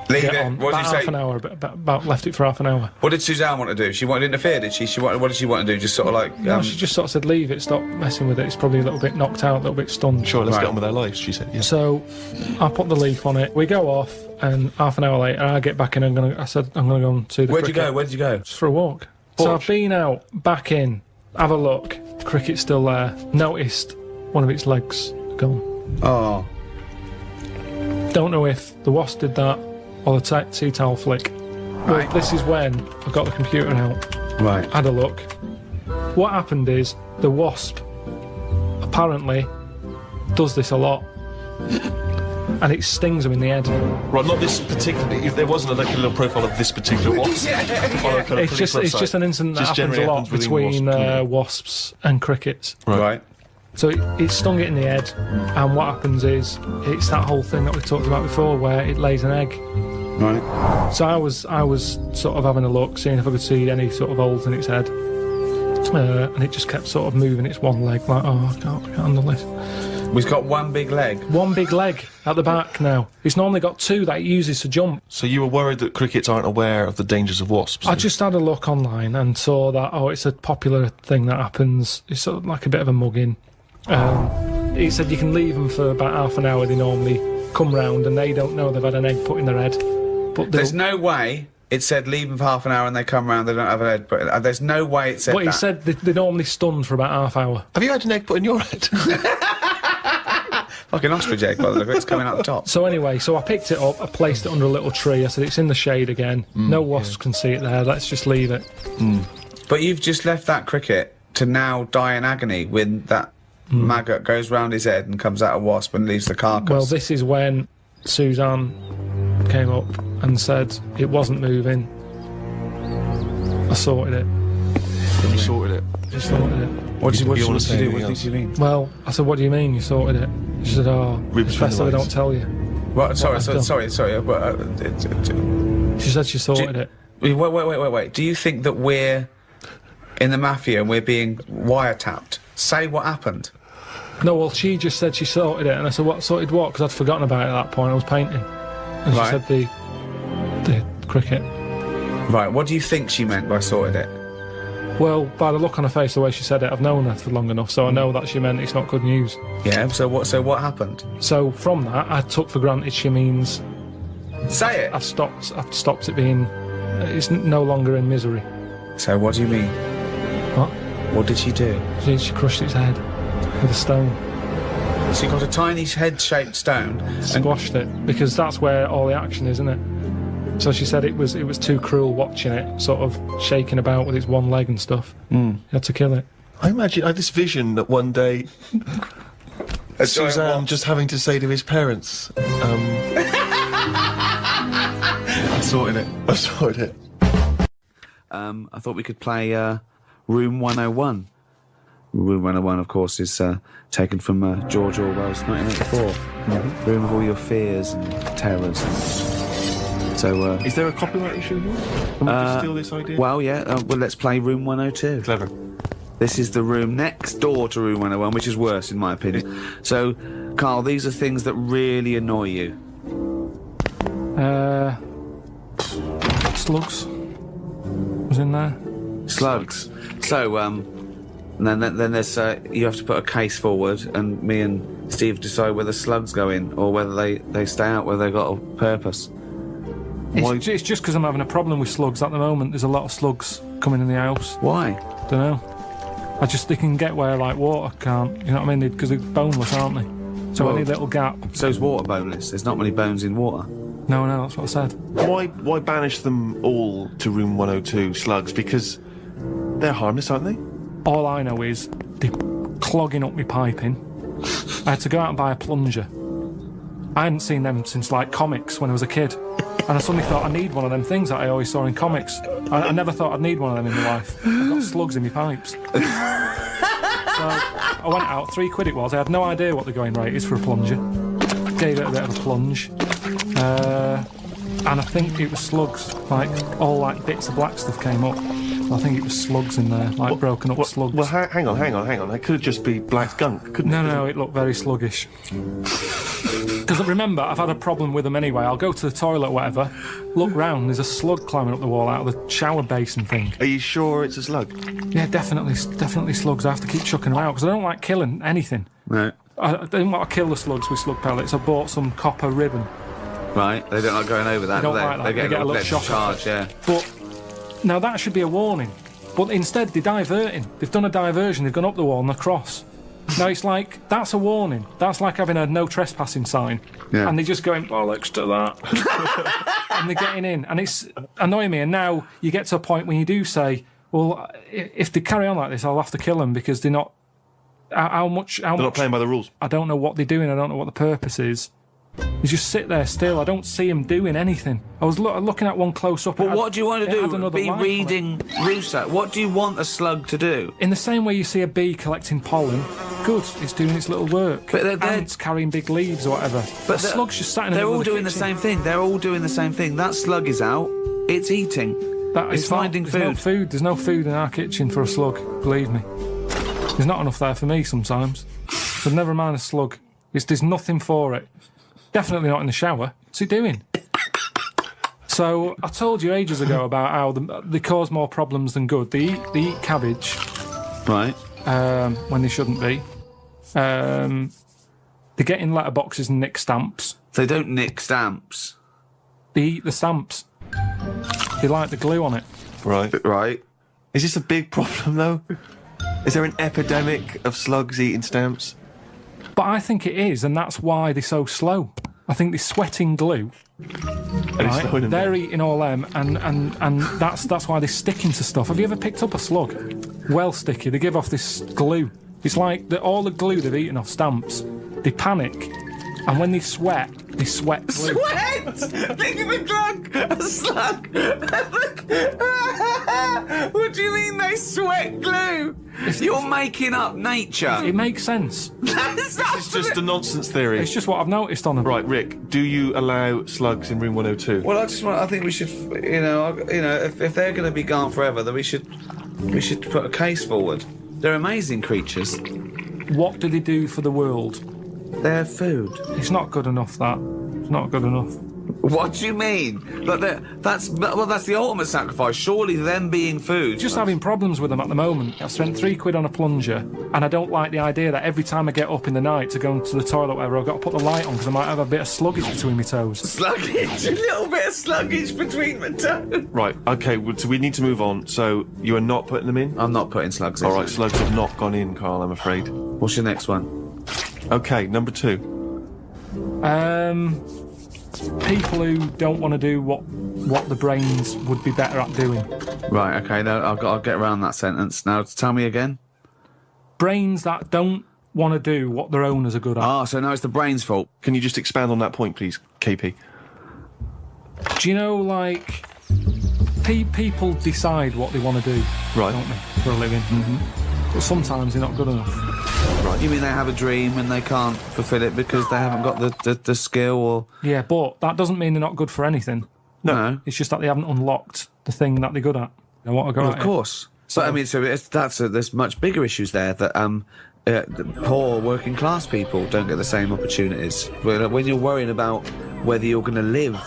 Leave Get it. on. What did About you half say? an hour, about left it for half an hour. What did Suzanne want to do? She wanted to interfere, did she? What did she want to do? Just sort of like. No, she just sort of said, leave it, stop messing with it. It's probably a little bit knocked out, a little bit stunned. Sure, let's Right. get on with our lives, she said. Yeah. So I put the leaf on it. We go off, and half an hour later, I get back in. I said, I'm going to go and see the Where'd you cricket. go? Where did you go? Just for a walk. So I've been out, back in, have a look. Cricket's still there. Noticed one of its legs gone. Oh. Don't know if the wasp did that or the tea towel flick. Right. Well, this is when I got the computer out. Right. Had a look. What happened is the wasp apparently does this a lot, and it stings them in the head. Right, not this particular. If there wasn't like a little profile of this particular wasp. On a kind of It's police just website. an incident that Just happens a generally lot happens within between wasp community. wasps and crickets. Right. So it stung it in the head, and what happens is it's that whole thing that we talked about before, where it lays an egg. Right. So I was sort of having a look, seeing if I could see any sort of holes in its head, and it just kept sort of moving its one leg, like, oh, I can't handle this. We've got one big leg. One big leg at the back now. It's normally got two that it uses to jump. So you were worried that crickets aren't aware of the dangers of wasps? I just had a look online and saw that, it's a popular thing that happens. It's sort of like a bit of a mugging. It said you can leave them for about half an hour. They normally come round and they don't know they've had an egg put in their head. But there's no way it said leave them for half an hour and they come round, they don't have an egg put in. There's no way it said that. But it said they're normally stunned for about half hour. Have you had an egg put in your head? Like an ostrich egg, by the look of it, it's coming out the top. So anyway, I picked it up, I placed it under a little tree. I said, it's in the shade again. No wasps can see it there, let's just leave it. But you've just left that cricket to now die in agony when that maggot goes round his head and comes out a wasp and leaves the carcass. Well, this is when Suzanne came up and said it wasn't moving. I sorted it. You sorted it? Just sorted it. What did you want to say? What did you mean? Well, I said, what do you mean you sorted it? She said, it's best that I don't tell you. Well, sorry. But, she said she sorted it. Wait. Do you think that we're in the mafia and we're being wiretapped? Say what happened. No, well, she just said she sorted it, and I said, what, sorted what? Because I'd forgotten about it at that point, I was painting. And she said the cricket. Right, what do you think she meant by sorted it? Well, by the look on her face, the way she said it, I've known her for long enough, so I know that she meant it's not good news. Yeah, so what happened? So from that, I took for granted she means... Say it! I've stopped it being... It's no longer in misery. So what do you mean? What? What did she do? She crushed its head with a stone. She got a tiny head-shaped stone... Squashed it, because that's where all the action is, isn't it? So she said it was too cruel watching it, sort of shaking about with its one leg and stuff. You had to kill it. I had this vision that one day Suzanne just having to say to his parents, I sorted it. I thought we could play Room 101. Room 101, of course, is taken from George Orwell's 1984. Room of all your fears and terrors. So, is there a copyright issue here? Can we just steal this idea? Well, yeah. Well, let's play Room 102. Clever. This is the room next door to Room 101, which is worse, in my opinion. So, Carl, these are things that really annoy you. Slugs was in there. Slugs. So, and then there's you have to put a case forward, and me and Steve decide whether slugs go in or whether they stay out, whether they've got a purpose. It's just because I'm having a problem with slugs at the moment. There's a lot of slugs coming in the house. Why? Don't know. They can get where, like, water can't. You know what I mean? Because they're boneless, aren't they? So any little gap. So's water boneless. There's not many bones in water. No, that's what I said. Why banish them all to Room 102, slugs? Because they're harmless, aren't they? All I know is they're clogging up my piping. I had to go out and buy a plunger. I hadn't seen them since, like, comics when I was a kid. And I suddenly thought, I need one of them things that I always saw in comics. I never thought I'd need one of them in my life. I've got slugs in my pipes. So I went out, £3 it was. I had no idea what the going rate is for a plunger. Gave it a bit of a plunge. And I think it was slugs. All bits of black stuff came up. I think it was slugs in there, broken up slugs. Well, hang on. It could just be black gunk, couldn't it? No, it looked very sluggish. Because remember, I've had a problem with them anyway. I'll go to the toilet or whatever, look round, there's a slug climbing up the wall out of the shower basin thing. Are you sure it's a slug? Yeah, definitely slugs. I have to keep chucking them out because I don't like killing anything. Right. I didn't want to kill the slugs with slug pellets. I bought some copper ribbon. Right, they don't like going over that, They don't like that. They get a little shock charge, yeah. But now that should be a warning. But instead, they're diverting. They've done a diversion. They've gone up the wall and across. Now it's like, that's a warning. That's like having a no trespassing sign. Yeah. And they're just going, bollocks to that. And they're getting in. And it's annoying me. And now you get to a point when you do say, well, if they carry on like this, I'll have to kill them because they're not... They're not playing by the rules. I don't know what they're doing. I don't know what the purpose is. They just sit there still. I don't see them doing anything. I was looking at one close up. But what do you want to it had do? another Be life on it. reading Rousseau. What do you want a slug to do? In the same way you see a bee collecting pollen, good, it's doing its little work. But they're Ants carrying big leaves or whatever. But a slug's just sat in the They're middle all of the doing the kitchen. same thing. They're all doing the same thing. That slug is out. It's eating. It's finding There's no food. food. There's no food in our kitchen for a slug, believe me. There's not enough there for me sometimes. But never mind a slug. There's nothing for it. Definitely not in the shower. What's it doing? So, I told you ages ago about how they cause more problems than good. They eat cabbage Right. when they shouldn't be. They get in letterboxes and nick stamps. They don't nick stamps. They eat the stamps. They like the glue on it. Right. Right. Is this a big problem, though? Is there an epidemic of slugs eating stamps? But I think it is, and that's why they're so slow. I think they're sweating glue. And it's slowing them They're down. eating all them, and that's why they're sticking to stuff. Have you ever picked up a slug? Well sticky. They give off this glue. It's like all the glue they've eaten off stamps. They panic, and when they sweat glue. Sweat! Think of a slug! What do you mean they sweat glue? You're making up nature. It makes sense. It's just a nonsense theory. It's just what I've noticed on them. Right, Rick, do you allow slugs in room 102? Well, I think we should, if they're going to be gone forever, then we should put a case forward. They're amazing creatures. What do they do for the world? They're food. It's not good enough, that. It's not good enough. What do you mean? That's the ultimate sacrifice. Surely them being food. Just having problems with them at the moment. I've spent £3 on a plunger, and I don't like the idea that every time I get up in the night to go into the toilet or whatever, I've got to put the light on because I might have a bit of sluggage between my toes. Sluggage, a little bit of sluggage between my toes. Right, okay, so we need to move on. So, you are not putting them in? I'm not putting slugs in. Alright, slugs have not gone in, Carl, I'm afraid. What's your next one? Okay, number 2. People who don't want to do what the brains would be better at doing. Right, okay, no, I'll get around that sentence. Now, tell me again. Brains that don't want to do what their owners are good at. Ah, so now it's the brain's fault. Can you just expand on that point, please, KP? Do you know, like, people decide what they want to do, Right. don't they, for a living? Mm-hmm. But sometimes they're not good enough. Right. You mean they have a dream and they can't fulfil it because they haven't got the skill or... Yeah, but that doesn't mean they're not good for anything. No. It's just that they haven't unlocked the thing that they're good at. They want to go Well, at of it. course. So, I mean, there's much bigger issues there that the poor working class people don't get the same opportunities. When you're worrying about whether you're going to live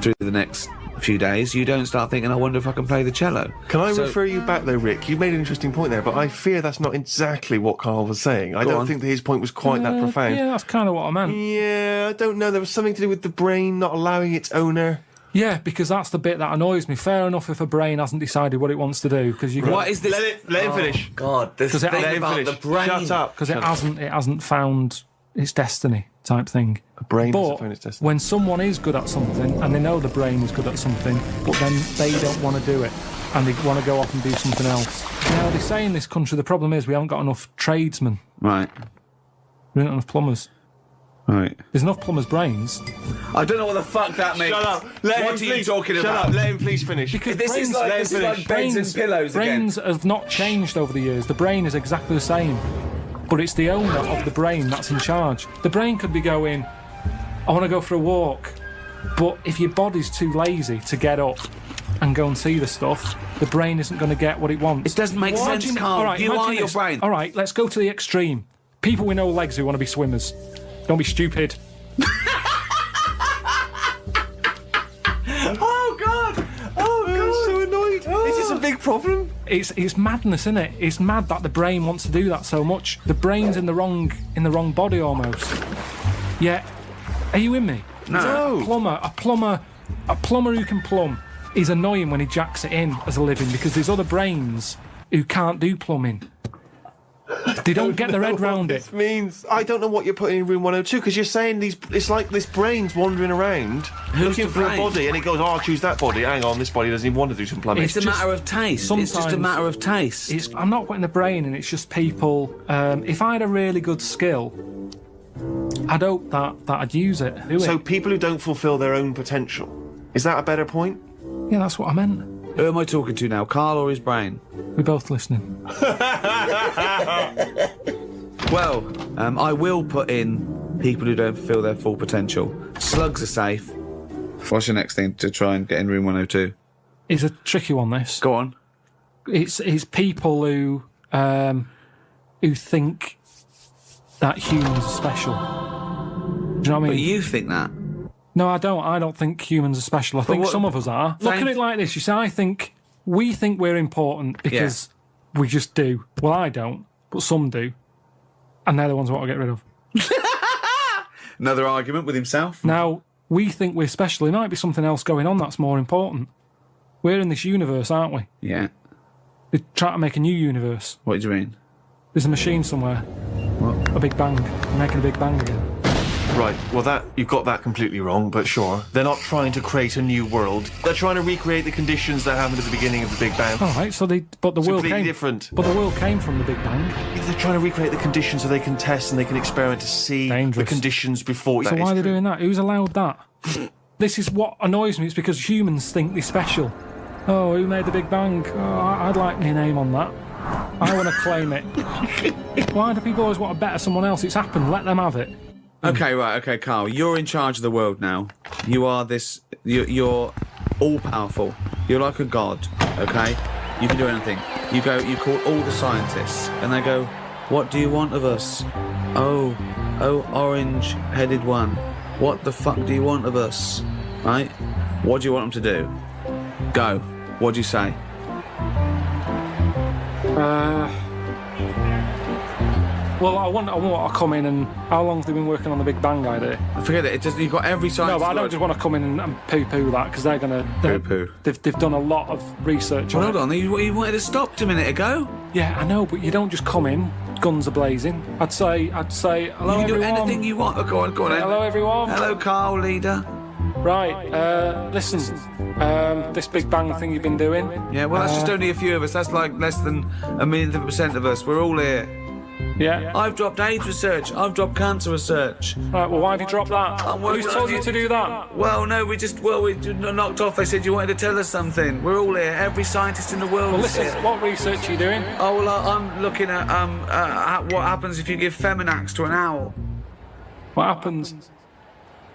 through the next few days, you don't start thinking, I wonder if I can play the cello. Can I refer you back, though, Rick? You made an interesting point there, but I fear that's not exactly what Carl was saying. I don't think that his point was quite that profound. Yeah, that's kind of what I meant. Yeah, I don't know. There was something to do with the brain not allowing its owner. Yeah, because that's the bit that annoys me. Fair enough if a brain hasn't decided what it wants to do, because you. What is this? Let him finish. God, this Because it thing hasn't- about Let him the finish. brain. Shut up. Because it hasn't found its destiny type thing. A brain But hasn't found its destiny. when someone is good at something and they know the brain is good at something, but then they don't want to do it and they want to go off and do something else. Now they say in this country the problem is we haven't got enough tradesmen. Right, We don't have enough plumbers. right. There's enough plumbers' brains. I don't know what the fuck that means. Shut up. What are you talking Shut about? up. Let him please finish. Because This is brains- like beds and pillows brains have not changed over the years. The brain is exactly the same. But it's the owner of the brain that's in charge. The brain could be going, I want to go for a walk. But if your body's too lazy to get up and go and see the stuff, the brain isn't going to get what it wants. It doesn't make sense, Imagine- Carl. all right, You imagine are your this. brain. All right, let's go to the extreme. People with no legs who want to be swimmers. Don't be stupid. Oh, God! Oh, God! I'm so annoyed. Is this a big problem? It's madness, isn't it? It's mad that the brain wants to do that so much. The brain's in the wrong body almost. Yeah, are you with me? No. A plumber who can plumb is annoying when he jacks it in as a living because there's other brains who can't do plumbing. They don't get their head round it. This means I don't know what you're putting in room 102 because you're saying these. It's like this brain's wandering around looking for brain? a body, and it goes, "Oh, I'll choose that body." Hang on, this body doesn't even want to do some plumbing. It's a matter of taste. It's just a sometimes matter of taste. I'm not putting the brain in, it's just people. If I had a really good skill, I'd hope that I'd use it. Do So it. people who don't fulfil their own potential. Is that a better point? Yeah, that's what I meant. Who am I talking to now, Carl or his brain? We're both listening. Well, I will put in people who don't fulfil their full potential. Slugs are safe. What's your next thing to try and get in room 102? It's a tricky one, this. Go on. It's people who think that humans are special. Do you know what I mean? But you think that? No, I don't. I don't think humans are special. I think what- some of us are. Look at it like this. You see, we think we're important because we just do. Well, I don't, but some do. And they're the ones I want to get rid of. Another argument with himself. Now, we think we're special. There might be something else going on that's more important. We're in this universe, aren't we? Yeah. They're trying to make a new universe. What do you mean? There's a machine somewhere. What? A big bang. They're making a big bang again. Right, well you've got that completely wrong, but sure. They're not trying to create a new world. They're trying to recreate the conditions that happened at the beginning of the Big Bang. All right, but the world completely came different. But the world came from the Big Bang. Yeah, they're trying to recreate the conditions so they can test and they can experiment to see Dangerous. the conditions before. So why are they doing that? Who's allowed that? This is what annoys me. It's because humans think they're special. Oh, who made the Big Bang? Oh, I'd like my name on that. I want to claim it. Why do people always want to better someone else? It's happened. Let them have it. Okay, right, okay, Carl. You're in charge of the world now. You are this... You're all-powerful. You're like a god, okay? You can do anything. You call all the scientists, and they go, what do you want of us? Oh, orange-headed one. What the fuck do you want of us? Right? What do you want them to do? Go. What do you say? Well, I want to come in and... How long have they been working on the Big Bang idea? Forget it. You've got every No, scientist... but I don't just want to come in and poo-poo that, because they're going to... Poo-poo. They've done a lot of research Well, on hold it. on. You wanted to stop a minute ago. Yeah, I know, but you don't just come in, guns are blazing. I'd say, hello, You can do everyone. anything you want. Oh, go on then. Hello, everyone. Hello, Carl, leader. Right, listen, this Big Bang thing you've been doing... Yeah, well, that's just only a few of us. That's like less than 1,000,000% of us. We're all here. Yeah? I've dropped AIDS research. I've dropped cancer research. Right, well, why have you dropped that? I'm working Who's on told you to do that? Well, no, we knocked off. They said you wanted to tell us something. We're all here. Every scientist in the world Well, is listen, here. what research are you doing? Oh, well, I'm looking at what happens if you give Feminax to an owl. What happens?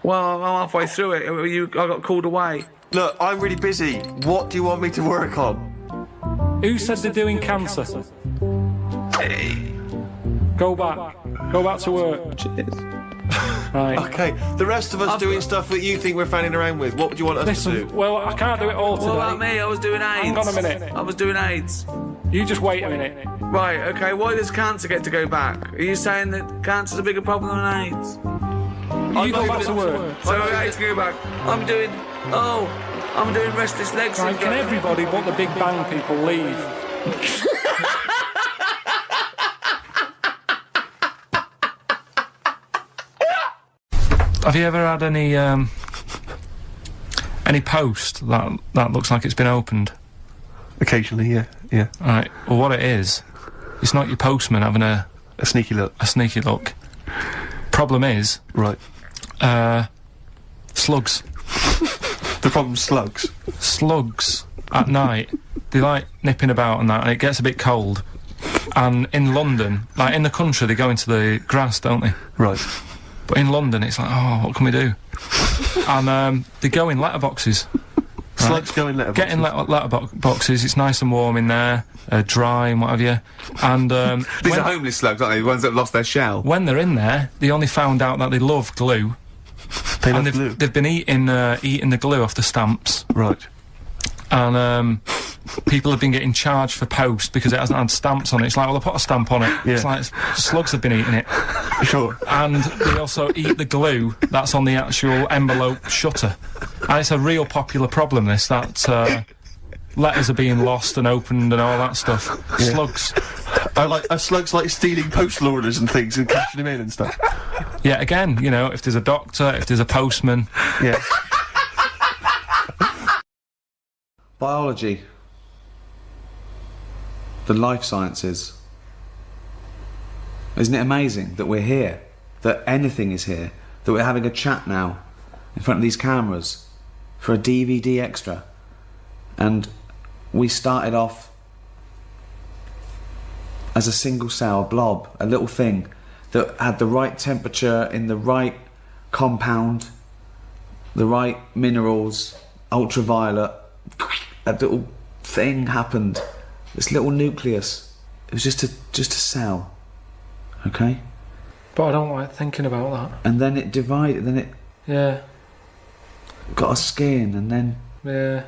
Well, I'm halfway through it. I got called away. Look, I'm really busy. What do you want me to work on? Who said they're doing cancer? Hey. Go back to work. Cheers. Right. Okay, the rest of us doing stuff that you think we're fanning around with. What would you want us to Listen, do? well, I can't do it all today. What about me? I was doing AIDS. Hang on a minute. I was doing AIDS. You just wait a minute. Right, okay, why does cancer get to go back? Are you saying that cancer's a bigger problem than AIDS? You go back to work. So AIDS can go back. I'm doing restless leg Right, syndrome. can everybody but the Big Bang people leave? Have you ever had any post that looks like it's been opened? Occasionally, yeah. Right. Well, what it is, it's not your postman having a sneaky look. A sneaky look. Problem is, Right. slugs. The problem's slugs. Slugs at night, they like nipping about and that, and it gets a bit cold. And in London, like in the country, they go into the grass, don't they? Right. But in London, it's like, oh, what can we do? And they go in letterboxes. Slugs go in letterboxes. Get in letterboxes. It's nice and warm in there, dry and what have you. And These are homeless slugs, aren't they? The ones that have lost their shell. when they're in there, they only found out that they love glue. And they've been eating the glue off the stamps. Right. And people have been getting charged for post because it hasn't had stamps on it. It's like, well, I put a stamp on it. Yeah. It's like slugs have been eating it. Sure. And they also eat the glue that's on the actual envelope shutter. And it's a real popular problem, this, that letters are being lost and opened and all that stuff. Yeah. Slugs. Slugs like stealing postal orders and things and cashing them in and stuff. Yeah, again, you know, if there's a doctor, if there's a postman. Yeah. Biology. The life sciences. Isn't it amazing that we're here? that anything is here, that we're having a chat now in front of these cameras for a DVD extra, and we started off as a single cell blob, a little thing that had the right temperature in the right compound, the right minerals, ultraviolet. A little thing happened. This little nucleus. It was just a cell. Okay? But I don't like thinking about that. And then it divided, then it Yeah. got a skin, and then... Yeah.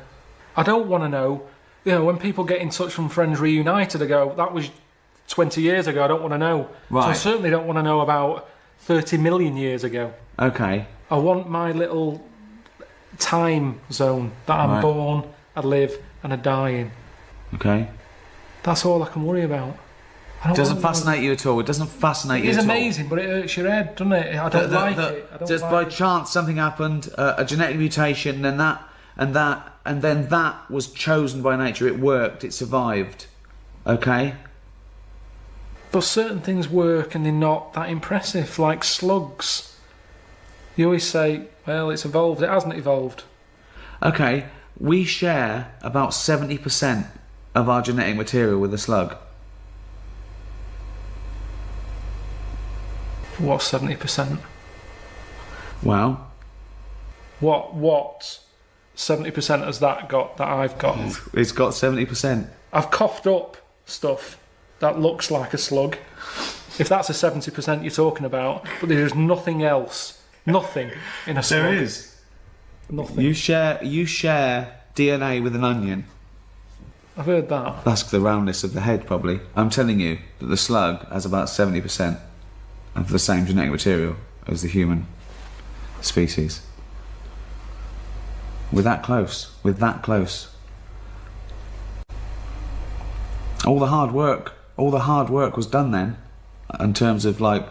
I don't want to know, you know, when people get in touch from Friends Reunited, I go, that was 20 years ago, I don't want to know. Right. So I certainly don't want to know about 30 million years ago. Okay. I want my little time zone that I'm Right. born, I live, and I die in. Okay. That's all I can worry about. I don't Doesn't wanna know. fascinate you at all. It doesn't fascinate you It's at all. amazing, but it hurts your head, doesn't it? I don't like it. I don't just like by it. chance something happened, a genetic mutation, and then that was chosen by nature. It worked. It survived. Okay. But certain things work and they're not that impressive, like slugs. You always say, well, it's evolved. It hasn't evolved. Okay. We share about 70% of our genetic material with a slug. What, 70%? Well, What 70% has that got that I've got? it's got 70%. I've coughed up stuff that looks like a slug. If that's a 70% you're talking about, but there's nothing else. Nothing in a slug. There is. Nothing. You share DNA with an onion. I've heard that. That's the roundness of the head, probably. I'm telling you that the slug has about 70% of the same genetic material as the human species. We're that close. We're that close. All the hard work was done then, in terms of, like,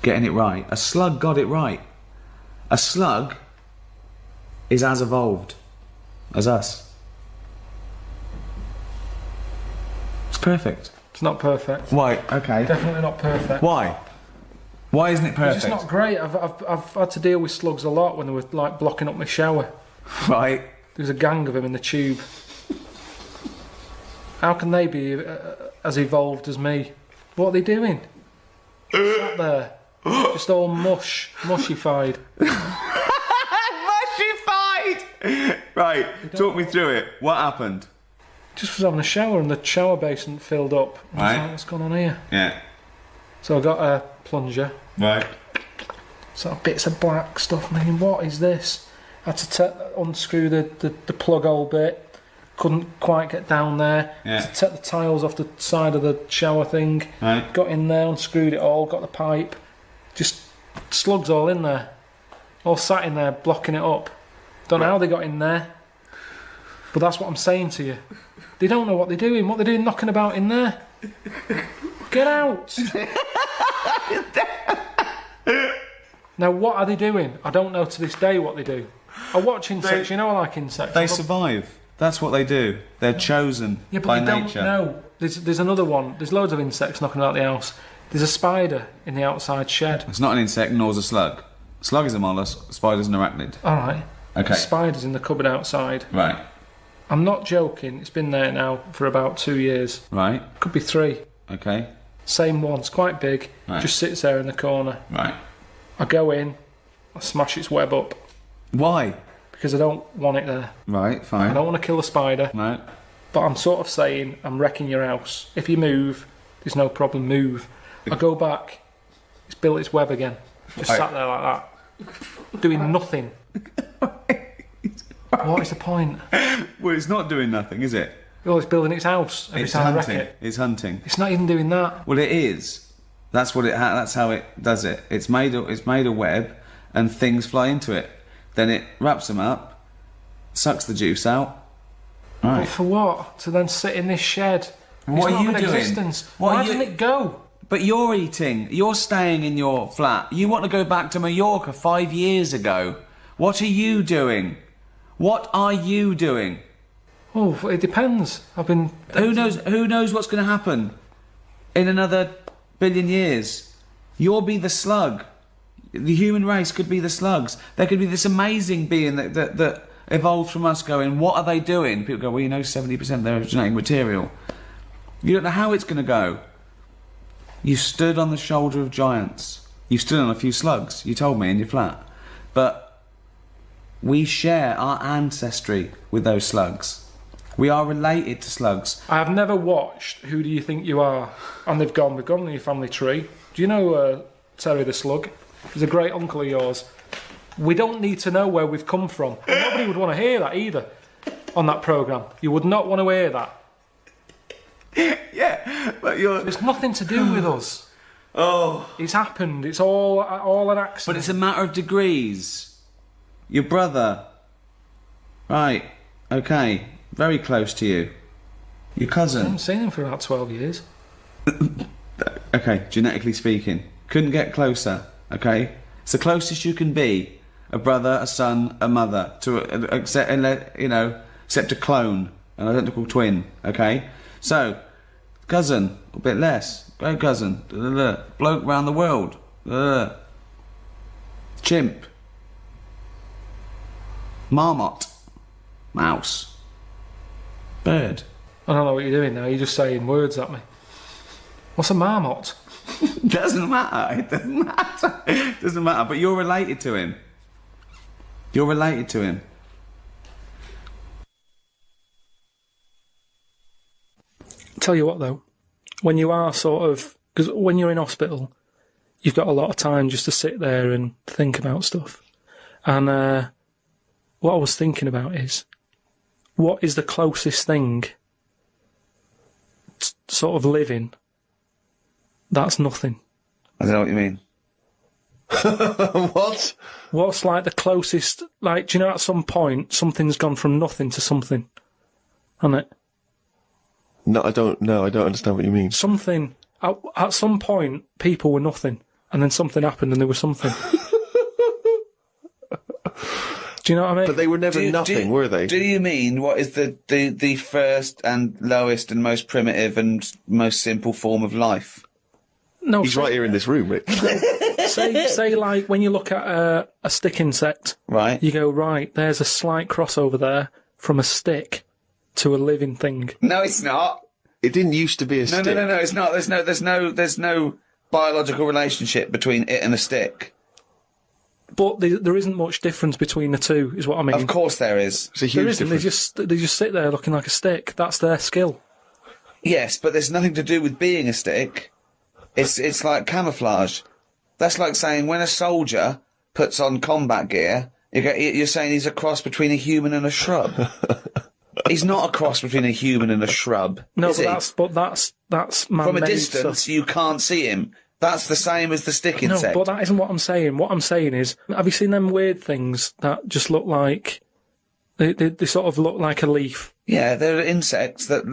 getting it right. A slug got it right. A slug is as evolved as us. It's perfect. It's not perfect. Why? Okay. Definitely not perfect. Why? Why isn't it It's perfect? just not great. I've had to deal with slugs a lot when they were like blocking up my shower. Right. There was a gang of them in the tube. How can they be as evolved as me? What are they doing? Sat there, just all mushified. Mushified! Right, talk me through it. What happened? Just was having a shower and the shower basin filled up. I was Right. like, what's going on here? Yeah. So I got a plunger. Right. Sort of bits of black stuff. I'm thinking, what is this? I had to unscrew the plug hole bit. Couldn't quite get down there. Yeah. Had to take the tiles off the side of the shower thing. Right. Got in there, unscrewed it all, got the pipe. Just slugs all in there. All sat in there, blocking it up. Don't know how they got in there. But that's what I'm saying to you. They don't know what they're doing. What they're doing knocking about in there. Get out! Now, what are they doing? I don't know to this day what they do. I watch insects, you know I like insects. They survive. That's what they do. They're chosen Yeah, but by you nature. don't know. There's another one. There's loads of insects knocking about the house. There's a spider in the outside shed. It's not an insect, nor is a slug. Slug is a mollusk, spider's an arachnid. Alright. Okay. Spider's in the cupboard outside. Right. I'm not joking. It's been there now for about 2 years. Right. Could be 3. Okay. Same one. It's quite big. Right. Just sits there in the corner. Right. I go in. I smash its web up. Why? Because I don't want it there. Right, fine. I don't want to kill the spider. Right. But I'm sort of saying, I'm wrecking your house. If you move, there's no problem, move. I go back, it's built its web again. Just Right. sat there like that. Doing nothing. What is the point? Well, it's not doing nothing, is it? Well, it's building its house every It's time I wreck hunting. it. It's hunting. It's not even doing that. Well, it is. That's what it. That's how it does it. It's made a web, and things fly into it. Then it wraps them up, sucks the juice out. But Right. for what? To then sit in this shed. What It's are not you an doing? Existence. What Why are you- didn't it go? But you're eating. You're staying in your flat. You want to go back to Mallorca 5 years ago. What are you doing? What are you doing? Oh, it depends. I've been. Who knows? Who knows what's going to happen in another billion years? You'll be the slug. The human race could be the slugs. There could be this amazing being that evolved from us going, what are they doing? People go, well, you know, 70% of their genetic material. You don't know how it's going to go. You stood on the shoulder of giants. You stood on a few slugs, you told me in your flat. But we share our ancestry with those slugs. We are related to slugs. I have never watched Who Do You Think You Are? And they've gone in your family tree. Do you know Terry the Slug? He's a great uncle of yours. We don't need to know where we've come from. And nobody would want to hear that either on that programme. You would not want to hear that. Yeah, but It's nothing to do with us. Oh. It's happened. It's all an accident. But it's a matter of degrees. Your brother. Right, okay. Very close to you. Your I cousin. haven't seen him for about 12 years. Okay, genetically speaking. Couldn't get closer, okay? It's the closest you can be. A brother, a son, a mother. Except a clone. An identical twin, okay? So, cousin, a bit less. Great cousin. Bloke round the world. Chimp. Marmot. Mouse. Bird. I don't know what you're doing now. You're just saying words at me. What's a marmot? Doesn't matter. It doesn't matter. It doesn't matter. But you're related to him. You're related to him. Tell you what, though. When you are because when you're in hospital, you've got a lot of time just to sit there and think about stuff. And what I was thinking about is, what is the closest thing sort of living that's nothing? I don't know what you mean. What? What's like the closest, like, do you know at some point something's gone from nothing to something? Hasn't it? No, I don't understand what you mean. Something, at some point people were nothing, and then something happened and there was something. Do you know what I mean? But they were never nothing, were they? Do you mean what is the first and lowest and most primitive and most simple form of life? No, He's right here in this room, Rick. say like when you look at a stick insect, right? You go, right, there's a slight crossover there from a stick to a living thing. No, it's not. It didn't used to be a stick. No, it's not. There's no biological relationship between it and a stick. But there isn't much difference between the two, is what I mean. Of course there is. It's a huge They difference. just sit there looking like a stick. That's their skill. Yes, but there's nothing to do with being a stick. It's like camouflage. That's like saying when a soldier puts on combat gear, you're saying he's a cross between a human and a shrub. He's not a cross between a human and a shrub. No, is he? but that's man-made From a distance, stuff. you can't see him. That's the same as the stick insect. No, but that isn't what I'm saying. What I'm saying is, have you seen them weird things that just look like they sort of look like a leaf? Yeah, there are insects that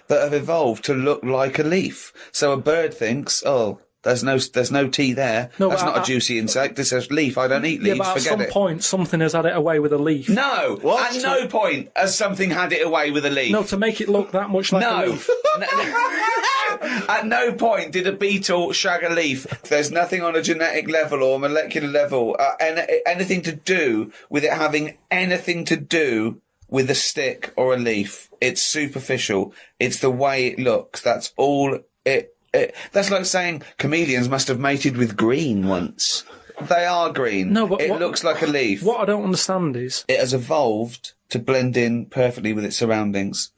have evolved to look like a leaf. So a bird thinks, oh, there's no tea there. No, that's not a juicy insect. This is leaf. I don't eat leaves. Yeah, but at Forget some it. point, something has had it away with a leaf. No, What? at no point has something had it away with a leaf. No, to make it look that much like a leaf. At no point did a beetle shag a leaf. There's nothing on a genetic level or molecular level, anything to do with it having anything to do with a stick or a leaf. It's superficial. It's the way it looks. That's all it. That's like saying chameleons must have mated with green once. They are green. No, but it looks like a leaf. What I don't understand is It has evolved to blend in perfectly with its surroundings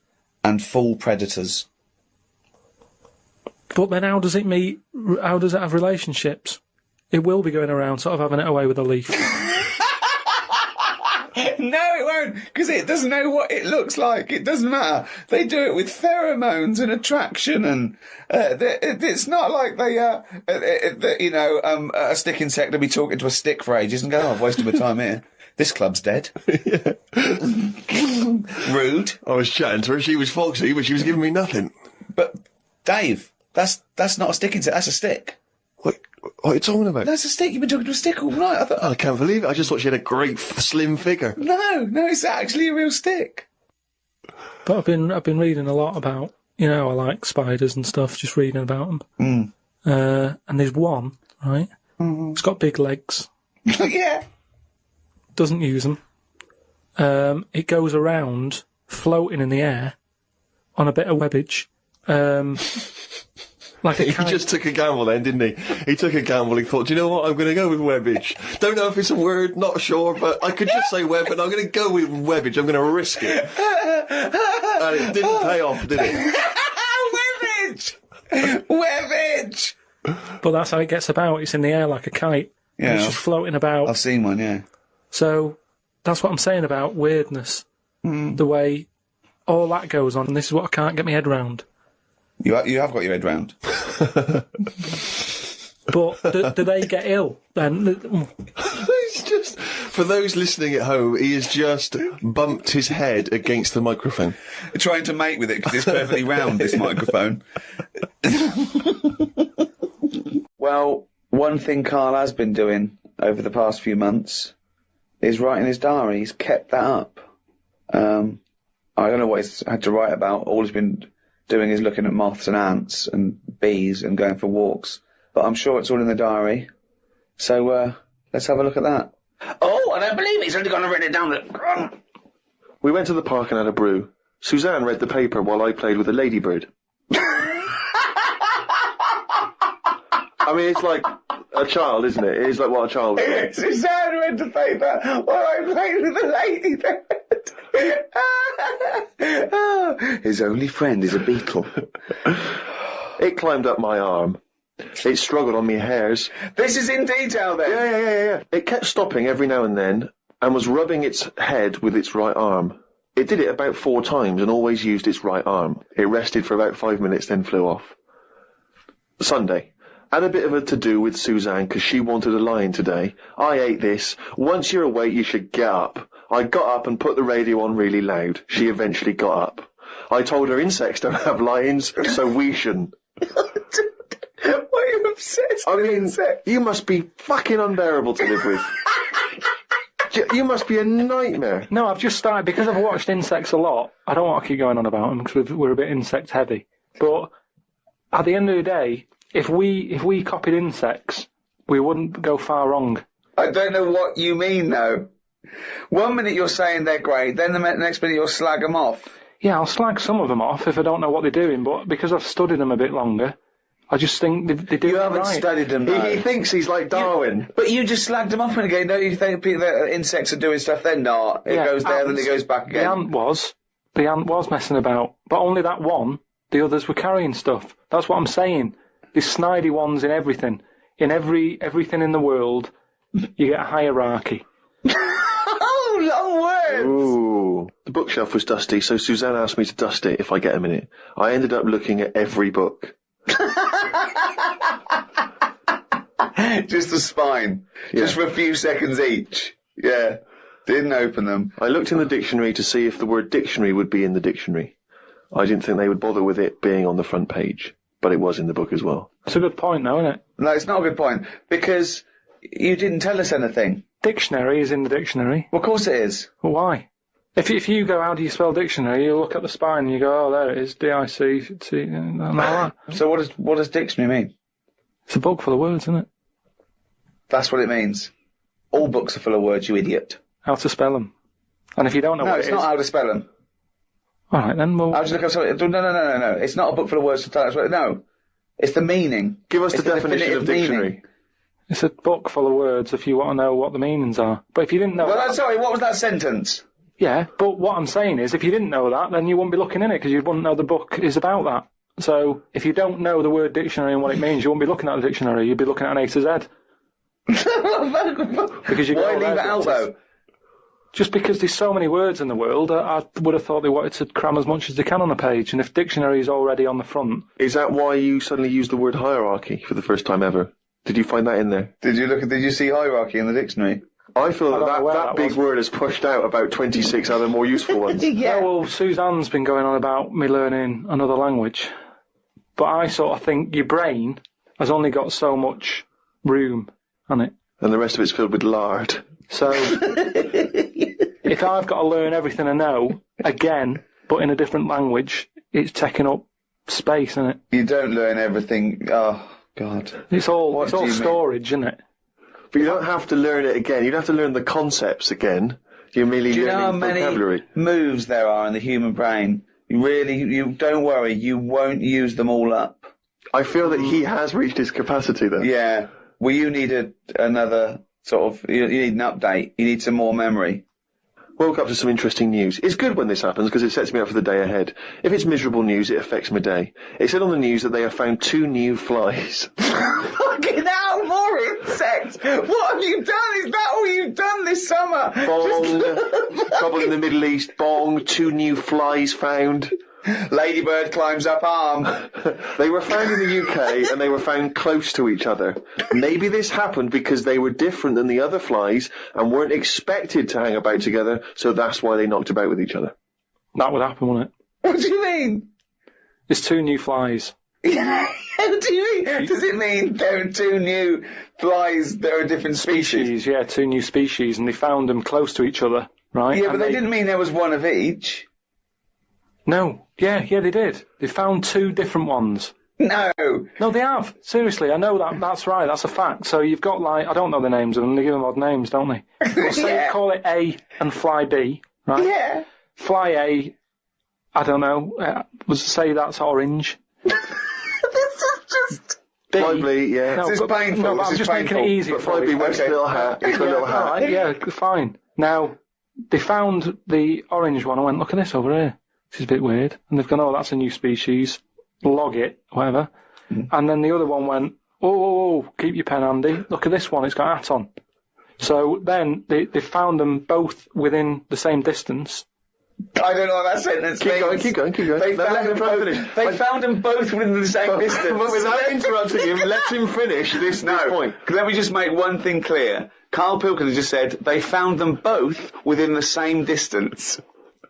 and fool predators. But then how does it meet? How does it have relationships? It will be going around sort of having it away with a leaf. No, it won't, because it doesn't know what it looks like. It doesn't matter. They do it with pheromones and attraction, and it's not like a stick insect will be talking to a stick for ages and go, oh, I've wasted my time here. This club's dead. Rude. I was chatting to her. She was foxy, but she was giving me nothing. But, Dave, that's not a stick insect, that's a stick. What are you talking about? That's a stick. You've been talking to a stick all night. I can't believe it. I just thought she had a great slim figure. No, it's actually a real stick. But I've been reading a lot about, I like spiders and stuff, just reading about them. And there's one, right? It's got big legs. Yeah. Doesn't use them. It goes around, floating in the air, on a bit of webbage. Like a He kite. just took a gamble then, didn't he? He took a gamble, he thought, do you know what, I'm going to go with webbage. Don't know if it's a word, not sure, but I could just say web, but I'm going to go with webbage, I'm going to risk it. And it didn't pay off, did it? Webbage! Webbage! But that's how it gets about. It's in the air like a kite. Yeah. And it's just floating about. I've seen one, yeah. So that's what I'm saying about weirdness. The way all that goes on, and this is what I can't get my head round. You have got your head round. But do they get ill then? He's just, for those listening at home, he has just bumped his head against the microphone. Trying to mate with it because it's perfectly round, this microphone. Well, one thing Karl has been doing over the past few months is writing his diary. He's kept that up. I don't know what he's had to write about. All he's been doing is looking at moths and ants and bees and going for walks. But I'm sure it's all in the diary. So, let's have a look at that. Oh, I don't believe it. He's only gone and written it down. We went to the park and had a brew. Suzanne read the paper while I played with a ladybird. I mean, it's like a child, isn't it? It is like what a child would do. Suzanne read the paper while I played with the ladybird. His only friend is a beetle. It climbed up my arm. It struggled on me hairs. This is in detail, then? Yeah. It kept stopping every now and then and was rubbing its head with its right arm. It did it about 4 times and always used its right arm. It rested for about 5 minutes, then flew off. Sunday. Had a bit of a to-do with Suzanne because she wanted a lion today. I ate this. Once you're awake, you should get up. I got up and put the radio on really loud. She eventually got up. I told her insects don't have lions, so we shouldn't. Why are you obsessed with insects? You must be fucking unbearable to live with. You must be a nightmare. No, I've just started, because I've watched insects a lot, I don't want to keep going on about them because we're a bit insect heavy. But at the end of the day, if we copied insects, we wouldn't go far wrong. I don't know what you mean, though. 1 minute you're saying they're great, then the next minute you'll slag them off. Yeah, I'll slag some of them off if I don't know what they're doing, but because I've studied them a bit longer, I just think they do You it haven't right. studied them, though. He thinks he's like Darwin. But you just slagged them off again. Don't you think that insects are doing stuff? They're not. It goes there, then it goes back again. The ant was messing about, but only that one. The others were carrying stuff. That's what I'm saying. There's snidey ones in everything. In everything in the world, you get a hierarchy. Oh, long words! Ooh. The bookshelf was dusty, so Suzanne asked me to dust it if I get a minute. I ended up looking at every book. Just the spine. Yeah. Just for a few seconds each. Yeah. Didn't open them. I looked in the dictionary to see if the word dictionary would be in the dictionary. I didn't think they would bother with it being on the front page, but it was in the book as well. It's a good point, though, isn't it? No, it's not a good point, because you didn't tell us anything. Dictionary is in the dictionary. Well, of course it is. Well, why? If you go, how do you spell dictionary, you look at the spine and you go, oh, there it is, D-I-C-C, and all that. So what does dictionary mean? It's a book full of words, isn't it? That's what it means. All books are full of words, you idiot. How to spell them. And if you don't know what it's it is... not how to spell them. All right, then we'll... I'll just look up something. No. It's not a book full of words to tell us what... No. It's the meaning. Give us It's the definition of dictionary. meaning. It's a book full of words if you want to know what the meanings are. But if you didn't know... Well, sorry, what was that sentence? Yeah, but what I'm saying is, if you didn't know that, then you wouldn't be looking in it, because you wouldn't know the book is about that. So, if you don't know the word dictionary and what it means, you wouldn't be looking at the dictionary, you'd be looking at an A to Z. Because you Why leave it out, though? Just because there's so many words in the world, I would have thought they wanted to cram as much as they can on a page, and if dictionary is already on the front... Is that why you suddenly used the word hierarchy for the first time ever? Did you find that in there? Did you see hierarchy in the dictionary? I feel that that big was. word has pushed out about 26 other more useful ones. Yeah, well, Suzanne's been going on about me learning another language. But I sort of think your brain has only got so much room on it. And the rest of it's filled with lard. So, if I've got to learn everything I know, again, but in a different language, it's taking up space, isn't it? You don't learn everything. Oh, God. It's all What do you mean? storage, isn't it? But you don't have to learn it again. You don't have to learn the concepts again. You're merely Do you know how learning many vocabulary. moves there are in the human brain? You don't worry, you won't use them all up. I feel that he has reached his capacity, though. Yeah. Well, you need another sort of, you need an update. You need some more memory. Woke up to some interesting news. It's good when this happens because it sets me up for the day ahead. If it's miserable news, it affects my day. It said on the news that they have found 2 new flies. Fucking hell, more insects! What have you done? Is that all you've done this summer? Bong. Trouble in the Middle East. Bong. 2 new flies found. Ladybird climbs up arm. They were found in the UK and they were found close to each other. Maybe this happened because they were different than the other flies and weren't expected to hang about together, so that's why they knocked about with each other. That would happen, wouldn't it? What do you mean? There's 2 new flies. What do you mean? Does it mean there are 2 new flies that are different species? Yeah, 2 new species, and they found them close to each other, right? Yeah, and but they didn't mean there was one of each. No. Yeah, they did. They found 2 different ones. No, they have. Seriously, I know that. That's right. That's a fact. So you've got, like, I don't know the names of them. They give them odd names, don't they? Well, say you call it A and Fly B, right? Yeah. Fly A, I don't know. Say that's orange. This is just... B. Fly B, yeah. No, This is painful. No, but This I'm is just painful. making it easy But for Fly you. B wears a little hat. He's got a little hat. Alright, yeah, fine. Now, they found the orange one. I went, look at this over here. This is a bit weird. And they've gone, oh, that's a new species. Log it, whatever. And then the other one went, oh, keep your pen handy. Look at this one, it's got a hat on. So then they found them both within the same distance. I don't know what that sentence means. Keep going. They Let him finish. found them both within the same distance. But without interrupting him, let him finish this point. Let me just make one thing clear. Karl Pilkington just said they found them both within the same distance.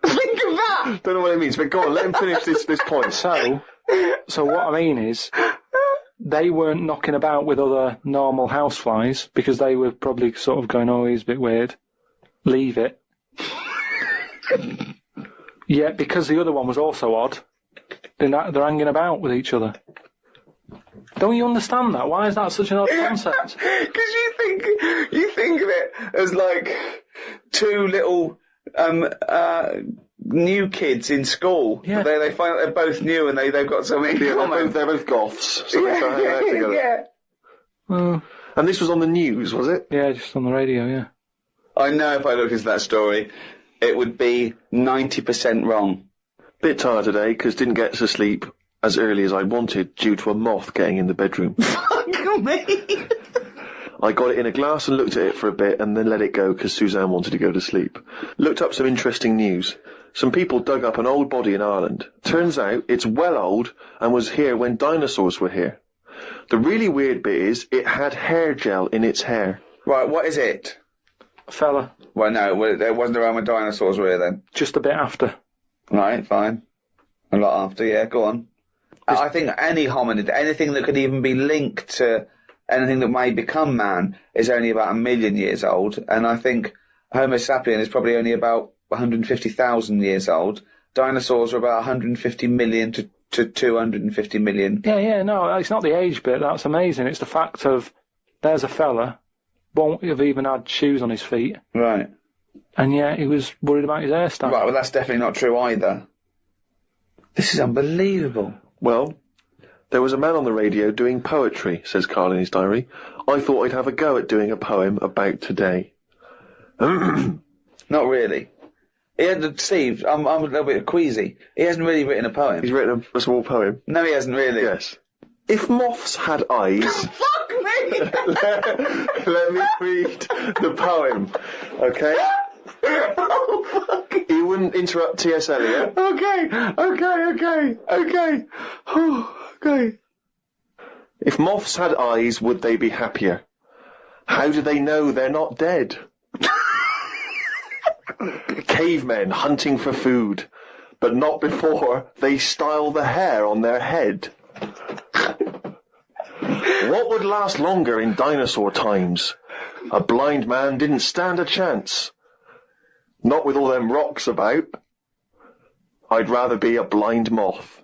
Think of that! Don't know what it means, but go on, let him finish this point. So what I mean is, they weren't knocking about with other normal houseflies because they were probably sort of going, oh, he's a bit weird. Leave it. Yeah, because the other one was also odd. They're hanging about with each other. Don't you understand that? Why is that such an odd concept? Because you think of it as like 2 little new kids in school. Yeah. But they find out they're both new and they've got something in common. They're both goths, so they start hanging out together. Oh, And this was on the news, was it? yeah, just on the radio, yeah. I know if I looked into that story, it would be 90% wrong. Bit tired today, because didn't get to sleep as early as I wanted due to a moth getting in the bedroom. Fuck me! I got it in a glass and looked at it for a bit and then let it go because Suzanne wanted to go to sleep. Looked up some interesting news. Some people dug up an old body in Ireland. Turns out it's well old and was here when dinosaurs were here. The really weird bit is it had hair gel in its hair. Right, what is it? Fella, Well, no, there wasn't around when dinosaurs were here then. just a bit after. Right, fine. A lot after, yeah, go on. I think any hominid, anything that could even be linked to anything that may become man is only about 1 million years old, and I think Homo sapien is probably only about 150,000 years old. Dinosaurs are about 150 million to 250 million. Yeah, no, it's not the age bit, that's amazing. It's the fact of, there's a fella, won't have even had shoes on his feet, Right. and yet he was worried about his hairstyle. Right, well that's definitely not true either. This is unbelievable. Well, there was a man on the radio doing poetry, says Karl in his diary. I thought I'd have a go at doing a poem about today. Not really. He had, Steve, I'm a little bit queasy. He hasn't really written a poem. He's written a small poem. No, he hasn't really. Yes. If moths had eyes... Fuck me! let me read the poem, okay? Oh, fuck. You wouldn't interrupt T.S. Eliot. Okay. Okay. If moths had eyes, would they be happier? How do they know they're not dead? Cavemen hunting for food, but not before they style the hair on their head. What would last longer in dinosaur times? A blind man didn't stand a chance. Not with all them rocks about. I'd rather be a blind moth.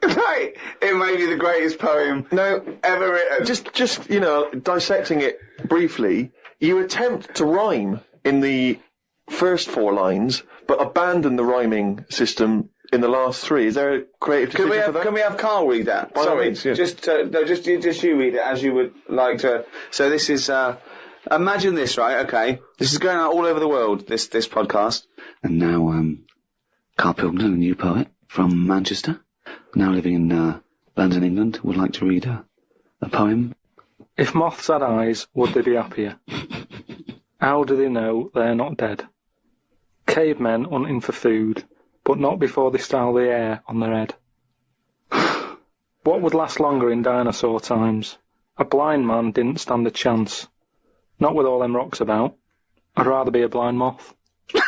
Right, it may be the greatest poem ever written. Just you know, dissecting it briefly, you attempt to rhyme in the first 4 lines, but abandon the rhyming system in the last 3. Is there a creative decision for that? Can we have Karl read that? By all Sorry, means, yeah. just you read it as you would like to. So this is, imagine this, right? Okay, this is going out all over the world. This podcast. And now, Karl Pilkington, a new poet from Manchester, now living in London, England, would like to read a poem. If moths had eyes, would they be happier? How do they know they're not dead? Cavemen hunting for food, but not before they style the air on their head. What would last longer in dinosaur times? A blind man didn't stand a chance. Not with all them rocks about. I'd rather be a blind moth. He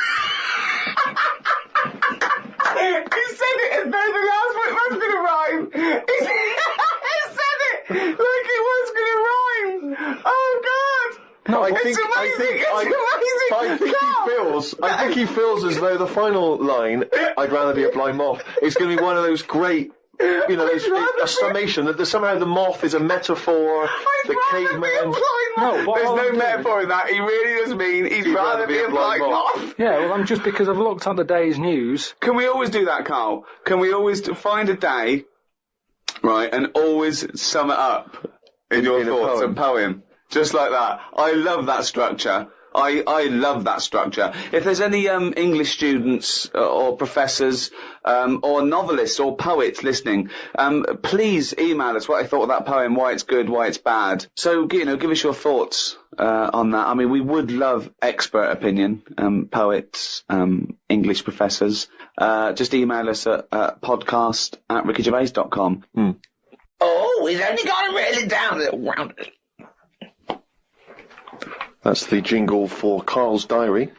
said it as though the last bit was going to rhyme. He said it like it was going to rhyme. Oh God! No, I it's think amazing. I think he feels as though the final line, "I'd rather be a blind moth," is going to be one of those great, you know, a summation that somehow the moth is a metaphor. The caveman. No, There's no metaphor in that. He really does mean he'd rather be a blind moth. Yeah, well, I'm just because I've looked at the day's news. Can we always do that, Karl? Can we always find a day, right, and always sum it up in your thoughts, a poem? Just like that. I love that structure. I love that structure. If there's any English students or professors or novelists or poets listening, please email us what I thought of that poem, why it's good, why it's bad. So, you know, give us your thoughts on that. I mean, we would love expert opinion, poets, English professors. Just email us at podcast@rickygervais.com. Oh, he's only got to reel it down a little round. That's the jingle for Karl's diary.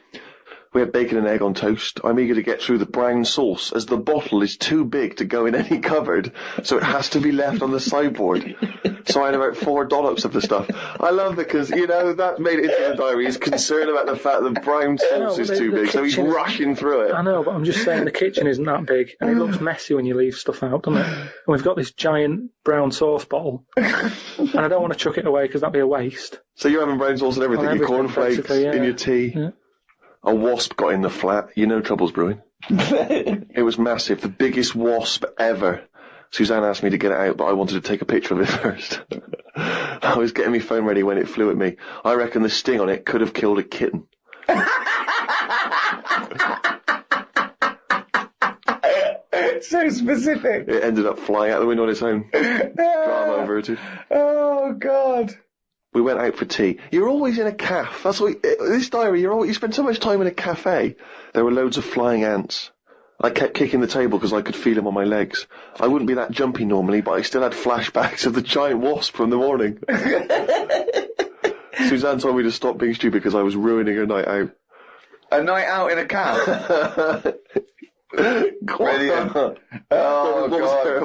We have bacon and egg on toast. I'm eager to get through the brown sauce, as the bottle is too big to go in any cupboard, so it has to be left on the sideboard. So I had about 4 dollops of the stuff. I love that because, you know, that made it into the diary. He's concerned about the fact that brown sauce is too big, so he's rushing through it. I know, but I'm just saying the kitchen isn't that big, and it looks messy when you leave stuff out, doesn't it? And we've got this giant brown sauce bottle, and I don't want to chuck it away because that'd be a waste. So you're having brown sauce and everything, your cornflakes, in your tea. Yeah. A wasp got in the flat. You know trouble's brewing. It was massive. The biggest wasp ever. Suzanne asked me to get it out, but I wanted to take a picture of it first. I was getting my phone ready when it flew at me. I reckon the sting on it could have killed a kitten. So specific. It ended up flying out the window on its own. Drama averted. Oh, God. We went out for tea. You're always in a cafe. That's what this diary. You spend so much time in a cafe. There were loads of flying ants. I kept kicking the table because I could feel them on my legs. I wouldn't be that jumpy normally, but I still had flashbacks of the giant wasp from the morning. Suzanne told me to stop being stupid because I was ruining her night out. A night out in a cab. Brilliant. Oh,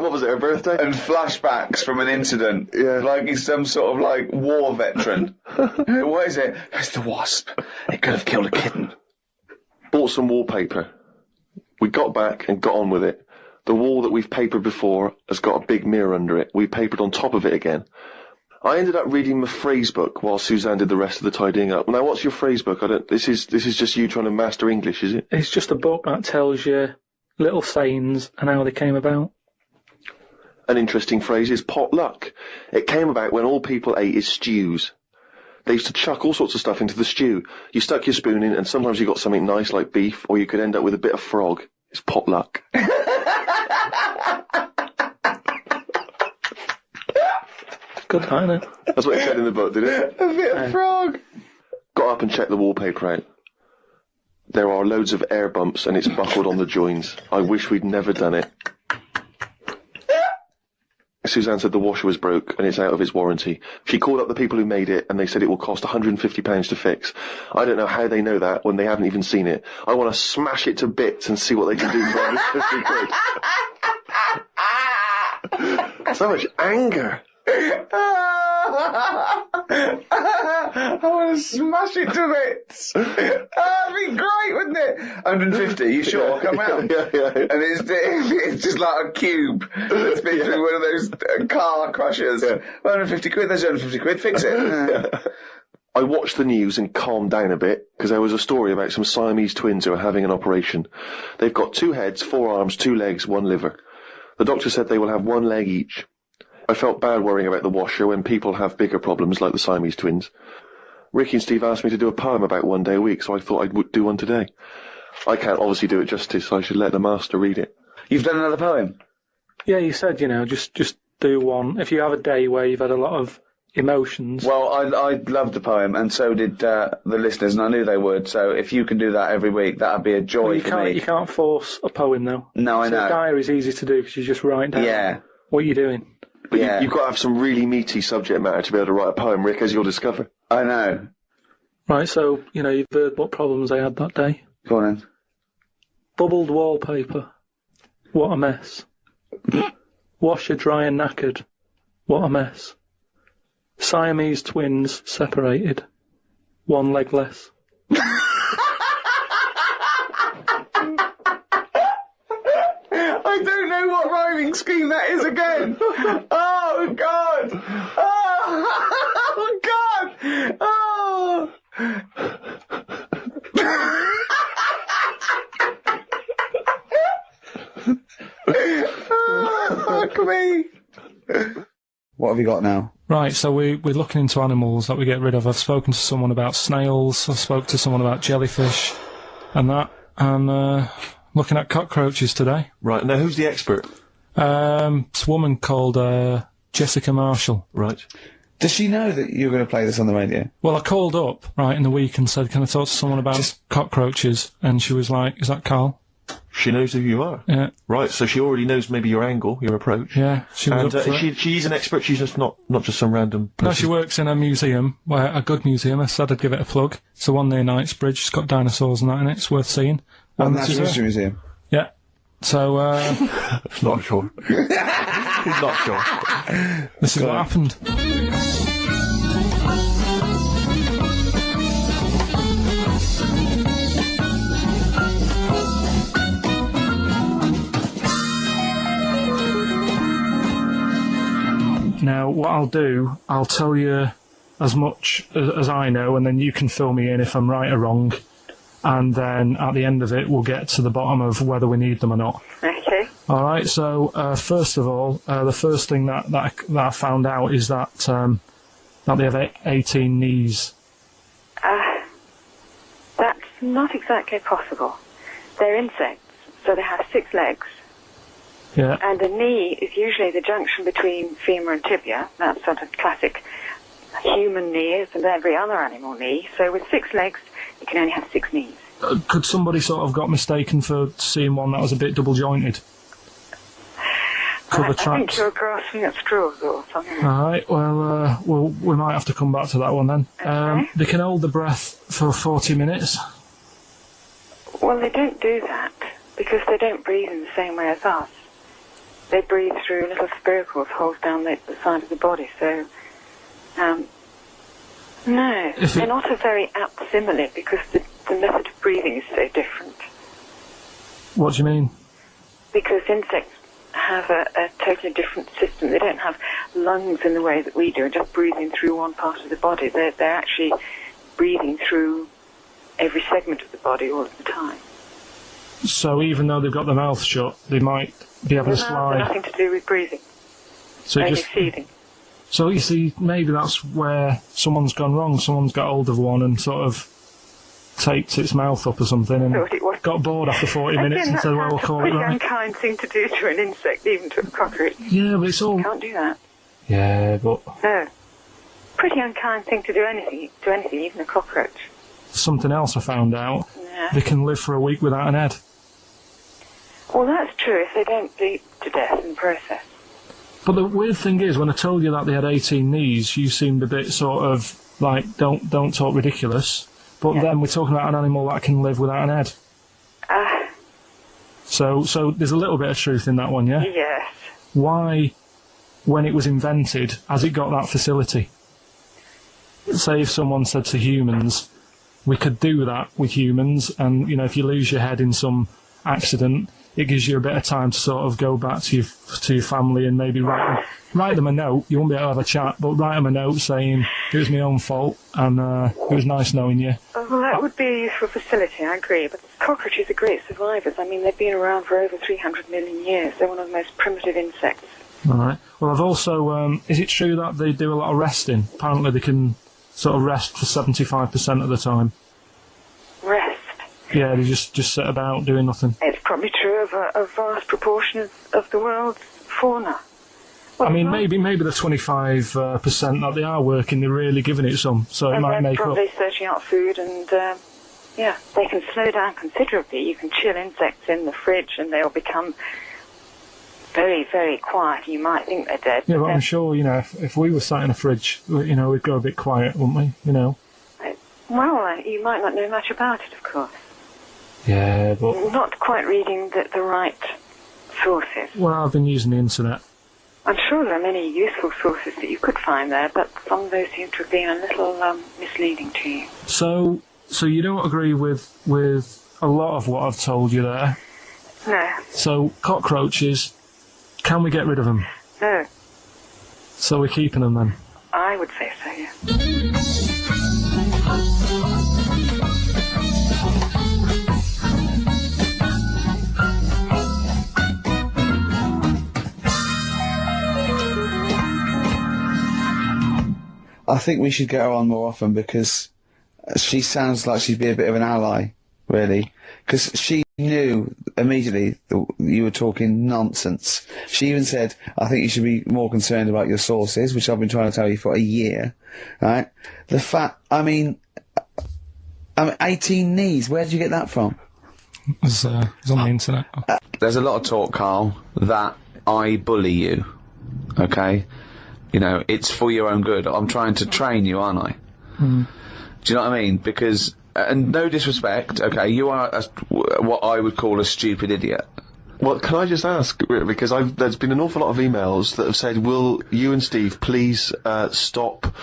what was it, her birthday? And flashbacks from an incident. Yeah. Like he's some sort of, like, war veteran. What is it? It's the wasp. It could have killed a kitten. Bought some wallpaper. We got back and got on with it. The wall that we've papered before has got a big mirror under it. We papered on top of it again. I ended up reading my phrase book while Suzanne did the rest of the tidying up. Now, what's your phrase book? This is just you trying to master English, is it? It's just a book that tells you little sayings and how they came about. An interesting phrase is potluck. It came about when all people ate is stews. They used to chuck all sorts of stuff into the stew. You stuck your spoon in, and sometimes you got something nice like beef, or you could end up with a bit of frog. It's potluck. Good, isn't it? That's what it said in the book, did it? A bit of frog. Got up and checked the wallpaper out. There are loads of air bumps and it's buckled on the joins. I wish we'd never done it. Suzanne said the washer was broke and it's out of its warranty. She called up the people who made it and they said it will cost £150 to fix. I don't know how they know that when they haven't even seen it. I want to smash it to bits and see what they can do for £150. So much anger. I want to smash it to bits. That'd be great, wouldn't it? 150, you sure? Come round. Yeah. And it's just like a cube that's been through one of those car crushers. 150 quid, there's 150 quid, fix it. I watched the news and calmed down a bit because there was a story about some Siamese twins who are having an operation. They've got 2 heads, 4 arms, 2 legs, 1 liver. The doctor said they will have 1 leg each. I felt bad worrying about the washer when people have bigger problems like the Siamese twins. Ricky and Steve asked me to do a poem about 1 day a week, so I thought I'd do one today. I can't obviously do it justice, so I should let the master read it. You've done another poem? Yeah, you said, just do one. If you have a day where you've had a lot of emotions. Well, I loved the poem, and so did the listeners, and I knew they would, so if you can do that every week, that would be a joy for me. You can't force a poem, though. No, I know. A diary's easy to do, because you just write down what you're doing. But you've got to have some really meaty subject matter to be able to write a poem, Rick, as you'll discover. I know. Right, so, you've heard what problems I had that day. Go on then. Bubbled wallpaper. What a mess. Washer dry and knackered. What a mess. Siamese twins separated. 1 leg less. I don't know what rhyming scheme that is again. Oh, God. Oh, God. Oh. Oh, fuck me. What have you got now? Right, so we're looking into animals that we get rid of. I've spoken to someone about snails, I spoke to someone about jellyfish, and that, and looking at cockroaches today. Right, now who's the expert? It's a woman called Jessica Marshall. Right. Does she know that you're going to play this on the radio? Well, I called up, right, in the week and said, can I talk to someone about cockroaches? And she was like, is that Karl? She knows who you are. Yeah. Right, so she already knows maybe your angle, your approach. Yeah, she was up for it. She's an expert, she's just not just some random person. No, she works in a museum, a good museum. I said I'd give it a plug. It's the one near Knightsbridge. It's got dinosaurs and that in it. It's worth seeing. And that's the History Museum? Yeah. So, not sure. He's not sure. This is what happened. Now, what I'll do, I'll tell you as much as I know, and then you can fill me in if I'm right or wrong. And then at the end of it, we'll get to the bottom of whether we need them or not. Okay. All right. So first of all, the first thing that I found out is that they have 18 knees. That's not exactly possible. They're insects, so they have 6 legs. Yeah. And a knee is usually the junction between femur and tibia. That's sort of classic human knee, as in every other animal knee. So with 6 legs, you can only have 6 knees. Could somebody sort of got mistaken for seeing one that was a bit double jointed? I think you're grasping at straws or something. All right. Well, we might have to come back to that one then. Okay. They can hold the breath for 40 minutes. Well, they don't do that because they don't breathe in the same way as us. They breathe through little spiracles, holes down the side of the body. So, no, they're not a very apt simile because the method of breathing is so different. What do you mean? Because insects have a totally different system. They don't have lungs in the way that we do, just breathing through one part of the body. They're actually breathing through every segment of the body all of the time. So even though they've got their mouth shut, they might be able to slide. Nothing to do with breathing. So only just feeding. So you see, maybe that's where someone's gone wrong. Someone's got hold of one and sort of taped its mouth up or something and got bored after 40 minutes and said, well, we'll call it right. That's a pretty unkind thing to do to an insect, even to a cockroach. Yeah, but it's all... You can't do that. Yeah, but... No. Pretty unkind thing to do anything, even a cockroach. Something else I found out. Yeah. They can live for a week without an head. Well, that's true if they don't bleed to death in the process. But the weird thing is, when I told you that they had 18 knees, you seemed a bit sort of like, don't talk ridiculous. But then we're talking about an animal that can live without an head. So there's a little bit of truth in that one, yeah? Yes. Why, when it was invented, has it got that facility? say if someone said to humans, we could do that with humans, and, you know, if you lose your head in some accident, it gives you a bit of time to sort of go back to your family and maybe write them a note. You won't be able to have a chat, but write them a note saying, it was my own fault, and it was nice knowing you. Well, that would be a useful facility, I agree, but cockroaches are great survivors. I mean, they've been around for over 300 million years. They're one of the most primitive insects. All right. Well, I've also... is it true that they do a lot of resting? Apparently they can sort of rest for 75% of the time. Rest? Yeah, they just sit about doing nothing. It's probably true of a vast proportion of the world's fauna. Well, I mean, maybe the 25% that they are working, they're really giving it some, so it might make up. They're probably searching out food, and yeah, they can slow down considerably. You can chill insects in the fridge, and they'll become very, very quiet. You might think they're dead. Yeah, but I'm sure, you know, if we were sat in a fridge, you know, we'd go a bit quiet, wouldn't we? You know. Well, you might not know much about it, of course. Yeah, but... Not quite reading the right sources. Well, I've been using the internet. I'm sure there are many useful sources that you could find there, but some of those seem to have been a little misleading to you. So you don't agree with a lot of what I've told you there? No. So, cockroaches, can we get rid of them? No. So we're keeping them then? I would say so, yeah. I think we should get her on more often, because she sounds like she'd be a bit of an ally, really. Because she knew immediately that you were talking nonsense. She even said, I think you should be more concerned about your sources, which I've been trying to tell you for a year, right? The fact, I mean 18 knees, where did you get that from? It was on the internet. There's a lot of talk, Carl, that I bully you, okay? You know, it's for your own good. I'm trying to train you, aren't I? Mm. Do you know what I mean? Because, and no disrespect, okay, you are what I would call a stupid idiot. Well, can I just ask, because there's been an awful lot of emails that have said, will you and Steve please stop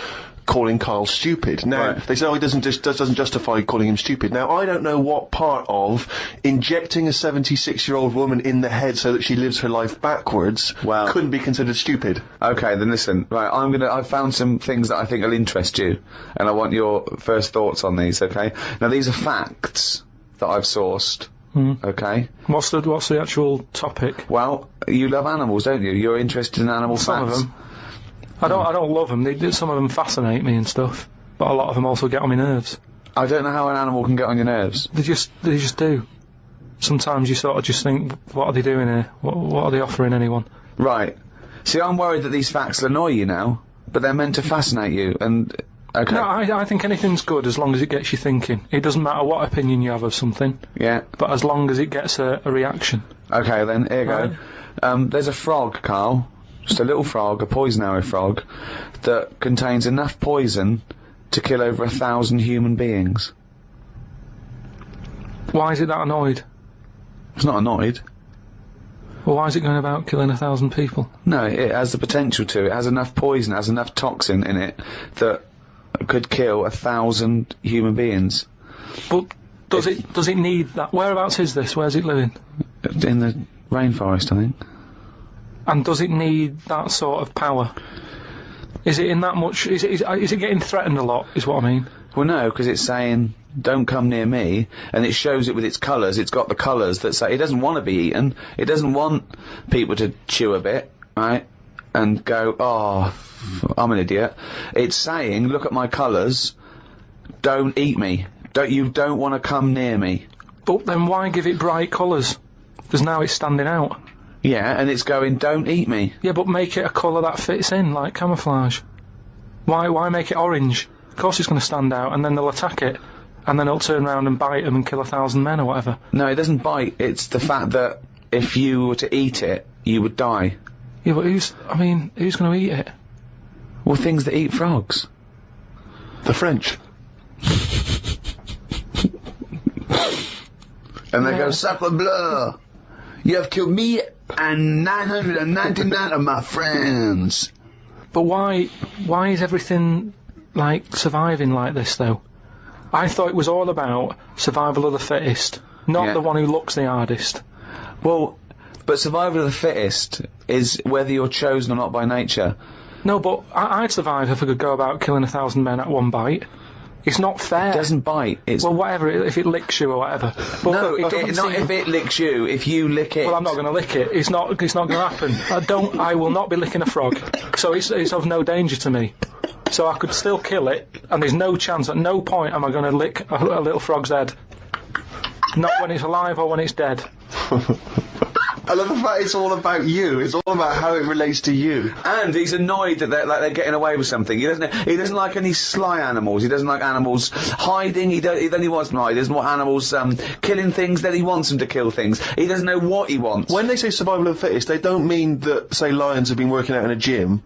calling Karl stupid? Now, Right. they say, oh, it doesn't justify calling him stupid. Now, I don't know what part of injecting a 76-year-old woman in the head so that she lives her life backwards couldn't be considered stupid. Okay, then listen, right, I've found some things that I think will interest you, and I want your first thoughts on these, okay? Now, these are facts that I've sourced, okay? What's the actual topic? Well, you love animals, don't you? You're interested in animal Some facts. of them. I don't love them. Some of them fascinate me and stuff, but a lot of them also get on my nerves. I don't know how an animal can get on your nerves. They just do. Sometimes you sort of just think, what are they doing here? What are they offering anyone? Right. See, I'm worried that these facts will annoy you now, but they're meant to fascinate you, and... Okay. No, I think anything's good as long as it gets you thinking. It doesn't matter what opinion you have of something. Yeah. But as long as it gets a reaction. Okay, then, here you Right. go. There's a frog, Carl. Just a little frog, a poison arrow frog, that contains enough poison to kill over 1,000 human beings. Why is it that annoyed? It's not annoyed. Well, why is it going about killing 1,000 people? No, it has the potential to. It has enough poison, it has enough toxin in it that could kill 1,000 human beings. But does it need that? Whereabouts is this? Where's it living? In the rainforest, I think. And does it need that sort of power? Is it in that much? Is it getting threatened a lot? Is what I mean. Well, no, because it's saying, don't come near me, and it shows it with its colours. It's got the colours that say it doesn't want to be eaten. It doesn't want people to chew a bit, right, and go, oh, I'm an idiot. It's saying, look at my colours, don't eat me. You don't want to come near me. But then why give it bright colours? Because now it's standing out. Yeah, and it's going, don't eat me. Yeah, but make it a colour that fits in, like camouflage. Why make it orange? Of course it's going to stand out, and then they'll attack it, and then it'll turn around and bite them and kill 1,000 men or whatever. No, it doesn't bite. It's the fact that if you were to eat it, you would die. Yeah, but who's going to eat it? Well, things that eat frogs. The French. And they go, sacre bleu! You have killed me and 999 of my friends. But why is everything like, surviving like this, though. I thought it was all about survival of the fittest, not the one who looks the hardest. Well, but survival of the fittest is whether you're chosen or not by nature. No, but I'd survive if I could go about killing 1,000 men at one bite. It's not fair. It doesn't bite. It's well, whatever, if it licks you or whatever. But no, it doesn't not seem- if it licks you. If you lick it. Well, I'm not going to lick it. It's not going to happen. I will not be licking a frog. So it's of no danger to me. So I could still kill it, and there's no chance, at no point am I going to lick a little frog's head. Not when it's alive or when it's dead. I love the fact it's all about you. It's all about how it relates to you. And he's annoyed that they're getting away with something. He doesn't like any sly animals. He doesn't like animals hiding. Then he wants them hide. He doesn't want animals killing things. Then he wants them to kill things. He doesn't know what he wants. When they say survival of the fittest, they don't mean that, say, lions have been working out in a gym.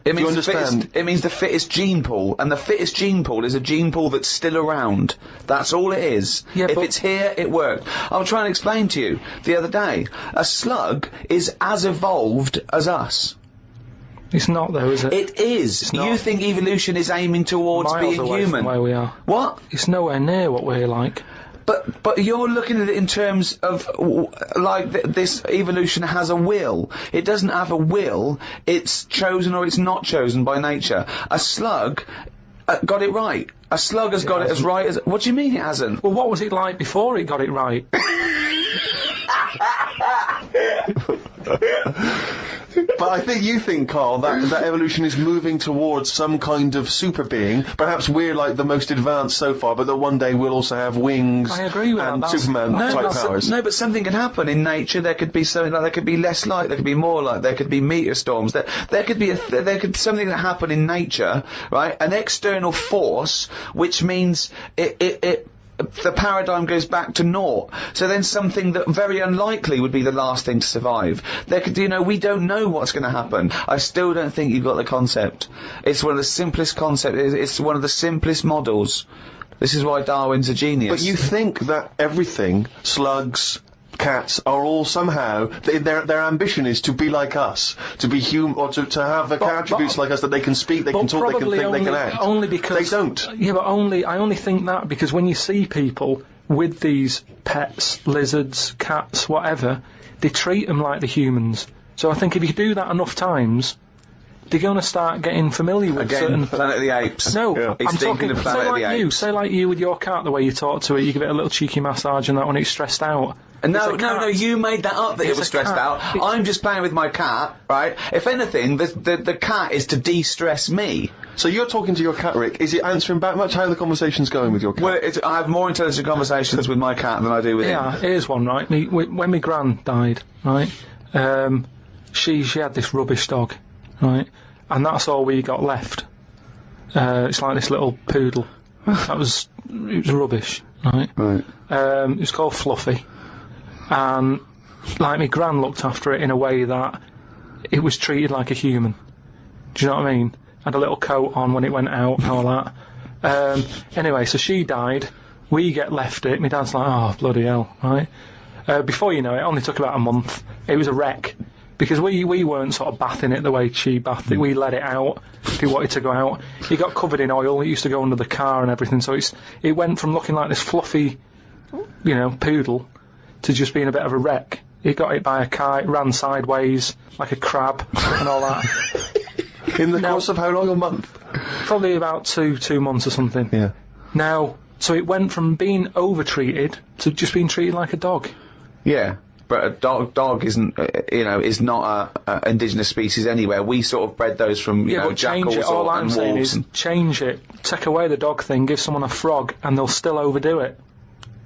It means you understand? it means the fittest gene pool, and the fittest gene pool is a gene pool that's still around. That's all it is. Yeah, if but it's here, it worked. I was trying to explain to you the other day. A slug is as evolved as us. It's not, though, is it? It is. You think evolution is aiming towards Miles being away human? from where we are. What? It's nowhere near what we're like. But you're looking at it in terms of this evolution has a will. It doesn't have a will. It's chosen or it's not chosen by nature. A slug got it right. A slug has got it as right as. What do you mean it hasn't? Well, what was it like before it got it right? But I think you think, Carl, that evolution is moving towards some kind of super being. Perhaps we're like the most advanced so far, but that one day we'll also have wings I agree with and that. Superman-type powers. No, but something can happen in nature. There could be something like there could be less light, there could be more light, there could be meteor storms. There could be something that happen in nature, right? An external force, which means the paradigm goes back to naught. So then something that very unlikely would be the last thing to survive. There could, we don't know what's going to happen. I still don't think you've got the concept. It's one of the simplest concepts. It's one of the simplest models. This is why Darwin's a genius. But you think that everything, slugs, cats, are all somehow, their ambition is to be like us, to be human, or to have the attributes like us, that they can speak, they can talk, they can think, they can act. Only because they don't. Yeah, but I only think that because when you see people with these pets, lizards, cats, whatever, they treat them like the humans. So I think if you do that enough times, they're going to start getting familiar with certain. Planet of the Apes. No, Yeah. He's I'm thinking talking. of Planet Say of the like you. Apes. Say like you with your cat, the way you talk to it, you give it a little cheeky massage and that when it's stressed out. No, It's a cat. you made that up that it It's was a stressed cat. out. I'm just playing with my cat, right? If anything, the cat is to de-stress me. So you're talking to your cat, Rick. Is it answering back much? How are the conversations going with your cat? Well, I have more intelligent conversations with my cat than I do with him. Yeah, here's one, right? When my gran died, right, she had this rubbish dog, right, and that's all we got left. It's like this little poodle. It was rubbish, right? Right. It was called Fluffy, and like my gran looked after it in a way that it was treated like a human. Do you know what I mean? Had a little coat on when it went out and all that. Anyway, so she died. We get left it. My dad's like, oh bloody hell, right? Before you know it, only took about a month. It was a wreck because we weren't sort of bathing it the way she bathed it. We let it out if he wanted to go out. It got covered in oil. It used to go under the car and everything. So it went from looking like this fluffy, poodle to just being a bit of a wreck. He got hit by a car. It ran sideways like a crab and all that. In the course of how long? A month? Probably about two months or something. Yeah. Now, so it went from being over-treated to just being treated like a dog. Yeah, but a dog isn't, is not a indigenous species anywhere. We sort of bred those from, but jackals change it. All I'm and saying wolves. is change it. Take away the dog thing, give someone a frog, and they'll still overdo it.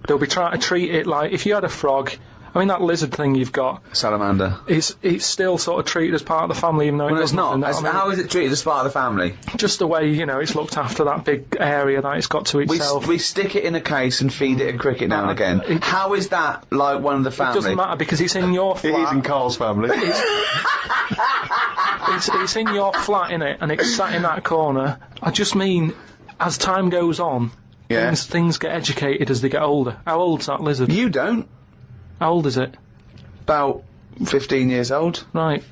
They'll be trying to treat it like, if you had a frog, I mean that lizard thing you've got, Salamander. it's still sort of treated as part of the family, even though Well, it it's does not. nothing. How is it treated as part of the family? Just the way, it's looked after, that big area that it's got to itself. We stick it in a case and feed it a cricket now and again. How is that like one of the It family? doesn't matter because it's in your flat. It is in Carl's family. It's in your flat, innit, and it's sat in that corner. I just mean, as time goes on, Yeah. things get educated as they get older. How old's that lizard? You don't. How old is it? About 15 years old. Right.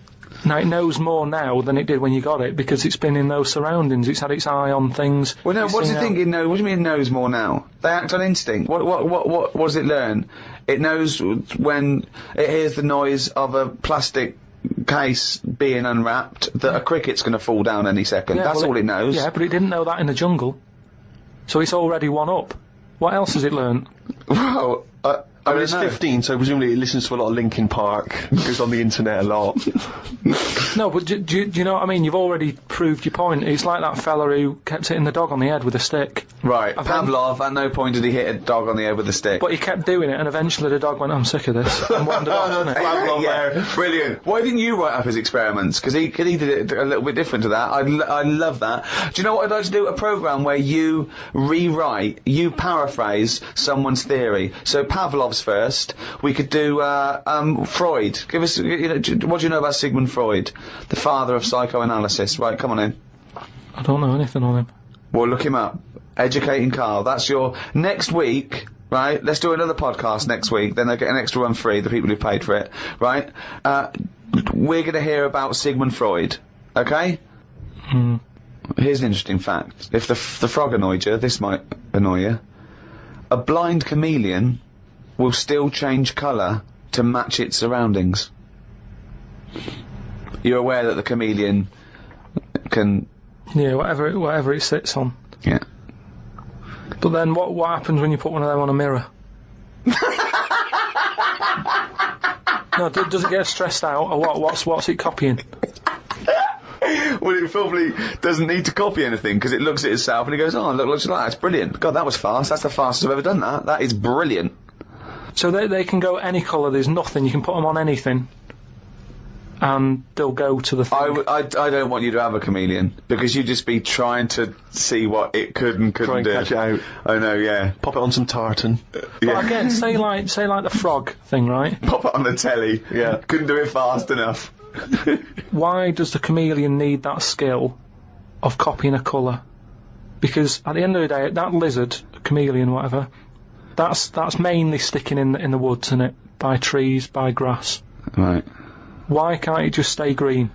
Now, it knows more now than it did when you got it, because it's been in those surroundings. It's had its eye on things. Well, no, It's what do seen you think it knows? What do you mean it knows more now? They act on instinct. What does it learn? It knows when it hears the noise of a plastic case being unwrapped that a cricket's going to fall down any second. Yeah, That's well, all it knows. Yeah, but it didn't know that in the jungle. So it's already one up. What else has it learned? Well, I mean, it's 15, so presumably it listens to a lot of Linkin Park, goes on the internet a lot. No, but do you know what I mean? You've already proved your point. It's like that fella who kept hitting the dog on the head with a stick. Right, I've Pavlov, at no point did he hit a dog on the head with a stick. But he kept doing it, and eventually the dog went, I'm sick of this, and wandered off, didn't it? Pavlov there. Brilliant. Why didn't you write up his experiments? Because he did it a little bit different to that. I love that. Do you know what I'd like to do? A programme where you rewrite, you paraphrase someone's theory. So Pavlov's first. We could do Freud. Give us, what do you know about Sigmund Freud, the father of psychoanalysis? Right, come on in. I don't know anything on him. Well, look him up. Educating Karl. That's your next week. Right, let's do another podcast next week. Then they get an extra one free. The people who paid for it. Right. We're going to hear about Sigmund Freud. Okay. Here's an interesting fact. If the frog annoyed you, this might annoy you. A blind chameleon will still change colour to match its surroundings. You're aware that the chameleon can... Yeah, whatever it sits on. Yeah. But then what happens when you put one of them on a mirror? No, does it get stressed out, or what? What's it copying? Well, it probably doesn't need to copy anything, because it looks at itself and it goes, oh, look like that. It's brilliant. God, that was fast. That's the fastest I've ever done that. That is brilliant. So they can go any colour, there's nothing, you can put them on anything, and they'll go to the thing. I don't want you to have a chameleon, because you'd just be trying to see what it could and couldn't do. Try and catch it out. I know, yeah. Pop it on some tartan. But again, say like the frog thing, right? Pop it on the telly. Yeah. Couldn't do it fast enough. Why does the chameleon need that skill of copying a colour? Because at the end of the day, that lizard, chameleon, whatever, that's mainly sticking in the woods, isn't it? By trees, by grass. Right. Why can't it just stay green?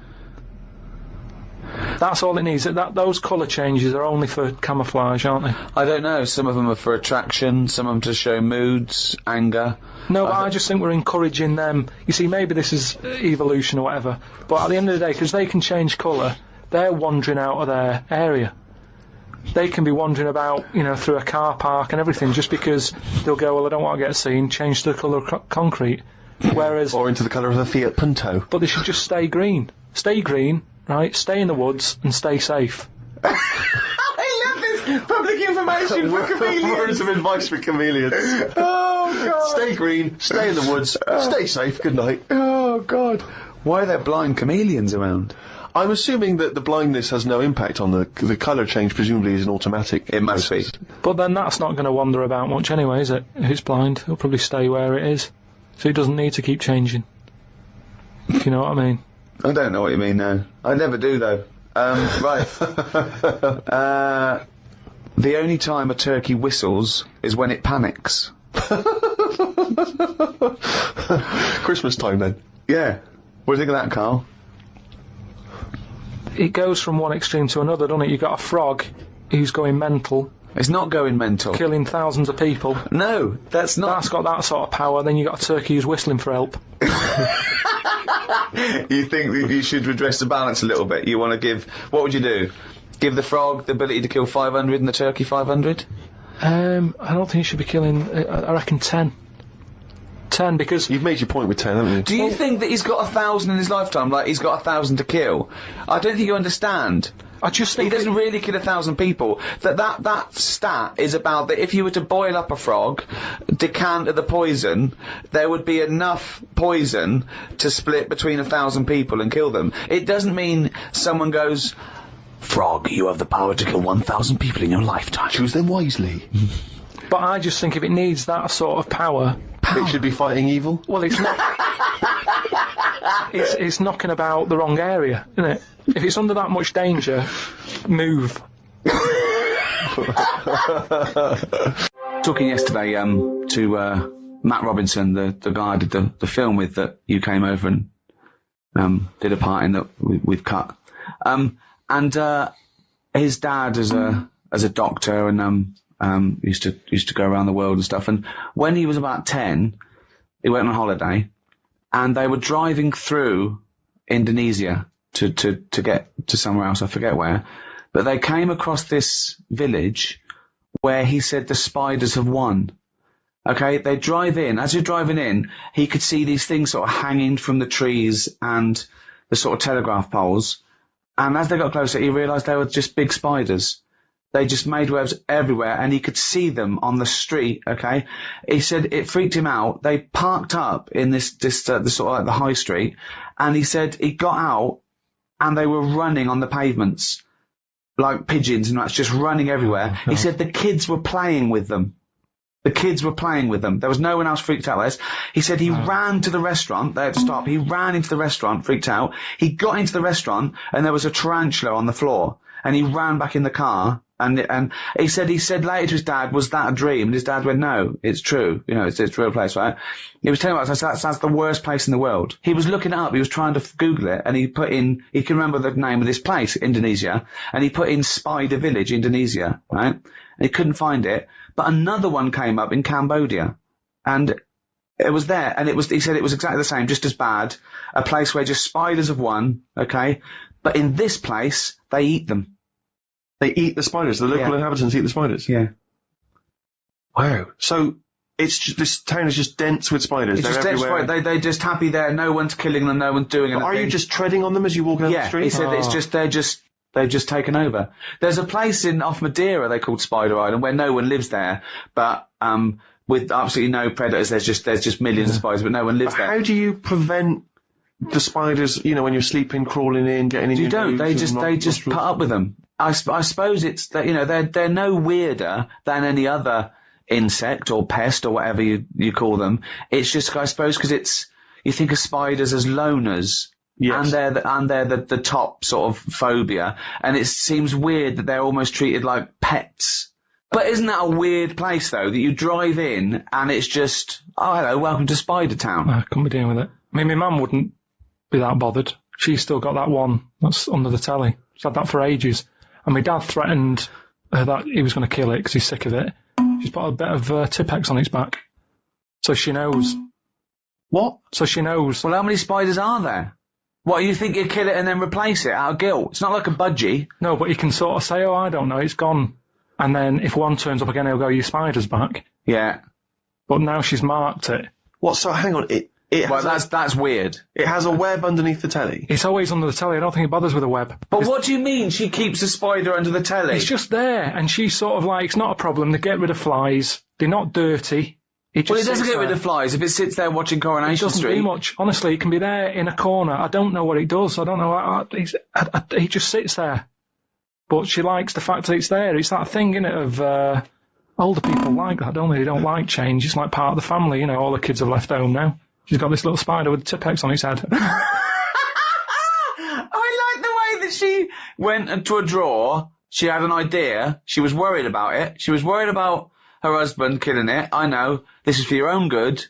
That's all it needs. Those colour changes are only for camouflage, aren't they? I don't know. Some of them are for attraction, some of them to show moods, anger. No, but I just think we're encouraging them. You see, maybe this is evolution or whatever, but at the end of the day, because they can change colour, they're wandering out of their area. They can be wandering about, through a car park and everything, just because they'll go, well, I don't want to get seen, change the colour of concrete. Whereas... Or into the colour of a Fiat Punto. But they should just stay green. Stay green, right? Stay in the woods and stay safe. I love this public information for chameleons. Words of advice for chameleons. Oh, God. Stay green, stay in the woods, stay safe, good night. Oh, God. Why are there blind chameleons around? I'm assuming that the blindness has no impact on the colour change, presumably is an automatic. It must be. But then that's not going to wander about much anyway, is it? If it's blind, it'll probably stay where it is. So it doesn't need to keep changing. If you know what I mean. I don't know what you mean, no. I never do, though. Right. The only time a turkey whistles is when it panics. Christmas time, then. Yeah. What do you think of that, Karl? It goes from one extreme to another, doesn't it? You've got a frog who's going mental. It's not going mental. Killing thousands of people. No, that's not. That's got that sort of power. Then you've got a turkey who's whistling for help. You think that you should redress the balance a little bit? You want to give... What would you do? Give the frog the ability to kill 500 and the turkey 500? I don't think you should be killing... I reckon 10. 10, because... You've made your point with 10, haven't you? Do you think that he's got 1,000 in his lifetime, like he's got 1,000 to kill? I don't think you understand. I just think... He doesn't really kill 1,000 people. That stat is about that if you were to boil up a frog, decant the poison, there would be enough poison to split between 1,000 people and kill them. It doesn't mean someone goes, frog, you have the power to kill 1,000 people in your lifetime. Choose them wisely. But I just think if it needs that sort of power... It should be fighting evil? Well, it's not... it's knocking about the wrong area, isn't it? If it's under that much danger, move. Talking yesterday to Matt Robinson, the guy I did the film with that you came over and did a part in that we've cut. And his dad as a doctor and used to go around the world and stuff. And when he was about 10, he went on holiday, and they were driving through Indonesia to get to somewhere else. I forget where, but they came across this village where he said the spiders have won. Okay, they drive in. As you're driving in, he could see these things sort of hanging from the trees and the sort of telegraph poles. And as they got closer, he realised they were just big spiders. They just made webs everywhere, and he could see them on the street, okay? He said it freaked him out. They parked up in the sort of like the high street, and he said he got out, and they were running on the pavements, like pigeons, and that's just running everywhere. He said the kids were playing with them. The kids were playing with them. There was no one else freaked out like this. He said he ran to the restaurant. They had to stop. He ran into the restaurant, freaked out. He got into the restaurant, and there was a tarantula on the floor. And he ran back in the car. And he said later to his dad, was that a dream? And his dad went, no, it's true. You know, it's a real place, right? He was telling us that's the worst place in the world. He was looking it up. He was trying to Google it, and he can remember the name of this place, Indonesia, and he put in Spider Village, Indonesia, right? And he couldn't find it. But another one came up in Cambodia, and it was there, and he said it was exactly the same, just as bad. A place where just spiders have won, okay? But in this place, they eat them. They eat the spiders. The local inhabitants eat the spiders. Yeah. Wow. So it's just, this town is just dense with spiders. It's They're just everywhere. they're just happy there. No one's killing them. No one's doing anything. Are you just treading on them as you walk down the street? Yeah. He said it's just they've just taken over. There's a place off Madeira they called Spider Island where no one lives there, but with absolutely no predators. There's just millions of spiders, but no one lives there. How do you prevent the spiders? You know, when you're sleeping, crawling in, getting in. You your don't. nose They just put up with them. I suppose it's that, you know, they're no weirder than any other insect or pest or whatever you call them. It's just, I suppose, because you think of spiders as loners. Yes. And they're the top sort of phobia, and it seems weird that they're almost treated like pets. But isn't that a weird place though, that you drive in and it's just, oh hello, welcome to Spider Town. I couldn't be dealing with it. I mean, my mum wouldn't be that bothered. She's still got that one that's under the telly. She's had that for ages. And my dad threatened that he was going to kill it because he's sick of it. She's put a bit of Tipex on its back. So she knows. What? So she knows. Well, how many spiders are there? What, you think you kill it and then replace it out of guilt? It's not like a budgie. No, but you can sort of say, oh, I don't know, it's gone. And then if one turns up again, he'll go, your spider's back. Yeah. But now she's marked it. What, so hang on, well, that's weird. It has a web underneath the telly? It's always under the telly. I don't think it bothers with a web. But what do you mean she keeps a spider under the telly? It's just there, and she's sort of like, it's not a problem. They get rid of flies. They're not dirty. It doesn't get rid of flies if it sits there watching Coronation Street. It doesn't do much. Honestly, it can be there in a corner. I don't know what it does. I don't know. He just sits there. But she likes the fact that it's there. It's that thing, innit, of older people like that, don't they? They don't like change. It's like part of the family, you know. All the kids have left home now. She's got this little spider with Tipex on its head. I like the way that she went into a drawer. She had an idea. She was worried about it. She was worried about her husband killing it. I know. This is for your own good.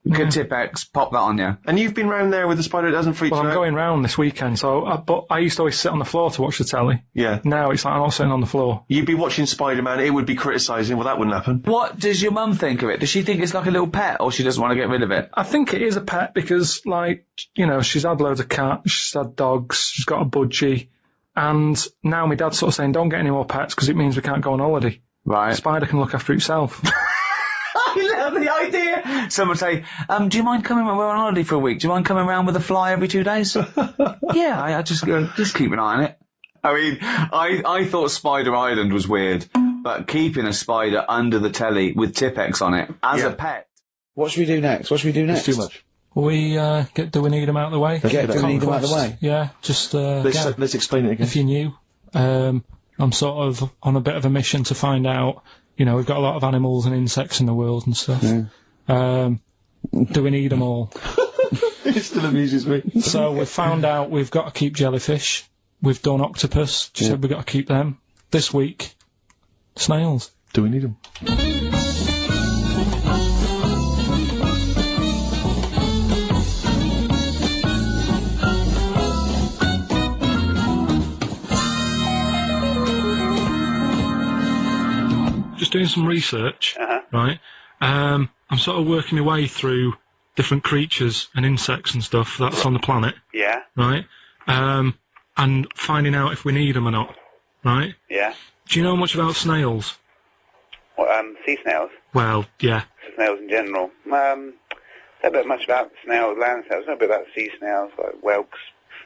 Good Tipex, pop that on you. And you've been round there with the spider, it doesn't freak you out? Well, I'm going round this weekend, but I used to always sit on the floor to watch the telly. Yeah. Now it's like I'm not sitting on the floor. You'd be watching Spider-Man, it would be criticising, well that wouldn't happen. What does your mum think of it? Does she think it's like a little pet, or she doesn't want to get rid of it? I think it is a pet because, like, you know, she's had loads of cats, she's had dogs, she's got a budgie, and now my dad's sort of saying, don't get any more pets because it means we can't go on holiday. Right. The spider can look after itself. I love the idea. Someone say, do you mind coming, we're on holiday for a week, do you mind coming around with a fly every 2 days? Yeah, I just keep an eye on it. I mean, I thought Spider Island was weird, but keeping a spider under the telly with Tipex on it as a pet. What should we do next? It's too much. We do we need them out of the way? Do we need them out of the way? Yeah, just let's explain it again. If you're new, I'm sort of on a bit of a mission to find out. You know, we've got a lot of animals and insects in the world and stuff. Yeah. Do we need them all? It still amuses me. So we've found out we've got to keep jellyfish. We've done octopus. She said we've got to keep them. This week, snails. Do we need them? doing some research, Uh-huh. right? I'm sort of working my way through different creatures and insects and stuff that's on the planet, Yeah. right? And finding out if we need them or not, right? Yeah. Do you know much about snails? What, sea snails? Well, yeah. Snails in general. Don't know much about snails, land snails. Know a bit about sea snails, like whelks,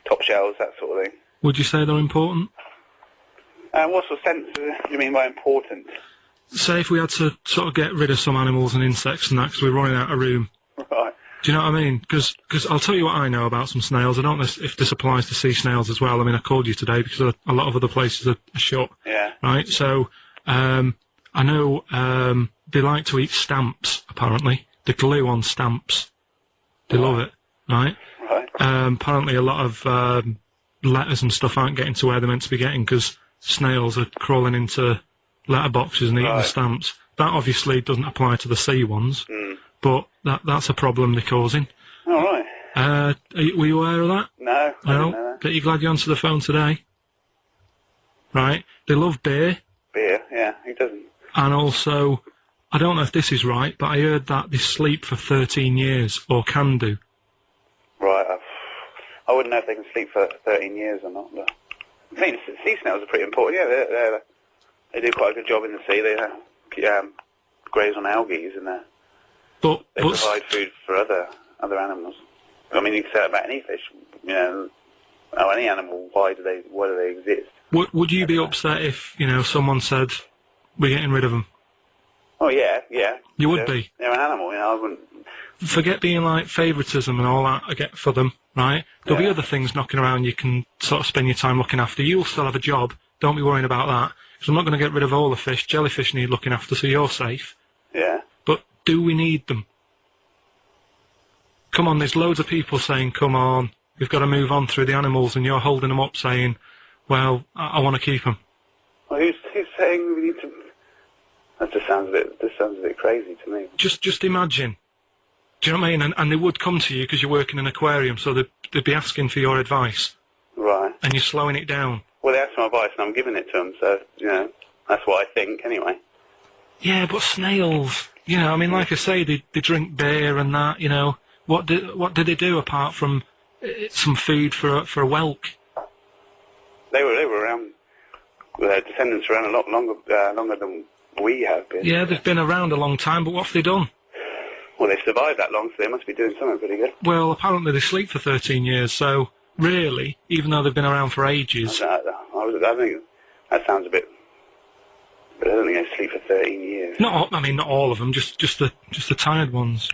top shells, that sort of thing. Would you say they're important? What sort of sense do you mean by important? Say if we had to sort of get rid of some animals and insects and that because we're running out of room. Right. Do you know what I mean? Because I'll tell you what I know about some snails. I don't know if this applies to sea snails as well. I mean, I called you today because a lot of other places are shut. Yeah. Right? So, I know they like to eat stamps, apparently. The glue on stamps. They love it, right? Right. Apparently a lot of letters and stuff aren't getting to where they're meant to be getting because snails are crawling into letterboxes and eating the stamps. That obviously doesn't apply to the sea ones, but that's a problem they're causing. All right. Were you aware of that? No, I didn't know that. Bet you're glad you answered the phone today. Right? They love beer. Beer, yeah, he doesn't. And also, I don't know if this is right, but I heard that they sleep for 13 years, or can do. Right, I wouldn't know if they can sleep for 13 years or not, but... I mean, sea snails are pretty important, yeah, they do quite a good job in the sea, they graze on algae, and they provide food for other animals. I mean, you can say that about any fish, you know, any animal, why do they exist? Would you be upset if, you know, someone said, we're getting rid of them? Oh, yeah. You would be? They're an animal, you know, I wouldn't... Forget being like favouritism and all that I get for them, right? There'll be other things knocking around you can sort of spend your time looking after. You'll still have a job, don't be worrying about that. Because I'm not going to get rid of all the fish. Jellyfish need looking after, so you're safe. Yeah. But do we need them? Come on, there's loads of people saying, come on, we've got to move on through the animals, and you're holding them up saying, well, I want to keep them. Well, who's saying we need to... That just sounds a bit crazy to me. Just imagine. Do you know what I mean? And they would come to you because you work in an aquarium, so they'd be asking for your advice. Right. And you're slowing it down. Well, they asked my advice and I'm giving it to them, so, you know, that's what I think anyway. Yeah, but snails, you know, I mean, like I say, they drink beer and that, you know. What did they do apart from some food for a whelk? They were around, their descendants were around a lot longer than we have been. Yeah, they've been around a long time, but what have they done? Well, they survived that long, so they must be doing something pretty good. Well, apparently they sleep for 13 years, so really, even though they've been around for ages... I think that sounds a bit... But I don't think they sleep for 13 years. Not all of them, just the tired ones.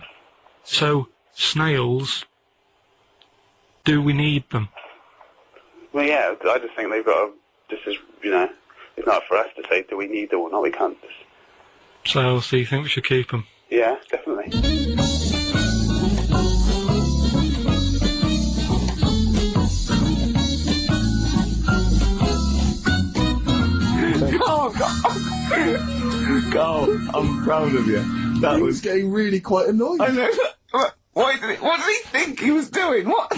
So, snails, do we need them? Well, yeah, I just think they've got to... Just as, you know, it's not for us to say, do we need them or not, we can't just... So you think we should keep them? Yeah, definitely. Carl, I'm proud of you. That was getting really quite annoyed. I know. What did he think he was doing? What?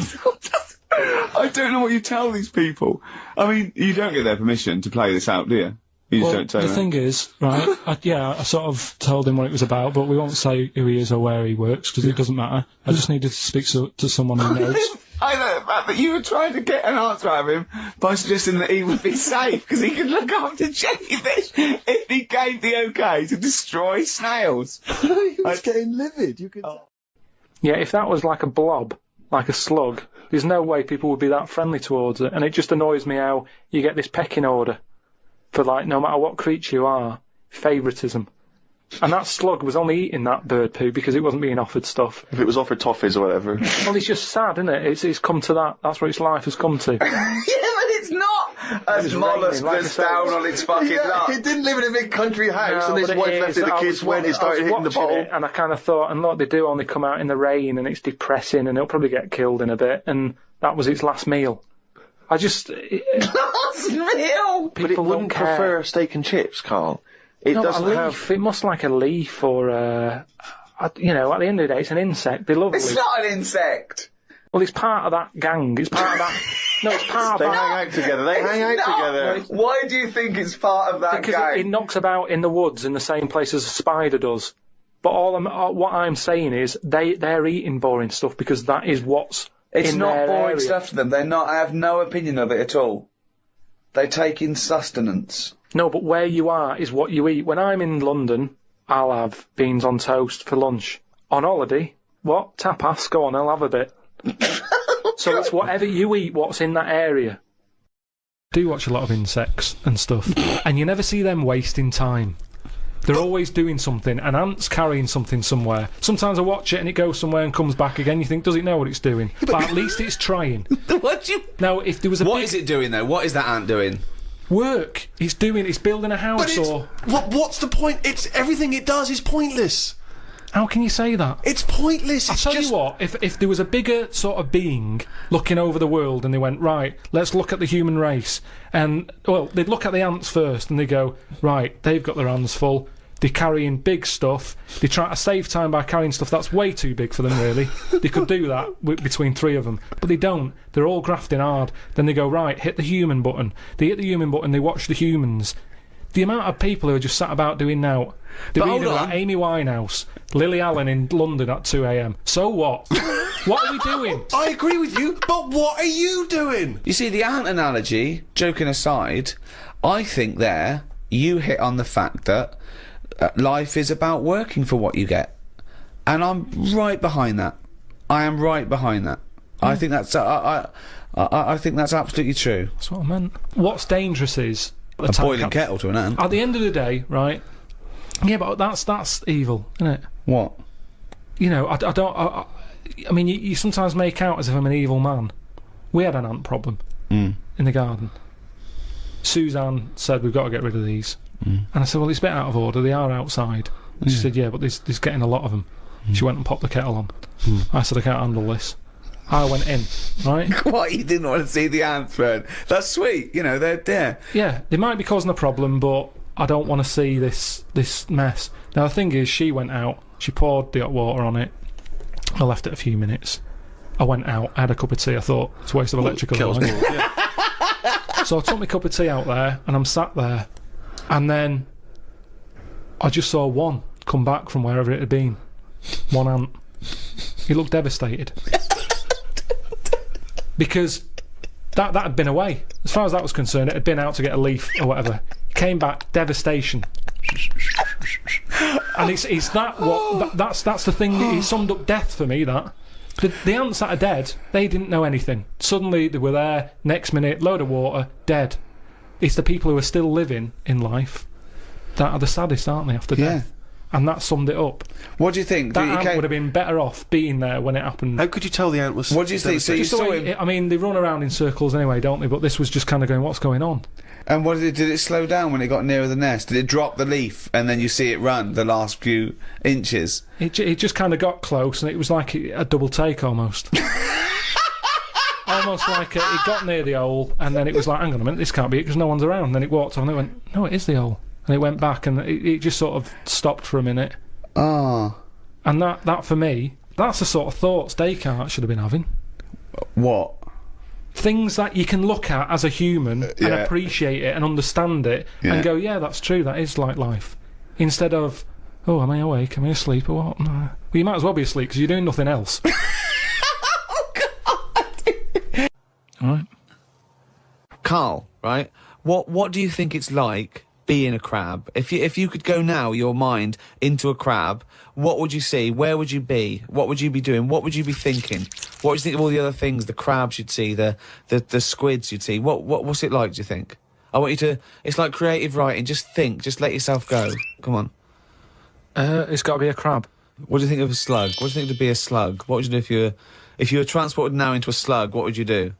I don't know what you tell these people. I mean, you don't get their permission to play this out, do you? You just don't tell the them. thing is, right, I sort of told him what it was about, but we won't say who he is or where he works, because it doesn't matter. I just needed to speak to someone who knows. I know the fact that you were trying to get an answer out of him by suggesting that he would be safe, because he could look after jellyfish if he gave the okay to destroy snails. He was getting livid, you could... Yeah, if that was like a blob, like a slug, there's no way people would be that friendly towards it, and it just annoys me how you get this pecking order. For, like, no matter what creature you are, favouritism. And that slug was only eating that bird poo because it wasn't being offered stuff. If it was offered toffees or whatever. Well, it's just sad, isn't it? It's come to that. That's what its life has come to. Yeah, but it's not a mollusk that's down on its fucking luck. It didn't live in a big country house and his wife left it, the kids went, it started hitting the bottle. And I kind of thought, and look, they do only come out in the rain and it's depressing and it'll probably get killed in a bit. And that was its last meal. I just... Last meal? But it wouldn't prefer steak and chips, Carl. It doesn't have... It must like a leaf or you know, at the end of the day, it's an insect. They love It's not an insect. Well, it's part of that gang. It's part of that... No, it's part They of hang that. out together. They hang out together. Why do you think it's part of that Because it knocks about in the woods in the same place as a spider does. But what I'm saying is they're eating boring stuff because that is what's It's in not their boring area. stuff to them. They're not. I have no opinion of it at all. They take in sustenance. No, but where you are is what you eat. When I'm in London, I'll have beans on toast for lunch. On holiday, what? Tapas? Go on, I'll have a bit. So it's whatever you eat, what's in that area. I do watch a lot of insects and stuff, and you never see them wasting time. They're always doing something. An ant's carrying something somewhere. Sometimes I watch it and it goes somewhere and comes back again. You think, does it know what it's doing? But at least it's trying. What do you... Now, if there was a What big is it doing, though? What is that ant doing? work, it's building a house But it's, or... what's the point? It's everything it does is pointless. How can you say that? It's pointless. I'll It's tell just you what, if there was a bigger sort of being looking over the world and they went, right, let's look at the human race, and, well, they'd look at the ants first and they go, right, they've got their hands full, they're carrying big stuff, they try to save time by carrying stuff that's way too big for them, really. They could do that between three of them, but they don't. They're all grafting hard. Then they go, right, hit the human button. They hit the human button, they watch the humans. The amount of people who are just sat about doing now. They're reading about Amy Winehouse, Lily Allen in London at 2 a.m. So what? What are we doing? I agree with you, but what are you doing? You see, the ant analogy, joking aside, I think there you hit on the fact that life is about working for what you get. And I'm right behind that. I am right behind that. I think that's I think that's absolutely true. That's what I meant. What's dangerous is A boiling kettle to an ant. At the end of the day, right? Yeah, but that's evil, isn't it? What? You know, I mean, you sometimes make out as if I'm an evil man. We had an ant problem in the garden. Suzanne said, we've got to get rid of these. And I said, well, it's a bit out of order. They are outside. And she said, yeah, but there's getting a lot of them. She went and popped the kettle on. I said, I can't handle this. I went in, right? What? You didn't want to see the ants burn? That's sweet. You know, they're there. Yeah, they might be causing a problem, but I don't want to see this mess. Now, the thing is, she went out. She poured the hot water on it. I left it a few minutes. I went out. I had a cup of tea. I thought, it's a waste of electrical line. So I took my cup of tea out there, and I'm sat there. And then I just saw one come back from wherever it had been. One ant. He looked devastated. Because that had been away. As far as that was concerned, it had been out to get a leaf or whatever. He came back, devastation. And it's that what that's the thing. He summed up death for me. That the ants that are dead, they didn't know anything. Suddenly they were there. Next minute, load of water, dead. It's the people who are still living in life that are the saddest, aren't they? After death. And that summed it up. What do you think? That ant would have been better off being there when it happened. How could you tell the ant was... What do you think? So you saw him... I mean, they run around in circles anyway, don't they? But this was just kind of going, what's going on? And what did it slow down when it got nearer the nest? Did it drop the leaf and then you see it run the last few inches? It just kind of got close and it was like a double take almost. Almost like it got near the hole and then it was like, hang on a minute, this can't be it because no one's around. And then it walked on and it went, no, it is the hole. And it went back and it just sort of stopped for a minute. Ah. And that for me, that's the sort of thoughts Descartes should have been having. What? Things that you can look at as a human and appreciate it and understand it and go, yeah, that's true, that is like life. Instead of, oh, am I awake? Am I asleep or what? No. Well, you might as well be asleep because you're doing nothing else. Oh, God! Alright. Carl, right? What do you think it's like being a crab? If you could go now, your mind, into a crab, what would you see? Where would you be? What would you be doing? What would you be thinking? What would you think of all the other things the crabs you'd see, the squids you'd see? What's it like, do you think? I want you to... It's like creative writing. Just think. Just let yourself go. Come on. It's got to be a crab. What do you think of a slug? What do you think to be a slug? What would you do if you were transported now into a slug? What would you do?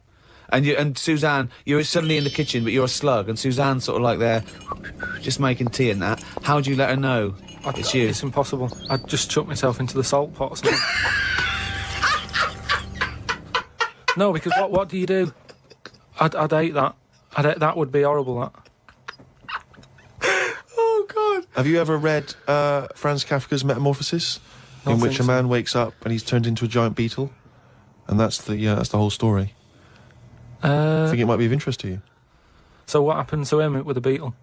And Suzanne, you're suddenly in the kitchen, but you're a slug, and Suzanne's sort of like there, just making tea and that. How do you let her know it's you? It's impossible. I'd just chuck myself into the salt pot or something. No, because what do you do? I'd hate that. That would be horrible, that. Oh, God. Have you ever read Franz Kafka's Metamorphosis? In which a man wakes up and he's turned into a giant beetle? And that's the whole story. I think it might be of interest to you. So what happened to him with the beetle?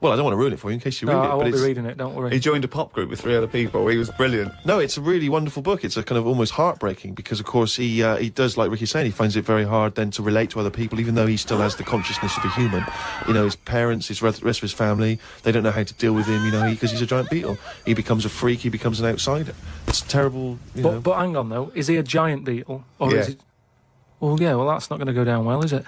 Well, I don't want to ruin it for you in case you No, read it. I won't be reading it, don't worry. He joined a pop group with 3 other people. He was brilliant. No, it's a really wonderful book. It's a kind of almost heartbreaking because, of course, he does, like Ricky's saying, he finds it very hard then to relate to other people, even though he still has the consciousness of a human. You know, his parents, his rest of his family, they don't know how to deal with him, you know, because he's a giant beetle. He becomes a freak, he becomes an outsider. It's terrible, you know. But hang on, though. Is he a giant beetle? Or Yeah. is it... Well, yeah, well, that's not going to go down well, is it?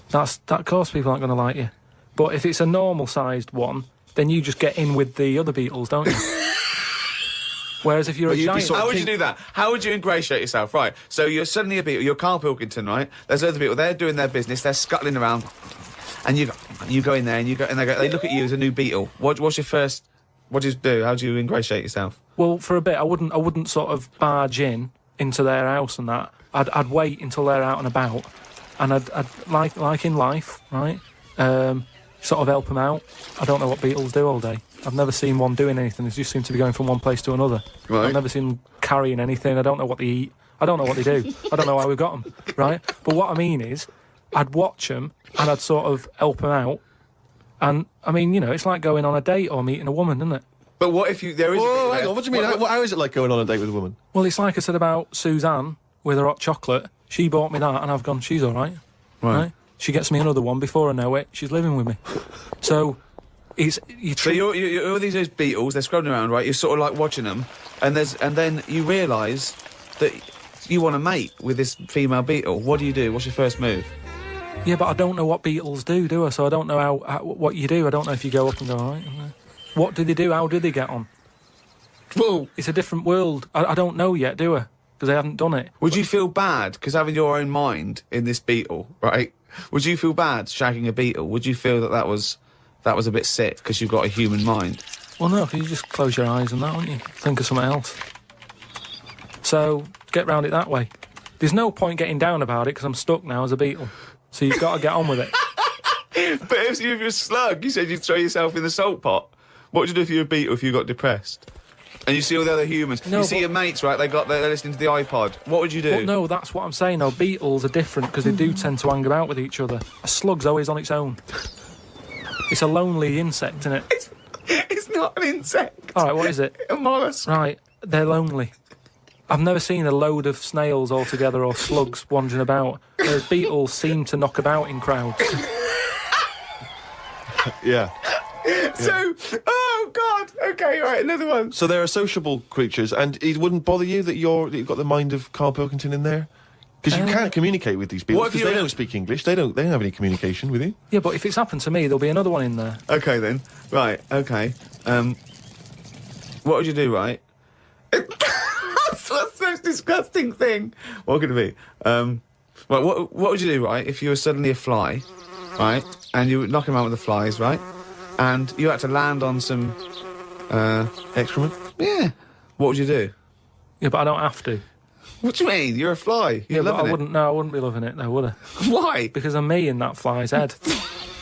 That, of course, people aren't going to like you. But if it's a normal-sized one, then you just get in with the other beetles, don't you? Whereas if you're a giant... How would you do that? How would you ingratiate yourself? Right, so you're suddenly a beetle, you're Karl Pilkington, right? There's other people, they're doing their business, they're scuttling around, and you go in there, and they look at you as a new beetle. What's your first... What do you do? How do you ingratiate yourself? Well, for a bit, I wouldn't sort of barge into their house and that. I'd wait until they're out and about, and I'd like in life, right? Sort of help them out. I don't know what beetles do all day. I've never seen one doing anything. They just seem to be going from one place to another. Right. I've never seen them carrying anything. I don't know what they eat. I don't know what they do. I don't know why we've got them, right? But what I mean is, I'd watch them and I'd sort of help them out. And, I mean, you know, it's like going on a date or meeting a woman, isn't it? But what if there is... Whoa, hang on, what do you mean? How is it like going on a date with a woman? Well, it's like I said about Suzanne with her hot chocolate. She bought me that and I've gone, she's all right. Right? She gets me another one before I know it. She's living with me. So, it's... So you're all these beetles, they're scrolling around, right? You're sort of like watching them, and then you realise that you want to mate with this female beetle. What do you do? What's your first move? Yeah, but I don't know what beetles do I? So I don't know what you do. I don't know if you go up and go, all right. What do they do? How do they get on? Well, it's a different world. I don't know yet, do I? Because I haven't done it. Would you feel bad, because having your own mind in this beetle, right? Would you feel bad shagging a beetle? Would you feel that was a bit sick because you've got a human mind? Well, no, because you just close your eyes and that, wouldn't you? Think of something else. So, get round it that way. There's no point getting down about it because I'm stuck now as a beetle. So you've got to get on with it. But if you're a slug, you said you'd throw yourself in the salt pot. What would you do if you were a beetle if you got depressed? And you see all the other humans. No, you see your mates, right? They're listening to the iPod. What would you do? Well, no, that's what I'm saying, though. Beetles are different because they do tend to hang about with each other. A slug's always on its own. It's a lonely insect, isn't it? It's not an insect. All right, what is it? A mollusk. Right, they're lonely. I've never seen a load of snails all together or slugs wandering about, whereas beetles seem to knock about in crowds. Yeah. So, oh God, okay, all right, another one. So they're sociable creatures, and it wouldn't bother you that you've got the mind of Karl Pilkington in there? Because you can't communicate with these people, because they don't speak English, they don't have any communication with you. Yeah, but if it's happened to me, there'll be another one in there. Okay then, right, okay. What would you do, right? That's the most disgusting thing. What could it be? Well, what would you do, right, if you were suddenly a fly, right, and you were knocking around with the flies, right, and you had to land on some, excrement? Yeah. What would you do? Yeah, but I don't have to. What do you mean? You're a fly. You're yeah, loving I wouldn't. No, I wouldn't be loving it, though, would I? Why? Because I'm me in that fly's head.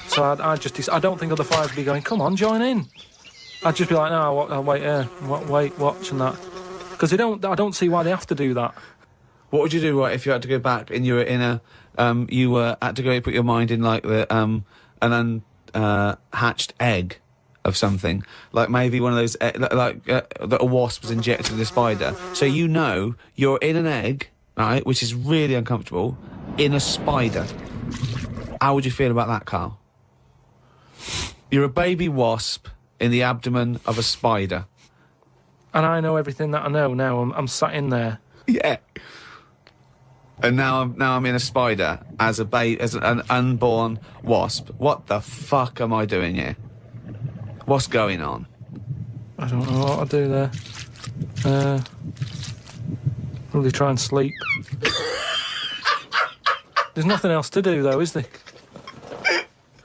So I don't think other flies would be going, come on, join in. I'd just be like, no, I'll wait here, wait, watch and that. Because I don't see why they have to do that. What would you do, right, if you had to go back and you were in a, had to go put your mind in, like, an unhatched egg of something, like maybe one of those, that a wasp was injected in a spider. So you know you're in an egg, right, which is really uncomfortable, in a spider. How would you feel about that, Karl? You're a baby wasp in the abdomen of a spider. And I know everything that I know now. I'm sat in there. Yeah. And now I'm in a spider as an unborn wasp. What the fuck am I doing here? What's going on? I don't know what I'll do there. Probably try and sleep. There's nothing else to do, though, is there?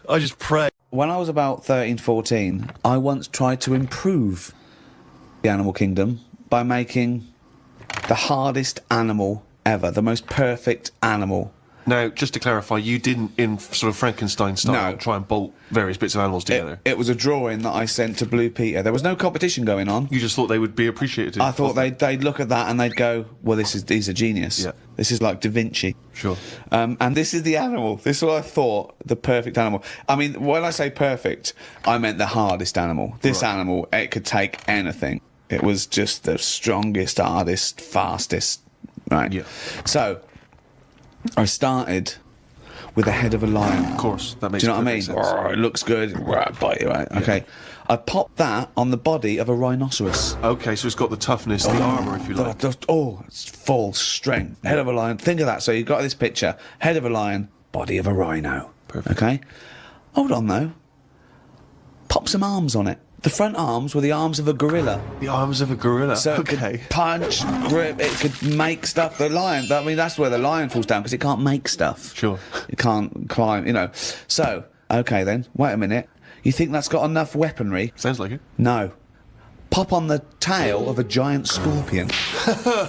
I just pray. When I was about 13, 14, I once tried to improve the animal kingdom by making the hardest animal ever, the most perfect animal. Now, just to clarify, you didn't, in sort of Frankenstein style, No. try and bolt various bits of animals together. It was a drawing that I sent to Blue Peter. There was no competition going on. You just thought they would be appreciated. I thought they'd look at that and they'd go, well, he's a genius. Yeah. This is like Da Vinci. Sure. And this is the animal. This is what I thought, the perfect animal. I mean, when I say perfect, I meant the hardest animal. This animal, it could take anything. It was just the strongest, hardest, fastest. Right. Yeah. So, I started with the head of a lion. Of course, that makes Do you know what I mean? perfect sense. Roar, it looks good. Roar, bite you, right? Okay. I popped that on the body of a rhinoceros. Okay, so it's got the toughness, the armour, if you like. It's full strength. Head of a lion. Think of that. So you've got this picture. Head of a lion, body of a rhino. Perfect. Okay? Hold on, though. Pop some arms on it. The front arms were the arms of a gorilla. The arms of a gorilla. So it okay. could punch, grip, it could make stuff. The lion, I mean, that's where the lion falls down, because it can't make stuff. Sure. It can't climb, you know. So, okay then, wait a minute. You think that's got enough weaponry? Sounds like it. No. Pop on the tail of a giant scorpion.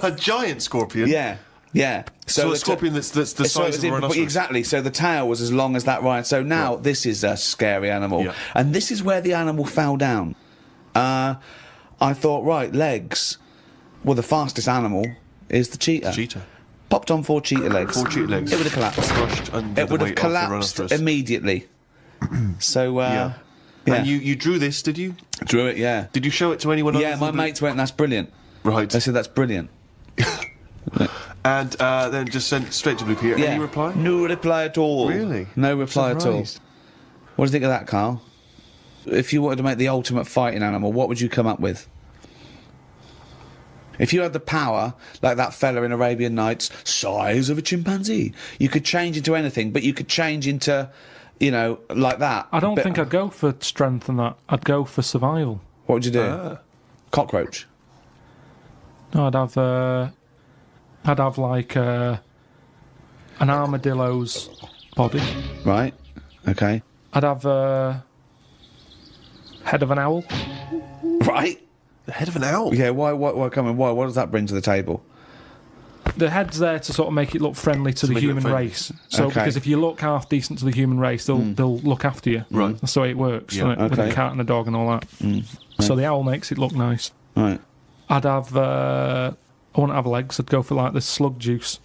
A giant scorpion? Yeah, yeah. So a the scorpion that's the size of a rhinoceros? Exactly, so the tail was as long as that lion. So now this is a scary animal. Yeah. And this is where the animal fell down. I thought, right, legs. Well, the fastest animal is the cheetah. Cheetah. Popped on 4 cheetah legs. 4 cheetah legs. It would have collapsed. Crushed under It the would have weight of the collapsed rhinoceros. immediately. So, Yeah. And you drew this, did you? drew it, yeah. Did you show it to anyone Yeah, other my than mates went, that's brilliant. Right. They said, that's brilliant. And then just sent straight to Blue Peter. Yeah. Any reply? No reply at all. Really? No reply at all. Surprised. What do you think of that, Carl? If you wanted to make the ultimate fighting animal, what would you come up with? If you had the power, like that fella in Arabian Nights, size of a chimpanzee, you could change into anything, but you could change into, you know, like that. I don't But- think I'd go for strength and that. I'd go for survival. What would you do? Cockroach. No, I'd have like an armadillo's body. Right. Okay. I'd have head of an owl. Right. The head of an owl? Yeah, why come on, why? What does that bring to the table? The head's there to sort of make it look friendly to the make it look human friendly. race. So Okay. because if you look half decent to the human race, they'll look after you. Right. That's the way it works, Yeah, doesn't it? With okay. a cat and a dog and all that. So the owl makes it look nice. Right. I'd have I wouldn't have legs. I'd go for like the slug juice.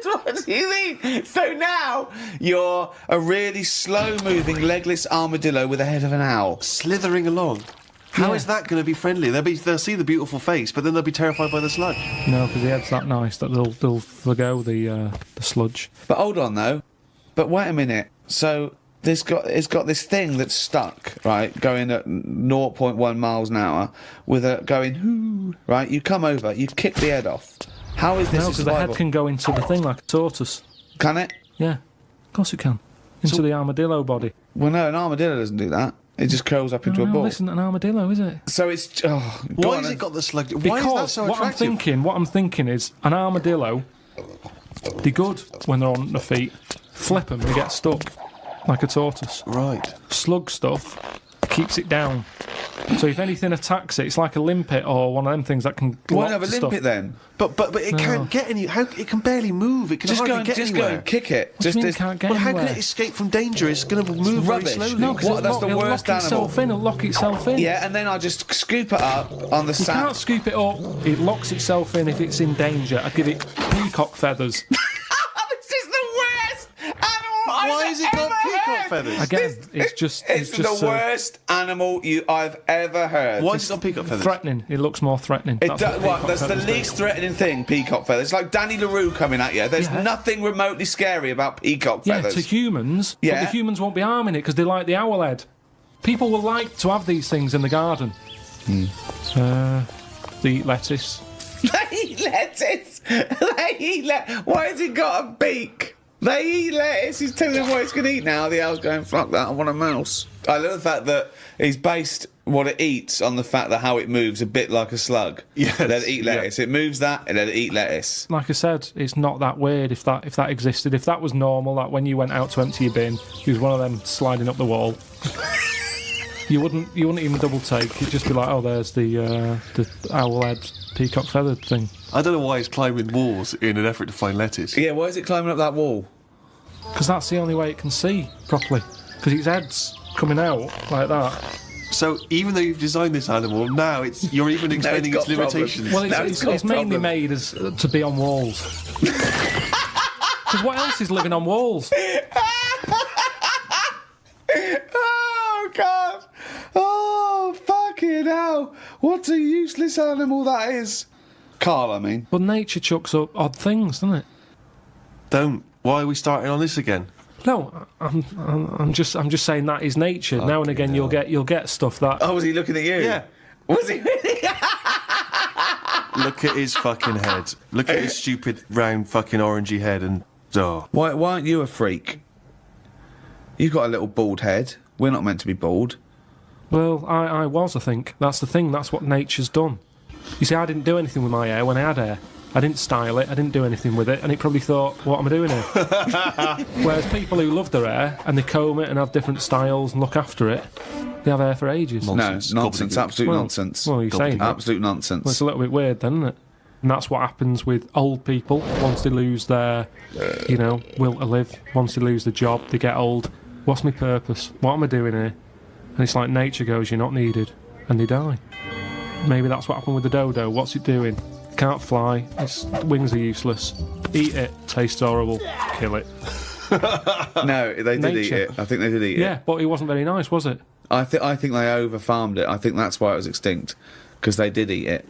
What do you mean? So now you're a really slow-moving, legless armadillo with the head of an owl. Slithering along. How is that going to be friendly? They'll see the beautiful face, but then they'll be terrified by the sludge. No, because the head's that nice that they'll forgo the sludge. But hold on though. But wait a minute. So it's got this thing that's stuck, right, going at 0.1 miles an hour, with a going hoo, right? You come over, you kick the head off. How is this No, a because the survival? head can go into the thing like a tortoise. Can it? Yeah, of course it can. Into the armadillo body. Well, no, an armadillo doesn't do that. It just curls up into a No, ball. this isn't an armadillo, is it? So it's Why has it got the slug? Why is that so what attractive? I'm thinking is an armadillo. They're good when they're on their feet. Flip them, they get stuck like a tortoise. Right. Slug stuff keeps it down. So if anything attacks it, it's like a limpet or one of them things that can. Why lock have a to limpet stuff. then? But it can't get any. How it can barely move. It can Just hardly go and get just anywhere. go and kick it. What do you Just mean it it's- can't get Well, how anywhere? can it escape from danger? It's going to move very rubbish. slowly. No, because That's the worst it'll animal. lock itself in. It'll lock itself in. Yeah, and then I just scoop it up on the You sand. can't scoop it up. It locks itself in if it's in danger. I'd give it peacock feathers. This is the worst animal Why has it got peacock feathers? Again, it's just It's the worst animal I've ever heard. Why has it got peacock feathers? threatening. It looks more threatening. That's what peacock That's the feathers do. least threatening thing, peacock feathers. It's like Danny LaRue coming at you. There's Yeah. nothing remotely scary about peacock Yeah, feathers. to humans, Yeah. but the humans won't be harming it because they like the owl head. People will like to have these things in the garden. They eat lettuce. They eat lettuce. They eat Why has it got a beak? They eat lettuce. He's telling them what it's going to eat now. The owl's going, fuck that, I want a mouse. I love the fact that he's based what it eats on the fact that how it moves a bit like a slug. Yes, Let it eat lettuce. It moves that and let it eat lettuce. Like I said, it's not that weird if that existed. If that was normal, like when you went out to empty your bin, it was one of them sliding up the wall. You wouldn't even double take. You'd just be like, oh, there's the owl head peacock feathered thing. I don't know why it's climbing walls in an effort to find lettuce. Yeah, why is it climbing up that wall? Because that's the only way it can see properly. Because its head's coming out like that. So even though you've designed this animal, now you're even explaining its limitations. Well, it's mainly made as to be on walls. Because what else is living on walls? Oh, God! Oh, fucking hell! What a useless animal that is! Carl, I mean. But nature chucks up odd things, doesn't it? Don't. Why are we starting on this again? No, I'm just saying that is nature. Now and again, you'll get stuff that. Oh, was he looking at you? Yeah. Was he really? Look at his fucking head. Look at his stupid round fucking orangey head and... Oh. Why aren't you a freak? You've got a little bald head. We're not meant to be bald. Well, I was, I think. That's the thing. That's what nature's done. You see, I didn't do anything with my hair when I had hair. I didn't style it, I didn't do anything with it, and it probably thought, what am I doing here? Whereas people who love their hair, and they comb it and have different styles and look after it, they have hair for ages. Nonsense. No, nonsense, absolute nonsense. Well, you're saying that. Absolute nonsense. Well, it's a little bit weird then, isn't it? And that's what happens with old people. Once they lose their, will to live, once they lose the job, they get old. What's my purpose? What am I doing here? And it's like nature goes, you're not needed, and they die. Maybe that's what happened with the dodo. What's it doing? Can't fly, its wings are useless. Eat it, tastes horrible, kill it. No, they did eat it. I think they did eat it. Yeah, but it wasn't very nice, was it? I think they over-farmed it. I think that's why it was extinct, because they did eat it.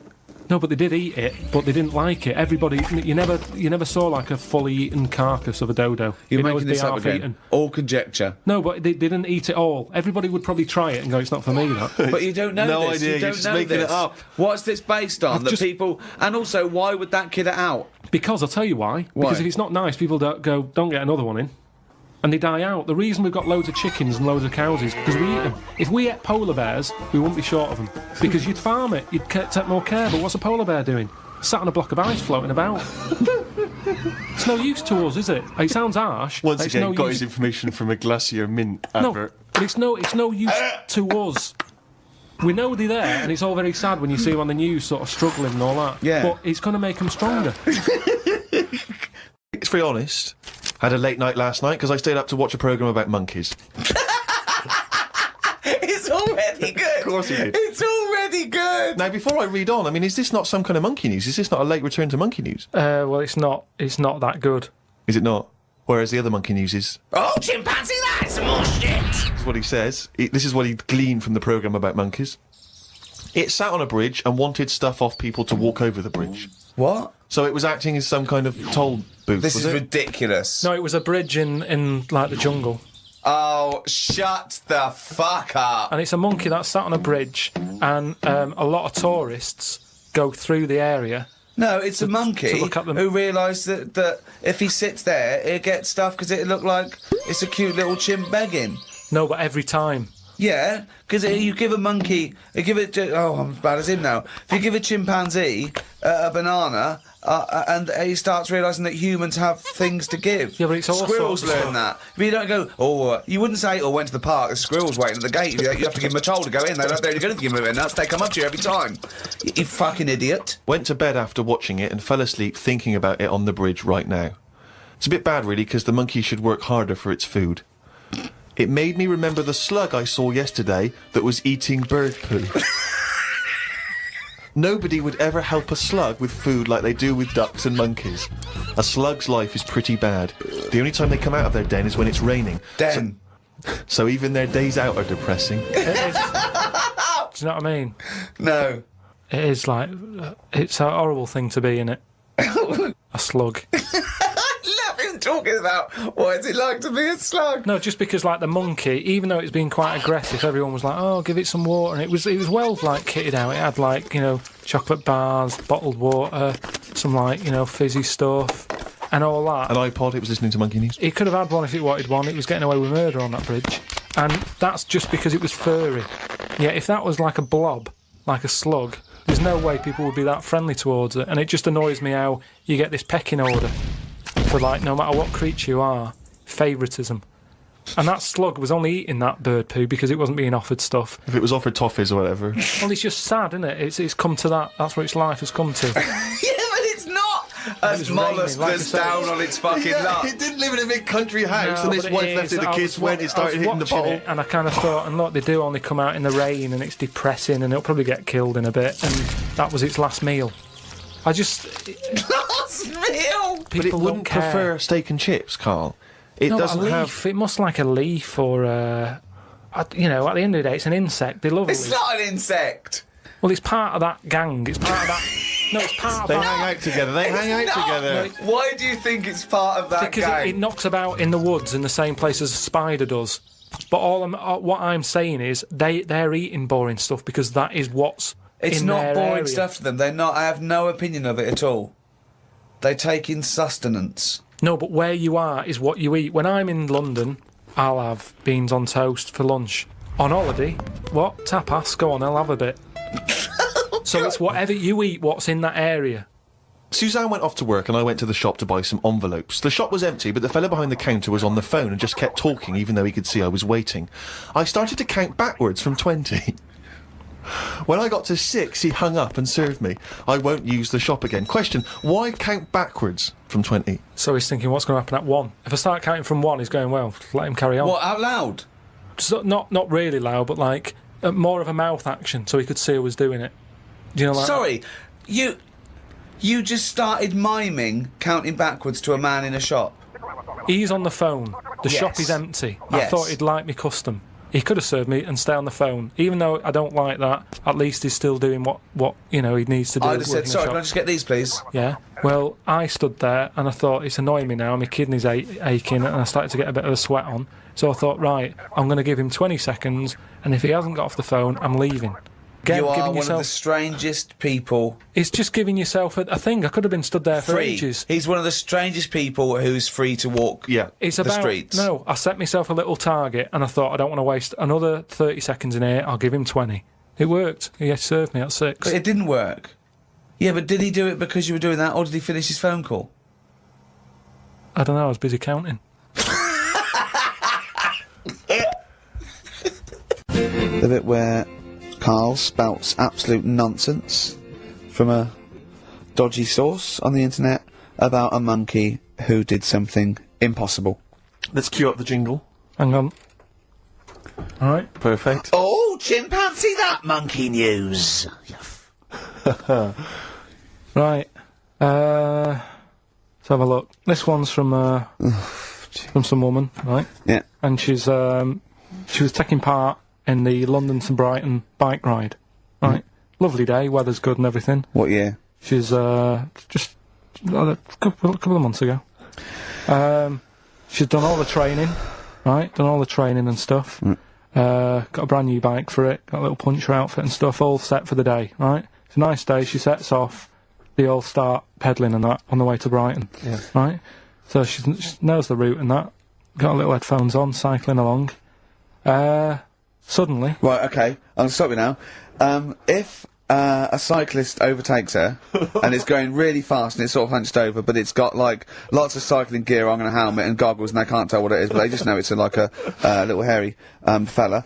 No, but they did eat it, but they didn't like it. Everybody, you never saw like a fully eaten carcass of a dodo. You're making this up again. Eaten. All conjecture. No, but they didn't eat it all. Everybody would probably try it and go, it's not for me, that. But you don't know no this. idea, You don't you're just know making this. it up. What's this based on? People... And also, why would that kid it out? Because, I'll tell you why. Because if it's not nice, people don't get another one in. And they die out. The reason we've got loads of chickens and loads of cows is because we eat them. If we ate polar bears, we wouldn't be short of them. Because you'd farm it, you'd take more care, but what's a polar bear doing? Sat on a block of ice floating about. It's no use to us, is it? It sounds harsh. Once again, got his information from a Glacier Mint advert. No, but it's no use to us. We know they're there, and it's all very sad when you see them on the news sort of struggling and all that. Yeah. But it's going to make them stronger. It's very honest. Had a late night last night because I stayed up to watch a programme about monkeys. It's already good. Of course he did. It's already good. Now, before I read on, I mean, is this not some kind of monkey news? Is this not a late return to monkey news? Well, it's not that good. Is it not? Whereas the other monkey news is... Oh, chimpanzee, that's some more shit! This is what he says. This is what he gleaned from the programme about monkeys. It sat on a bridge and wanted stuff off people to walk over the bridge. What? So it was acting as some kind of toll booth, This is ridiculous. No, it was a bridge in like the jungle. Oh, shut the fuck up. And it's a monkey that sat on a bridge, and a lot of tourists go through the area. No, it's a monkey to look at them. who realised that if he sits there, he'll get stuff because it look like it's a cute little chimp begging. No, but every time. Yeah, because you give a monkey, I'm as bad as him now. If you give a chimpanzee a banana, and he starts realising that humans have things to give. Yeah, but it's all Squirrels sorts of learn that. If you don't go, you wouldn't say, went to the park, there's squirrels waiting at the gate. You have to give them a toll to go in. They're only going to give them a nuts. They come up to you every time. You fucking idiot. Went to bed after watching it and fell asleep thinking about it on the bridge right now. It's a bit bad, really, because the monkey should work harder for its food. It made me remember the slug I saw yesterday that was eating bird poo. Nobody would ever help a slug with food like they do with ducks and monkeys. A slug's life is pretty bad. The only time they come out of their den is when it's raining. Den. So even their days out are depressing. It is. Do you know what I mean? No. It is like, it's a horrible thing to be, innit? A slug. Talking about what is it like to be a slug? No, just because like the monkey, even though it's been quite aggressive, everyone was like, "Oh, give it some water," and it was well like kitted out. It had like chocolate bars, bottled water, some like fizzy stuff, and all that. An iPod. It was listening to Monkey News. It could have had one if it wanted one. It was getting away with murder on that bridge, and that's just because it was furry. Yeah, if that was like a blob, like a slug, there's no way people would be that friendly towards it. And it just annoys me how you get this pecking order. For like, no matter what creature you are, favouritism. And that slug was only eating that bird poo because it wasn't being offered stuff. If it was offered toffees or whatever. Well, it's just sad, isn't it? It's come to that. That's what its life has come to. Yeah, but it's not a mollusk raining, like that's I said. down on its fucking luck. It didn't live in a big country house, No, and its but wife it left is. it. The I kids was went. It started hitting the watching bottle. it, and I kind of thought, and look, they do only come out in the rain, and it's depressing, and it'll probably get killed in a bit. And that was its last meal. I just Last meal! But it people wouldn't don't care. prefer steak and chips, Carl. It No, but doesn't a have. leaf. It must like a leaf or you know. At the end of the day, it's an insect. They love a It's leaf. not an insect. Well, it's part of that gang. It's part of that. No, it's part of They that. hang out together. They hang out It's not. together. Why do you think it's part of that Because gang? it knocks about in the woods in the same place as a spider does. But what I'm saying is they're eating boring stuff because that is what's It's in not their boring area. stuff to them. They're not. I have no opinion of it at all. They take in sustenance. No, but where you are is what you eat. When I'm in London, I'll have beans on toast for lunch. On holiday, what? Tapas? Go on, I'll have a bit. So it's whatever you eat, what's in that area. Suzanne went off to work and I went to the shop to buy some envelopes. The shop was empty, but the fella behind the counter was on the phone and just kept talking even though he could see I was waiting. I started to count backwards from 20. When I got to 6, he hung up and served me. I won't use the shop again. Question, why count backwards from 20? So he's thinking, what's going to happen at 1? If I start counting from 1, he's going, well, let him carry on. What, out loud? So, not really loud, but like more of a mouth action, so he could see I was doing it. Do you know, like Sorry, you just started miming counting backwards to a man in a shop. He's on the phone. The shop Yes. is empty. I Yes. thought he'd like me custom. He could have served me and stay on the phone. Even though I don't like that, at least he's still doing what you know he needs to do. I'd have said, working the sorry, shop. can I just get these, please? Yeah. Well, I stood there and I thought, it's annoying me now. My kidneys aching and I started to get a bit of a sweat on. So I thought, right, I'm going to give him 20 seconds, and if he hasn't got off the phone, I'm leaving. You are giving one yourself, of the strangest people. It's just giving yourself a thing. I could have been stood there for Free. ages. He's one of the strangest people who's free to walk It's the about streets. No, I set myself a little target, and I thought I don't want to waste another 30 seconds in here. I'll give him 20. It worked. He served me at 6. But it didn't work. Yeah, but did he do it because you were doing that, or did he finish his phone call? I don't know. I was busy counting. The bit where Carl spouts absolute nonsense from a dodgy source on the internet about a monkey who did something impossible. Let's cue up the jingle. Hang on. All right. Perfect. Oh, chimpanzee, that monkey news. Right. Let's have a look. This one's from some woman, right? Yeah. And she was taking part in the London to Brighton bike ride, right? Lovely day, weather's good and everything. What year? She's just a couple of months ago. She's done all the training, right? Done all the training and stuff. Got a brand new bike for it. Got a little puncher outfit and stuff, all set for the day, right? It's a nice day. She sets off. They all start pedalling and that on the way to Brighton, right? So she knows the route and that. Got her little headphones on, cycling along. Suddenly, Right, okay, I'm sorry now. If a cyclist overtakes her and it's going really fast and it's sort of hunched over, but it's got like lots of cycling gear on and a helmet and goggles, and they can't tell what it is, but they just know it's like a little hairy fella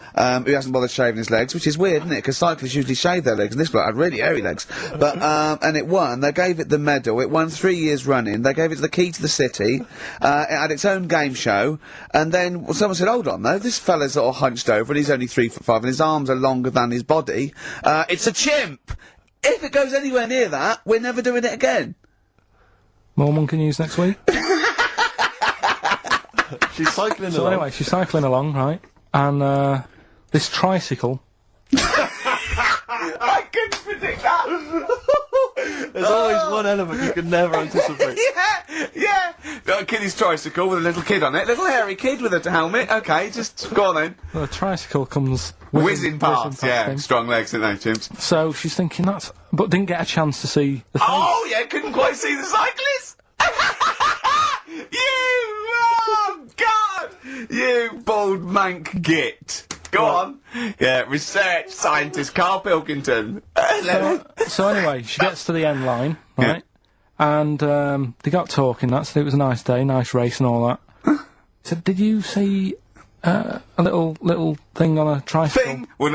who hasn't bothered shaving his legs, which is weird, isn't it? Because cyclists usually shave their legs, and this bloke had really hairy legs. But and it won. They gave it the medal. It won 3 years running. They gave it the key to the city. It had its own game show, and then someone said, "Hold on, though, this fella's all hunched over, and he's only 3'5", and his arms are longer than his body. It's a chimp." If it goes anywhere near that, we're never doing it again. more monkey news next week. She's cycling So along. anyway, she's cycling along, right? And this tricycle. I couldn't predict that! There's always one element you can never anticipate. yeah! Got a kiddie's tricycle with a little kid on it, little hairy kid with a helmet. Okay, just go on then. The tricycle comes Whizzing past, yeah. him. Strong legs, aren't they, chimps? So she's thinking but didn't get a chance to see the thing. Oh, yeah, couldn't quite see the cyclist! Oh, God! You bald mank git. Go on. Yeah, research scientist Karl Pilkington. So anyway, she gets to the end line, right? And they got talking. That said it was a nice day, nice race and all that. So did you see A little thing on a tricycle. Thing? Well,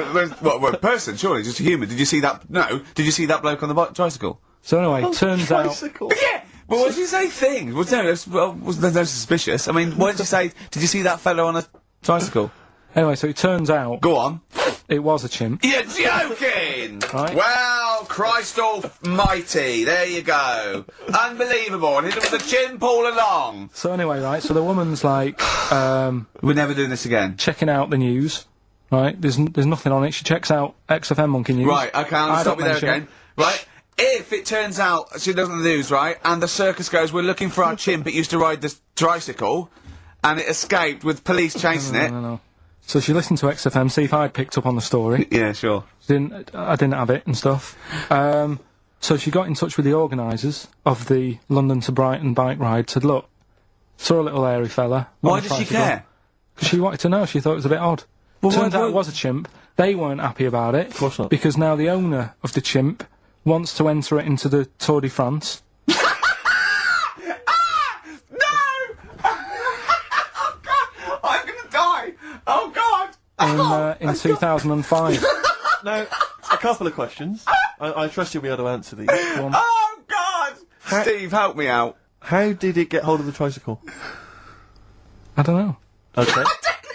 a person, surely, just a human. Did you see that? No. Did you see that bloke on the tricycle? So anyway, turns out... Yeah! Well, what did you say thing? Well, no, there's no suspicious. I mean, what did you say? Did you see that fellow on a tricycle? Anyway, so it turns out... Go on. It was a chimp. You're joking! Right. Well, Christ almighty, there you go. Unbelievable, and it was a chimp all along. So anyway, right, so the woman's like, We're never doing this again. checking out the news, right? There's nothing on it. She checks out XFM Monkey News. Right, okay, I'll stop you there mention it. again. Right, if it turns out she doesn't the news, right, and the circus goes, we're looking for our chimp, it used to ride this tricycle, and it escaped with police chasing it. No. So she listened to XFM, see if I'd picked up on the story. Yeah, sure. I didn't have it and stuff. So she got in touch with the organisers of the London to Brighton bike ride, said, look, saw a little hairy fella. Why did she care? Because she wanted to know, she thought it was a bit odd. Well, Turns out it was a chimp. They weren't happy about it. Of course not. Because now the owner of the chimp wants to enter it into the Tour de France. I'm gonna die! Oh, God! In 2005. Now, a couple of questions. I trust you'll be able to answer these. Oh, God! Steve, help me out. How did it get hold of the tricycle? I don't know. Okay.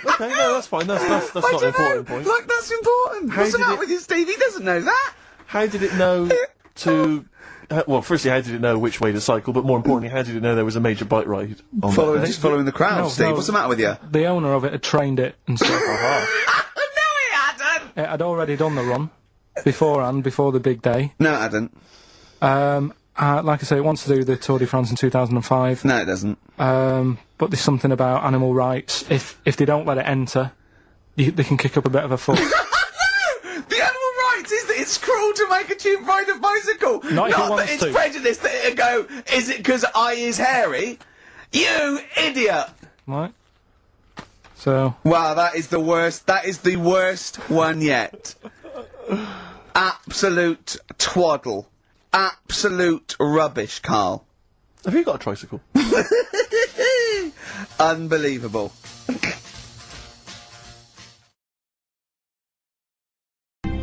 Okay, no, that's fine. That's not an important point. Look, that's important. What's the matter with you, Steve? He doesn't know that. How did it know to... well, firstly, how did it know which way to cycle, but more importantly, how did it know there was a major bike ride on that day? Just following the crowd, No, Steve. no. What's the matter with you? The owner of it had trained it and stuff. No, he hadn't! It had already done the run beforehand, before the big day. No, it hadn't. Like I say, it wants to do the Tour de France in 2005. No, it doesn't. But there's something about animal rights. If they don't let it enter, they can kick up a bit of a fuss. The animal rights is that it's cruel to make a chimp ride a bicycle. Not if it that wants it's to. prejudice that it'll go, is it because I is hairy? You idiot! Right? So... Wow, that is the worst. That is the worst one yet. Absolute twaddle. Absolute rubbish, Carl. Have you got a tricycle? Unbelievable.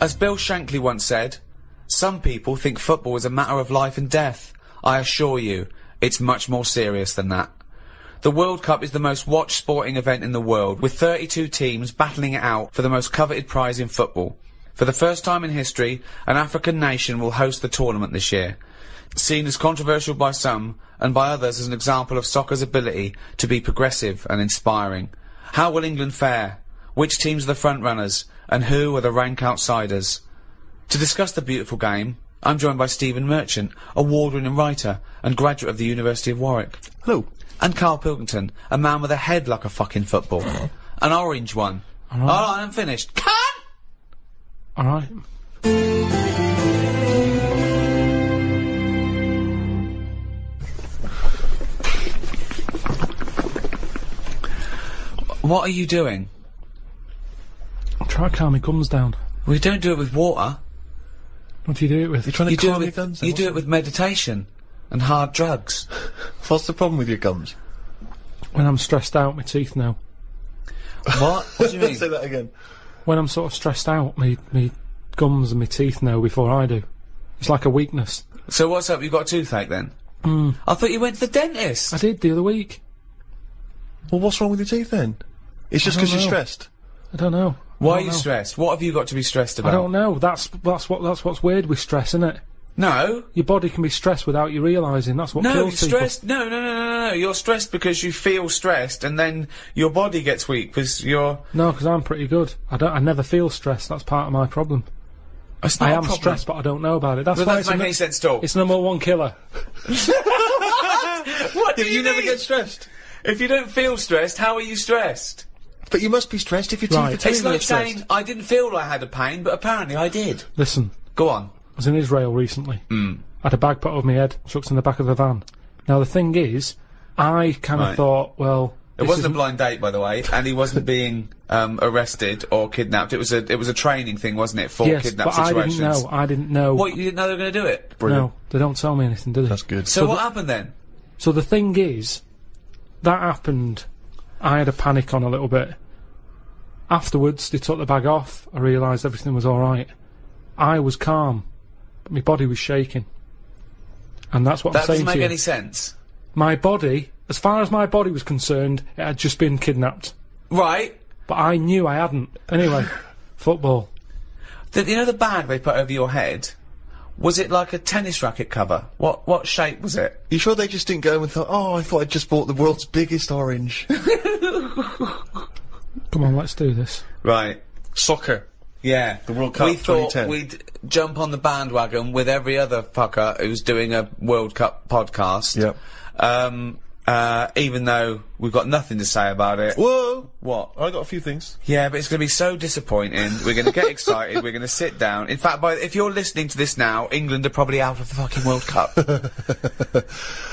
As Bill Shankly once said, some people think football is a matter of life and death. I assure you, it's much more serious than that. The World Cup is the most watched sporting event in the world, with 32 teams battling it out for the most coveted prize in football. For the first time in history, an African nation will host the tournament this year. Seen as controversial by some, and by others as an example of soccer's ability to be progressive and inspiring. How will England fare? Which teams are the front-runners? And who are the rank outsiders? To discuss the beautiful game, I'm joined by Stephen Merchant, award-winning writer and graduate of the University of Warwick. Hello. And Karl Pilkington, a man with a head like a fucking football. An orange one. Alright, I'm finished. Cut! Alright. What are you doing? I'm trying to calm my gums down. We don't do it with water. What do you do it with? You're trying to You do it calm your with, guns. you do it with meditation and hard drugs. What's the problem with your gums? When I'm stressed out, my teeth know. What? What do you mean? Say that again. When I'm sort of stressed out, me gums and my teeth know before I do. It's like a weakness. So what's up? You got a toothache then? I thought you went to the dentist. I did the other week. Well, what's wrong with your teeth then? It's just I don't because you're know. stressed. I don't know. Why I are don't you know. stressed? What have you got to be stressed about? I don't know. That's what's weird with stress, isn't it? No. Your body can be stressed without you realising. That's what No, you're kills people. stressed. No. You're stressed because you feel stressed, and then your body gets weak because you're. No, because I'm pretty good. I never feel stressed. That's part of my problem. It's not I a am problem. stressed, but I don't know about it. That's But why that it's doesn't make any sense at all. It's number one killer. What do You never get stressed. If you don't feel stressed, how are you stressed? But you must be stressed if your teeth Right. are telling It's you you're like stressed. saying I didn't feel I had a pain, but apparently I did. Listen, Go on. I was in Israel recently. I had a bag put over my head, chucked in the back of the van. Now the thing is, I kind of Right. thought, well, It wasn't a blind date, by the way, and he wasn't being arrested or kidnapped. It was a training thing, wasn't it, for yes, kidnap but situations? I didn't know. What, you didn't know they were going to do it? No, they don't tell me anything, do they? That's good. So what happened then? So the thing is, that happened. I had a panic on a little bit, Afterwards, they took the bag off. I realised everything was all right. I was calm, but my body was shaking. And that's what I'm saying to you. That doesn't make any sense. My body, as far as my body was concerned, it had just been kidnapped. Right. But I knew I hadn't. Anyway, football. You know the bag they put over your head? Was it like a tennis racket cover? What shape was it? You sure they just didn't go and thought, oh, I thought I just bought the world's biggest orange? Come on, let's do this. Right. Soccer. Yeah. The World Cup We thought 2010. we'd jump on the bandwagon with every other fucker who's doing a World Cup podcast. Yep. Even though we've got nothing to say about it. Whoa! What? I got a few things. Yeah, but it's going to be so disappointing. We're going to get excited. We're going to sit down. In fact, if you're listening to this now, England are probably out of the fucking World Cup.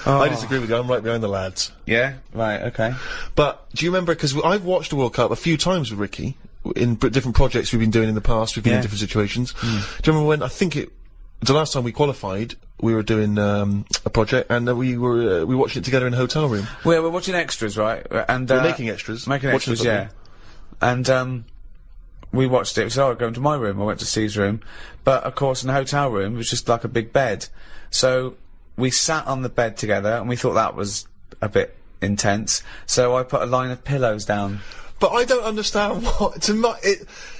I disagree with you. I'm right behind the lads. Yeah? Right, okay. But do you remember, because I've watched the World Cup a few times with Ricky, in different projects we've been doing in the past, we've been in different situations. Do you remember when, I think the last time we qualified, we were doing a project, and we were watching it together in a hotel room. We're watching extras, right? And we're making extras. Making extras, yeah. And we watched it. We said, "Oh, go into my room." I went to Steve's room, but of course, in the hotel room, it was just like a big bed. So we sat on the bed together, and we thought that was a bit intense. So I put a line of pillows down. But I don't understand what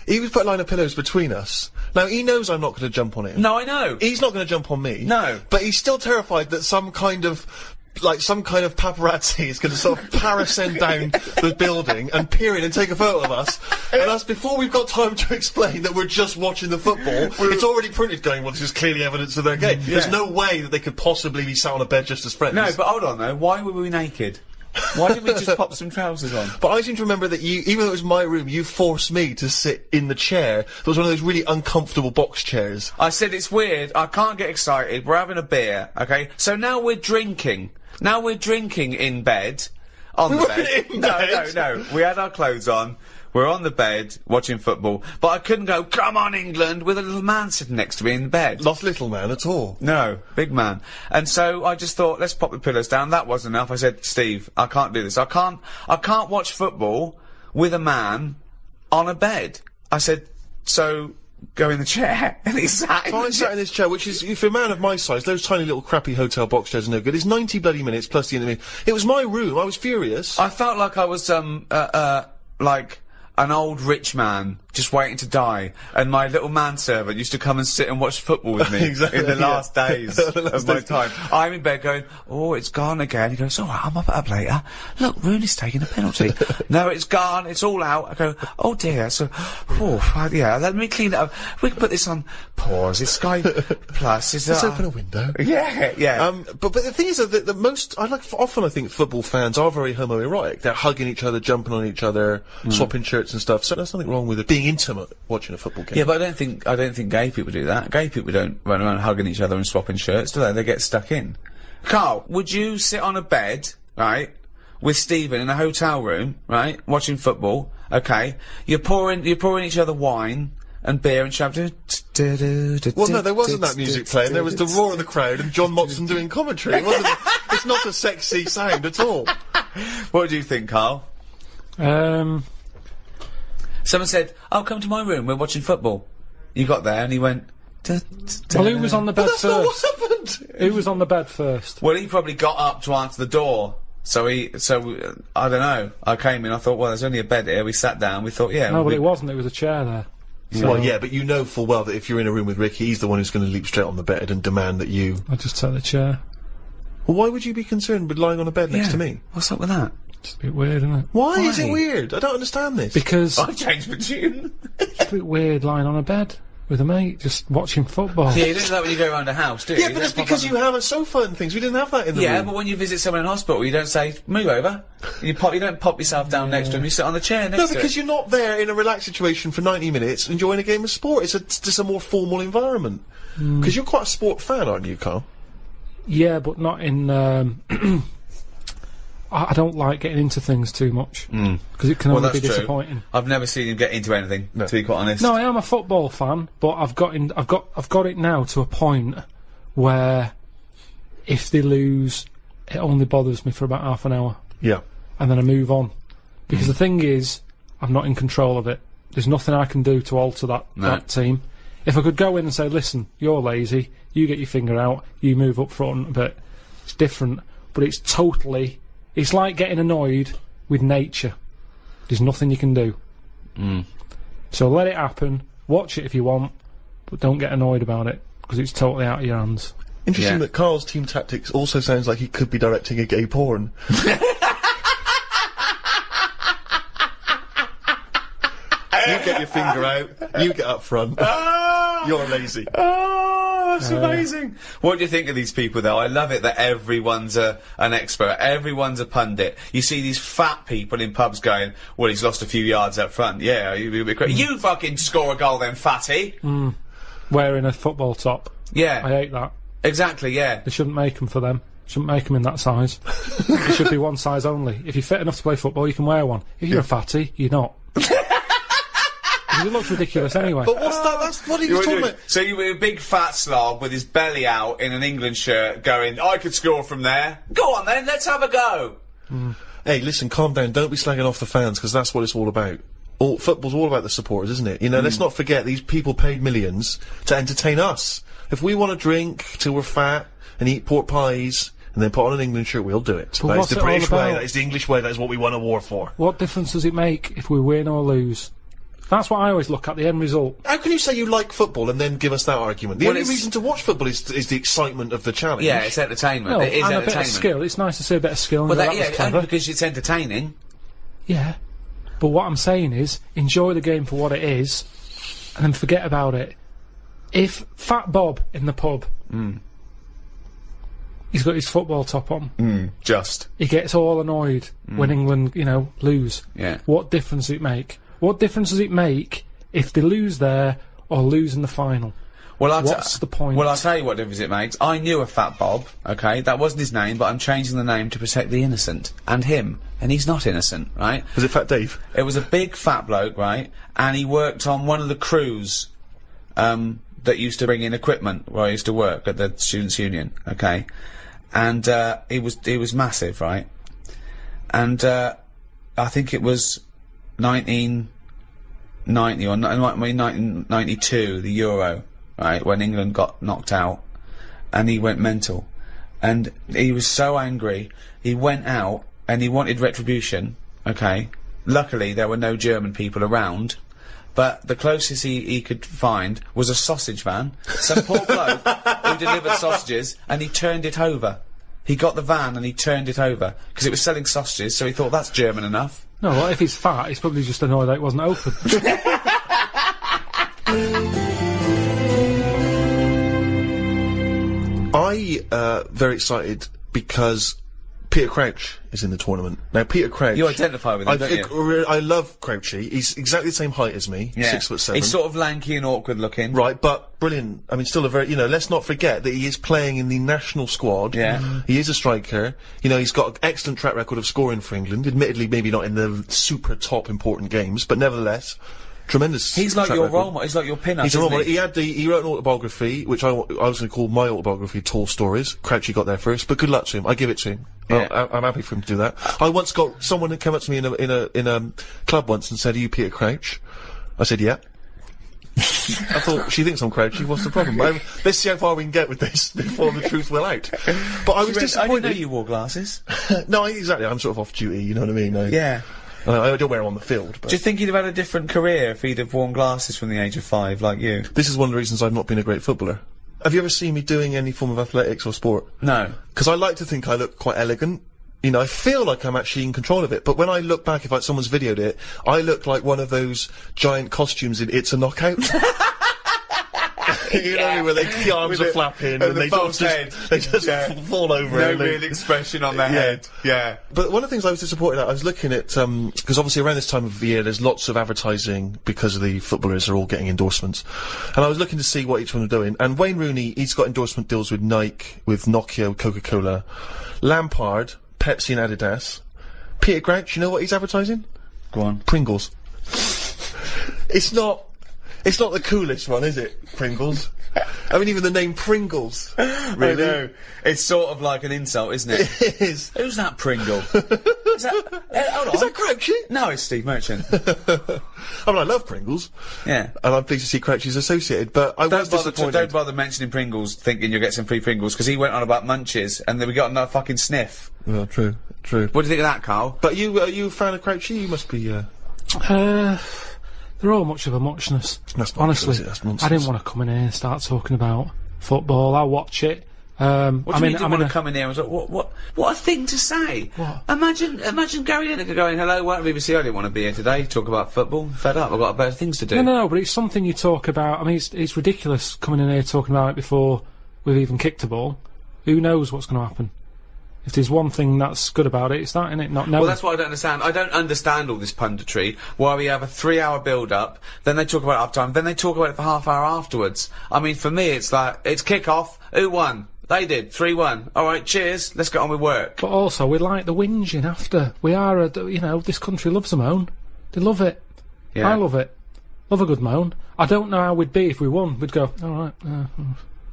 he was put a line of pillows between us. Now he knows I'm not going to jump on him. No, I know. He's not going to jump on me. No. But he's still terrified that some kind of paparazzi is going to sort of parascend down the building and peer in and take a photo of us. And that's before we've got time to explain that we're just watching the football. It's already printed going, well, this is clearly evidence of their game. There's no way that they could possibly be sat on a bed just as friends. No, but hold on though. Why were we naked? Why didn't we just pop some trousers on? But I seem to remember that you, even though it was my room, you forced me to sit in the chair. It was one of those really uncomfortable box chairs. I said, it's weird, I can't get excited, we're having a beer, okay? So now we're drinking. Now we're drinking in bed. On the bed. In bed? No. We had our clothes on. We're on the bed watching football, but I couldn't go, come on England, with a little man sitting next to me in the bed. Not little man at all. No, big man. And so I just thought, let's pop the pillows down. That wasn't enough. I said, Steve, I can't do this. I can't watch football with a man on a bed. I said, so go in the chair. And he sat in the chair. Sat in this chair, which is, for a man of my size, those tiny little crappy hotel box chairs are no good. It's 90 bloody minutes plus the interview. It was my room. I was furious. I felt like I was, like an old rich man just waiting to die, and my little manservant used to come and sit and watch football with me Exactly, in the yeah. last days of my time. I'm in bed going, oh, it's gone again. He goes, all right, I'm up later. Look, Rooney's taking a penalty. No, it's gone. It's all out. I go, oh dear. So, yeah, let me clean it up. We can put this on pause. It's Sky Plus. Let's open a window. Yeah. But the thing is that the most, often I think football fans are very homoerotic. They're hugging each other, jumping on each other, swapping shirts and stuff. So there's nothing wrong with it being intimate watching a football game. Yeah, but I don't think gay people do that. Gay people don't run around hugging each other and swapping shirts, do they? They get stuck in. Carl, would you sit on a bed, right, with Stephen in a hotel room, right, watching football? Okay, you're pouring each other wine and beer and shouting. Well, no, there wasn't that music playing. There was the roar of the crowd and John Motson doing commentary. It wasn't. It's not a sexy sound at all. What do you think, Carl? Someone said, "Oh, come to my room. We're watching football." You got there, and he went. Well, who was on the bed That's not what first? happened. Who was on the bed first? Well, he probably got up to answer the door. So I don't know. I came in. I thought, well, there's only a bed here. We sat down. We thought, yeah. No, but it wasn't. It was a chair there. Well, yeah, but you know full well that if you're in a room with Ricky, he's the one who's going to leap straight on the bed and demand that you. I just took the chair. Well, why would you be concerned with lying on a bed next to me? What's up with that? It's a bit weird, isn't it? Why is it weird? I don't understand this. Because I've changed my tune. it's a bit weird lying on a bed with a mate just watching football. Yeah, you don't do that when you go around a house, do you? Yeah, but that's because you have a sofa and things. We didn't have that in the room. Yeah, but when you visit someone in hospital, you don't say, move over. You don't pop yourself down next to him, you sit on the chair next No, to because him. you're not there in a relaxed situation for 90 minutes enjoying a game of sport. It's just a more formal environment. Because you're quite a sport fan, aren't you, Carl? Yeah, but not in. I don't like getting into things too much because it can only be disappointing. I've never seen him get into anything, to be quite honest. No, I am a football fan, but I've got it now to a point where if they lose, it only bothers me for about half an hour. Yeah. And then I move on because the thing is, I'm not in control of it. There's nothing I can do to alter that team. If I could go in and say, listen, you're lazy, you get your finger out, you move up front a bit, it's different. But it's totally... It's like getting annoyed with nature. There's nothing you can do. So let it happen, watch it if you want, but don't get annoyed about it, because it's totally out of your hands. Interesting that Karl's team tactics also sounds like he could be directing a gay porn. You get your finger out, you get up front. You're lazy. Oh, that's amazing. What do you think of these people, though? I love it that everyone's an expert. Everyone's a pundit. You see these fat people in pubs going, well, he's lost a few yards up front. Yeah, you fucking score a goal then, fatty. Wearing a football top. Yeah. I hate that. Exactly, yeah. They shouldn't make them for them. Shouldn't make them in that size. It should be one size only. If you're fit enough to play football, you can wear one. If you're a fatty, you're not. It looks ridiculous anyway. But what's that? That's what are you talking about? So you were a big fat slob with his belly out in an England shirt going, I could score from there. Go on then, let's have a go. Hey, listen, calm down. Don't be slagging off the fans, because that's what it's all about. Football's all about the supporters, isn't it? You know, let's not forget these people paid millions to entertain us. If we want to drink till we're fat and eat pork pies and then put on an England shirt, we'll do it. That is the British way, that is the English way, that is what we won a war for. What difference does it make if we win or lose? That's what I always look at, the end result. How can you say you like football and then give us that argument? The only reason to watch football is the excitement of the challenge. Yeah, it's entertainment. No, it is and entertainment. A bit of skill. It's nice to see a bit of skill. Well, that was clever. only because it's entertaining. Yeah. But what I'm saying is, enjoy the game for what it is, and then forget about it. If Fat Bob in the pub, he's got his football top on, he gets all annoyed when England, lose. Yeah. What difference does it make? What difference does it make if they lose there or lose in the final? Well, what's the point? Well, I'll tell you what difference it makes. I knew a Fat Bob, okay? That wasn't his name, but I'm changing the name to protect the innocent. And him. And he's not innocent, right? Was it Fat Dave? It was a big fat bloke, right? And he worked on one of the crews, that used to bring in equipment where I used to work at the Students' Union, okay? And, he was massive, right? And, I think it was 1990 or 1992, the Euro, right, when England got knocked out, and he went mental. And he was so angry, he went out, and he wanted retribution, okay? Luckily, there were no German people around, but the closest he could find was a sausage van, some poor bloke who delivered sausages, and he turned it over. He got the van and he turned it over, because it was selling sausages, so he thought, that's German enough. No, well, if he's fat, he's probably just annoyed that it wasn't open. Very excited because Peter Crouch is in the tournament. Now, Peter Crouch... You identify with him, don't you? I love Crouchy. He's exactly the same height as me, 6'7". He's sort of lanky and awkward looking. Right, but brilliant. I mean, still a very... let's not forget that he is playing in the national squad. Yeah. He is a striker. He's got an excellent track record of scoring for England. Admittedly, maybe not in the super top important games, but nevertheless... Tremendous. He's like your role model. He's like your pin-up. He's a role model. He wrote an autobiography, which I was going to call my autobiography, Tall Stories. Crouchy got there first, but good luck to him. I give it to him. Yeah. I'm happy for him to do that. I once got someone who came up to me in a club once and said, "Are you Peter Crouch?" I said, "Yeah." I thought, she thinks I'm Crouchy, what's the problem? Let's see how far we can get with this before the truth will out. But I was disappointed. I didn't know you wore glasses. No, exactly. I'm sort of off duty, you know what I mean? Yeah. I don't wear them on the field. But do you think he'd have had a different career if he'd have worn glasses from the age of 5, like you? This is one of the reasons I've not been a great footballer. Have you ever seen me doing any form of athletics or sport? No. Because I like to think I look quite elegant. I feel like I'm actually in control of it. But when I look back, if someone's videoed it, I look like one of those giant costumes in It's a Knockout. You know, where the arms are flapping and they just fall over. No real expression on their head. Yeah. But one of the things I was disappointed at, I was looking at, because obviously around this time of the year there's lots of advertising because of the footballers are all getting endorsements. And I was looking to see what each one are doing. And Wayne Rooney, he's got endorsement deals with Nike, with Nokia, with Coca-Cola. Lampard, Pepsi and Adidas. Peter Crouch, you know what he's advertising? Go on. Pringles. It's not the coolest one, is it? Pringles. I mean, even the name Pringles. Really? I know. It's sort of like an insult, isn't it? It is. Who's that Pringle? Hold on. Is that Crouchy? No, it's Steve Merchant. I mean, I love Pringles. Yeah. And I'm pleased to see Crouchy's associated, but I was disappointed. Don't bother mentioning Pringles, thinking you'll get some free Pringles, because he went on about Munches, and then we got another fucking sniff. Well, true. What do you think of that, Carl? But are you a fan of Crouchy? You must be, They're all much of a muchness. Honestly, I didn't want to come in here and start talking about football. I'll watch it. What do you mean you didn't want to come in here and say, what a thing to say? What? Imagine Gary Lineker going, hello, welcome to BBC, I didn't want to be here today, talk about football, fed up, I've got better things to do. No, but it's something you talk about. I mean, it's ridiculous coming in here talking about it before we've even kicked a ball. Who knows what's going to happen? If there's one thing that's good about it, it's that, innit? Not knowing. Well, that's what I don't understand. I don't understand all this punditry, why we have a 3-hour build-up, then they talk about it half time, then they talk about it for half hour afterwards. I mean, for me, it's like, it's kick-off, who won? They did, 3-1. Alright, cheers, let's get on with work. But also, we like the whinging after. We are, this country loves a moan. They love it. Yeah. I love it. Love a good moan. I don't know how we'd be if we won. We'd go, alright,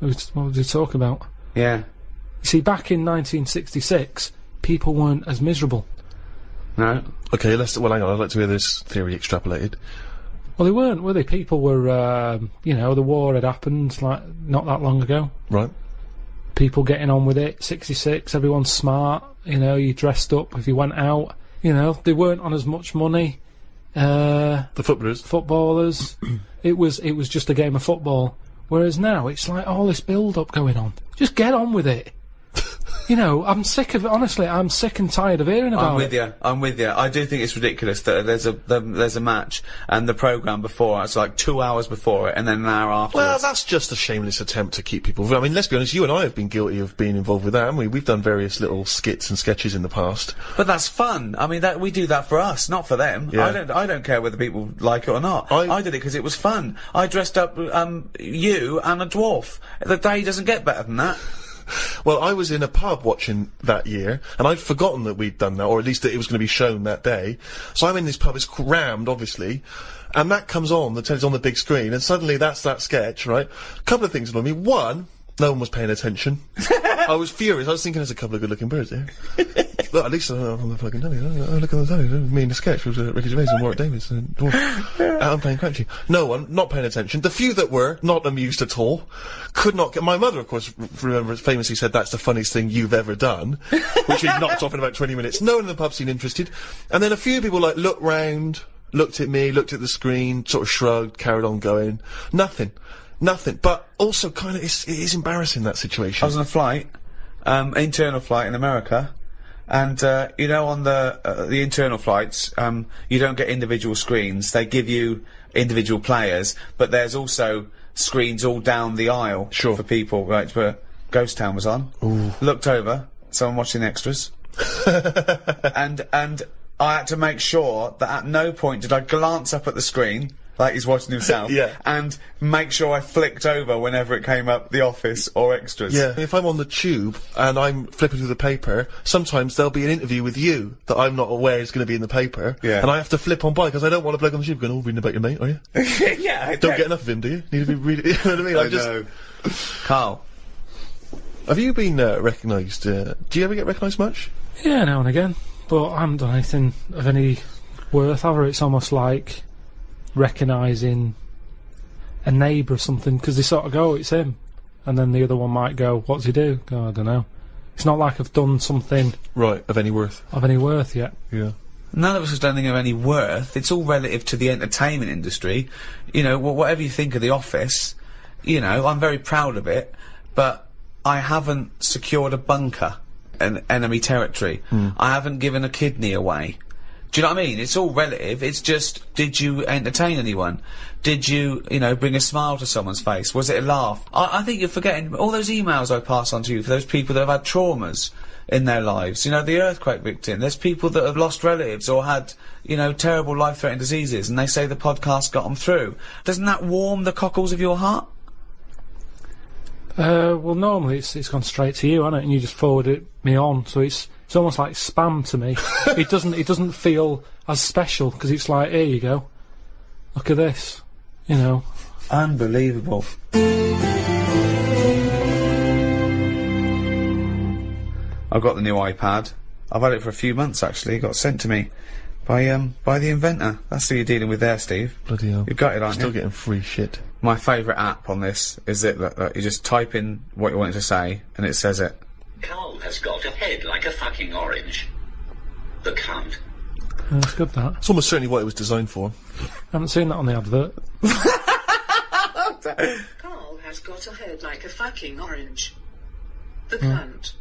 what was he talking about? Yeah. You see, back in 1966, people weren't as miserable. No. Okay, hang on, I'd like to hear this theory extrapolated. Well, they weren't, were they? People were, the war had happened, like, not that long ago. Right. People getting on with it, 66, everyone's smart, you dressed up if you went out, they weren't on as much money. The Footballers. It was just a game of football. Whereas now, it's like all this build-up going on. Just get on with it. I'm sick of it, honestly, I'm sick and tired of hearing about it. I'm with you. I do think it's ridiculous that there's a match, and the programme before, it's like 2 hours before it, and then an hour afterwards. Well, that's just a shameless attempt to keep people... I mean, let's be honest, you and I have been guilty of being involved with that, haven't we? We've done various little skits and sketches in the past. But that's fun. I mean, we do that for us, not for them. Yeah. I don't care whether people like it or not. I did it because it was fun. I dressed up, you and a dwarf. The day doesn't get better than that. Well, I was in a pub watching that year, and I'd forgotten that we'd done that, or at least that it was going to be shown that day. So I'm in this pub, it's crammed, obviously, and that comes on, the telly's on the big screen, and suddenly that's that sketch, right? A couple of things annoyed me. One, no one was paying attention. I was furious. I was thinking there's a couple of good-looking birds there. Look, at least on the fucking telly. Look at the telly. Me in the sketch with Ricky Gervais and Warwick Davis and Dwarf. I'm playing Crouchy. No one, not paying attention. The few that were, not amused at all. Could not get... My mother, of course, famously said that's the funniest thing you've ever done. Which we knocked off in about 20 minutes. No one in the pub seemed interested. And then a few people, like, looked round, looked at me, looked at the screen, sort of shrugged, carried on going. Nothing. But also kind of, it is embarrassing, that situation. I was on a flight, internal flight in America, and, on the internal flights, you don't get individual screens. They give you individual players, but there's also screens all down the aisle for people, right? But Ghost Town was on. Ooh. Looked over, someone watching the extras. and I had to make sure that at no point did I glance up at the screen, like he's watching himself, and make sure I flicked over whenever it came up The Office or Extras. Yeah, if I'm on the tube and I'm flipping through the paper, sometimes there'll be an interview with you that I'm not aware is going to be in the paper, and I have to flip on by because I don't want a bloke on the tube going, reading about your mate, are you? Yeah. Don't get enough of him, do you? Need to be reading, you know what I mean? I know. Carl. Have you been recognised, do you ever get recognised much? Yeah, now and again, but I haven't done anything of any worth ever. It's almost like recognising a neighbour or something, because they sort of go, it's him, and then the other one might go, what's he do? Go, I don't know. It's not like I've done something of any worth yet. Yeah. None of us has done anything of any worth. It's all relative to the entertainment industry. Whatever you think of The Office, I'm very proud of it, but I haven't secured a bunker in enemy territory. I haven't given a kidney away. Do you know what I mean? It's all relative. It's just, did you entertain anyone? Did you, bring a smile to someone's face? Was it a laugh? I think you're forgetting all those emails I pass on to you for those people that have had traumas in their lives. The earthquake victim. There's people that have lost relatives or had, terrible life-threatening diseases, and they say the podcast got them through. Doesn't that warm the cockles of your heart? Well, normally it's gone straight to you, hasn't it? And you just forward me on, so it's almost like spam to me. It doesn't feel as special, because it's like, here you go, look at this, Unbelievable. I've got the new iPad. I've had it for a few months, actually. It got sent to me by the inventor. That's who you're dealing with there, Steve. Bloody hell. You've got it, aren't Still you? getting free shit. My favourite app on this is that you just type in what you want it to say, and it says it. Carl has got a head like a fucking orange. The cunt. That's good, that. It's almost certainly what it was designed for. Haven't seen that on the advert. Carl has got a head like a fucking orange. The cunt.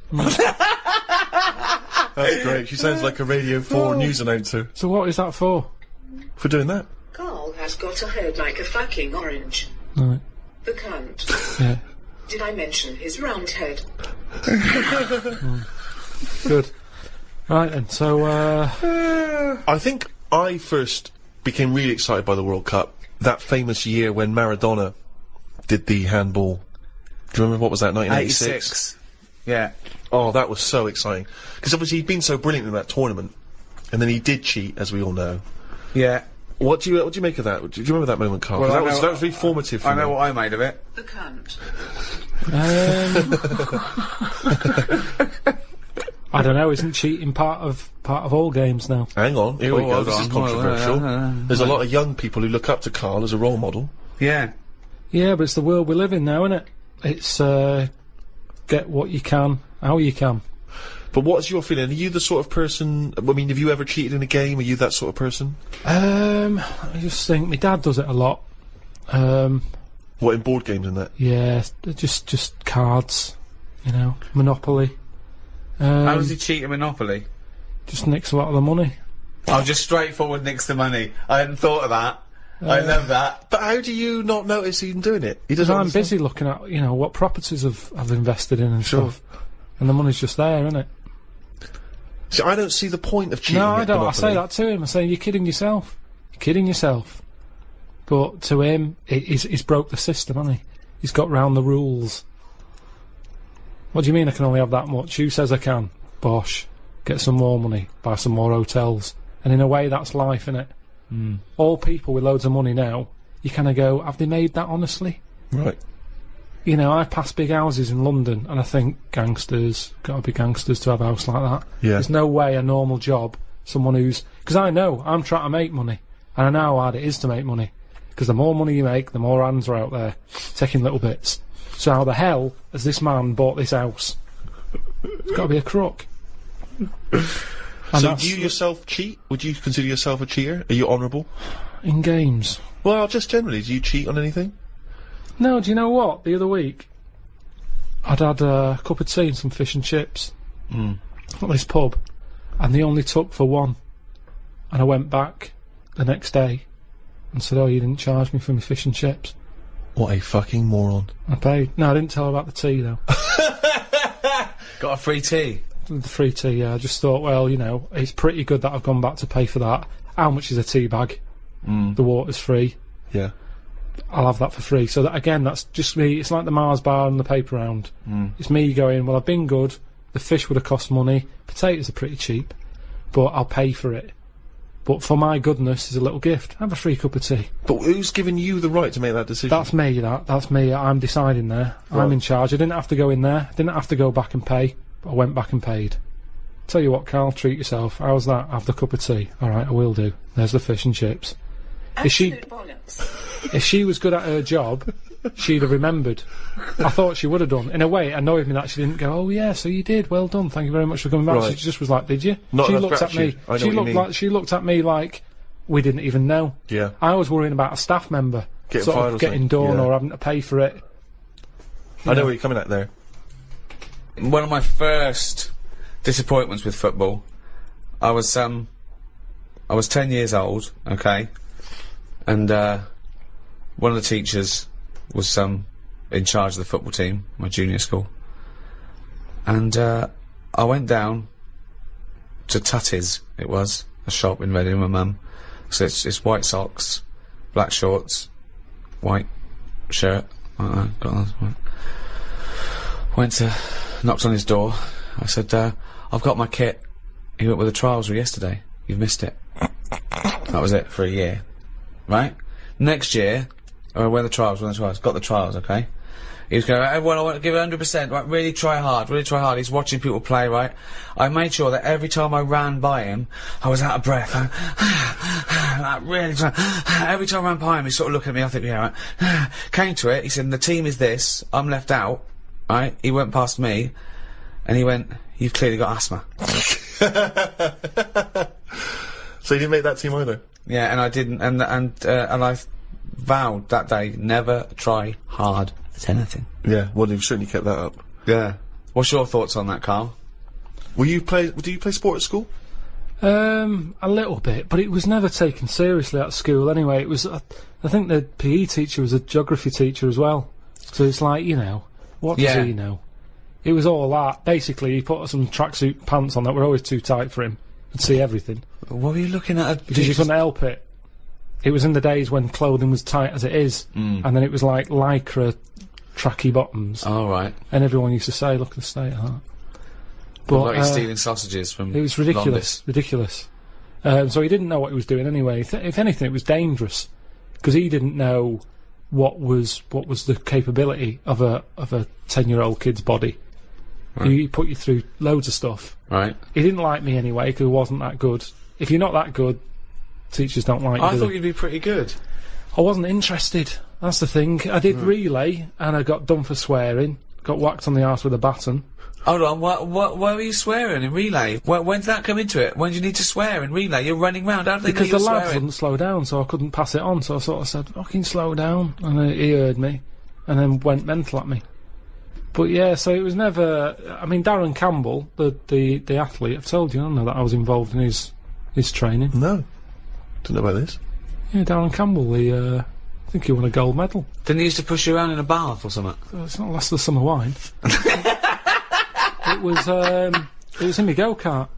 That's great. She sounds like a Radio 4 news announcer. So what is that for? For doing that. Carl has got a head like a fucking orange. Right. The cunt. Yeah. Did I mention his round head? Good. Right then, so, I think I first became really excited by the World Cup that famous year when Maradona did the handball. Do you remember, what was that, 1986? Yeah. Oh, that was so exciting. Because obviously he'd been so brilliant in that tournament. And then he did cheat, as we all know. Yeah. What do you make of that? Do you remember that moment, Carl? Well, 'Cause that was really formative for me. I know what I made of it. The cunt. I don't know, isn't cheating part of all games now? Hang on, here we go, hold this is on. controversial. There's a lot of young people who look up to Carl as a role model. Yeah. Yeah, but it's the world we live in now, isn't it? It's, get what you can, how you can. But what's your feeling? Are you the sort of person, I mean, have you ever cheated in a game? Are you that sort of person? I just think my dad does it a lot. What, in board games and that? Yeah, just cards, you know, Monopoly. How does he cheat at Monopoly? Just nicks a lot of the money. Oh, just straightforward nicks the money. I hadn't thought of that. I love that. But how do you not notice him doing it? He Because doesn't I'm understand. busy looking at, you know, what properties I've invested in and stuff. And the money's just there, isn't it? See, I don't see the point of cheating. No, I at don't. Monopoly. I say that to him. I say, you're kidding yourself. You're kidding yourself. But to him, he's broke the system, hasn't he? He's got round the rules. What do you mean I can only have that much? Who says I can? Bosh. Get some more money. Buy some more hotels. And in a way, that's life, innit? All people with loads of money now, you kind of go, have they made that honestly? Right. You know, I pass big houses in London and I think, gangsters, gotta be gangsters to have a house like that. Yeah. There's no way a normal job, someone who's... Because I know, I'm trying to make money. And I know how hard it is to make money. Because the more money you make, the more hands are out there, taking little bits. So how the hell has this man bought this house? It's gotta be a crook. So do you yourself cheat? Would you consider yourself a cheater? Are you honourable? In games? Well, just generally, do you cheat on anything? No, do you know what? The other week, I'd had a cup of tea and some fish and chips at this pub, and they only took for one. And I went back the next day and said, oh, you didn't charge me for my fish and chips. What a fucking moron. I paid. No, I didn't tell her about the tea, though. Got a free tea. The free tea, yeah. I just thought, well, you know, it's pretty good that I've gone back to pay for that. How much is a tea bag? The water's free. Yeah. I'll have that for free. So that, again, that's just me. It's like the Mars bar and the paper round. It's me going, well, I've been good. The fish would have cost money. Potatoes are pretty cheap, but I'll pay for it. But for my goodness, is a little gift. Have a free cup of tea. But who's given you the right to make that decision? That's me, that's me. I'm deciding there. Right. I'm in charge. I didn't have to go in there. I didn't have to go back and pay, but I went back and paid. Tell you what, Carl, treat yourself. How's that? Have the cup of tea. Alright, I will do. There's the fish and chips. Absolute bollocks. If she was good at her job, she'd have remembered. I thought she would have done. In a way, it annoyed me that she didn't go, oh yeah, so you did, well done, thank you very much for coming back. Right. She just was like, did you? Not She enough looked at me. gratitude. I know what you mean. She looked at me like we didn't even know. Yeah. I was worrying about a staff member Getting sort fired of or getting something. done Yeah. or having to pay for it. I know where you're coming at there. One of my first disappointments with football, I was 10 years old, okay, and one of the teachers was in charge of the football team, my junior school, and I went down to Tutty's. It was a shop in Reading with my mum. So it's white socks, black shorts, white shirt. Knocked on his door. I said, I've got my kit. He went with the trials yesterday. You've missed it. That was it for a year. Right? Next year, when the trials. Got the trials, okay? He was going, everyone, I want to give it 100%, right, really try hard, really try hard. He's watching people play, right? I made sure that every time I ran by him, I was out of breath. Like, really trying. Every time I ran by him, he's sort of looking at me, I think, yeah, right. Came to it, he said, the team is this, I'm left out, right? He went past me, and he went, you've clearly got asthma. So you didn't make that team either? Yeah, and I didn't, and I vowed that day, never try hard at anything. Yeah, well, you've certainly kept that up. Yeah. What's your thoughts on that, Carl? Do you play sport at school? A little bit, but it was never taken seriously at school anyway. It was, I think the PE teacher was a geography teacher as well. So it's like, you know, what does he know? It was all that. Basically, he put some tracksuit pants on that were always too tight for him. Could see everything. What were you looking at? Because you couldn't help it. It was in the days when clothing was tight as it is, and then it was like lycra tracky bottoms. Oh, right. And everyone used to say, look at the state of that. But like he's stealing sausages from it was ridiculous, Londis. ridiculous. So he didn't know what he was doing anyway. If anything, it was dangerous, because he didn't know what was the capability of a 10-year-old kid's body. Right. He put you through loads of stuff. Right. He didn't like me anyway, because I wasn't that good. If you're not that good, teachers don't like you. I thought you'd be pretty good. I wasn't interested. That's the thing. I did relay, and I got done for swearing. Got whacked on the arse with a baton. Hold on, why were you swearing in relay? When did that come into it? When did you need to swear in relay? You're running round, how do they know because you're the lads swearing? wouldn't slow down, so I couldn't pass it on, so I sort of said, fucking slow down, and he heard me, and then went mental at me. But yeah, so it was never, I mean, Darren Campbell, the athlete, I've told you, I don't know that I was involved in his training. No. Didn't know about this. Yeah, Darren Campbell, I think he won a gold medal. Didn't he used to push you around in a bath or something? It's not less than summer wine. It was in my go-kart.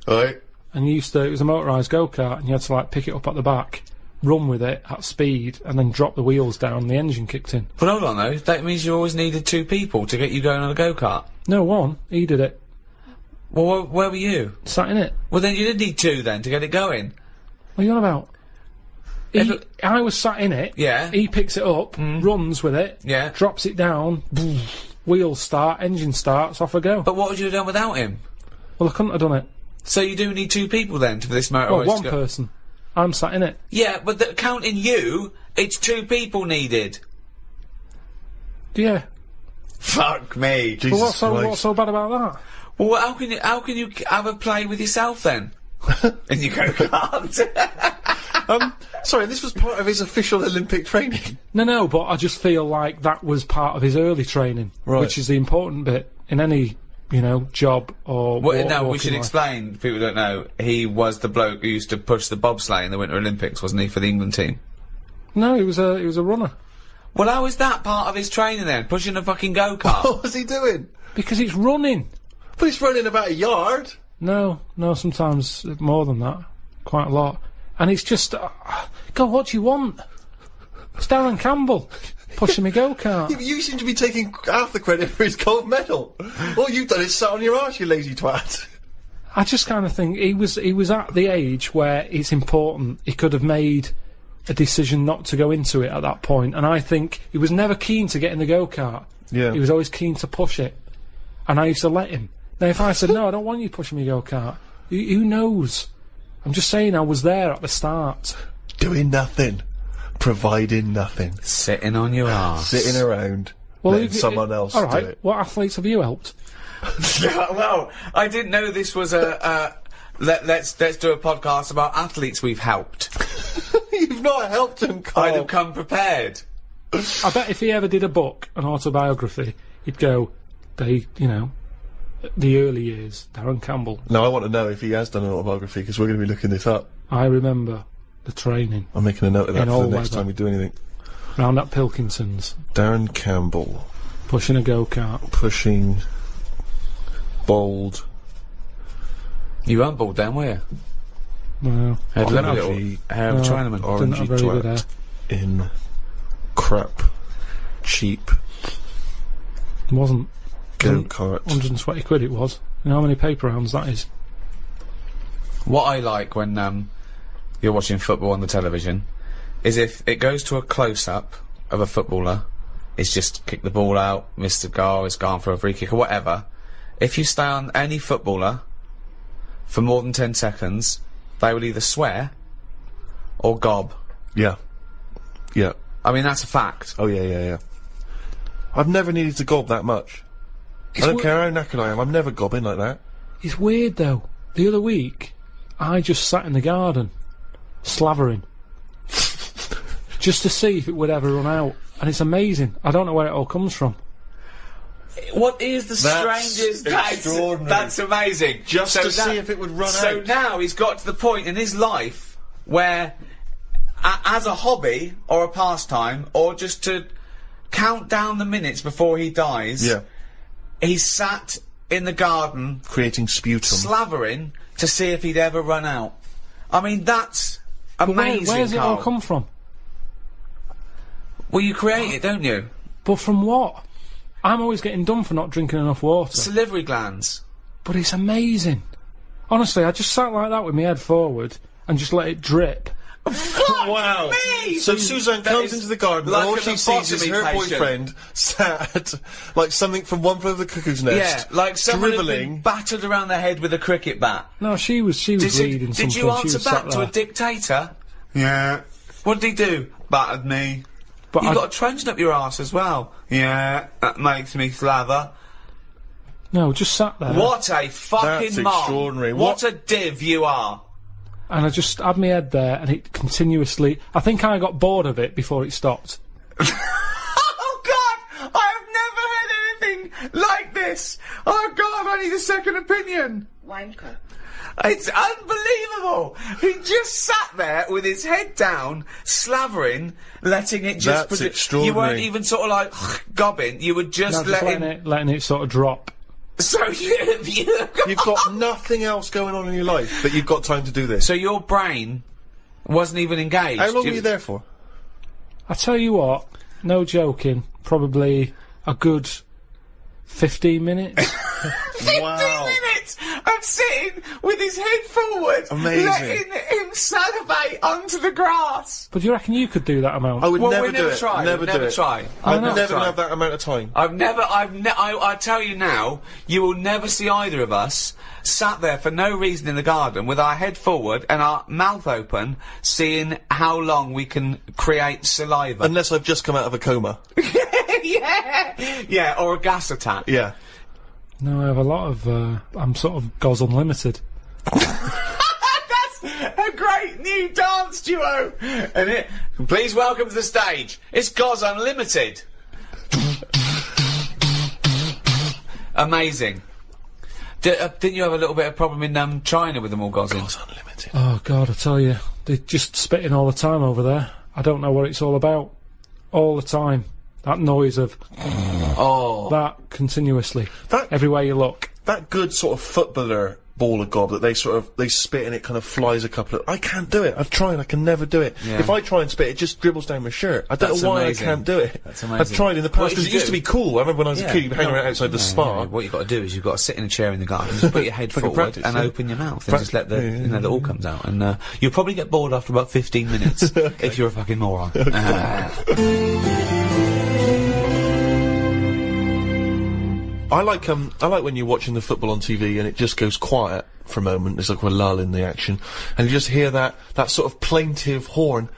Right. And it was a motorised go-kart, and you had to, like, pick it up at the back, run with it at speed, and then drop the wheels down, and the engine kicked in. But hold on, though, that means you always needed 2 people to get you going on a go-kart? No, 1. He did it. Well, where were you? Sat in it. Well, then you did need 2, then, to get it going. What are you on about? I was sat in it. Yeah. He picks it up, runs with it. Yeah. Drops it down. Wheels start, engine starts, off I go. But what would you have done without him? Well, I couldn't have done it. So you do need 2 people then for this motor Well, race one to go? person. I'm sat in it. Yeah, but counting you, it's 2 people needed. Yeah. Fuck me. But what's so bad about that? Well, how can you have a play with yourself then? And you go-kart. Sorry, this was part of his official Olympic training. No, but I just feel like that was part of his early training, which is the important bit in any, you know, job or. Well, no, we should explain. People who don't know. He was the bloke who used to push the bobsleigh in the Winter Olympics, wasn't he, for the England team? No, he was a runner. Well, how is that part of his training then? Pushing a fucking go-kart. What was he doing? Because it's running. But he's running about a yard. No, sometimes more than that, quite a lot. And it's just, God, what do you want? It's Darren Campbell pushing me go-kart. Yeah, you seem to be taking half the credit for his gold medal. All you've done is sat on your arse, you lazy twat. I just kind of think he was at the age where it's important. He could have made a decision not to go into it at that point, and I think he was never keen to get in the go-kart. Yeah. He was always keen to push it, and I used to let him. Now, if I said, no, I don't want you pushing me go-kart, who knows? I'm just saying I was there at the start. Doing nothing. Providing nothing. Sitting on your arse. Sitting around. Letting someone else do it. What athletes have you helped? Well, I didn't know this was let's do a podcast about athletes we've helped. You've not helped him, Carl. I'd have come prepared. I bet if he ever did a book, an autobiography, he'd go, the early years, Darren Campbell. No, I want to know if he has done an autobiography, because we're going to be looking this up. I remember the training. I'm making a note of that for the next time we do anything. Round at Pilkington's. Darren Campbell. Pushing a go-kart. Pushing... Bald. You weren't bald then, were you? No. Had a little hair of a Chinaman. Orangey twat in crap, cheap wasn't. go-kart. 120 quid it was. You know how many paper rounds that is? What I like when you're watching football on the television is if it goes to a close-up of a footballer He's just kicked the ball out, missed a goal, he's gone for a free kick or whatever. If you stay on any footballer for more than 10 seconds, they will either swear or gob. Yeah. Yeah. I mean, that's a fact. Oh, yeah. I've never needed to gob that much. I don't care how knackered I am, I'm never gobbing like that. It's weird, though. The other week, I just sat in the garden, slavering, just to see if it would ever run out. And it's amazing. I don't know where it all comes from. What is the strangest... extraordinary. That's amazing. Just to see if it would run out. So now he's got to the point in his life where, as a hobby or a pastime, or just to count down the minutes before he dies, he's sat in the garden... creating sputum. Slavering to see if he'd ever run out. I mean, that's amazing, Where's it all Karl. come from? Well, you create it, don't you? But from what? I'm always getting done for not drinking enough water. Salivary glands. But it's amazing. Honestly, I just sat like that with my head forward and just let it drip. Wow. Me! So Suzanne comes into the garden like and all an she sees is her lobotomy patient. boyfriend sat like something from One Flew Over the Cuckoo's Nest. Yeah, like someone had been dribbling. battered around the head with a cricket bat. No, she was reading something. Did you answer She was back sat to a there. dictator? Yeah. What did he do? Battered me. But You got a truncheon up your arse as well. Yeah, that makes me slather. No, just sat there. What a fucking That's mom. extraordinary. What a div you are. And I just had my head there and it continuously... I think I got bored of it before it stopped. Oh God! I have never heard anything like this. Oh God! I need a second opinion. Wanker. It's unbelievable. He just sat there with his head down, slavering, letting it just. That's You extraordinary. weren't even sort of like gobbing. You were just No, just letting. letting it sort of drop. So You've got nothing else going on in your life, but you've got time to do this. So your brain wasn't even engaged. How long were you there for? I tell you what, no joking, probably a good 15 minutes. 15 minutes of sitting with his head forward, Amazing. letting him salivate onto the grass. But do you reckon you could do that amount? I would Well, never we do never it. try. Never We'd do never it. try. I'd know. never Try. have that amount of time. I tell you now, you will never see either of us sat there for no reason in the garden with our head forward and our mouth open, seeing how long we can create saliva. Unless I've just come out of a coma. Yeah, or a gas attack. Yeah. No, I have a lot of, I'm sort of Goz Unlimited. That's a great new dance duo! And it, please welcome to the stage, it's Goz Unlimited. Amazing. Didn't you have a little bit of problem in China with them all gozzing? Goz Unlimited. Oh God, I tell you, they're just spitting all the time over there. I don't know what it's all about. All the time. That noise of... Oh. That continuously. That- Everywhere you look. That good sort of footballer ball of gob that they spit and it kind of flies a couple of... I can't do it. I've tried. I can never do it. Yeah. If I try and spit, it just dribbles down my shirt. I don't That's know why amazing. I can't do it. That's amazing. I've tried in the What past because did it you used to do? be cool. I remember when I was a kid, you'd hang around outside the spa. What you've got to do is you've got to sit in a chair in the garden, just put your head Like a forward practice, and yeah. open your mouth and just let the you know, the all comes out. And you'll probably get bored after about 15 minutes if you're a fucking moron. I like when you're watching the football on TV and it just goes quiet for a moment. There's like a lull in the action, and you just hear that sort of plaintive horn.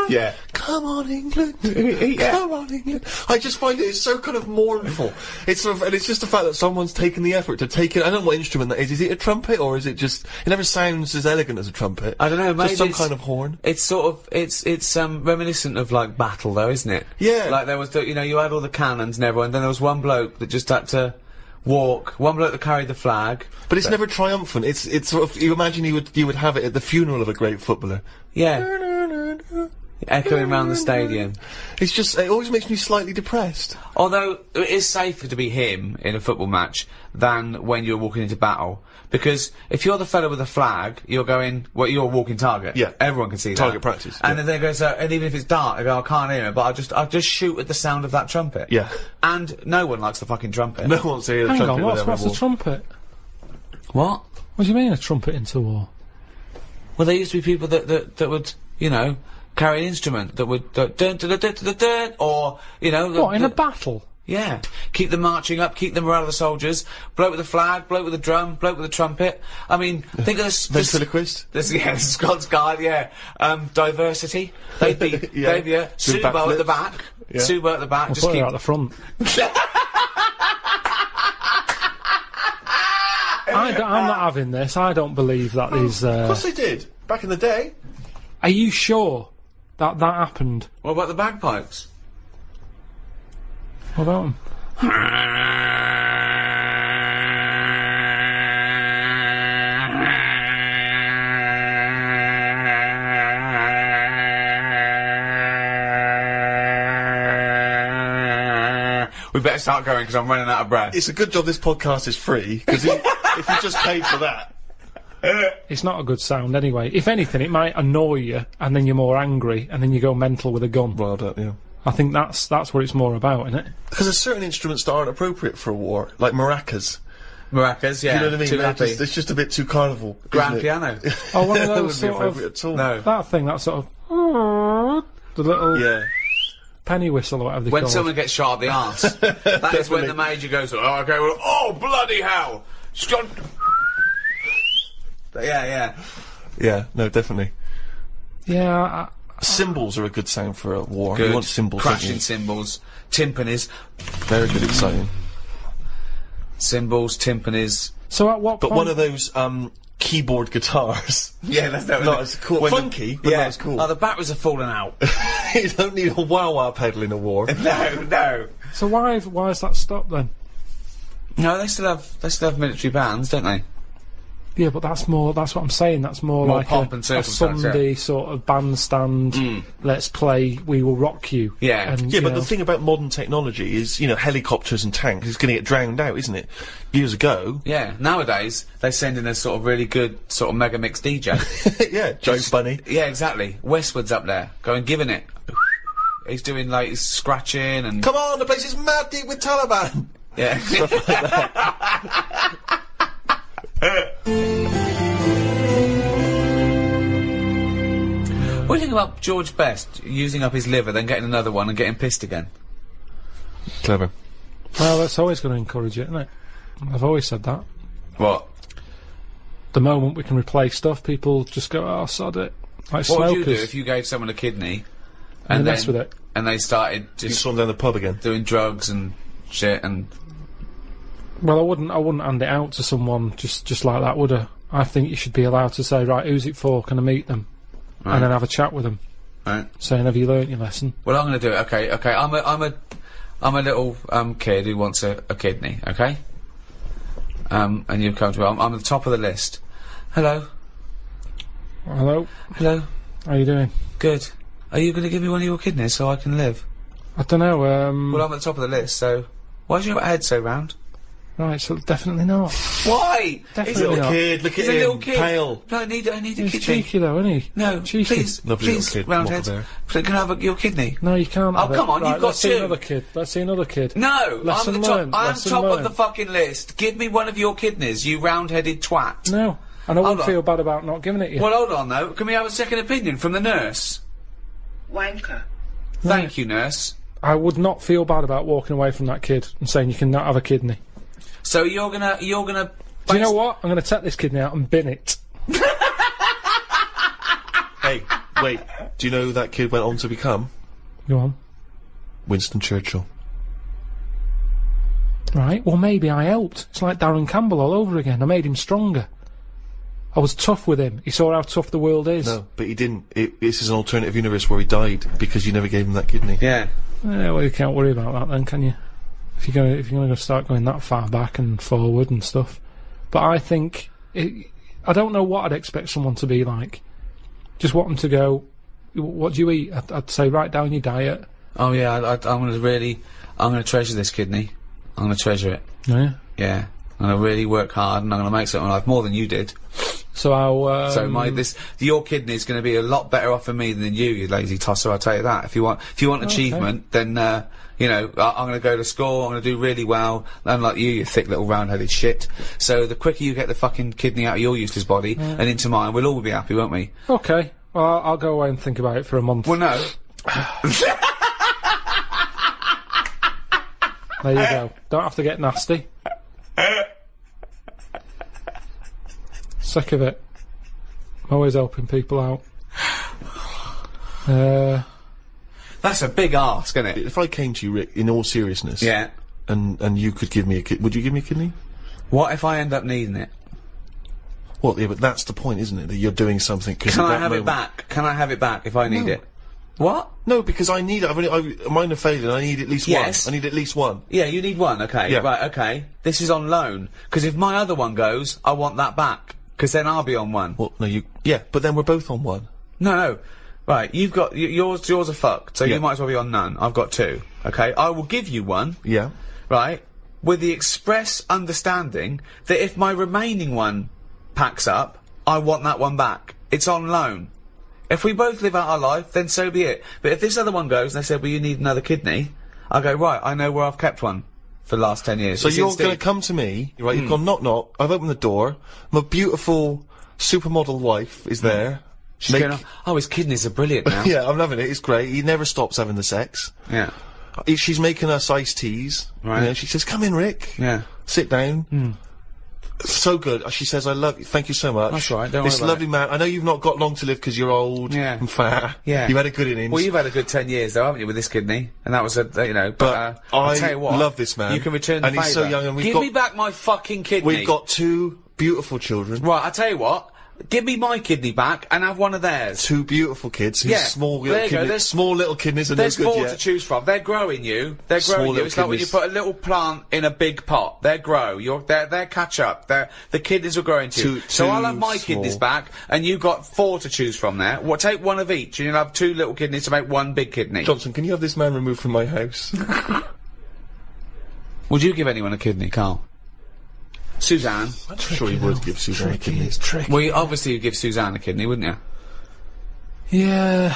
Yeah. Come on, England. Come on, England. I just find it's so kind of mournful. It's sort of, and it's just the fact that someone's taken the effort to take it. I don't know what instrument that is. Is it a trumpet or is it just? It never sounds as elegant as a trumpet. I don't know, maybe Just some it's- kind of horn. It's sort of it's reminiscent of like battle though, isn't it? Yeah. Like there was you know, you had all the cannons and everyone, then there was one bloke that just had to walk, one bloke that carried the flag. But it's never triumphant. It's sort of, you imagine you would have it at the funeral of a great footballer. Yeah. Echoing around the stadium. It's just, it always makes me slightly depressed. Although it is safer to be him in a football match than when you're walking into battle, because if you're the fellow with the flag, you're going, well, you're a walking target. Yeah. Everyone can see that. Target practice, And yeah. then they go, so, and even if it's dark, they go, I can't hear it, but I'll just shoot at the sound of that trumpet. Yeah. And no one likes the fucking trumpet. No one wants to hear the Hang trumpet on, with what's every a war. trumpet? What? What do you mean a trumpet into war? Well, there used to be people that would, you know, carry an instrument that would dun dun dun dun dun dun, or you know. What, in a battle? Yeah, keep them marching up, keep the morale of the soldiers. Bloke with the flag, bloke with the drum, bloke with the trumpet. I mean, think of this. Ventriloquist? Yeah, the Scots Guard, yeah. Diversity. They'd be, Yeah. Subo at the back. Yeah. Subo at the back. I'll Just put keep her at the front. I'm not having this. I don't believe that is. Of course they did. Back in the day. Are you sure that happened? What about the bagpipes? What about them? We better start going because I'm running out of breath. It's a good job this podcast is free, because if you just paid for that. It's not a good sound anyway. If anything, it might annoy you, and then you're more angry, and then you go mental with a gun. Well done, yeah. I think that's what it's more about, isn't it? Because there's certain instruments that aren't appropriate for a war, like maracas. Maracas, yeah. You know what I mean? Too They're happy. it's just a bit too carnival. Grand isn't it? piano. Oh, one of That those wouldn't be sort appropriate of at all. No. that thing, that sort of the little Yeah. penny whistle or whatever they When call someone it. gets shot at the arse, that is when the major goes, oh, okay, well, oh, bloody hell! Scott. Yeah. Yeah, no, definitely. Yeah, Cymbals are a good sound for a war. Good. You want cymbals, don't Crashing you? cymbals, timpanis, Very good, exciting. cymbals, timpanis. so at what But point? one of those, keyboard guitars. Yeah, that's Not as cool. When Funky, but yeah. not as cool. Oh, the batteries are falling out. You don't need a wah-wah pedal in a war. No. So why is that stopped then? No, they still have military bands, don't they? Yeah, but that's what I'm saying. That's more More like pomp a and circumstance, Sunday sort of bandstand. Let's play We Will Rock You. Yeah. And, Yeah, you but know, the thing about modern technology is, you know, helicopters and tanks is going to get drowned out, isn't it? Years ago. Yeah. Nowadays, they send in a sort of really good sort of mega mix DJ. Yeah, Joe Bunny. Yeah, exactly. Westwood's up there, going giving it. He's doing like he's scratching and Come on, the place is mad deep with Taliban. yeah. What do you think about George Best using up his liver, then getting another one and getting pissed again? Clever. well, that's always going to encourage it, isn't it? I've always said that. What? The moment we can replace stuff, people just go, "Oh, sod it." Like What would smokers. you do if you gave someone a kidney And and mess then with it? and they started You just saw them down the pub again. doing drugs and shit and Well, I wouldn't hand it out to someone just like that, would I? I think you should be allowed to say, right, who's it for? Can I meet them? And then have a chat with them, right? saying, have you learnt your lesson? Well, I'm going to do it. Okay. I'm a little kid who wants a kidney. Okay. And you come to me. I'm at the top of the list. Hello. Hello, Hello. how you doing? Good. Are you going to give me one of your kidneys so I can live? I don't know. Well, I'm at the top of the list. So why's your head so round? Right, so definitely not. Why? Definitely He's a not. Kid, look He's at a him, little kid. pale. No, I need a He's kidney. cheeky though, isn't he? No, cheeky. please, Lovely little please, kid, roundhead. Waffle Can I have your kidney? No, you can't. Oh, have it. come on, Right, you've got let's see two. another kid. Let's see another kid. No, Lesson I'm the top. learned, I'm lesson top of learned. the fucking list. Give me one of your kidneys, you round-headed twat. No, and I Hold wouldn't on. feel bad about not giving it you. Well, hold on though. Can we have a second opinion from the nurse? Wanker. Thank you, nurse. I would not feel bad about walking away from that kid and saying you cannot have a kidney. So you're gonna. Do you know what? I'm going to take this kidney out and bin it. Hey, wait. Do you know who that kid went on to become? Go on. Winston Churchill. Right, well maybe I helped. It's like Darren Campbell all over again. I made him stronger. I was tough with him. He saw how tough the world is. No, but he didn't. This is an alternative universe where he died because you never gave him that kidney. Yeah. Well, you can't worry about that then, can you? If you're going to start going that far back and forward and stuff. But I think I don't know what I'd expect someone to be like. Just want them to go, what do you eat? I'd say write down your diet. Oh yeah. I'm gonna treasure this kidney. I'm gonna treasure it. Yeah. Yeah. I'm gonna really work hard, and I'm gonna make something of life more than you did. So I'll. So your kidney's going to be a lot better off for me than you lazy tosser. I'll tell you that. If you want achievement, then you know I'm going to go to school. I'm going to do really well. Unlike you thick little round-headed shit. So the quicker you get the fucking kidney out of your useless body and into mine, we'll all be happy, won't we? Okay. Well, I'll go away and think about it for a month. Well, no. There you go. Don't have to get nasty. Sick of it. I'm always helping people out. That's a big ask, isn't it? If I came to you, Rick, in all seriousness, Yeah. and you could give me a kidney, would you give me a kidney? What if I end up needing it? Well, yeah, but that's the point, isn't it? That you're doing something. Can I have it back? Can I have it back if I need it? What? No, because I need it. Mine are failing. I need at least Yes. one. I need at least one. Yeah, you need one. Okay. Yeah. Right. Okay. This is on loan. Because if my other one goes, I want that back. Because then I'll be on one. Well, no, you. Yeah, but then we're both on one. No. Right. You've got yours. Yours are fucked. So you might as well be on none. I've got two. Okay. I will give you one. Yeah. Right. With the express understanding that if my remaining one packs up, I want that one back. It's on loan. If we both live out our life, then so be it. But if this other one goes and they say, well, you need another kidney, I go, right, I know where I've kept one for the last 10 years. So It's you're in Steve. going to come to me, right? You've gone knock knock. I've opened the door. My beautiful supermodel wife is there. She's going, oh, his kidneys are brilliant now. Yeah, I'm loving it. It's great. He never stops having the sex. Yeah. She's making us iced teas. Right. You know, she says, come in, Rick. Yeah. Sit down. So good. She says, I love you. Thank you so much. That's all right, don't This worry about lovely man. I know you've not got long to live because you're old and fat. Yeah. You've had a good innings. Well, you've had a good 10 years, though, haven't you, with this kidney? And that was But I'll tell you what. love this man. You can return the and he's so favour. young, and Give me back my fucking kidney. We've got two beautiful children. Right, I tell you what. Give me my kidney back and have one of theirs. Two beautiful kids whose Yeah, small there little you go, kidneys. there's- Small little kidneys are no There's good four yet. to choose from. They're growing you. They're Small growing you. little It's like when you kidneys. put a little plant in a big pot. They grow. They're catch up. The kidneys are growing to you. So I'll have my small. kidneys back, and you've got four to choose from there. Well, take one of each, and you'll have two little kidneys to make one big kidney. Johnson, can you have this man removed from my house? Would you give anyone a kidney, Carl? Suzanne? I'm sure you would give Suzanne a kidney. It's tricky. Well, obviously you'd give Suzanne a kidney, wouldn't you? Yeah.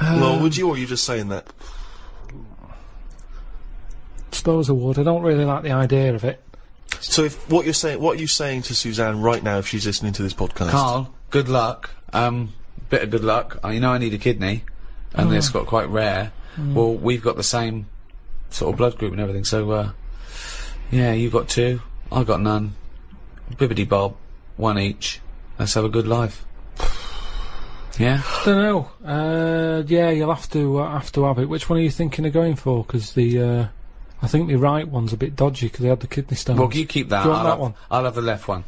Well, would you, or are you just saying that? Suppose I would. I don't really like the idea of it. So if what are you saying to Suzanne right now if she's listening to this podcast? Carl, good luck. Bit of good luck. You know I need a kidney, and it's got quite rare. Well, we've got the same sort of blood group and everything, so, yeah, you've got two, I've got none. Bibbidi bob, one each. Let's have a good life. Yeah? Don't know. Yeah, you'll have to have it. Which one are you thinking of going for? Because I think the right one's a bit dodgy because they had the kidney stones. Well, you keep that. Do you want that one? I'll have the left one.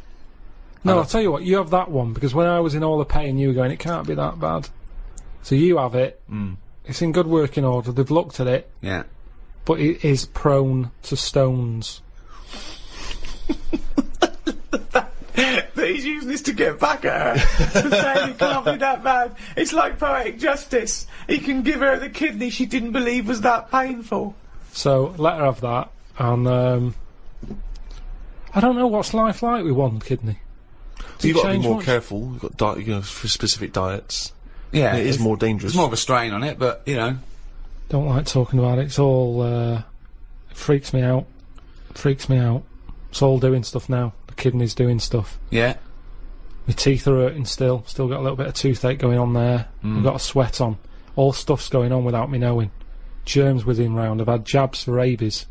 No, I'll tell you what, you have that one, because when I was in all the pain, you were going, it can't be that bad. So you have it. It's in good working order. They've looked at it. Yeah. But it is prone to stones. But he's using this to get back at her. To say it can't be that bad. It's like poetic justice. He can give her the kidney she didn't believe was that painful. So, let her have that, and, I don't know what's life like with one kidney. You've got to be change more much? careful. You've got diet, for specific diets. Yeah. It is more dangerous. There's more of a strain on it, but, you know. Don't like talking about it. It's all, it freaks me out. Freaks me out. It's all doing stuff now. The kidney's doing stuff. Yeah. My teeth are hurting still. Still got a little bit of toothache going on there. I've got a sweat on. All stuff's going on without me knowing. Germs whizzing round. I've had jabs for rabies.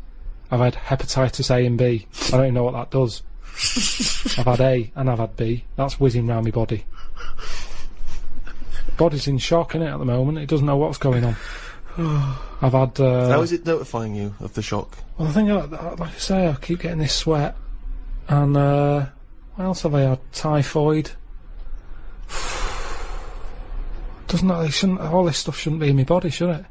I've had hepatitis A and B. I don't even know what that does. I've had A and I've had B. That's whizzing round my body. Body's in shock, innit, at the moment. It doesn't know what's going on. I've had, How is it notifying you of the shock? well, I think, like I say, I keep getting this sweat. And, what else have I had? Typhoid. Doesn't that, all this stuff shouldn't be in my body, should it?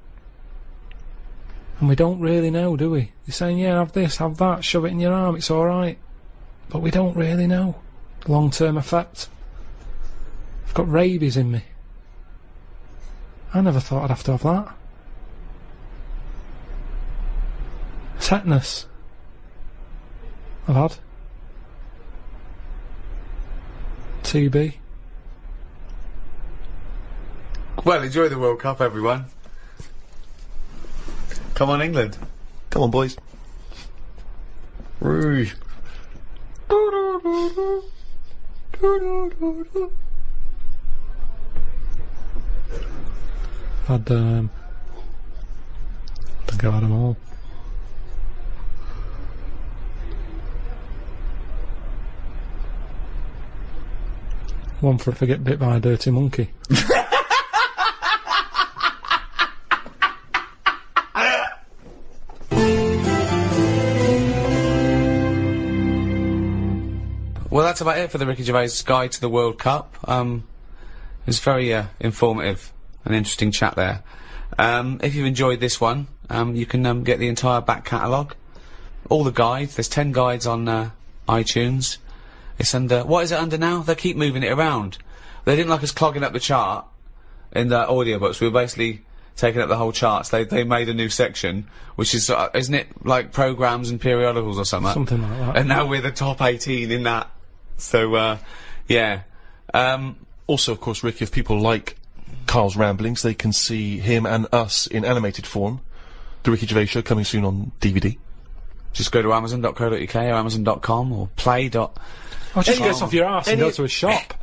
And we don't really know, do we? You're saying, yeah, have this, have that, shove it in your arm, it's alright. But we don't really know the long-term effect. I've got rabies in me. I never thought I'd have to have that. Tetanus. I've had. TB. Well, enjoy the World Cup, everyone. Come on, England. Come on, boys. Rouge. I think I've had them all. One for if I get bit by a dirty monkey. Well, that's about it for the Ricky Gervais Guide to the World Cup. It was very informative and interesting chat there. If you've enjoyed this one, you can get the entire back catalogue. All the guides. There's 10 guides on iTunes. It's under... What is it under now? They keep moving it around. They didn't like us clogging up the chart in the audiobooks. We were basically taking up the whole charts. They made a new section, which is... isn't it like programmes and periodicals or something? Something like that. And now we're the top 18 in that. So, yeah. Also, of course, Rick, if people like Karl's ramblings, they can see him and us in animated form. The Ricky Gervais Show coming soon on DVD. Just go to amazon.co.uk or amazon.com or play. Oh, just get off your arse and go to a shop.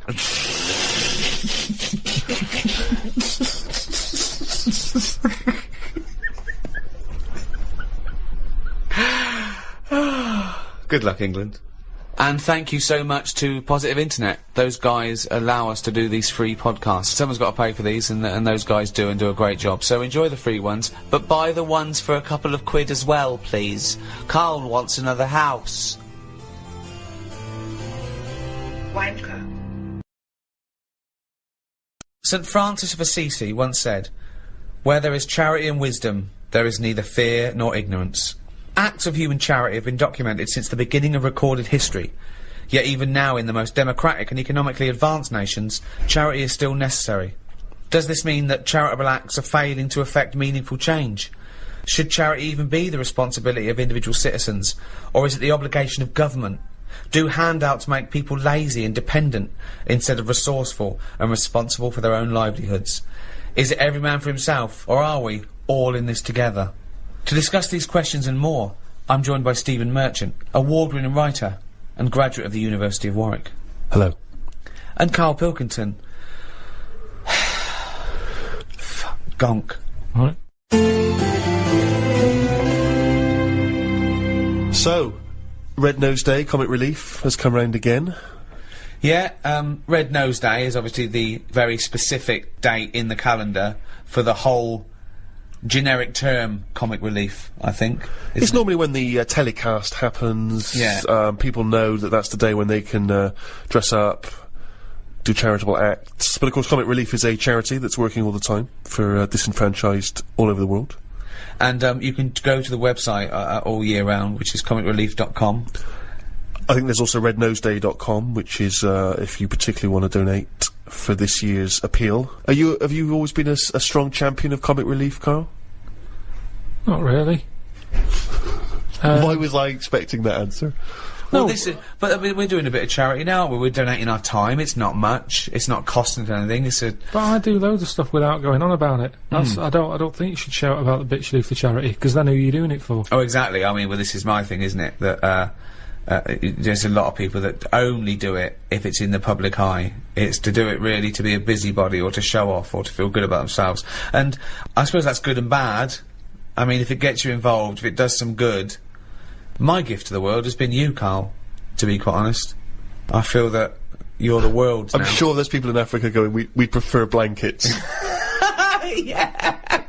Good luck, England. And thank you so much to Positive Internet. Those guys allow us to do these free podcasts. Someone's got to pay for these, and those guys do, and do a great job. So enjoy the free ones, but buy the ones for a couple of quid as well, please. Karl wants another house. Wanker. St. Francis of Assisi once said, "Where there is charity and wisdom, there is neither fear nor ignorance." Acts of human charity have been documented since the beginning of recorded history. Yet even now, in the most democratic and economically advanced nations, charity is still necessary. Does this mean that charitable acts are failing to effect meaningful change? Should charity even be the responsibility of individual citizens, or is it the obligation of government? Do handouts make people lazy and dependent instead of resourceful and responsible for their own livelihoods? Is it every man for himself, or are we all in this together? To discuss these questions and more, I'm joined by Stephen Merchant, award-winning writer and graduate of the University of Warwick. Hello. And Karl Pilkington. Gonk. Right. So, Red Nose Day, Comic Relief, has come round again. Yeah, Red Nose Day is obviously the very specific date in the calendar for the whole generic term Comic Relief, I think. It's normally when the telecast happens. Yeah. People know that that's the day when they can dress up, do charitable acts. But of course, Comic Relief is a charity that's working all the time for disenfranchised all over the world. And you can go to the website all year round, which is comicrelief.com. I think there's also rednoseday.com, which is if you particularly want to donate for this year's appeal. Have you always been a strong champion of Comic Relief, Karl? Not really. Why was I expecting that answer? Well, but I mean, we're doing a bit of charity now. We're donating our time. It's not much. It's not costing us anything. But I do loads of stuff without going on about it. That's I don't think you should shout about the bitch you do for charity, because then who are you doing it for? Oh, exactly. I mean, well, this is my thing, isn't it? That there's a lot of people that only do it if it's in the public eye. It's to do it really to be a busybody or to show off or to feel good about themselves. And I suppose that's good and bad. I mean, if it gets you involved, if it does some good. My gift to the world has been you, Karl, to be quite honest. I feel that you're the world now. I'm sure there's people in Africa going, we prefer blankets. Yeah.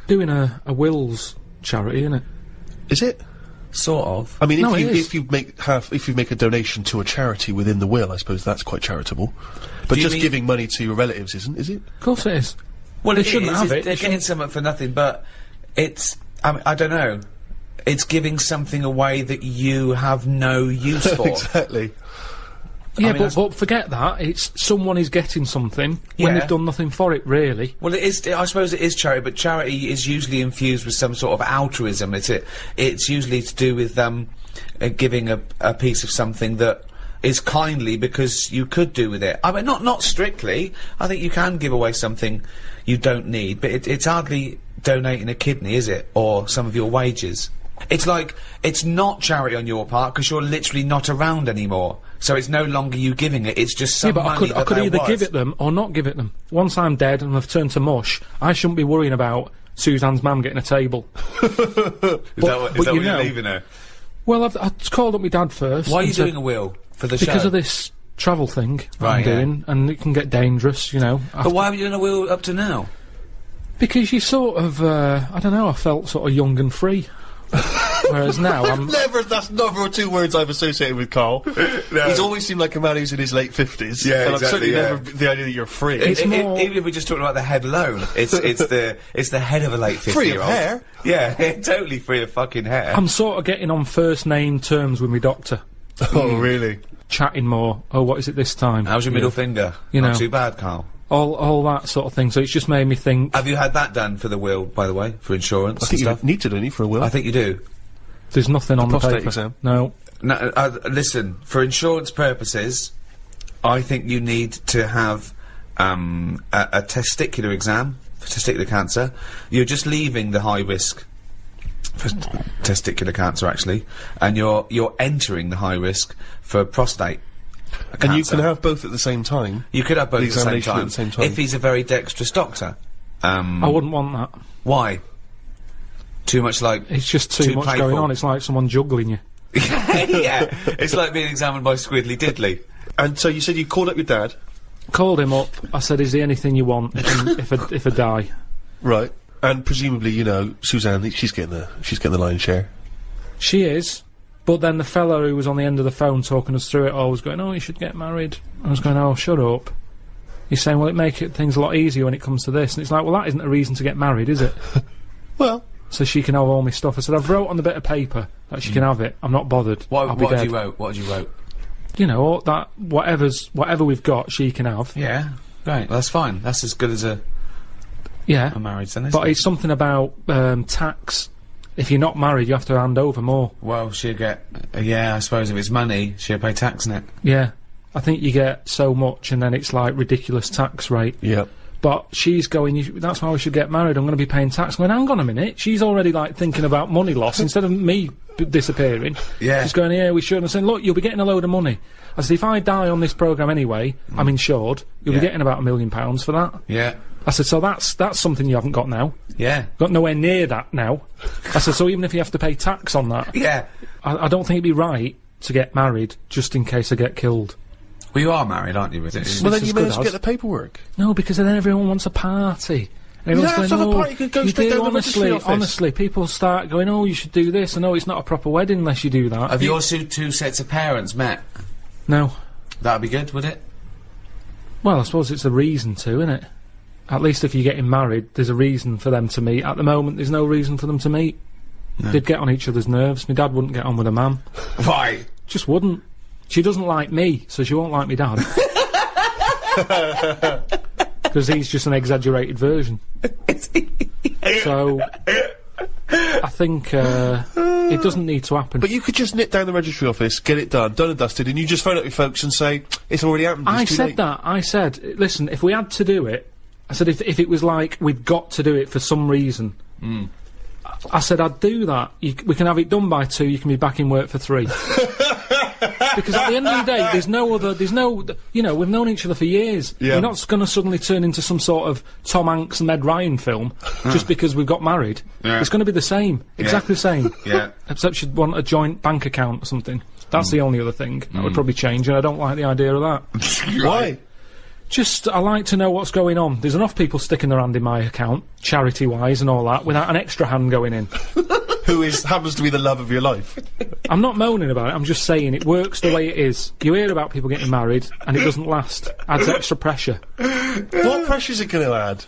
Doing a wills charity, innit? Is it? Sort of. I mean, No, if you make a donation to a charity within the will, I suppose that's quite charitable. But just giving money to your relatives is it? Of course it is. Well, they shouldn't have it. They're getting something for nothing, but it's... I mean, I don't know. It's giving something away that you have no use for. Exactly. Yeah, I mean, but forget that. It's someone is getting something Yeah. when they've done nothing for it, really. Well, it is. I suppose it is charity, but charity is usually infused with some sort of altruism. It's usually to do with giving a piece of something that is kindly because you could do with it. I mean, not strictly. I think you can give away something you don't need, but it's hardly donating a kidney, is it, or some of your wages? It's like, it's not charity on your part, because you're literally not around anymore. So it's no longer you giving it, it's just some Yeah, but money I could there either was. give it them or not give it them. Once I'm dead and I've turned to mush, I shouldn't be worrying about Suzanne's mum getting a table. Is that what you you're know- leaving her? Well, I called up my dad first. Why are you and said- doing a will? For the show? Because of this travel thing Right, I'm yeah. doing, and it can get dangerous, you know. But why haven't you done a will up to now? Because you sort of, I don't know, I felt sort of young and free. Whereas now I'm... That's never 2 words I've associated with Carl. He's always seemed like a man who's in his late 50s. Yeah, and exactly, I've certainly yeah. never the idea that you're free. Even if we're just talking about the head alone, it's the head of a late 50-year-old. Free of hair? Yeah, totally free of fucking hair. I'm sort of getting on first name terms with my doctor. Oh, really? Chatting more. Oh, what is it this time? How's your middle finger? You Not know. too bad, Carl. All that sort of thing. So it's just made me think. Have you had that done for the will, by the way, for insurance I think and you stuff? need to, don't you, for a will? I think you do. There's nothing on the prostate paper. exam? No. No, listen, for insurance purposes, I think you need to have a testicular exam for testicular cancer. You're just leaving the high risk for testicular cancer, actually, and you're entering the high risk for prostate cancer. And you can have both at the same time. You could have both at the same examination time. at the same time. If he's a very dexterous doctor. I wouldn't want that. Why? Too much like... It's just too much playful. going on. It's like someone juggling you. Yeah, it's like being examined by Squiddly Diddly. And so you said you called up your dad. Called him up. I said, "Is there anything you want if I die?" Right. And presumably, you know, Suzanne, she's getting the lion's share. She is. But then the fella who was on the end of the phone talking us through it all was going, "Oh, you should get married." I was going, "Oh, shut up." He's saying, "Well, it make things a lot easier when it comes to this." And it's like, well, that isn't a reason to get married, is it? Well. So she can have all my stuff. I said, "I've wrote on the bit of paper that she can have it. I'm not bothered. I'll be What dead." had you wrote? What had you wrote? You know, all that, whatever we've got, she can have. Yeah, great. Well, that's fine. That's as good as a marriage then, isn't But it? it's something about, tax. If you're not married, you have to hand over more. Well, she'll get... yeah, I suppose if it's money, she'll pay tax on it. Yeah. I think you get so much and then it's like ridiculous tax rate. Yeah. But she's going, that's why we should get married, I'm going to be paying tax. I'm going, hang on a minute, she's already like thinking about money loss instead of me disappearing. Yeah. She's going, yeah, we should. And I'm saying, look, you'll be getting a load of money. I said, if I die on this programme anyway, I'm insured, you'll be getting about £1 million for that. Yeah. I said, so that's something you haven't got now. Yeah. Got nowhere near that now. I said, so even if you have to pay tax on that, Yeah. I don't think it'd be right to get married just in case I get killed. Well, you are married, aren't you? Is it? Well, then as you may good as well as. get the paperwork. No, because then everyone wants a party. Everyone's don't have going, to have a "Oh, party, you could go you straight do, down to the registry honestly, office." honestly, people start going, oh, you should do this, and oh, it's not a proper wedding unless you do that. Have your two sets of parents met? No. That'd be good, would it? Well, I suppose it's a reason to, isn't it? At least if you're getting married, there's a reason for them to meet. At the moment, there's no reason for them to meet. They'd get on each other's nerves. My dad wouldn't get on with a man. Why? Just wouldn't. She doesn't like me, so she won't like me dad. Because he's just an exaggerated version. So, I think, it doesn't need to happen. But you could just nip down the registry office, get it done and dusted, and you just phone up your folks and say, it's already happened, I it's too said late. that. I said, listen, if we had to do it, I said if it was like we've got to do it for some reason, I said I'd do that. We can have it done by 2. You can be back in work for 3. Because at the end of the day, there's no, you know, we've known each other for years. Yeah. We're not going to suddenly turn into some sort of Tom Hanks and Meg Ryan film just because we've got married. Yeah. It's going to be the same, exactly the same. Yeah. Except she'd want a joint bank account or something. That's the only other thing that would probably change, and I don't like the idea of that. Why? Just, I like to know what's going on. There's enough people sticking their hand in my account, charity-wise and all that, without an extra hand going in. Who happens to be the love of your life. I'm not moaning about it, I'm just saying it works the way it is. You hear about people getting married, and it doesn't last. Adds extra pressure. What pressure's it going to add?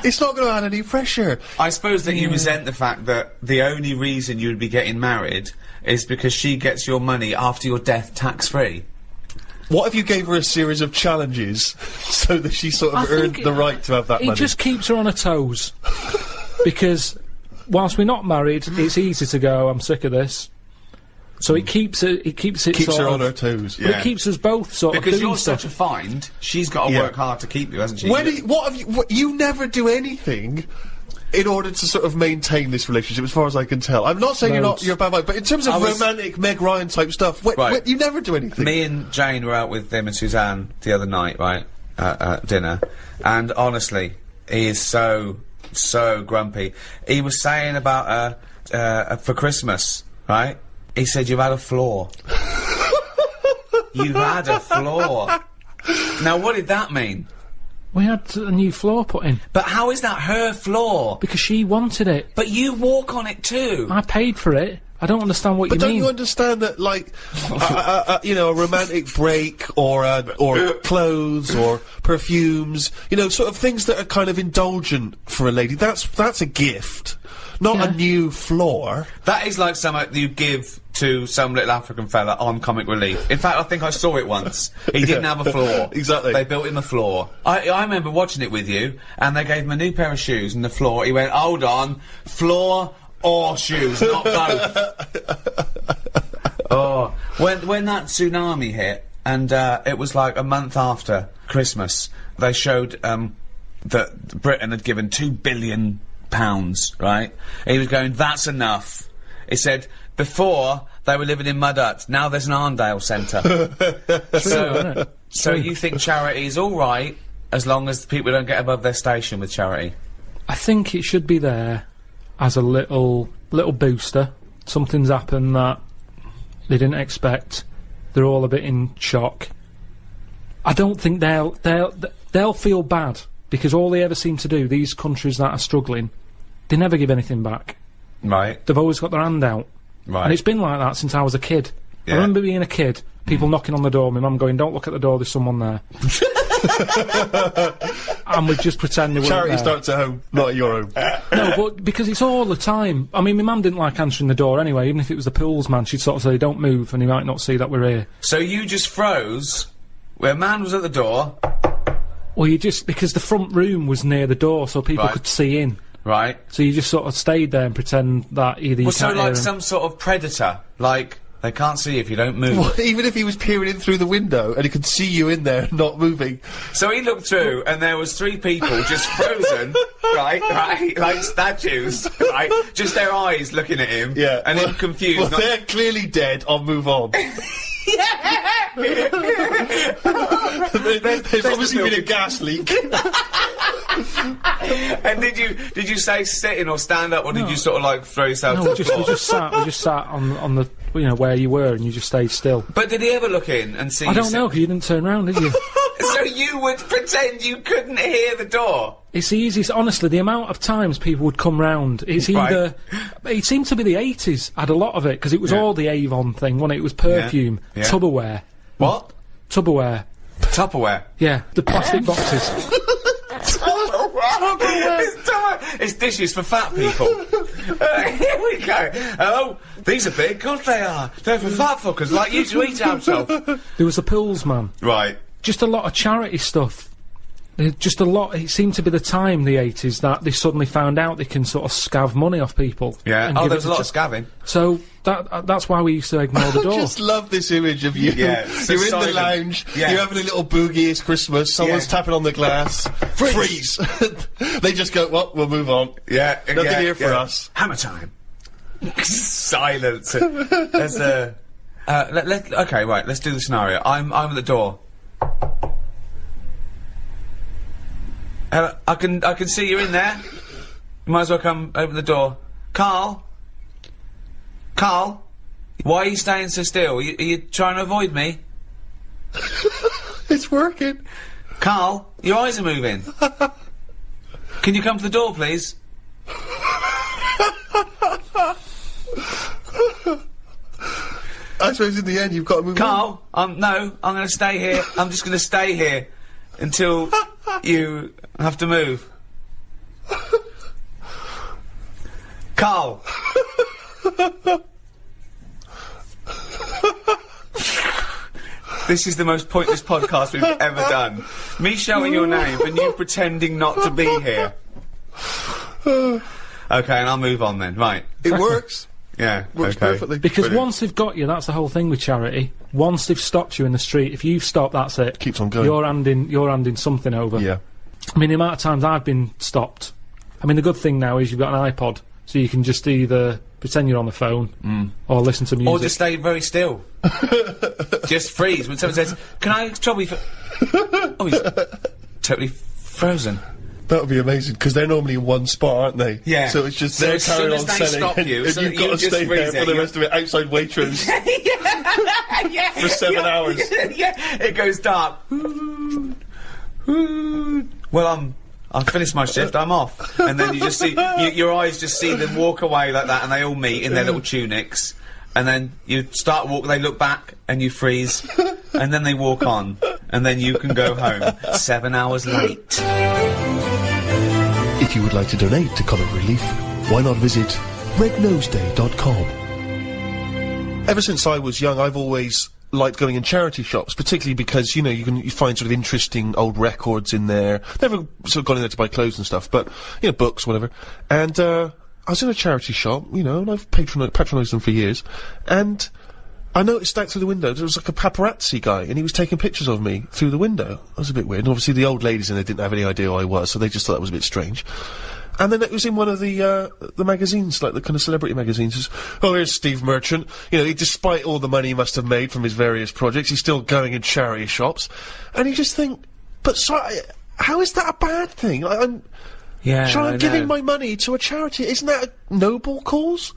It's not going to add any pressure. I suppose that you resent the fact that the only reason you would be getting married is because she gets your money after your death tax-free. What if you gave her a series of challenges so that she sort of I earned think the right to have that It money? just keeps her on her toes. Because, whilst we're not married, it's easy to go, I'm sick of this. So it keeps it. It keeps it. Keeps sort her on of- her toes. But it keeps us both sort of Because doing you're stuff. such a find, she's got to Yeah. work hard to keep you, hasn't she? What have you? You never do anything in order to sort of maintain this relationship, as far as I can tell. I'm not saying Loads. you're a bad wife, but in terms of romantic Meg Ryan type stuff, Right. you never do anything. Me and Jane were out with them and Suzanne the other night, right, at dinner, and honestly, he is so grumpy. He was saying about for Christmas, right? He said, "You've had a flaw." You've had a flaw. Now, what did that mean? We had a new floor put in. But how is that her floor? Because she wanted it. But you walk on it too. I paid for it. I don't understand what But you don't mean. you understand that, like, you know, a romantic break or clothes or perfumes, you know, sort of things that are kind of indulgent for a lady. That's a gift, not a new floor. That is like something you give to some little African fella on Comic Relief. In fact, I think I saw it once. He didn't have a floor. Exactly. They built him a floor. I remember watching it with you, and they gave him a new pair of shoes and the floor. He went, "Hold on, floor or shoes, not both." Oh, when that tsunami hit, and it was like a month after Christmas, they showed that Britain had given £2 billion, right? He was going, "That's enough." He said, "Before, they were living in mud huts, now there's an Arndale centre." So you think charity is all right, as long as people don't get above their station with charity? I think it should be there as a little booster. Something's happened that they didn't expect. They're all a bit in shock. I don't think they'll feel bad, because all they ever seem to do, these countries that are struggling, they never give anything back. Right. They've always got their hand out. Right. And it's been like that since I was a kid. Yeah. I remember being a kid, people knocking on the door, my mum going, "Don't look at the door, there's someone there." And we'd just pretend they weren't Charity there. starts at home, not at your home. No, but because it's all the time. I mean, my mum didn't like answering the door anyway, even if it was the pools man, she'd sort of say, "Don't move," and he might not see that we're here. So you just froze where a man was at the door. Well, you just, because the front room was near the door, so people Right. could see in. Right. So you just sort of stayed there and pretend that either you Well, so can't hear like him. some sort of predator, like they can't see if you don't move. Well, even if he was peering in through the window and he could see you in there not moving. So he looked through, and there was 3 people just frozen, right, like statues, right, just their eyes looking at him, Yeah. and well, him confused. Well, not- they're clearly dead. I'll move on. There's obviously been a gas leak. And did you say sitting or stand up, or did you sort of like throw yourself No, to we the just floor? sat on the, you know, where you were, and you just stayed still. But did he ever look in and see? I you don't know, because you didn't turn round, did you? So you would pretend you couldn't hear the door? It's the easiest, honestly, the amount of times people would come round, it's either, it seemed to be the 80s, had a lot of it, because it was all the Avon thing, wasn't it? It was perfume, Yeah. Tupperware. What? Tupperware. Tupperware. Yeah, the plastic boxes. It's dishes for fat people. Here we go. Oh, these are big. God, they are. They're for fat fuckers like you to eat out of. There was the pools man. Right. Just a lot of charity stuff. Just a lot. It seemed to be the time, the 80s, that they suddenly found out they can sort of scav money off people. Yeah. and Oh, give there's it a lot to of scavving. So that's why we used to ignore the I door. just love this image of you. Yeah, so You're in the silent. lounge, Yeah. you're having a little boogie, it's Christmas, someone's Yeah. tapping on the glass. Freeze! They just go, well, we'll move on. Yeah. Nothing yeah, here for yeah. us. Hammer time. Silence. There's a. Okay, right. Let's do the scenario. I'm at the door. I can see you in there. You might as well come open the door. Carl, why are you staying so still? Are you trying to avoid me? It's working. Carl, your eyes are moving. Can you come to the door, please? I suppose in the end you've got to move on. Carl, no, I'm going to stay here. I'm just going to stay here until you have to move. Carl. This is the most pointless podcast we've ever done. Me shouting your name and you pretending not to be here. Okay, and I'll move on then. Right. It works. Yeah, Works perfectly. Because Brilliant. once they've got you, that's the whole thing with charity. Once they've stopped you in the street, if you've stopped, that's it. Keeps on going. You're handing something over. Yeah. I mean, the amount of times I've been stopped. I mean, the good thing now is you've got an iPod, so you can just either pretend you're on the phone or listen to music. Or just stay very still. Just freeze when someone says, "Can I trouble you for?" Oh, he's totally frozen. That would be amazing, because they're normally in one spot, aren't they? Yeah. So it's just So they're as soon carrying as on they selling, stop you, and so you've that got you to just stay freeze there it, for the you- rest of it, outside Waitrose Yeah. for 7 hours. Yeah, it goes dark. Well, I've finished my shift, I'm off. And then you just see, your eyes just see them walk away like that, and they all meet in their little tunics. And then you start walk, they look back, and you freeze. And then they walk on. And then you can go home 7 hours late. If you would like to donate to Comic Relief, why not visit rednoseday.com. Ever since I was young, I've always liked going in charity shops, particularly because, you know, you find sort of interesting old records in there. Never sort of gone in there to buy clothes and stuff, but, you know, books, whatever. And, I was in a charity shop, you know, and I've patronised them for years, and I noticed out through the window there was like a paparazzi guy, and he was taking pictures of me through the window. That was a bit weird, and obviously the old ladies in there didn't have any idea who I was, so they just thought that was a bit strange. And then it was in one of the magazines, like the kind of celebrity magazines. It's, oh, here's Steve Merchant. You know, despite all the money he must have made from his various projects, he's still going in charity shops. And you just think, but sorry, how is that a bad thing? I'm giving my money to a charity. Isn't that a noble cause?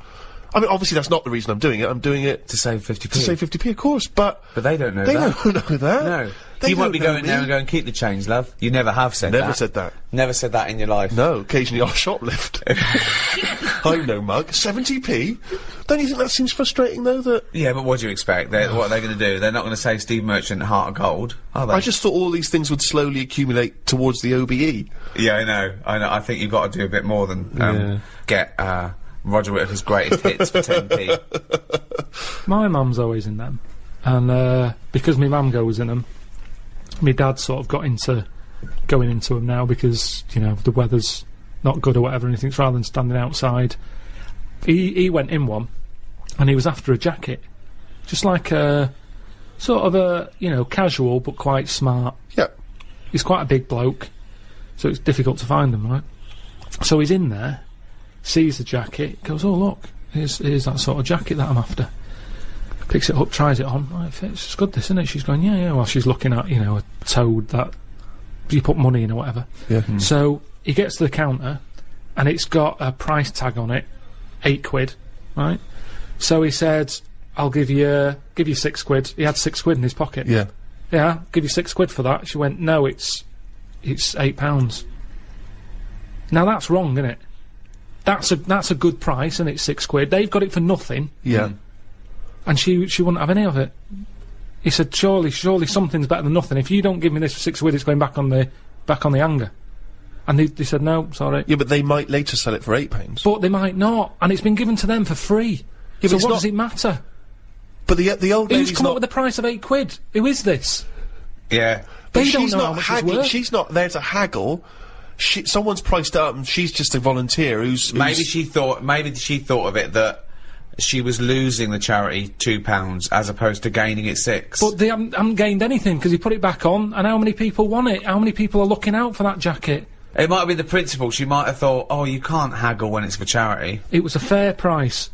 I mean, obviously that's not the reason I'm doing it. I'm doing it To save 50p. to save 50p, of course, but But they don't know they that. don't know that. No. They You might don't be know going there me. and going, keep the change, love. You never have said that. Never said that. Never said that in your life. No, occasionally I'll shoplift. I'm no mug. 70p? Don't you think that seems frustrating, though, that... Yeah, but what do you expect? What are they going to do? They're not going to say Steve Merchant, Heart of Gold, are they? I just thought all these things would slowly accumulate towards the OBE. Yeah, I know. I think you've got to do a bit more than get Roger Whittaker's greatest hits for 10p. My mum's always in them, and because my mum goes in them, my dad sort of got into going into them now because, you know, the weather's not good or whatever, and he thinks rather than standing outside, he went in one, and he was after a jacket, just like a sort of a, you know, casual but quite smart. Yeah. He's quite a big bloke, so it's difficult to find them, right? So he's in there, sees the jacket, goes, oh look, here's that sort of jacket that I'm after. Picks it up, tries it on. Oh, it fits. It's good, this, isn't it? She's going, yeah. While she's looking at, you know, a toad that you put money in or whatever. Yeah. So he gets to the counter, and it's got a price tag on it, £8, right? So he said, "I'll give you £6." He had £6 in his pocket. Yeah. Yeah, I'll give you £6 for that. She went, no, it's £8. Now that's wrong, isn't it? That's a good price, and it's £6. They've got it for nothing. Yeah. And she wouldn't have any of it. He said, surely something's better than nothing. If you don't give me this for £6, it's going back on the hanger. And they said, no, sorry. Yeah, but they might later sell it for £8. But they might not, and it's been given to them for free. Yeah, so but what does it matter? But the old lady's Who's come not... up with the price of £8? Who is this? Yeah. But They don't she's know how not much it's haggling. worth. She's not there to haggle. Someone's priced it up, and she's just a volunteer who's... Maybe she thought of it that she was losing the charity £2 as opposed to gaining it £6. But they haven't gained anything, because he put it back on, and how many people want it? How many people are looking out for that jacket? It might have been the principle. She might have thought, oh, you can't haggle when it's for charity. It was a fair price.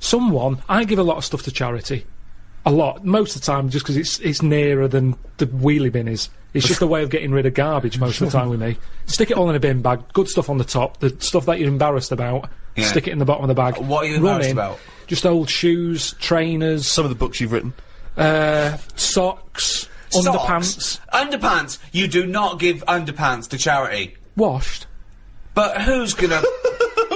I give a lot of stuff to charity. A lot. Most of the time, just because it's nearer than the wheelie bin is. It's just a way of getting rid of garbage most of the time with me. Stick it all in a bin bag, good stuff on the top, the stuff that you're embarrassed about, stick it in the bottom of the bag. What are you embarrassed about? Just old shoes, trainers. Some of the books you've written. Socks, underpants. Underpants! You do not give underpants to charity. Washed. But who's gonna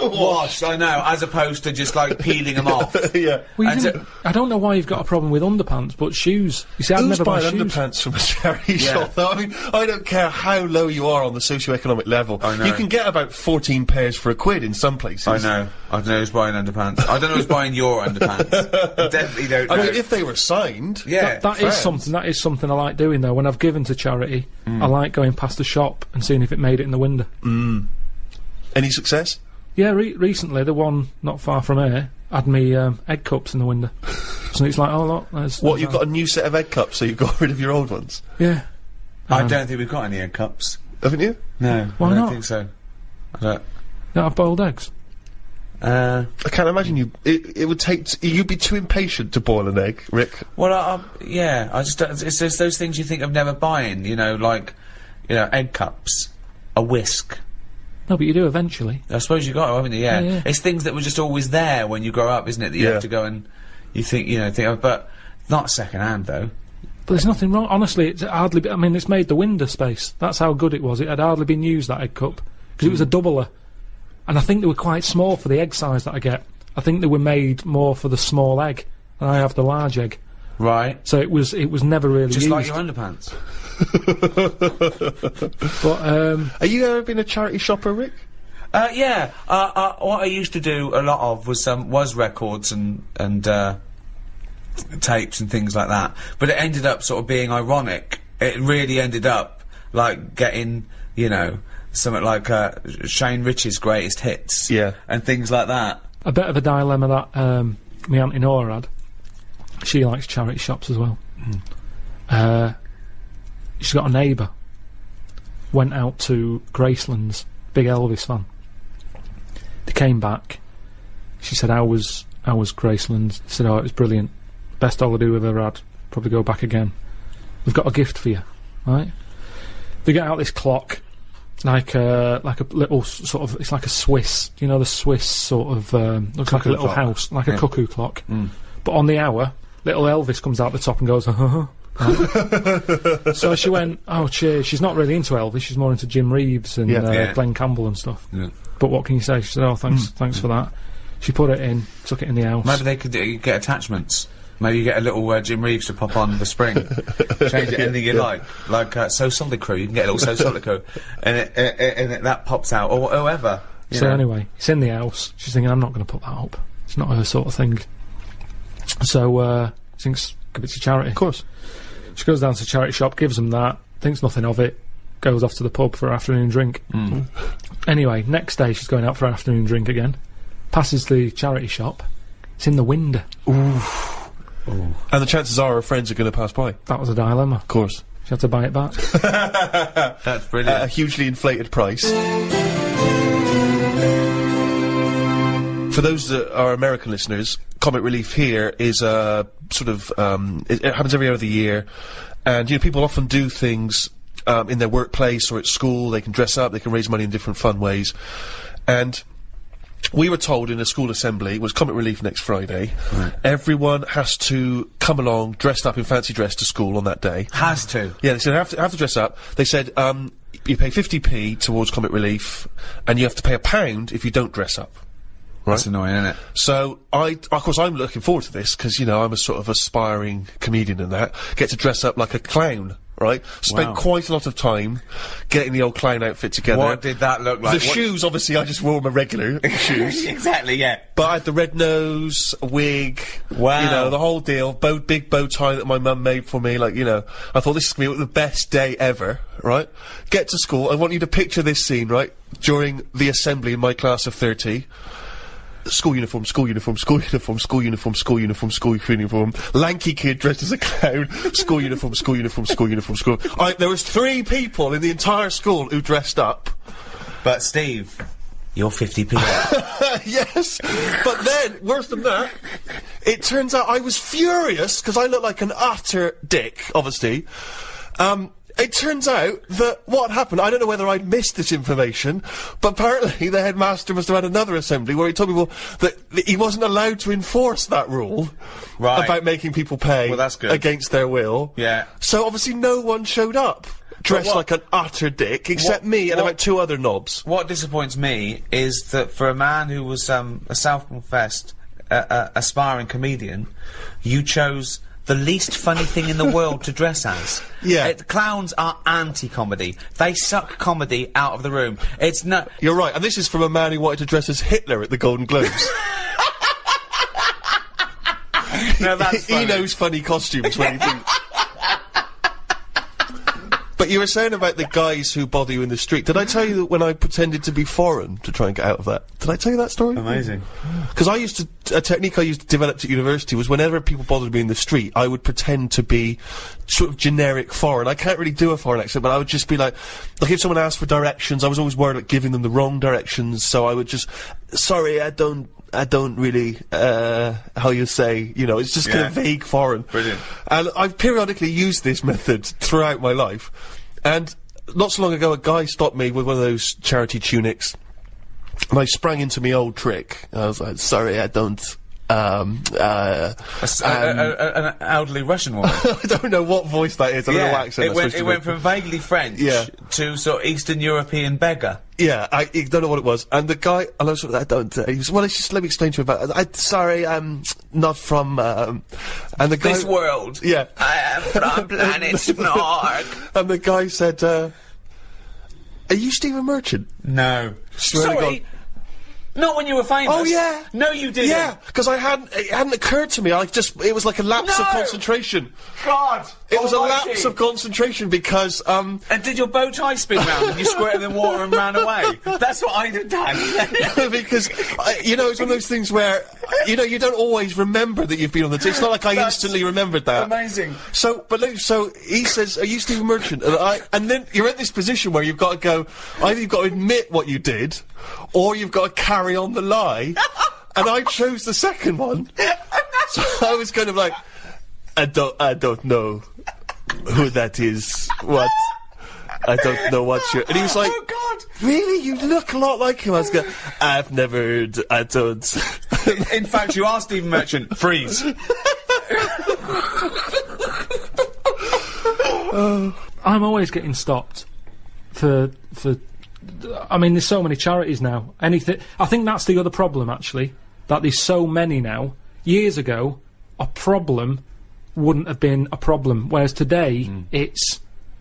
wash? I know, as opposed to just like peeling them off. Yeah. Well, And I don't know why you've got a problem with underpants, but shoes. You see, I'd Who's never buy buying shoes. underpants from a charity shop, though? I mean, I don't care how low you are on the socio-economic level. I know. You can get about 14 pairs for £1 in some places. I know. I don't know who's buying underpants. I don't know who's buying your underpants. I definitely don't know. I mean, if they were signed... Yeah. That is something I like doing, though. When I've given to charity, I like going past the shop and seeing if it made it in the window. Any success? Yeah, recently, the one not far from here, had me egg cups in the window. So it's like, oh look, What, you've got a new set of egg cups, so you've got rid of your old ones? Yeah. I don't think we've got any egg cups. Haven't you? No, Why I don't not? think so. I don't. You don't have boiled eggs? I can't imagine you. It would take. You'd be too impatient to boil an egg, Rick. Well, yeah, I just don't, it's just those things you think of never buying, you know, like, you know, egg cups, a whisk. No, but you do eventually. I suppose you got to, haven't you? Yeah. Yeah. It's things that were just always there when you grow up, isn't it? That you Yeah. have to go and you think, you know, think of, but not second hand though. But there's nothing wrong. Honestly, it's hardly. I mean, it's made the window space. That's how good it was. It had hardly been used, that egg cup, because it was a doubler, and I think they were quite small for the egg size that I get. I think they were made more for the small egg, and I have the large egg. Right. So it was never really Just used. like your underpants. But Are you ever been a charity shopper, Rick? Yeah. What I used to do a lot of was records and tapes and things like that. But it ended up sort of being ironic. It really ended up like getting, you know, something like Shane Rich's greatest hits. Yeah. And things like that. a bit of a dilemma that my Auntie Nora had. She likes charity shops as well. She's got a neighbour. Went out to Graceland's, big Elvis fan. They came back. She said, how was Graceland's? Said, oh, it was brilliant. Best holiday we've ever had. Probably go back again. We've got a gift for you, right? They get out this clock, like a little sort of, it's like a Swiss, you know, the Swiss sort of, looks like a little clock. house, like a cuckoo clock. But on the hour, little Elvis comes out the top and goes, right? So she went, oh cheers. She's not really into Elvis, she's more into Jim Reeves and Yeah. Glenn Campbell and stuff. Yeah. But what can you say? She said, oh, thanks for that. She put it in, took it in the house. Maybe they could get attachments. Maybe you get a little Jim Reeves to pop on the spring. Change it anything you like So Solid Crew. You can get a little So Solid Crew, and that pops out, or whoever. So anyway, it's in the house. She's thinking, I'm not going to put that up. It's not her sort of thing. So she thinks, give it to charity. Of course. She goes down to the charity shop, gives them that, thinks nothing of it, goes off to the pub for an afternoon drink. Anyway, next day she's going out for an afternoon drink again. Passes the charity shop. It's in the window. And the chances are her friends are going to pass by. That was a dilemma. Of course. She had to buy it back. That's brilliant. At a hugely inflated price. For those that are American listeners, Comic Relief here is a sort of, it happens every other year, and, you know, people often do things in their workplace or at school. They can dress up, they can raise money in different fun ways, and we were told in a school assembly, it was Comic Relief next Friday, everyone has to come along dressed up in fancy dress to school on that day. Has to. Yeah, they said have to dress up. They said you pay 50p towards Comic Relief, and you have to pay £1 if you don't dress up. Right? That's annoying, isn't it? So of course, I'm looking forward to this because, you know, I'm a sort of aspiring comedian and that. Get to dress up like a clown, right? Spent Wow. quite a lot of time getting the old clown outfit together. What did that look like? The shoes, obviously, I just wore my regular shoes. Exactly, yeah. But I had the red nose, a wig, Wow. you know, the whole deal, big bow tie that my mum made for me, like, you know, I thought this is going to be the best day ever, right? Get to school, I want you to picture this scene, right? During the assembly in my class of 30. School uniform, school uniform, school uniform, school uniform, school uniform, school uniform. Lanky kid dressed as a clown. School uniform, school uniform, school uniform, school. There was 3 people in the entire school who dressed up. But Steve, you're 50p out. Yes, but then, worse than that, it turns out I was furious, because I look like an utter dick, obviously. It turns out that what happened, I don't know whether I'd missed this information, but apparently the headmaster must have had another assembly where he told people that he wasn't allowed to enforce that rule about making people pay against their will. Yeah. So obviously no one showed up dressed like an utter dick, except me and about 2 other knobs. What disappoints me is that for a man who was a self-confessed aspiring comedian, you chose the least funny thing in the world to dress as. Yeah. Clowns are anti-comedy. They suck comedy out of the room. It's not... You're right, and this is from a man who wanted to dress as Hitler at the Golden Globes. No, that's He knows funny costumes when he thinks... But you were saying about the guys who bother you in the street. Did I tell you that when I pretended to be foreign to try and get out of that? Did I tell you that story? Amazing. Because a technique I used to develop at university was whenever people bothered me in the street, I would pretend to be sort of generic foreign. I can't really do a foreign accent, but I would just be like if someone asked for directions, I was always worried about giving them the wrong directions, so I would just, sorry, I don't really, how you say, you know, it's just kind of vague foreign. Brilliant. And I've periodically used this method throughout my life. And not so long ago, a guy stopped me with one of those charity tunics. And I sprang into my old trick. I was like, sorry, I don't, an elderly Russian woman. I don't know what voice that is. I don't know what accent it went from vaguely French to sort of Eastern European beggar. Yeah, I don't know what it was. And the guy, and I was I don't, he was, well, just let me explain to you about it. Sorry, I'm not from, and the guy... This world. Yeah. I am from planet Snork. And the guy said, are you Stephen Merchant? No. Swear to God. Not when you were famous. Oh, yeah. No, you didn't. Yeah, because it hadn't occurred to me. It was like a lapse of concentration. God! It was a lapse of concentration because, And did your bow tie spin round and you squirted in the water and ran away? That's what I'd have done. Because, you know, it's one of those things where, you know, you don't always remember that you've been on the It's not like I instantly remembered that. Amazing. So he says, are you Stephen Merchant? And then you're at this position where you've got to go, either you've got to admit what you did, or you've got to carry on the lie. And I chose the second one. So I was kind of like, I don't know who that is. What? I don't know what you're... And he was like, oh, God! Really? You look a lot like him. I was going, I've never heard... I don't... In fact, you are Stephen Merchant. Freeze. I'm always getting stopped for... I mean, there's so many charities now. Anything... I think that's the other problem, actually. That there's so many now. Years ago, a problem wouldn't have been a problem. Whereas today, it's...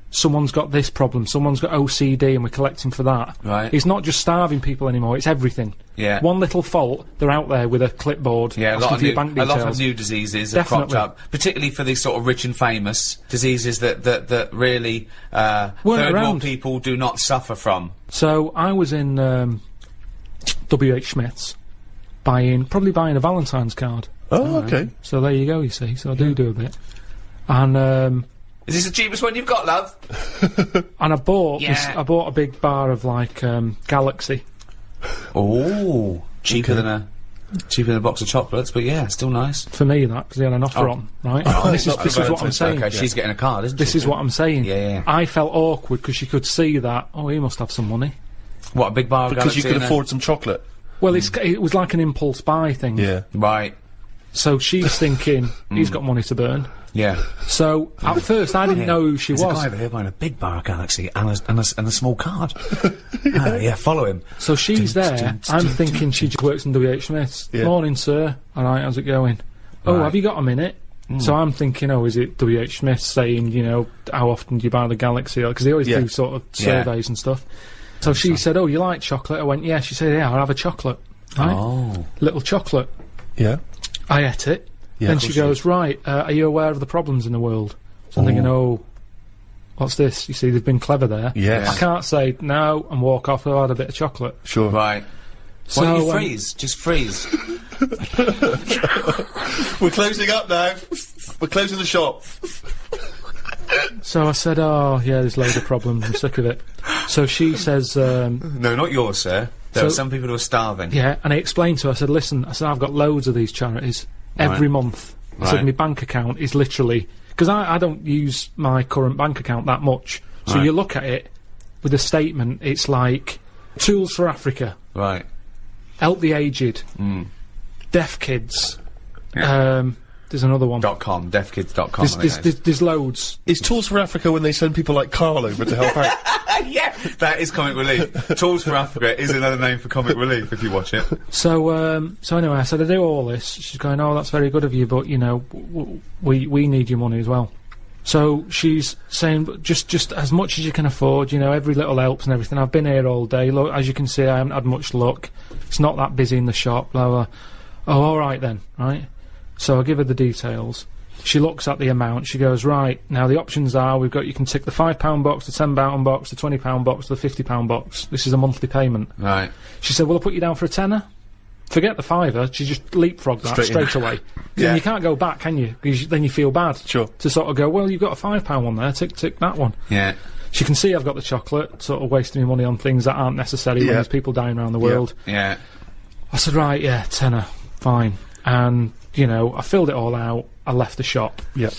Someone's got this problem, someone's got OCD and we're collecting for that. Right. It's not just starving people anymore, it's everything. Yeah. One little fault, they're out there with a clipboard Yeah, a asking lot, for your bank details. a lot of new diseases have cropped up, particularly for these sort of rich and famous diseases that really third world people do not suffer from. So I was in W.H. Smith's probably buying a Valentine's card. Oh, okay. So there you go, you see, so I do a bit. And is this the cheapest one you've got, love? and I bought I bought a big bar of like Galaxy. Oh, cheaper than a box of chocolates, but yeah, still nice. For me, that, because they had an offer on, right? Oh, this is what I'm saying. Okay, she's getting a card, isn't she? This is what I'm saying. Yeah. I felt awkward because she could see that, oh, he must have some money. What, a big bar of Because Galaxy you could afford some chocolate. Well, it was like an impulse buy thing. Yeah. Right. So she's thinking, he's got money to burn. Yeah. So, at first, I didn't know who she was. There's a guy over here buying a big bar of Galaxy and a small card. Yeah, follow him. So she's there, I'm thinking she just works in W.H. Smith's. Yeah. Morning, sir. Alright, how's it going? Oh, have you got a minute? So I'm thinking, oh, is it W.H. Smith saying, you know, how often do you buy the Galaxy? Because they always do sort of surveys and stuff. So she said, oh, you like chocolate? I went, yeah. She said, yeah, I'll have a chocolate. Right? Oh. Little chocolate. Yeah. I ate it. Yeah, then she goes, right, are you aware of the problems in the world? So I'm thinking, oh, what's this? You see, they've been clever there. Yes. I can't say no and walk off without a bit of chocolate. Sure. Right. So, Why don't you freeze? Just freeze. We're closing up now. We're closing the shop. So I said, oh, yeah, there's loads of problems, I'm sick of it. So she says, no, not yours, sir. There are some people who are starving. Yeah, and I explained to her, I said, listen, I've got loads of these charities every month. I said, my bank account is literally... Because I don't use my current bank account that much. So you look at it, with a statement, it's like, Tools for Africa. Right. Help the Aged. Deaf Kids. There's another one. .com, deafkids.com. There's loads. Is Tools for Africa when they send people like Karl over to help out? Yeah, that is Comic Relief. Tools for Africa is another name for Comic Relief, if you watch it. So anyway, I said, I do all this. She's going, oh, that's very good of you, but, you know, we need your money as well. So she's saying, just as much as you can afford, you know, every little helps and everything. I've been here all day. Look, as you can see, I haven't had much luck. It's not that busy in the shop, blah, blah. Oh, all right then, right? So I give her the details. She looks at the amount, she goes, right, now the options are, you can tick the £5 box, the £10 box, the £20 box, the £50 box. This is a monthly payment. Right. She said, well, I'll put you down for a tenner. Forget the £5. She just leapfrogged that straight away. Yeah. And you can't go back, can you? Because then you feel bad. Sure. To sort of go, well, you've got a £5 one there, tick that one. Yeah. She can see I've got the chocolate, sort of wasting my money on things that aren't necessary when there's people dying around the world. Yeah. I said, right, yeah, tenner, fine. And, you know, I filled it all out, I left the shop. Yeah.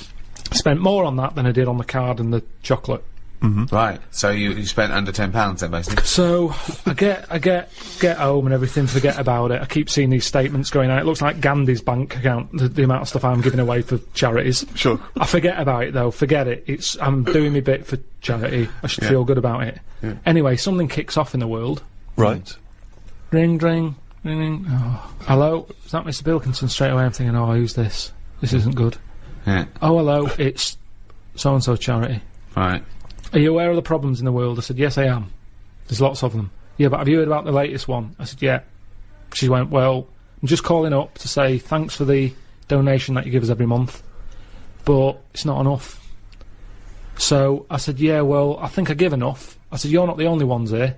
Spent more on that than I did on the card and the chocolate. Right. So you spent under £10 then, basically. So I get home and everything, forget about it. I keep seeing these statements going out. It looks like Gandhi's bank account, the amount of stuff I'm giving away for charities. Sure. I forget about it though, forget it. I'm doing my bit for charity. I should feel good about it. Yeah. Anyway, something kicks off in the world. Right. Ring, ring, ring, ring. Oh. Hello? Is that Mr. Pilkington? Straight away I'm thinking, oh, who's this? This isn't good. Yeah. Oh, hello, it's so-and-so charity. Right. Are you aware of the problems in the world? I said, yes, I am. There's lots of them. Yeah, but have you heard about the latest one? I said, yeah. She went, well, I'm just calling up to say thanks for the donation that you give us every month, but it's not enough. So I said, yeah, well, I think I give enough. I said, you're not the only ones here.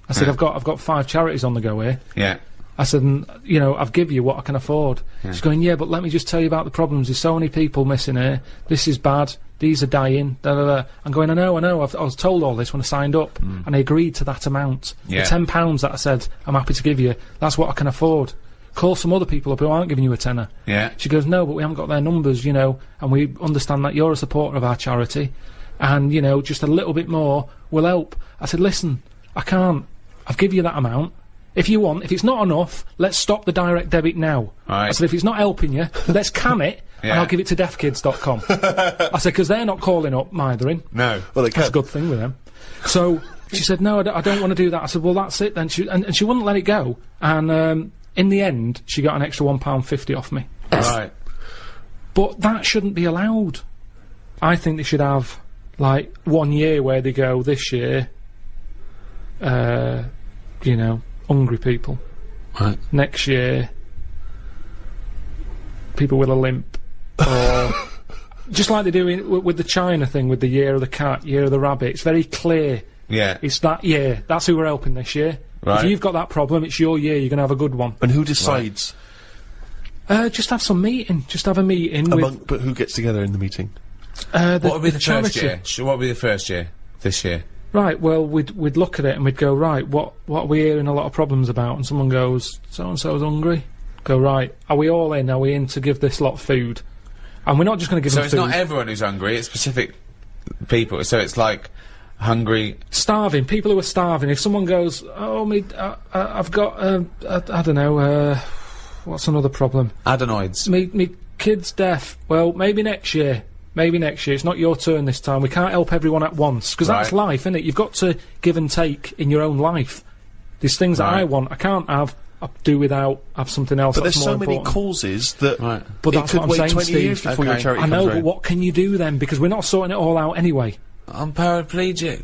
I said, I've got 5 charities on the go here. Yeah. I said, and, you know, I've give you what I can afford. Yeah. She's going, yeah, but let me just tell you about the problems. There's so many people missing here. This is bad. These are dying. Da, da, da. I'm going, I know. I was told all this when I signed up, and I agreed to that amount. Yeah. The £10 that I said I'm happy to give you, that's what I can afford. Call some other people up who aren't giving you a tenner. Yeah. She goes, no, but we haven't got their numbers, you know, and we understand that you're a supporter of our charity, and, you know, just a little bit more will help. I said, listen, I can't. I've given you that amount. If you want, if it's not enough, let's stop the direct debit now. Right. I said, if it's not helping you, let's can it, and I'll give it to deafkids.com. I said, because they're not calling up mithering. No. Well, they That's can. a good thing with them. So she said, no, I don't want to do that. I said, well, that's it then. And she wouldn't let it go. And in the end, she got an extra £1.50 off me. Right. But that shouldn't be allowed. I think they should have, like, 1 year where they go, this year, you know, hungry people. Right. Next year, people with a limp. Or just like they do with the China thing, with the year of the cat, year of the rabbit. It's very clear. Yeah. It's that year. That's who we're helping this year. Right. If you've got that problem, it's your year. You're going to have a good one. And who decides? Just have some meeting. Just have a meeting with... But who gets together in the meeting? What What would be the charity. first year? What would be the first year? This year? Right, well, we'd look at it and we'd go, right, what are we hearing a lot of problems about? And someone goes, so-and-so's hungry. Go, right, are we all in? Are we in to give this lot food? And we're not just going to give So them it's food. not everyone who's hungry, it's specific people. So it's like hungry... Starving, people who are starving. If someone goes, oh, I've got, I don't know, what's another problem? Adenoids. Me kid's deaf. Well, maybe next year. Maybe next year. It's not your turn this time. We can't help everyone at once. Because that's life, isn't it? You've got to give and take in your own life. There's things that I want, I can't have, I do without, have something else But that's there's more so many important. causes that But it that's could what I'm wait saying, 20 years Steve. before your charity I know, comes but round. what can you do then? Because we're not sorting it all out anyway. I'm paraplegic.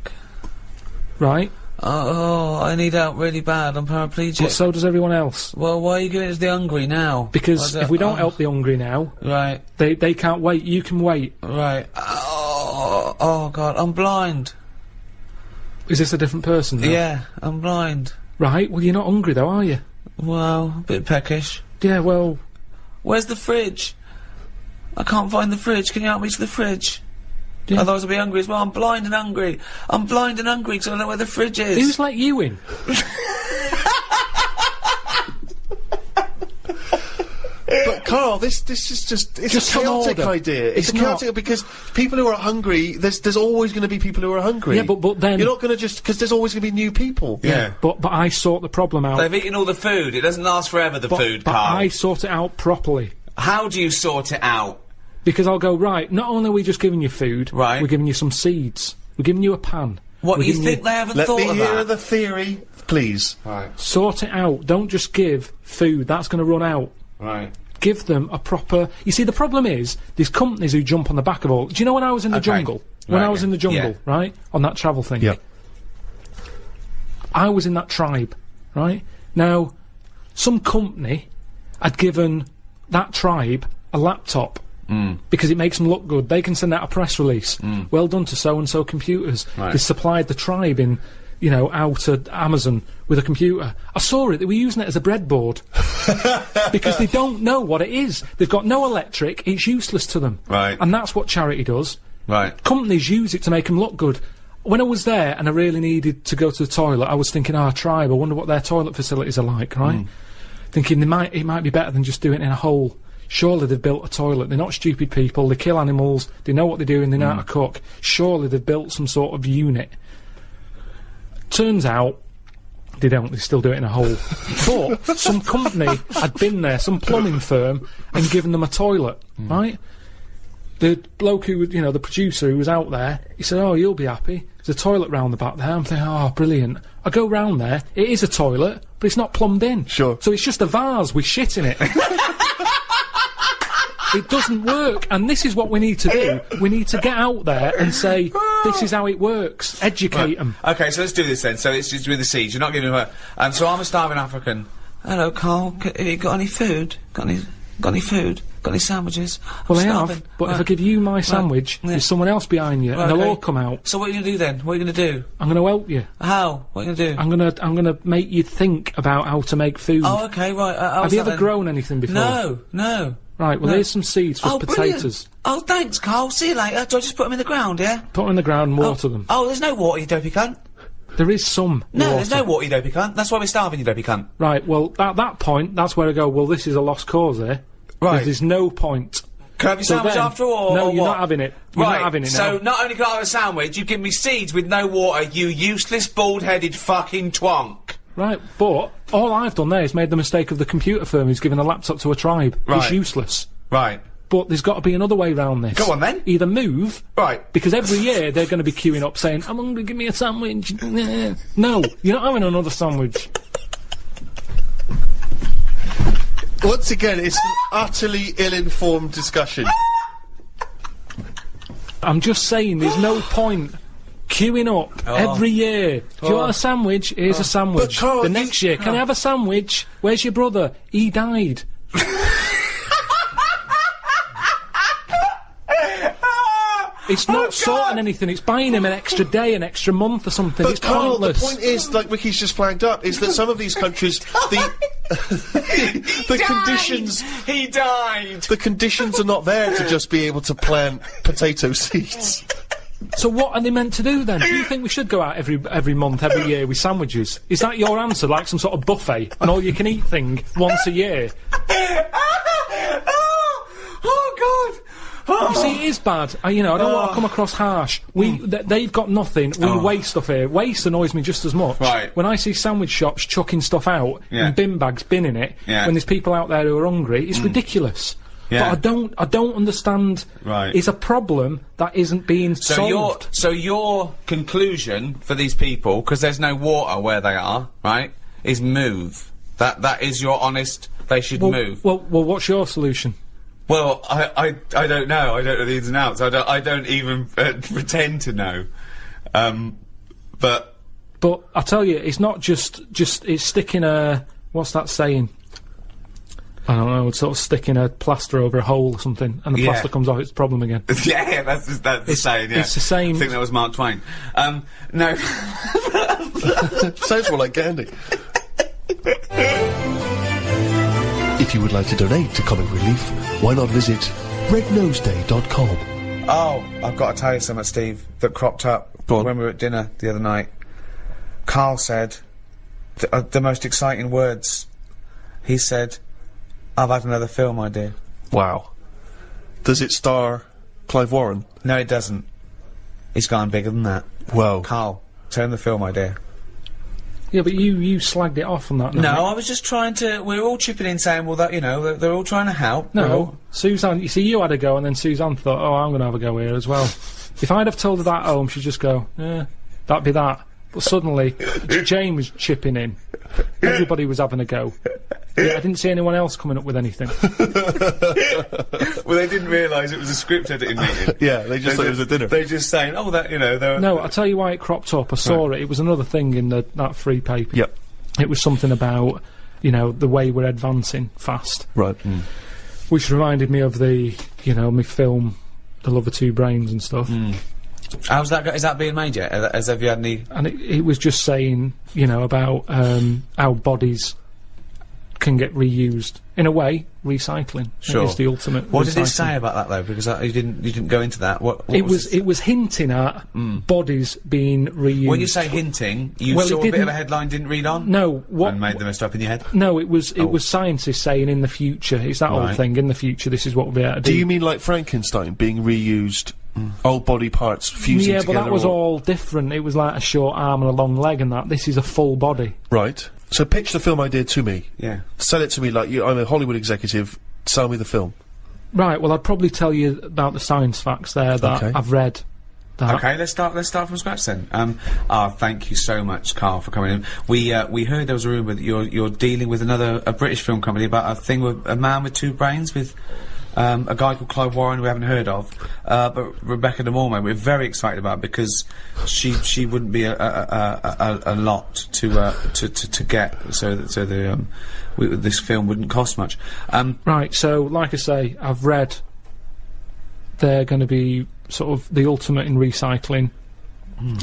Right? Oh, I need help really bad. I'm paraplegic. But so does everyone else. Well, why are you giving it to the hungry now? Because if we don't help the hungry now, Right. they can't wait. You can wait. Right. Oh, God, I'm blind. Is this a different person now? Yeah, I'm blind. Right, well, you're not hungry though, are you? Well, a bit peckish. Yeah, well... Where's the fridge? I can't find the fridge. Can you help me to the fridge? Yeah. Otherwise I'll be hungry as well. I'm blind and hungry. I'm blind and hungry because I don't know where the fridge is. Who's let you in? But Carl, this is just Just a some chaotic order. idea. It's It's a chaotic because people who are hungry, there's always going to be people who are hungry. Yeah, but then... You're not going to just because there's always going to be new people. Yeah. But I sort the problem out. They've eaten all the food. It doesn't last forever, the food, But Carl. I sort it out properly. How do you sort it out? Because I'll go, right, not only are we just giving you food, Right. we're giving you some seeds. We're giving you a pan. What, We're you giving think they haven't Let thought me of hear that? the theory, please. Right. Sort it out. Don't just give food. That's going to run out. Right. Give them a proper... You see, the problem is, there's companies who jump on the back of all... Do you know when I was in the Okay. jungle? When Right, I was in the jungle, yeah. right? On that travel thing. Yeah. I was in that tribe, right? Now, some company had given that tribe a laptop. because it makes them look good. They can send out a press release. Well done to so-and-so computers. Right. They supplied the tribe in, you know, out at Amazon with a computer. I saw it. They were using it as a breadboard because they don't know what it is. They've got no electric. It's useless to them. Right. And that's what charity does. Right. Companies use it to make them look good. When I was there and I really needed to go to the toilet, I was thinking, tribe, I wonder what their toilet facilities are like, right? Thinking it might be better than just doing it in a hole. Surely they've built a toilet. They're not stupid people. They kill animals. They know what they're doing. They know how to cook. Surely they've built some sort of unit. Turns out they don't. They still do it in a hole. But some company had been there, some plumbing firm, and given them a toilet, right? The bloke who was, you know, the producer who was out there, he said, "Oh, you'll be happy. There's a toilet round the back there." I'm thinking, "Oh, brilliant." I go round there. It is a toilet, but it's not plumbed in. Sure. So it's just a vase with shit in it. It doesn't work, and this is what we need to do. We need to get out there and say, this is how it works. Educate them. Okay, so let's do this then. So it's just with the seeds. You're not giving them a... so I'm a starving African. Hello, Carl. Have you got any food? Got any food? Got any sandwiches? Well, I'm I starving. have, but if I give you my sandwich, there's someone else behind you, and they'll all come out. So what are you going to do then? What are you going to do? I'm going to help you. How? What are you going to do? I'm going to make you think about how to make food. Oh, okay, right. Have you ever grown anything before? No. Right, well, here's some seeds for potatoes. Brilliant. Oh, thanks, Carl. See you later. Do I just put them in the ground, yeah? Put them in the ground and water them. Oh, there's no water, you dopey cunt. There is some water. There's no water, you dopey cunt. That's why we're starving, you dopey cunt. Right, well, at that point, that's where I go, well, this is a lost cause here. Right. There's no point. Can I have your sandwich after all? No, or you're what? not having it. You're not having it now. So not only can I have a sandwich, you give me seeds with no water, you useless, bald-headed fucking twonk. Right, but all I've done there is made the mistake of the computer firm who's given a laptop to a tribe. Right. It's useless. Right. But there's got to be another way round this. Go on then. Either move. Right. Because every year they're going to be queuing up saying, I'm hungry, give me a sandwich. No, you're not having another sandwich. Once again, it's an utterly ill-informed discussion. I'm just saying, there's no point queuing up every year. Do you want a sandwich? Here's a sandwich. But Carl, the next year, can I have a sandwich? Where's your brother? He died. It's not sorting anything, it's buying him an extra day, an extra month or something. But it's Carl, pointless. the point is, like Ricky's just flagged up, is that some of these countries, the conditions... He died! The conditions are not there to just be able to plant potato seeds. So what are they meant to do then? Do you think we should go out every month, every year with sandwiches? Is that your answer, like some sort of buffet, an all-you-can-eat thing once a year? Oh, God! You see, it is bad. I don't want to come across harsh. They've got nothing. We waste stuff here. Waste annoys me just as much. Right. When I see sandwich shops chucking stuff out in bin bags, binning it, when there's people out there who are hungry, it's ridiculous. Yeah. But I don't understand. Right. It's a problem that isn't being solved. So your conclusion for these people, because there's no water where they are, right, is move. That is your honest. They should move. Well, what's your solution? Well, I don't know. I don't know the ins and outs. I don't even pretend to know. But I tell you, it's not just it's sticking a, what's that saying? I don't know, sort of sticking a plaster over a hole or something, and the plaster comes off, it's a problem again. Yeah, that's the saying, yeah. It's the same. I think that was Mark Twain. No. Sounds more like Gandhi. If you would like to donate to Comic Relief, why not visit rednoseday.com. Oh, I've got to tell you something, Steve, that cropped up when we were at dinner the other night. Carl said the most exciting words. He said, I've had another film idea. Wow. Does it star Clive Warren? No, it doesn't. He's gone bigger than that. Well, Carl, turn the film idea. Yeah, but you slagged it off on that night. No, I was just trying to... We were all chipping in saying, well, that, they're all trying to help. No, Suzanne... You see, you had a go, and then Suzanne thought, oh, I'm going to have a go here as well. If I'd have told her that at home, she'd just go, yeah, that'd be that. But suddenly, Jane was chipping in. Everybody was having a go. Yeah, I didn't see anyone else coming up with anything. Well, they didn't realise it was a script editing meeting. Yeah, they just thought it was a dinner. They're just saying, oh, that, No, I'll tell you why it cropped up. I saw it. It was another thing in that free paper. Yep. It was something about, the way we're advancing fast. Right. which reminded me of the, you know, my film, The Love of Two Brains and stuff. How's that is that being made yet? Have you had any... And it was just saying, you know, about how bodies can get reused. In a way, recycling is the ultimate. What did it recycling. say about that though? Because you didn't go into that. What It was hinting at bodies being reused. When you say hinting, you Well, saw it a bit of a didn't- headline, didn't read on? No, what? And made the most up in your head? No, it was scientists saying in the future. It's that old Right. thing. In the future, this is what we'll be able to do. Do you mean like Frankenstein being reused, old body parts fusing Yeah, together? but that was or- all different. It was like a short arm and a long leg, and that. This is a full body. Right. So pitch the film idea to me. Yeah. Sell it to me like I'm a Hollywood executive. Sell me the film. Right. Well, I'd probably tell you about the science facts there that Okay. I've read. That. Okay, let's start from scratch then. Thank you so much, Carl, for coming in. We heard there was a rumour that you're dealing with a British film company about a thing with a man with two brains with a guy called Clive Warren we haven't heard of, but Rebecca De Mormon we're very excited about because she wouldn't be a lot to get, so this film wouldn't cost much. Right. So, like I say, I've read they're going to be sort of the ultimate in recycling.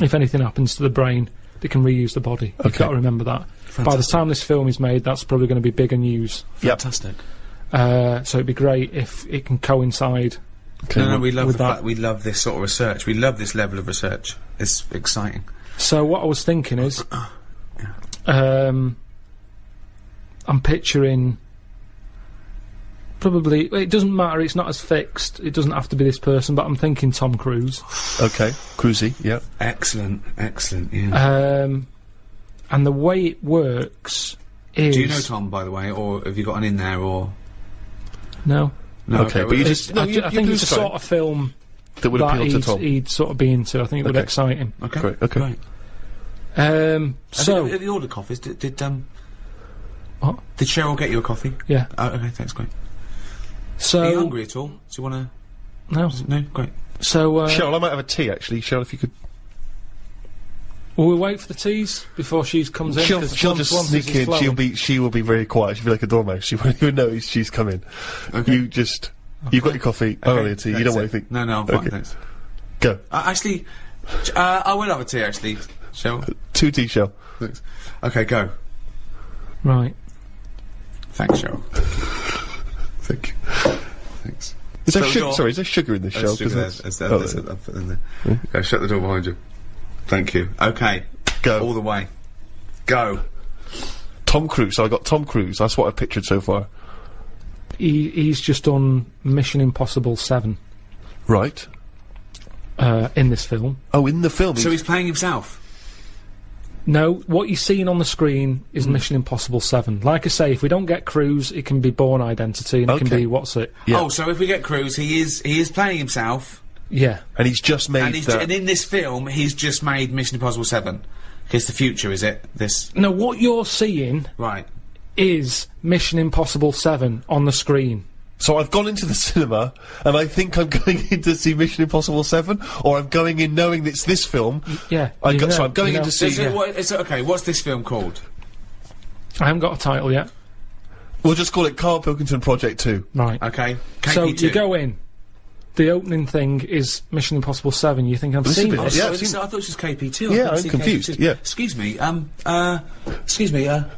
If anything happens to the brain, they can reuse the body. You've got to remember that. By the time this film is made, that's probably going to be bigger news. Fantastic. So it'd be great if it can coincide. No, we love with the that. fact we love this sort of research. We love this level of research. It's exciting. So what I was thinking is, I'm picturing probably. It doesn't matter. It's not as fixed. It doesn't have to be this person. But I'm thinking Tom Cruise. Okay. Cruisy. Yeah. Excellent. Yeah. And the way it works is. Do you know Tom, by the way, or have you got an in there, or No. no? Okay, but you It's- just no, you I think do it's the describe sort of film that would appeal to Tom. he'd sort of be into. I think it would Okay. excite him. Okay. Great. Okay. Great. So have you ordered coffees? Did what? Did Cheryl get you a coffee? Yeah. Oh, okay, thanks, great. So Are you hungry at all? Do you want to? No. No, great. So Cheryl, I might have a tea actually. Cheryl, if you could. will we wait for the teas before she comes in? She'll 'Cause just once sneak this in. is flowing. She will be very quiet. She'll be like a dormouse. She won't even know she's come in. Okay. You just. You've got your coffee. I want your tea. You don't want anything. No, I'm fine, Okay. thanks. Go. Actually, I will have a tea, actually, Cheryl. 2 tea, Cheryl. Thanks. Okay, go. Right. Thanks, Cheryl. Thank you. Thanks. Is there So sugar? you're- Sorry, is there sugar in this show? Sugar, that's- there's oh, I'll put it in there. Go, shut the door behind you. Thank you. Okay. Go. All the way. Go. Tom Cruise. So I got Tom Cruise. That's what I pictured so far. He's just done Mission Impossible 7 Right. in this film. Oh, in the film. So he's playing himself? No, what you're seeing on the screen is Mission Impossible 7. Like I say, if we don't get Cruise, it can be Bourne Identity, and it can Okay. be what's it? Yeah. Oh, so if we get Cruise, he is playing himself, Yeah. and he's just made that. and in this film, he's just made Mission Impossible 7. It's the future, is it? This No, what you're seeing right? is Mission Impossible 7 on the screen. So I've gone into the cinema, and I think I'm going in to see Mission Impossible 7, or I'm going in knowing it's this film. Yeah. So you know, I'm going you in know. to see. Okay, what's this film called? I haven't got a title yet. We'll just call it Karl Pilkington Project 2. Right. Okay, So KP2. you go in. The opening thing is Mission Impossible 7. You think I've Listen seen to this? it. Yeah, Oh, I've seen I thought it was KP2. Yeah, I I'm confused, yeah. Excuse me.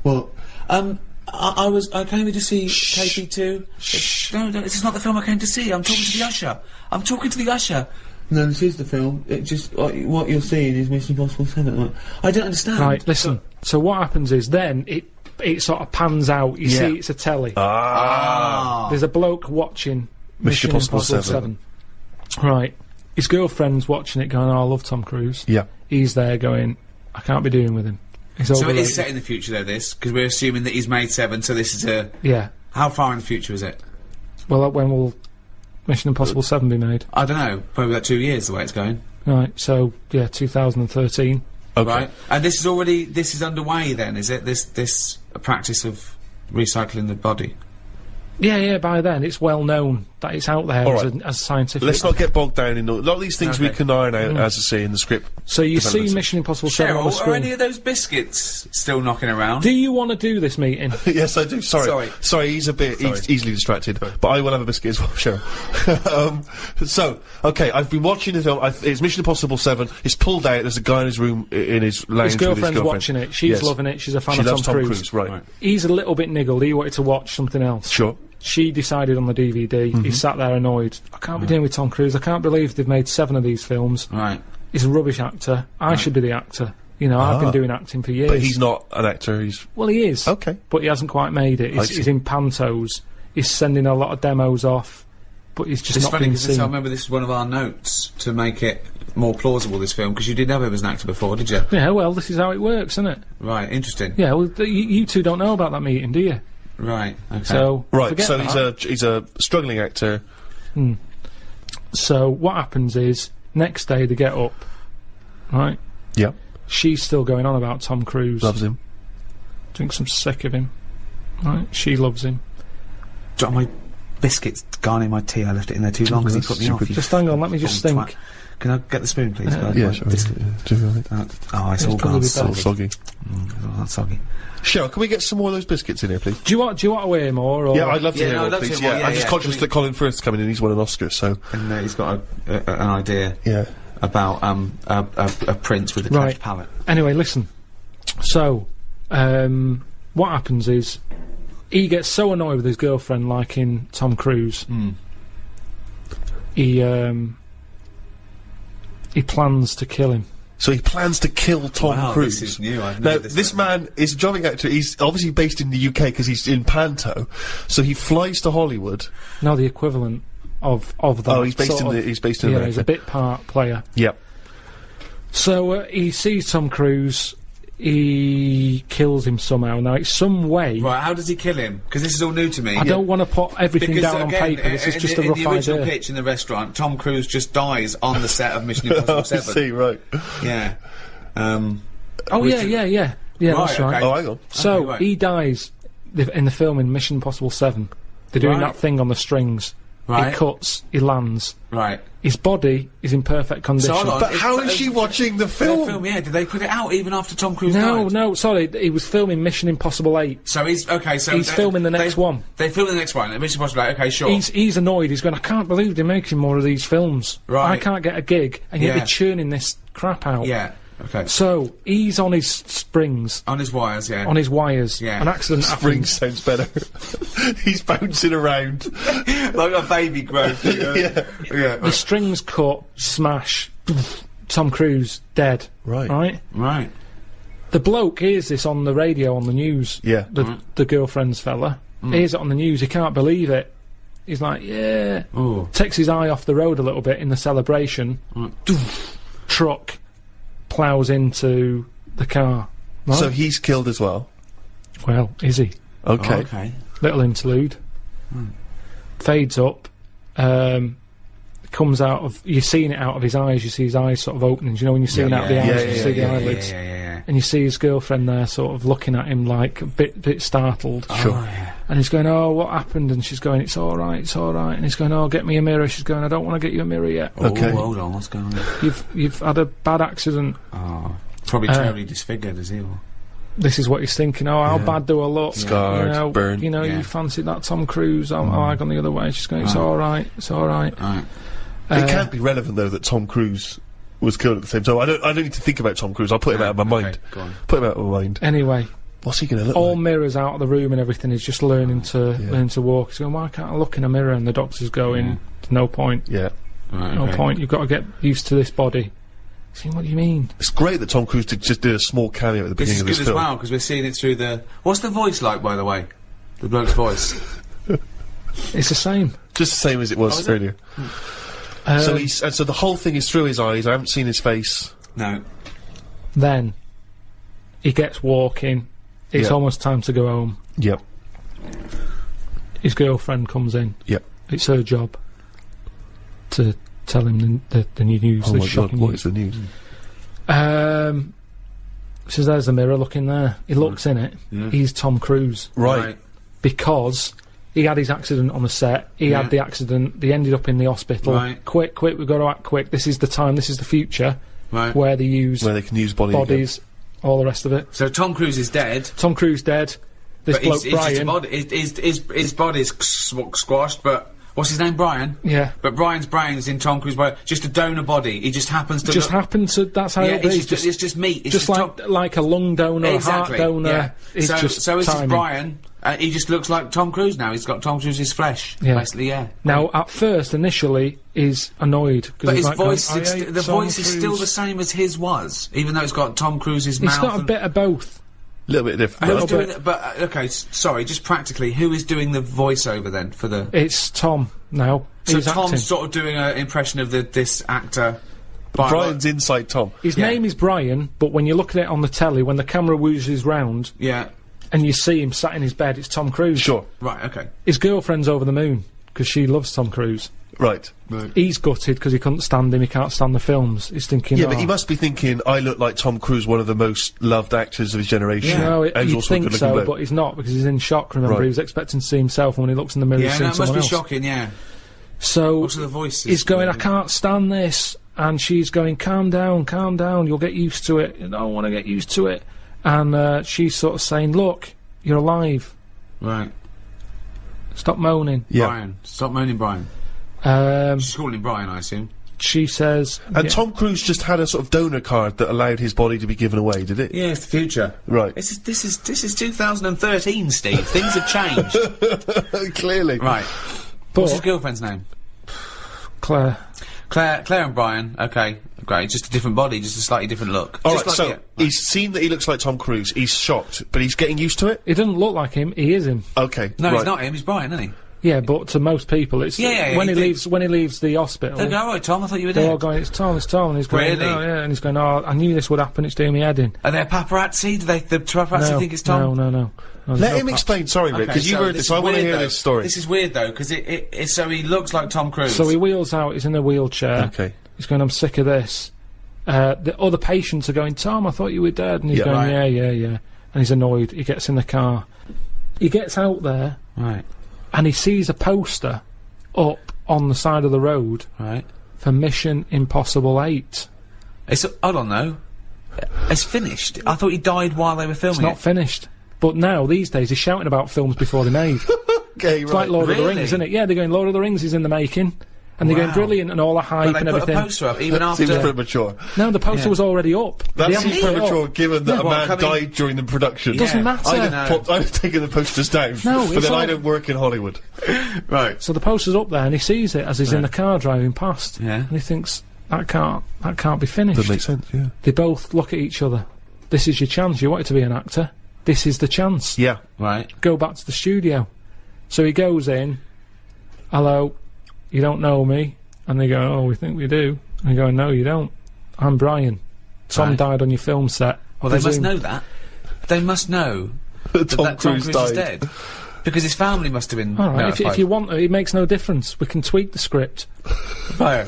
Well, I came here to see KP2. No, this is not the film I came to see. I'm talking to the usher. I'm talking to the usher. No, this is the film. It just what you're seeing is Mission Impossible 7. I don't understand. Right, listen. So what happens is then it sort of pans out. You see it's a telly. There's a bloke watching Mission Impossible 7. Right. His girlfriend's watching it going, oh, I love Tom Cruise. Yeah. He's there going, I can't be doing with him. He's So it overrated. is set in the future, though, this, because we're assuming that he's made 7, so this is a... Yeah. How far in the future is it? Well, when will Mission Impossible 7 be made? I don't know. Probably about 2 years, the way it's going. Right, so, yeah, 2013. Okay. Right? And this is underway then, is it? This practice of recycling the body? Yeah, by then it's well known that it's out there All as, right. as scientific. Let's not get bogged down in a lot of these things we can iron out, as I say, in the script. So you see developments. Mission Impossible 7 on the Cheryl, screen. are any of those biscuits still knocking around? Do you want to do this meeting? Yes, I do. Sorry, he's a bit easily distracted, but I will have a biscuit as well, Cheryl. So, okay, I've been watching the film. It's Mission Impossible 7. It's pulled out. There's a guy in his room, in his lounge. His girlfriend's with his watching it. She's loving it. She's a fan of loves Tom Cruise. Right. He's a little bit niggled. He wanted to watch something else. Sure. She decided on the DVD. He sat there annoyed. I can't be dealing with Tom Cruise. I can't believe they've made 7 of these films. Right. He's a rubbish actor. I should be the actor. You know, I've been doing acting for years. But he's not an actor. He's Well, he is. Okay. But he hasn't quite made it. He's in pantos. He's sending a lot of demos off. But he's just It's not funny being because I seen. remember this is one of our notes to make it more plausible, this film, because you didn't know him as an actor before, did you? Yeah, well, this is how it works, isn't it? Right, interesting. Yeah, well, you two don't know about that meeting, do you? Right, okay. So, right. forget So that. he's a struggling actor. So what happens is, next day they get up, right? Yeah. She's still going on about Tom Cruise. Loves him. Thinks I'm sick of him. Right? She loves him. Drop my biscuits gone in my tea. I left it in there too long because he put me off. you Just hang on, let me just fucking think. twat. Can I get the spoon, please? Yeah, sure. Do you want it? Oh, it's all probably gone. better. All soggy. That's soggy. Cheryl, can we get some more of those biscuits in here, please? Do you want to wear more? Or Yeah, I'd love to Yeah, hear no, more, I'd love to please. hear more, Yeah, yeah, I'm just yeah. conscious that Colin Firth's coming in. He's won an Oscar, so And he's got an idea yeah. about a prince with a Right. cleft palate. Anyway, listen. So, what happens is, he gets so annoyed with his girlfriend liking Tom Cruise. He plans to kill him. So he plans to kill Tom Wow, Cruise. this is new. I've Now, never this man is a jobbing actor. He's obviously based in the UK because he's in Panto. So he flies to Hollywood. No, the equivalent of that. Oh, he's based sort of- he's based in yeah, America. he's a bit part player. Yep. So he sees Tom Cruise. He kills him somehow. Now it's some way. Right, how does he kill him? Because this is all new to me. I don't want to put everything Because down again, on paper. This is just a in rough the original idea. pitch in the restaurant, Tom Cruise just dies on the set of Mission Impossible I 7. see, right. Yeah. Oh Which- yeah. Yeah, Right, that's right. okay. Oh, hang on. So Okay, right. he dies in the film in Mission Impossible 7. They're doing Right. that thing on the strings. Right. He cuts. He lands. Right. His body is in perfect condition. hold on. But how is she watching the film? Yeah, did they put it out even after Tom Cruise No, died? no, sorry. He was filming Mission Impossible 8. So he's, okay, so... He's filming the next one. They film the next one, Mission Impossible 8, okay, sure. He's annoyed. He's going, I can't believe they're making more of these films. Right. I can't get a gig, and yet Yeah. they're churning this crap out. Yeah, okay. So he's on his springs, On his wires, yeah. on his wires. Yeah. An accident Spring happens. sounds better. He's bouncing around. like a baby growth. Yeah. Yeah. The strings cut, smash. Tom Cruise dead. Right. Right. Right. The bloke hears this on the radio, on the news. Yeah. The girlfriend's fella hears it on the news. He can't believe it. He's like, yeah. Ooh. Takes his eye off the road a little bit in the celebration. Truck plows into the car. Right? So he's killed as well. Well, is he? Okay. Okay. Little interlude. Fades up. Comes out of. You're seeing it out of his eyes. You see his eyes sort of opening. You know when you're seeing out the eyes, you see the eyelids, Yeah. and you see his girlfriend there, sort of looking at him like a bit startled. Sure. Oh, yeah. And he's going, "Oh, what happened?" And she's going, "It's all right, it's all right." And he's going, "Oh, get me a mirror." She's going, "I don't want to get you a mirror yet. Okay. Oh, hold on, what's going on? You've had a bad accident." Oh, probably terribly disfigured, is he? Or? This is what he's thinking. Oh, how bad do I look? Scarred, you know, burned. You know, Yeah. you fancied that Tom Cruise. I gone the other way. She's going, "It's all right, it's all right." Right. It can't be relevant though that Tom Cruise was killed at the same time. I don't need to think about Tom Cruise. I'll put him out of my mind. Go on. Put him out of my mind. Anyway, What's he going to look all like? mirrors out of the room and everything. He's just learning to walk. He's going, "Why can't I look in a mirror?" And the doctor's going, "There's no point. Yeah. Right, No okay. point. You've got to get used to this body." See, what do you mean? It's great that Tom Cruise just did a small cameo at the This beginning is of good this as film. well, because we're seeing it through the... What's the voice like, by the way? The bloke's voice. It's the same. Just the same as it was earlier. So so the whole thing is through his eyes. I haven't seen his face. No. Then he gets walking. It's Yeah. almost time to go home. Yep. His girlfriend comes in. Yep. It's her job to tell him the new news. Oh the my god, shocking what news. is the news? Says there's the mirror. Look in there. He looks in it. Yeah. He's Tom Cruise Right. because He had his accident on the set. He had the accident. They ended up in the hospital. Right. Quick, we've got to act quick. This is the time. This is the future. Right. Where they can use bodies, all the rest of it. So Tom Cruise is dead. Tom Cruise dead. This But bloke he's just a Brian. body. His body's squashed, but what's his name? Brian. Yeah. But Brian's brain's in Tom Cruise's body. Just a donor body. He just happens to. Just happens to. That's how it is. It's just meat. It's just like a lung donor, exactly. a heart donor. Yeah. It's just so this is timing. Brian. He just looks like Tom Cruise now. He's got Tom Cruise's flesh. Yeah. Basically, yeah. Now, at first, initially, he's annoyed. But his like voice, going, the voice is still the same as his was, even though it's got Tom Cruise's mouth. It's got a bit of both. A little bit different. Okay, sorry, just practically, who is doing the voiceover then for the? It's Tom now. So He's Tom's acting. sort of doing an impression of this actor. Brian's inside Tom. His name is Brian, but when you look at it on the telly, when the camera whoozes round, and you see him sat in his bed, it's Tom Cruise. Sure. Right. Okay. His girlfriend's over the moon because she loves Tom Cruise. Right. He's gutted because he couldn't stand him. He can't stand the films. He's thinking, yeah, but he must be thinking, I look like Tom Cruise, one of the most loved actors of his generation. No, and he's you'd also a think good-looking so, bloke. but he's not because he's in shock. Remember, Right. he was expecting to see himself, and when he looks in the mirror, he's seeing it must someone be else. shocking. Yeah. So Also the voices. he's going, I can't stand this, and she's going, calm down, you'll get used to it. I don't want to get used to it, and she's sort of saying, look, you're alive. Right. Stop moaning. Yeah. Brian. Stop moaning, Brian. She's calling him Brian, I assume. She says... And Tom Cruise just had a sort of donor card that allowed his body to be given away, did it? Yeah, it's the future. Right. This is 2013, Steve. Things have changed. Clearly. Right. But What's his girlfriend's name? Claire. Claire and Brian. Okay, great. Just a different body, just a slightly different look. All Just right, like- so he's seen that he looks like Tom Cruise. He's shocked, but he's getting used to it. He doesn't look like him. He is him. Okay. No, right. he's not him. He's Brian, isn't he? Yeah, but to most people, it's Yeah, when he he thinks- leaves the hospital. They go, all right, Tom. I thought you were They're all dead. going, it's Tom, and he's going, Really? oh, yeah, and he's going, oh, I knew this would happen, it's doing me head in. Are there paparazzi? Do the paparazzi think it's Tom? No. Let him explain. Sorry, Rick, because you've heard this. I want to hear this story. This is weird though, because so he looks like Tom Cruise. So he wheels out, he's in a wheelchair. Okay. He's going, I'm sick of this. The other patients are going, Tom, I thought you were dead. And he's going, right. yeah. And he's annoyed. He gets in the car. He gets out there. Right. And he sees a poster up on the side of the road. Right. For Mission Impossible 8. Hold on, though. It's finished. I thought he died while they were filming It's not finished. But now, these days, he's shouting about films before they're made. Okay, It's like Lord of the Rings, isn't it? Yeah, they're going, Lord of the Rings is in the making. And they're going, brilliant, and all the hype But and they put everything. a poster up even after. Seems premature. No, the poster was already up. That They haven't seems put it premature, up. given that a Well, man died during the production. Doesn't matter. I'd have taken the posters down. No, but it's then I all- don't work in Hollywood. Right. So the poster's up there, and he sees it as he's in the car driving past. Yeah. And he thinks, that can't be finished. That makes sense, yeah. They both look at each other. This is your chance. You wanted to be an actor. This is the chance. Yeah. Right. Go back to the studio. So he goes in. Hello, you don't know me? And they go, oh, we think we do. And they go, no, you don't. I'm Brian. Tom died on your film set. Well, they must know that. They must know that Tom Cruise is dead. Because his family must have been All right, notified. if you want, it makes no difference. We can tweak the script. No.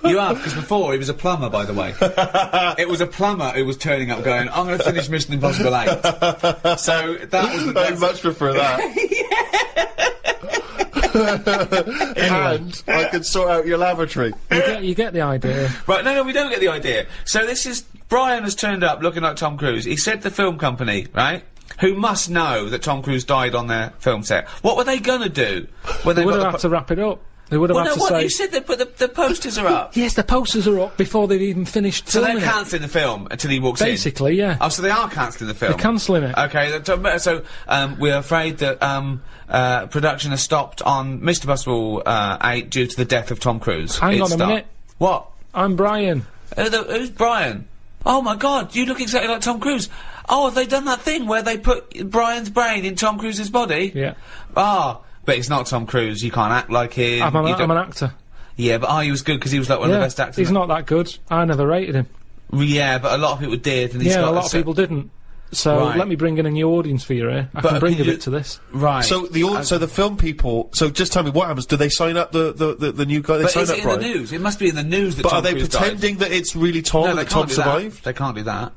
You have, because before he was a plumber, by the way. It was a plumber who was turning up going, I'm going to finish Mission Impossible 8. So that was the... I'd much prefer that. And I can sort out your lavatory. You get the idea. Right, no, we don't get the idea. So this is... Brian has turned up looking like Tom Cruise. He said the film company, right, who must know that Tom Cruise died on their film set. What were they going to do when They they would got have had to wrap it up. They would have had to say... You said they put the posters are up. Yes, the posters are up before they've even finished So filming they're it. cancelling the film until he walks in? Basically, yeah. Oh, so they are cancelling the film? They're cancelling it. Okay, so we're afraid that production has stopped on Mr. Impossible 8 due to the death of Tom Cruise. Hang on a minute. What? I'm Brian. Who's Brian? Oh my god, you look exactly like Tom Cruise. Oh, have they done that thing where they put Brian's brain in Tom Cruise's body? Yeah. Ah, but it's not Tom Cruise, you can't act like him. I'm an actor. Yeah, but he was good because he was like one of the best actors. He's not that good. I never rated him. Yeah, but a lot of people did, and he's got a lot of people didn't. So Right. let me bring in a new audience for you here. I But can bring can a you- bit to this. Right. So the film people. So just tell me what happens. Do they sign up the new guy? They But sign is up it in Brian? the news? It must be in the news that But Tom are they Cruise pretending that it's really Tom died. No, and they that Tom can't do that. survived? They can't do that.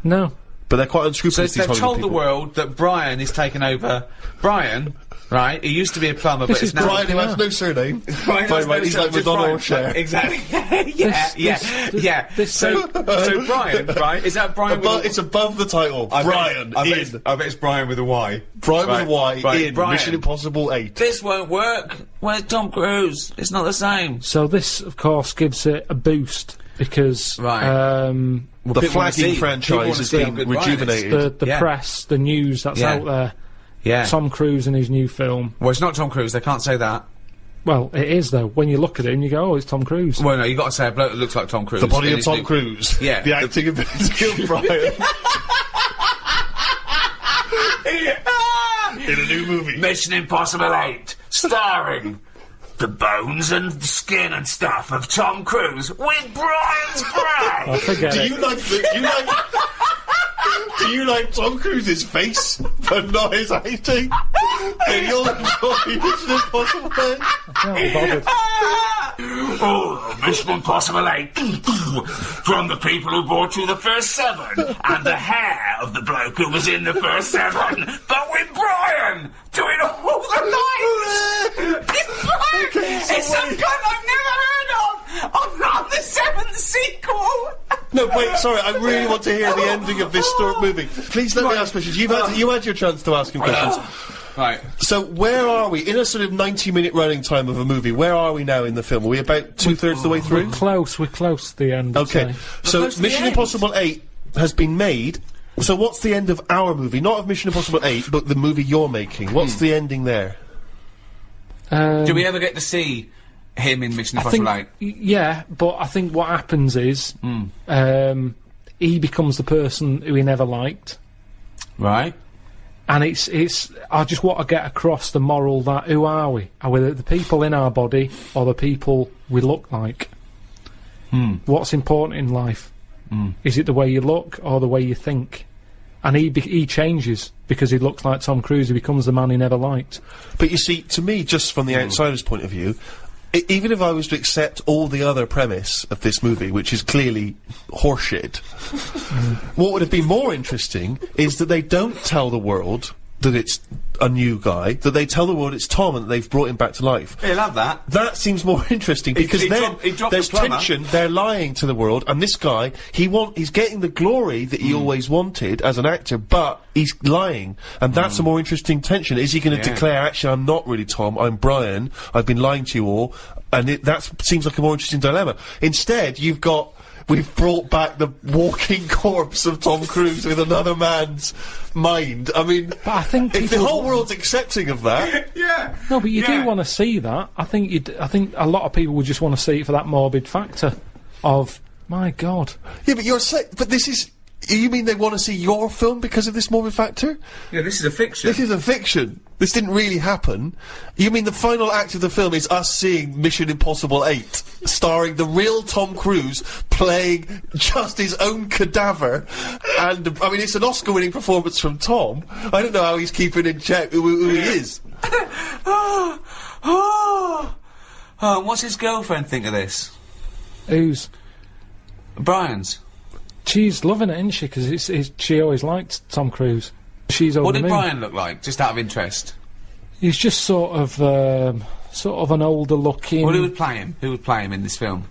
No. But they're quite So unscrupulous, these they've Hollywood told the people. world that Brian is taken over. Brian, right? He used to be a plumber, but it's now Brian, who has no surname. Brian has no he's like just Madonna Brian. or Cher. Exactly. yeah. So Brian, right? Is that Brian? It's above the title. Brian I bet it's Brian with a Y. Brian with a Y in Brian. Mission Impossible 8. This won't work. Where's Tom Cruise? It's not the same. So this, of course, gives it a boost because The flagging franchise has been rejuvenated. The press, the news that's out there. Yeah. Tom Cruise in his new film. Well, it's not Tom Cruise. They can't say that. Well, it is though. When you look at it and you go, "Oh, it's Tom Cruise." Well, no, you got to say a bloke that looks like Tom Cruise. The body in of his Tom new- Cruise. Yeah. The acting ability of Brian. In a new movie. Mission Impossible 8, starring the bones and skin and stuff of Tom Cruise with Brian's brain. Oh, forget Do it. you like Tom Cruise's face, but not his acting? And you'll enjoy Mission Impossible 8? I'm not bothered. Oh, Mission Impossible 8. From the people who brought you the first 7, and the hair of the bloke who was in the first 7, but with Brian doing all the lines. It's Brian. It's some guy I've never heard of. On the 7th sequel. No, wait, sorry, I really want to hear the ending of this movie. Please let me ask questions. You had your chance to ask him questions. Right. So where are we? In a sort of 90-minute running time of a movie, where are we now in the film? Are we about two-thirds of the way through? We're close to the end. I'd Okay, say. so Mission Impossible 8 has been made. So what's the end of our movie? Not of Mission Impossible 8, but the movie you're making. What's the ending there? Do we ever get to see him in Mission Impossible 8? Yeah, but I think what happens is he becomes the person who he never liked. Right. And it's I just want to get across the moral that who are we? Are we the people in our body or the people we look like? What's important in life? Is it the way you look or the way you think? And he changes because he looks like Tom Cruise. He becomes the man he never liked. But you see, to me, just from the outsider's point of view, even if I was to accept all the other premise of this movie, which is clearly horseshit, what would have been more interesting is that they don't tell the world that it's a new guy, that they tell the world it's Tom and that they've brought him back to life. He'll have that. That seems more interesting because he then dropped there's the plumber. tension, they're lying to the world, and this guy, he's getting the glory that he always wanted as an actor, but he's lying, and that's a more interesting tension. Is he going to declare, actually, I'm not really Tom, I'm Brian, I've been lying to you all, and that seems like a more interesting dilemma. Instead, we've brought back the walking corpse of Tom Cruise with another man's mind. I mean, But I think if the people- whole world's accepting of that, No, but you do want to see that. I think a lot of people would just want to see it for that morbid factor of my God. yeah, but this is. You mean they want to see your film because of this morbid factor? Yeah, this is a fiction. This is a fiction. This didn't really happen. You mean the final act of the film is us seeing Mission Impossible 8, starring the real Tom Cruise playing just his own cadaver, and I mean it's an Oscar-winning performance from Tom. I don't know how he's keeping in check who he is. What's his girlfriend think of this? Who's? Brian's. She's loving it, isn't she? Because she always liked Tom Cruise. She's over What the did moon. Brian look like, just out of interest? He's just sort of an older looking. Well, who would play him? Who would play him in this film?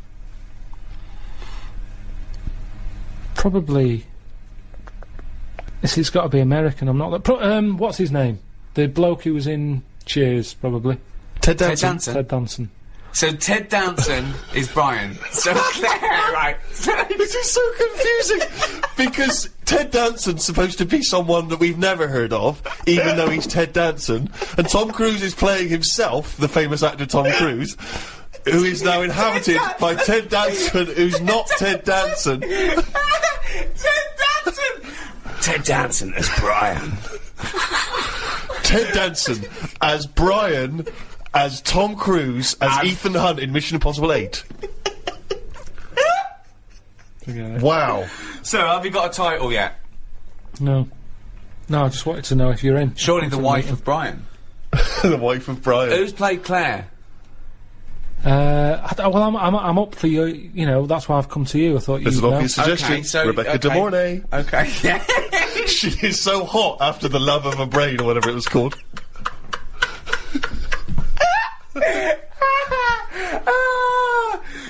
Probably. It's got to be American. I'm not. What's his name? The bloke who was in Cheers, probably. Ted Ted Danson. Danson. Ted Danson. So Ted Danson is Brian. So Claire, right? This is so confusing because Ted Danson's supposed to be someone that we've never heard of, even though he's Ted Danson, and Tom Cruise is playing himself, the famous actor Tom Cruise, who is now inhabited by Ted Danson, who's not Ted Danson. Ted Danson. Ted Danson as Brian. Ted Danson as Brian, as Tom Cruise, as Ethan Hunt in Mission Impossible 8. Wow. So, have you got a title yet? No. No, I just wanted to know if you're in. Surely the wife of Brian. The wife of Brian. Who's played Claire? Well, I'm up for you. You know, that's why I've come to you. I thought There's you'd an know. obvious suggestion. Okay, so Rebecca De Mornay. Okay. She is so hot after the love of a brain or whatever it was called.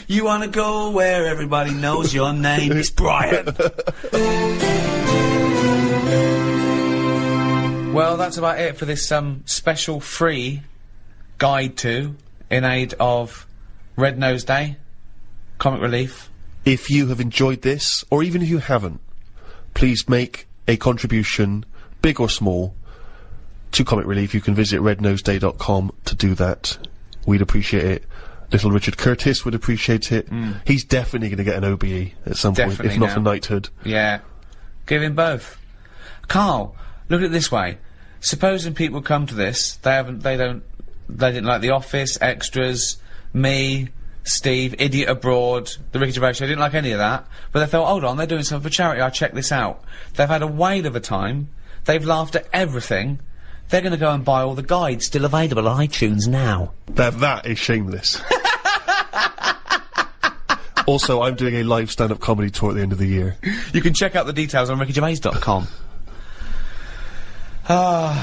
You wanna go where everybody knows your name? It's Brian. Well, that's about it for this special free guide to in aid of Red Nose Day, Comic Relief. If you have enjoyed this, or even if you haven't, please make a contribution, big or small, to Comic Relief. You can visit rednoseday.com to do that. We'd appreciate it. Little Richard Curtis would appreciate it. He's definitely going to get an OBE at some point, if not a knighthood. Yeah. Give him both. Carl, look at it this way. Supposing people come to this, they didn't like The Office, Extras, me, Steve, Idiot Abroad, the Ricky Gervais Show, didn't like any of that, but they thought, hold on, they're doing something for charity, I'll check this out. They've had a whale of a time, they've laughed at everything, they're going to go and buy all the guides, still available on iTunes now. That is shameless. Also, I'm doing a live stand-up comedy tour at the end of the year. You can check out the details on rickygervais.com.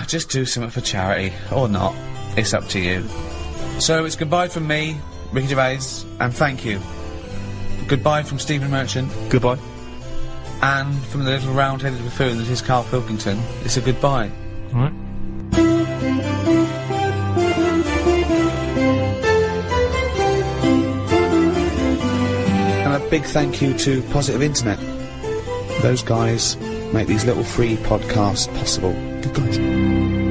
Just do something for charity, or not. It's up to you. So it's goodbye from me, Ricky Gervais, and thank you. Goodbye from Stephen Merchant. Goodbye. And from the little round-headed buffoon that is Karl Pilkington, it's a goodbye. Alright. And a big thank you to Positive Internet. Those guys make these little free podcasts possible. Good guys.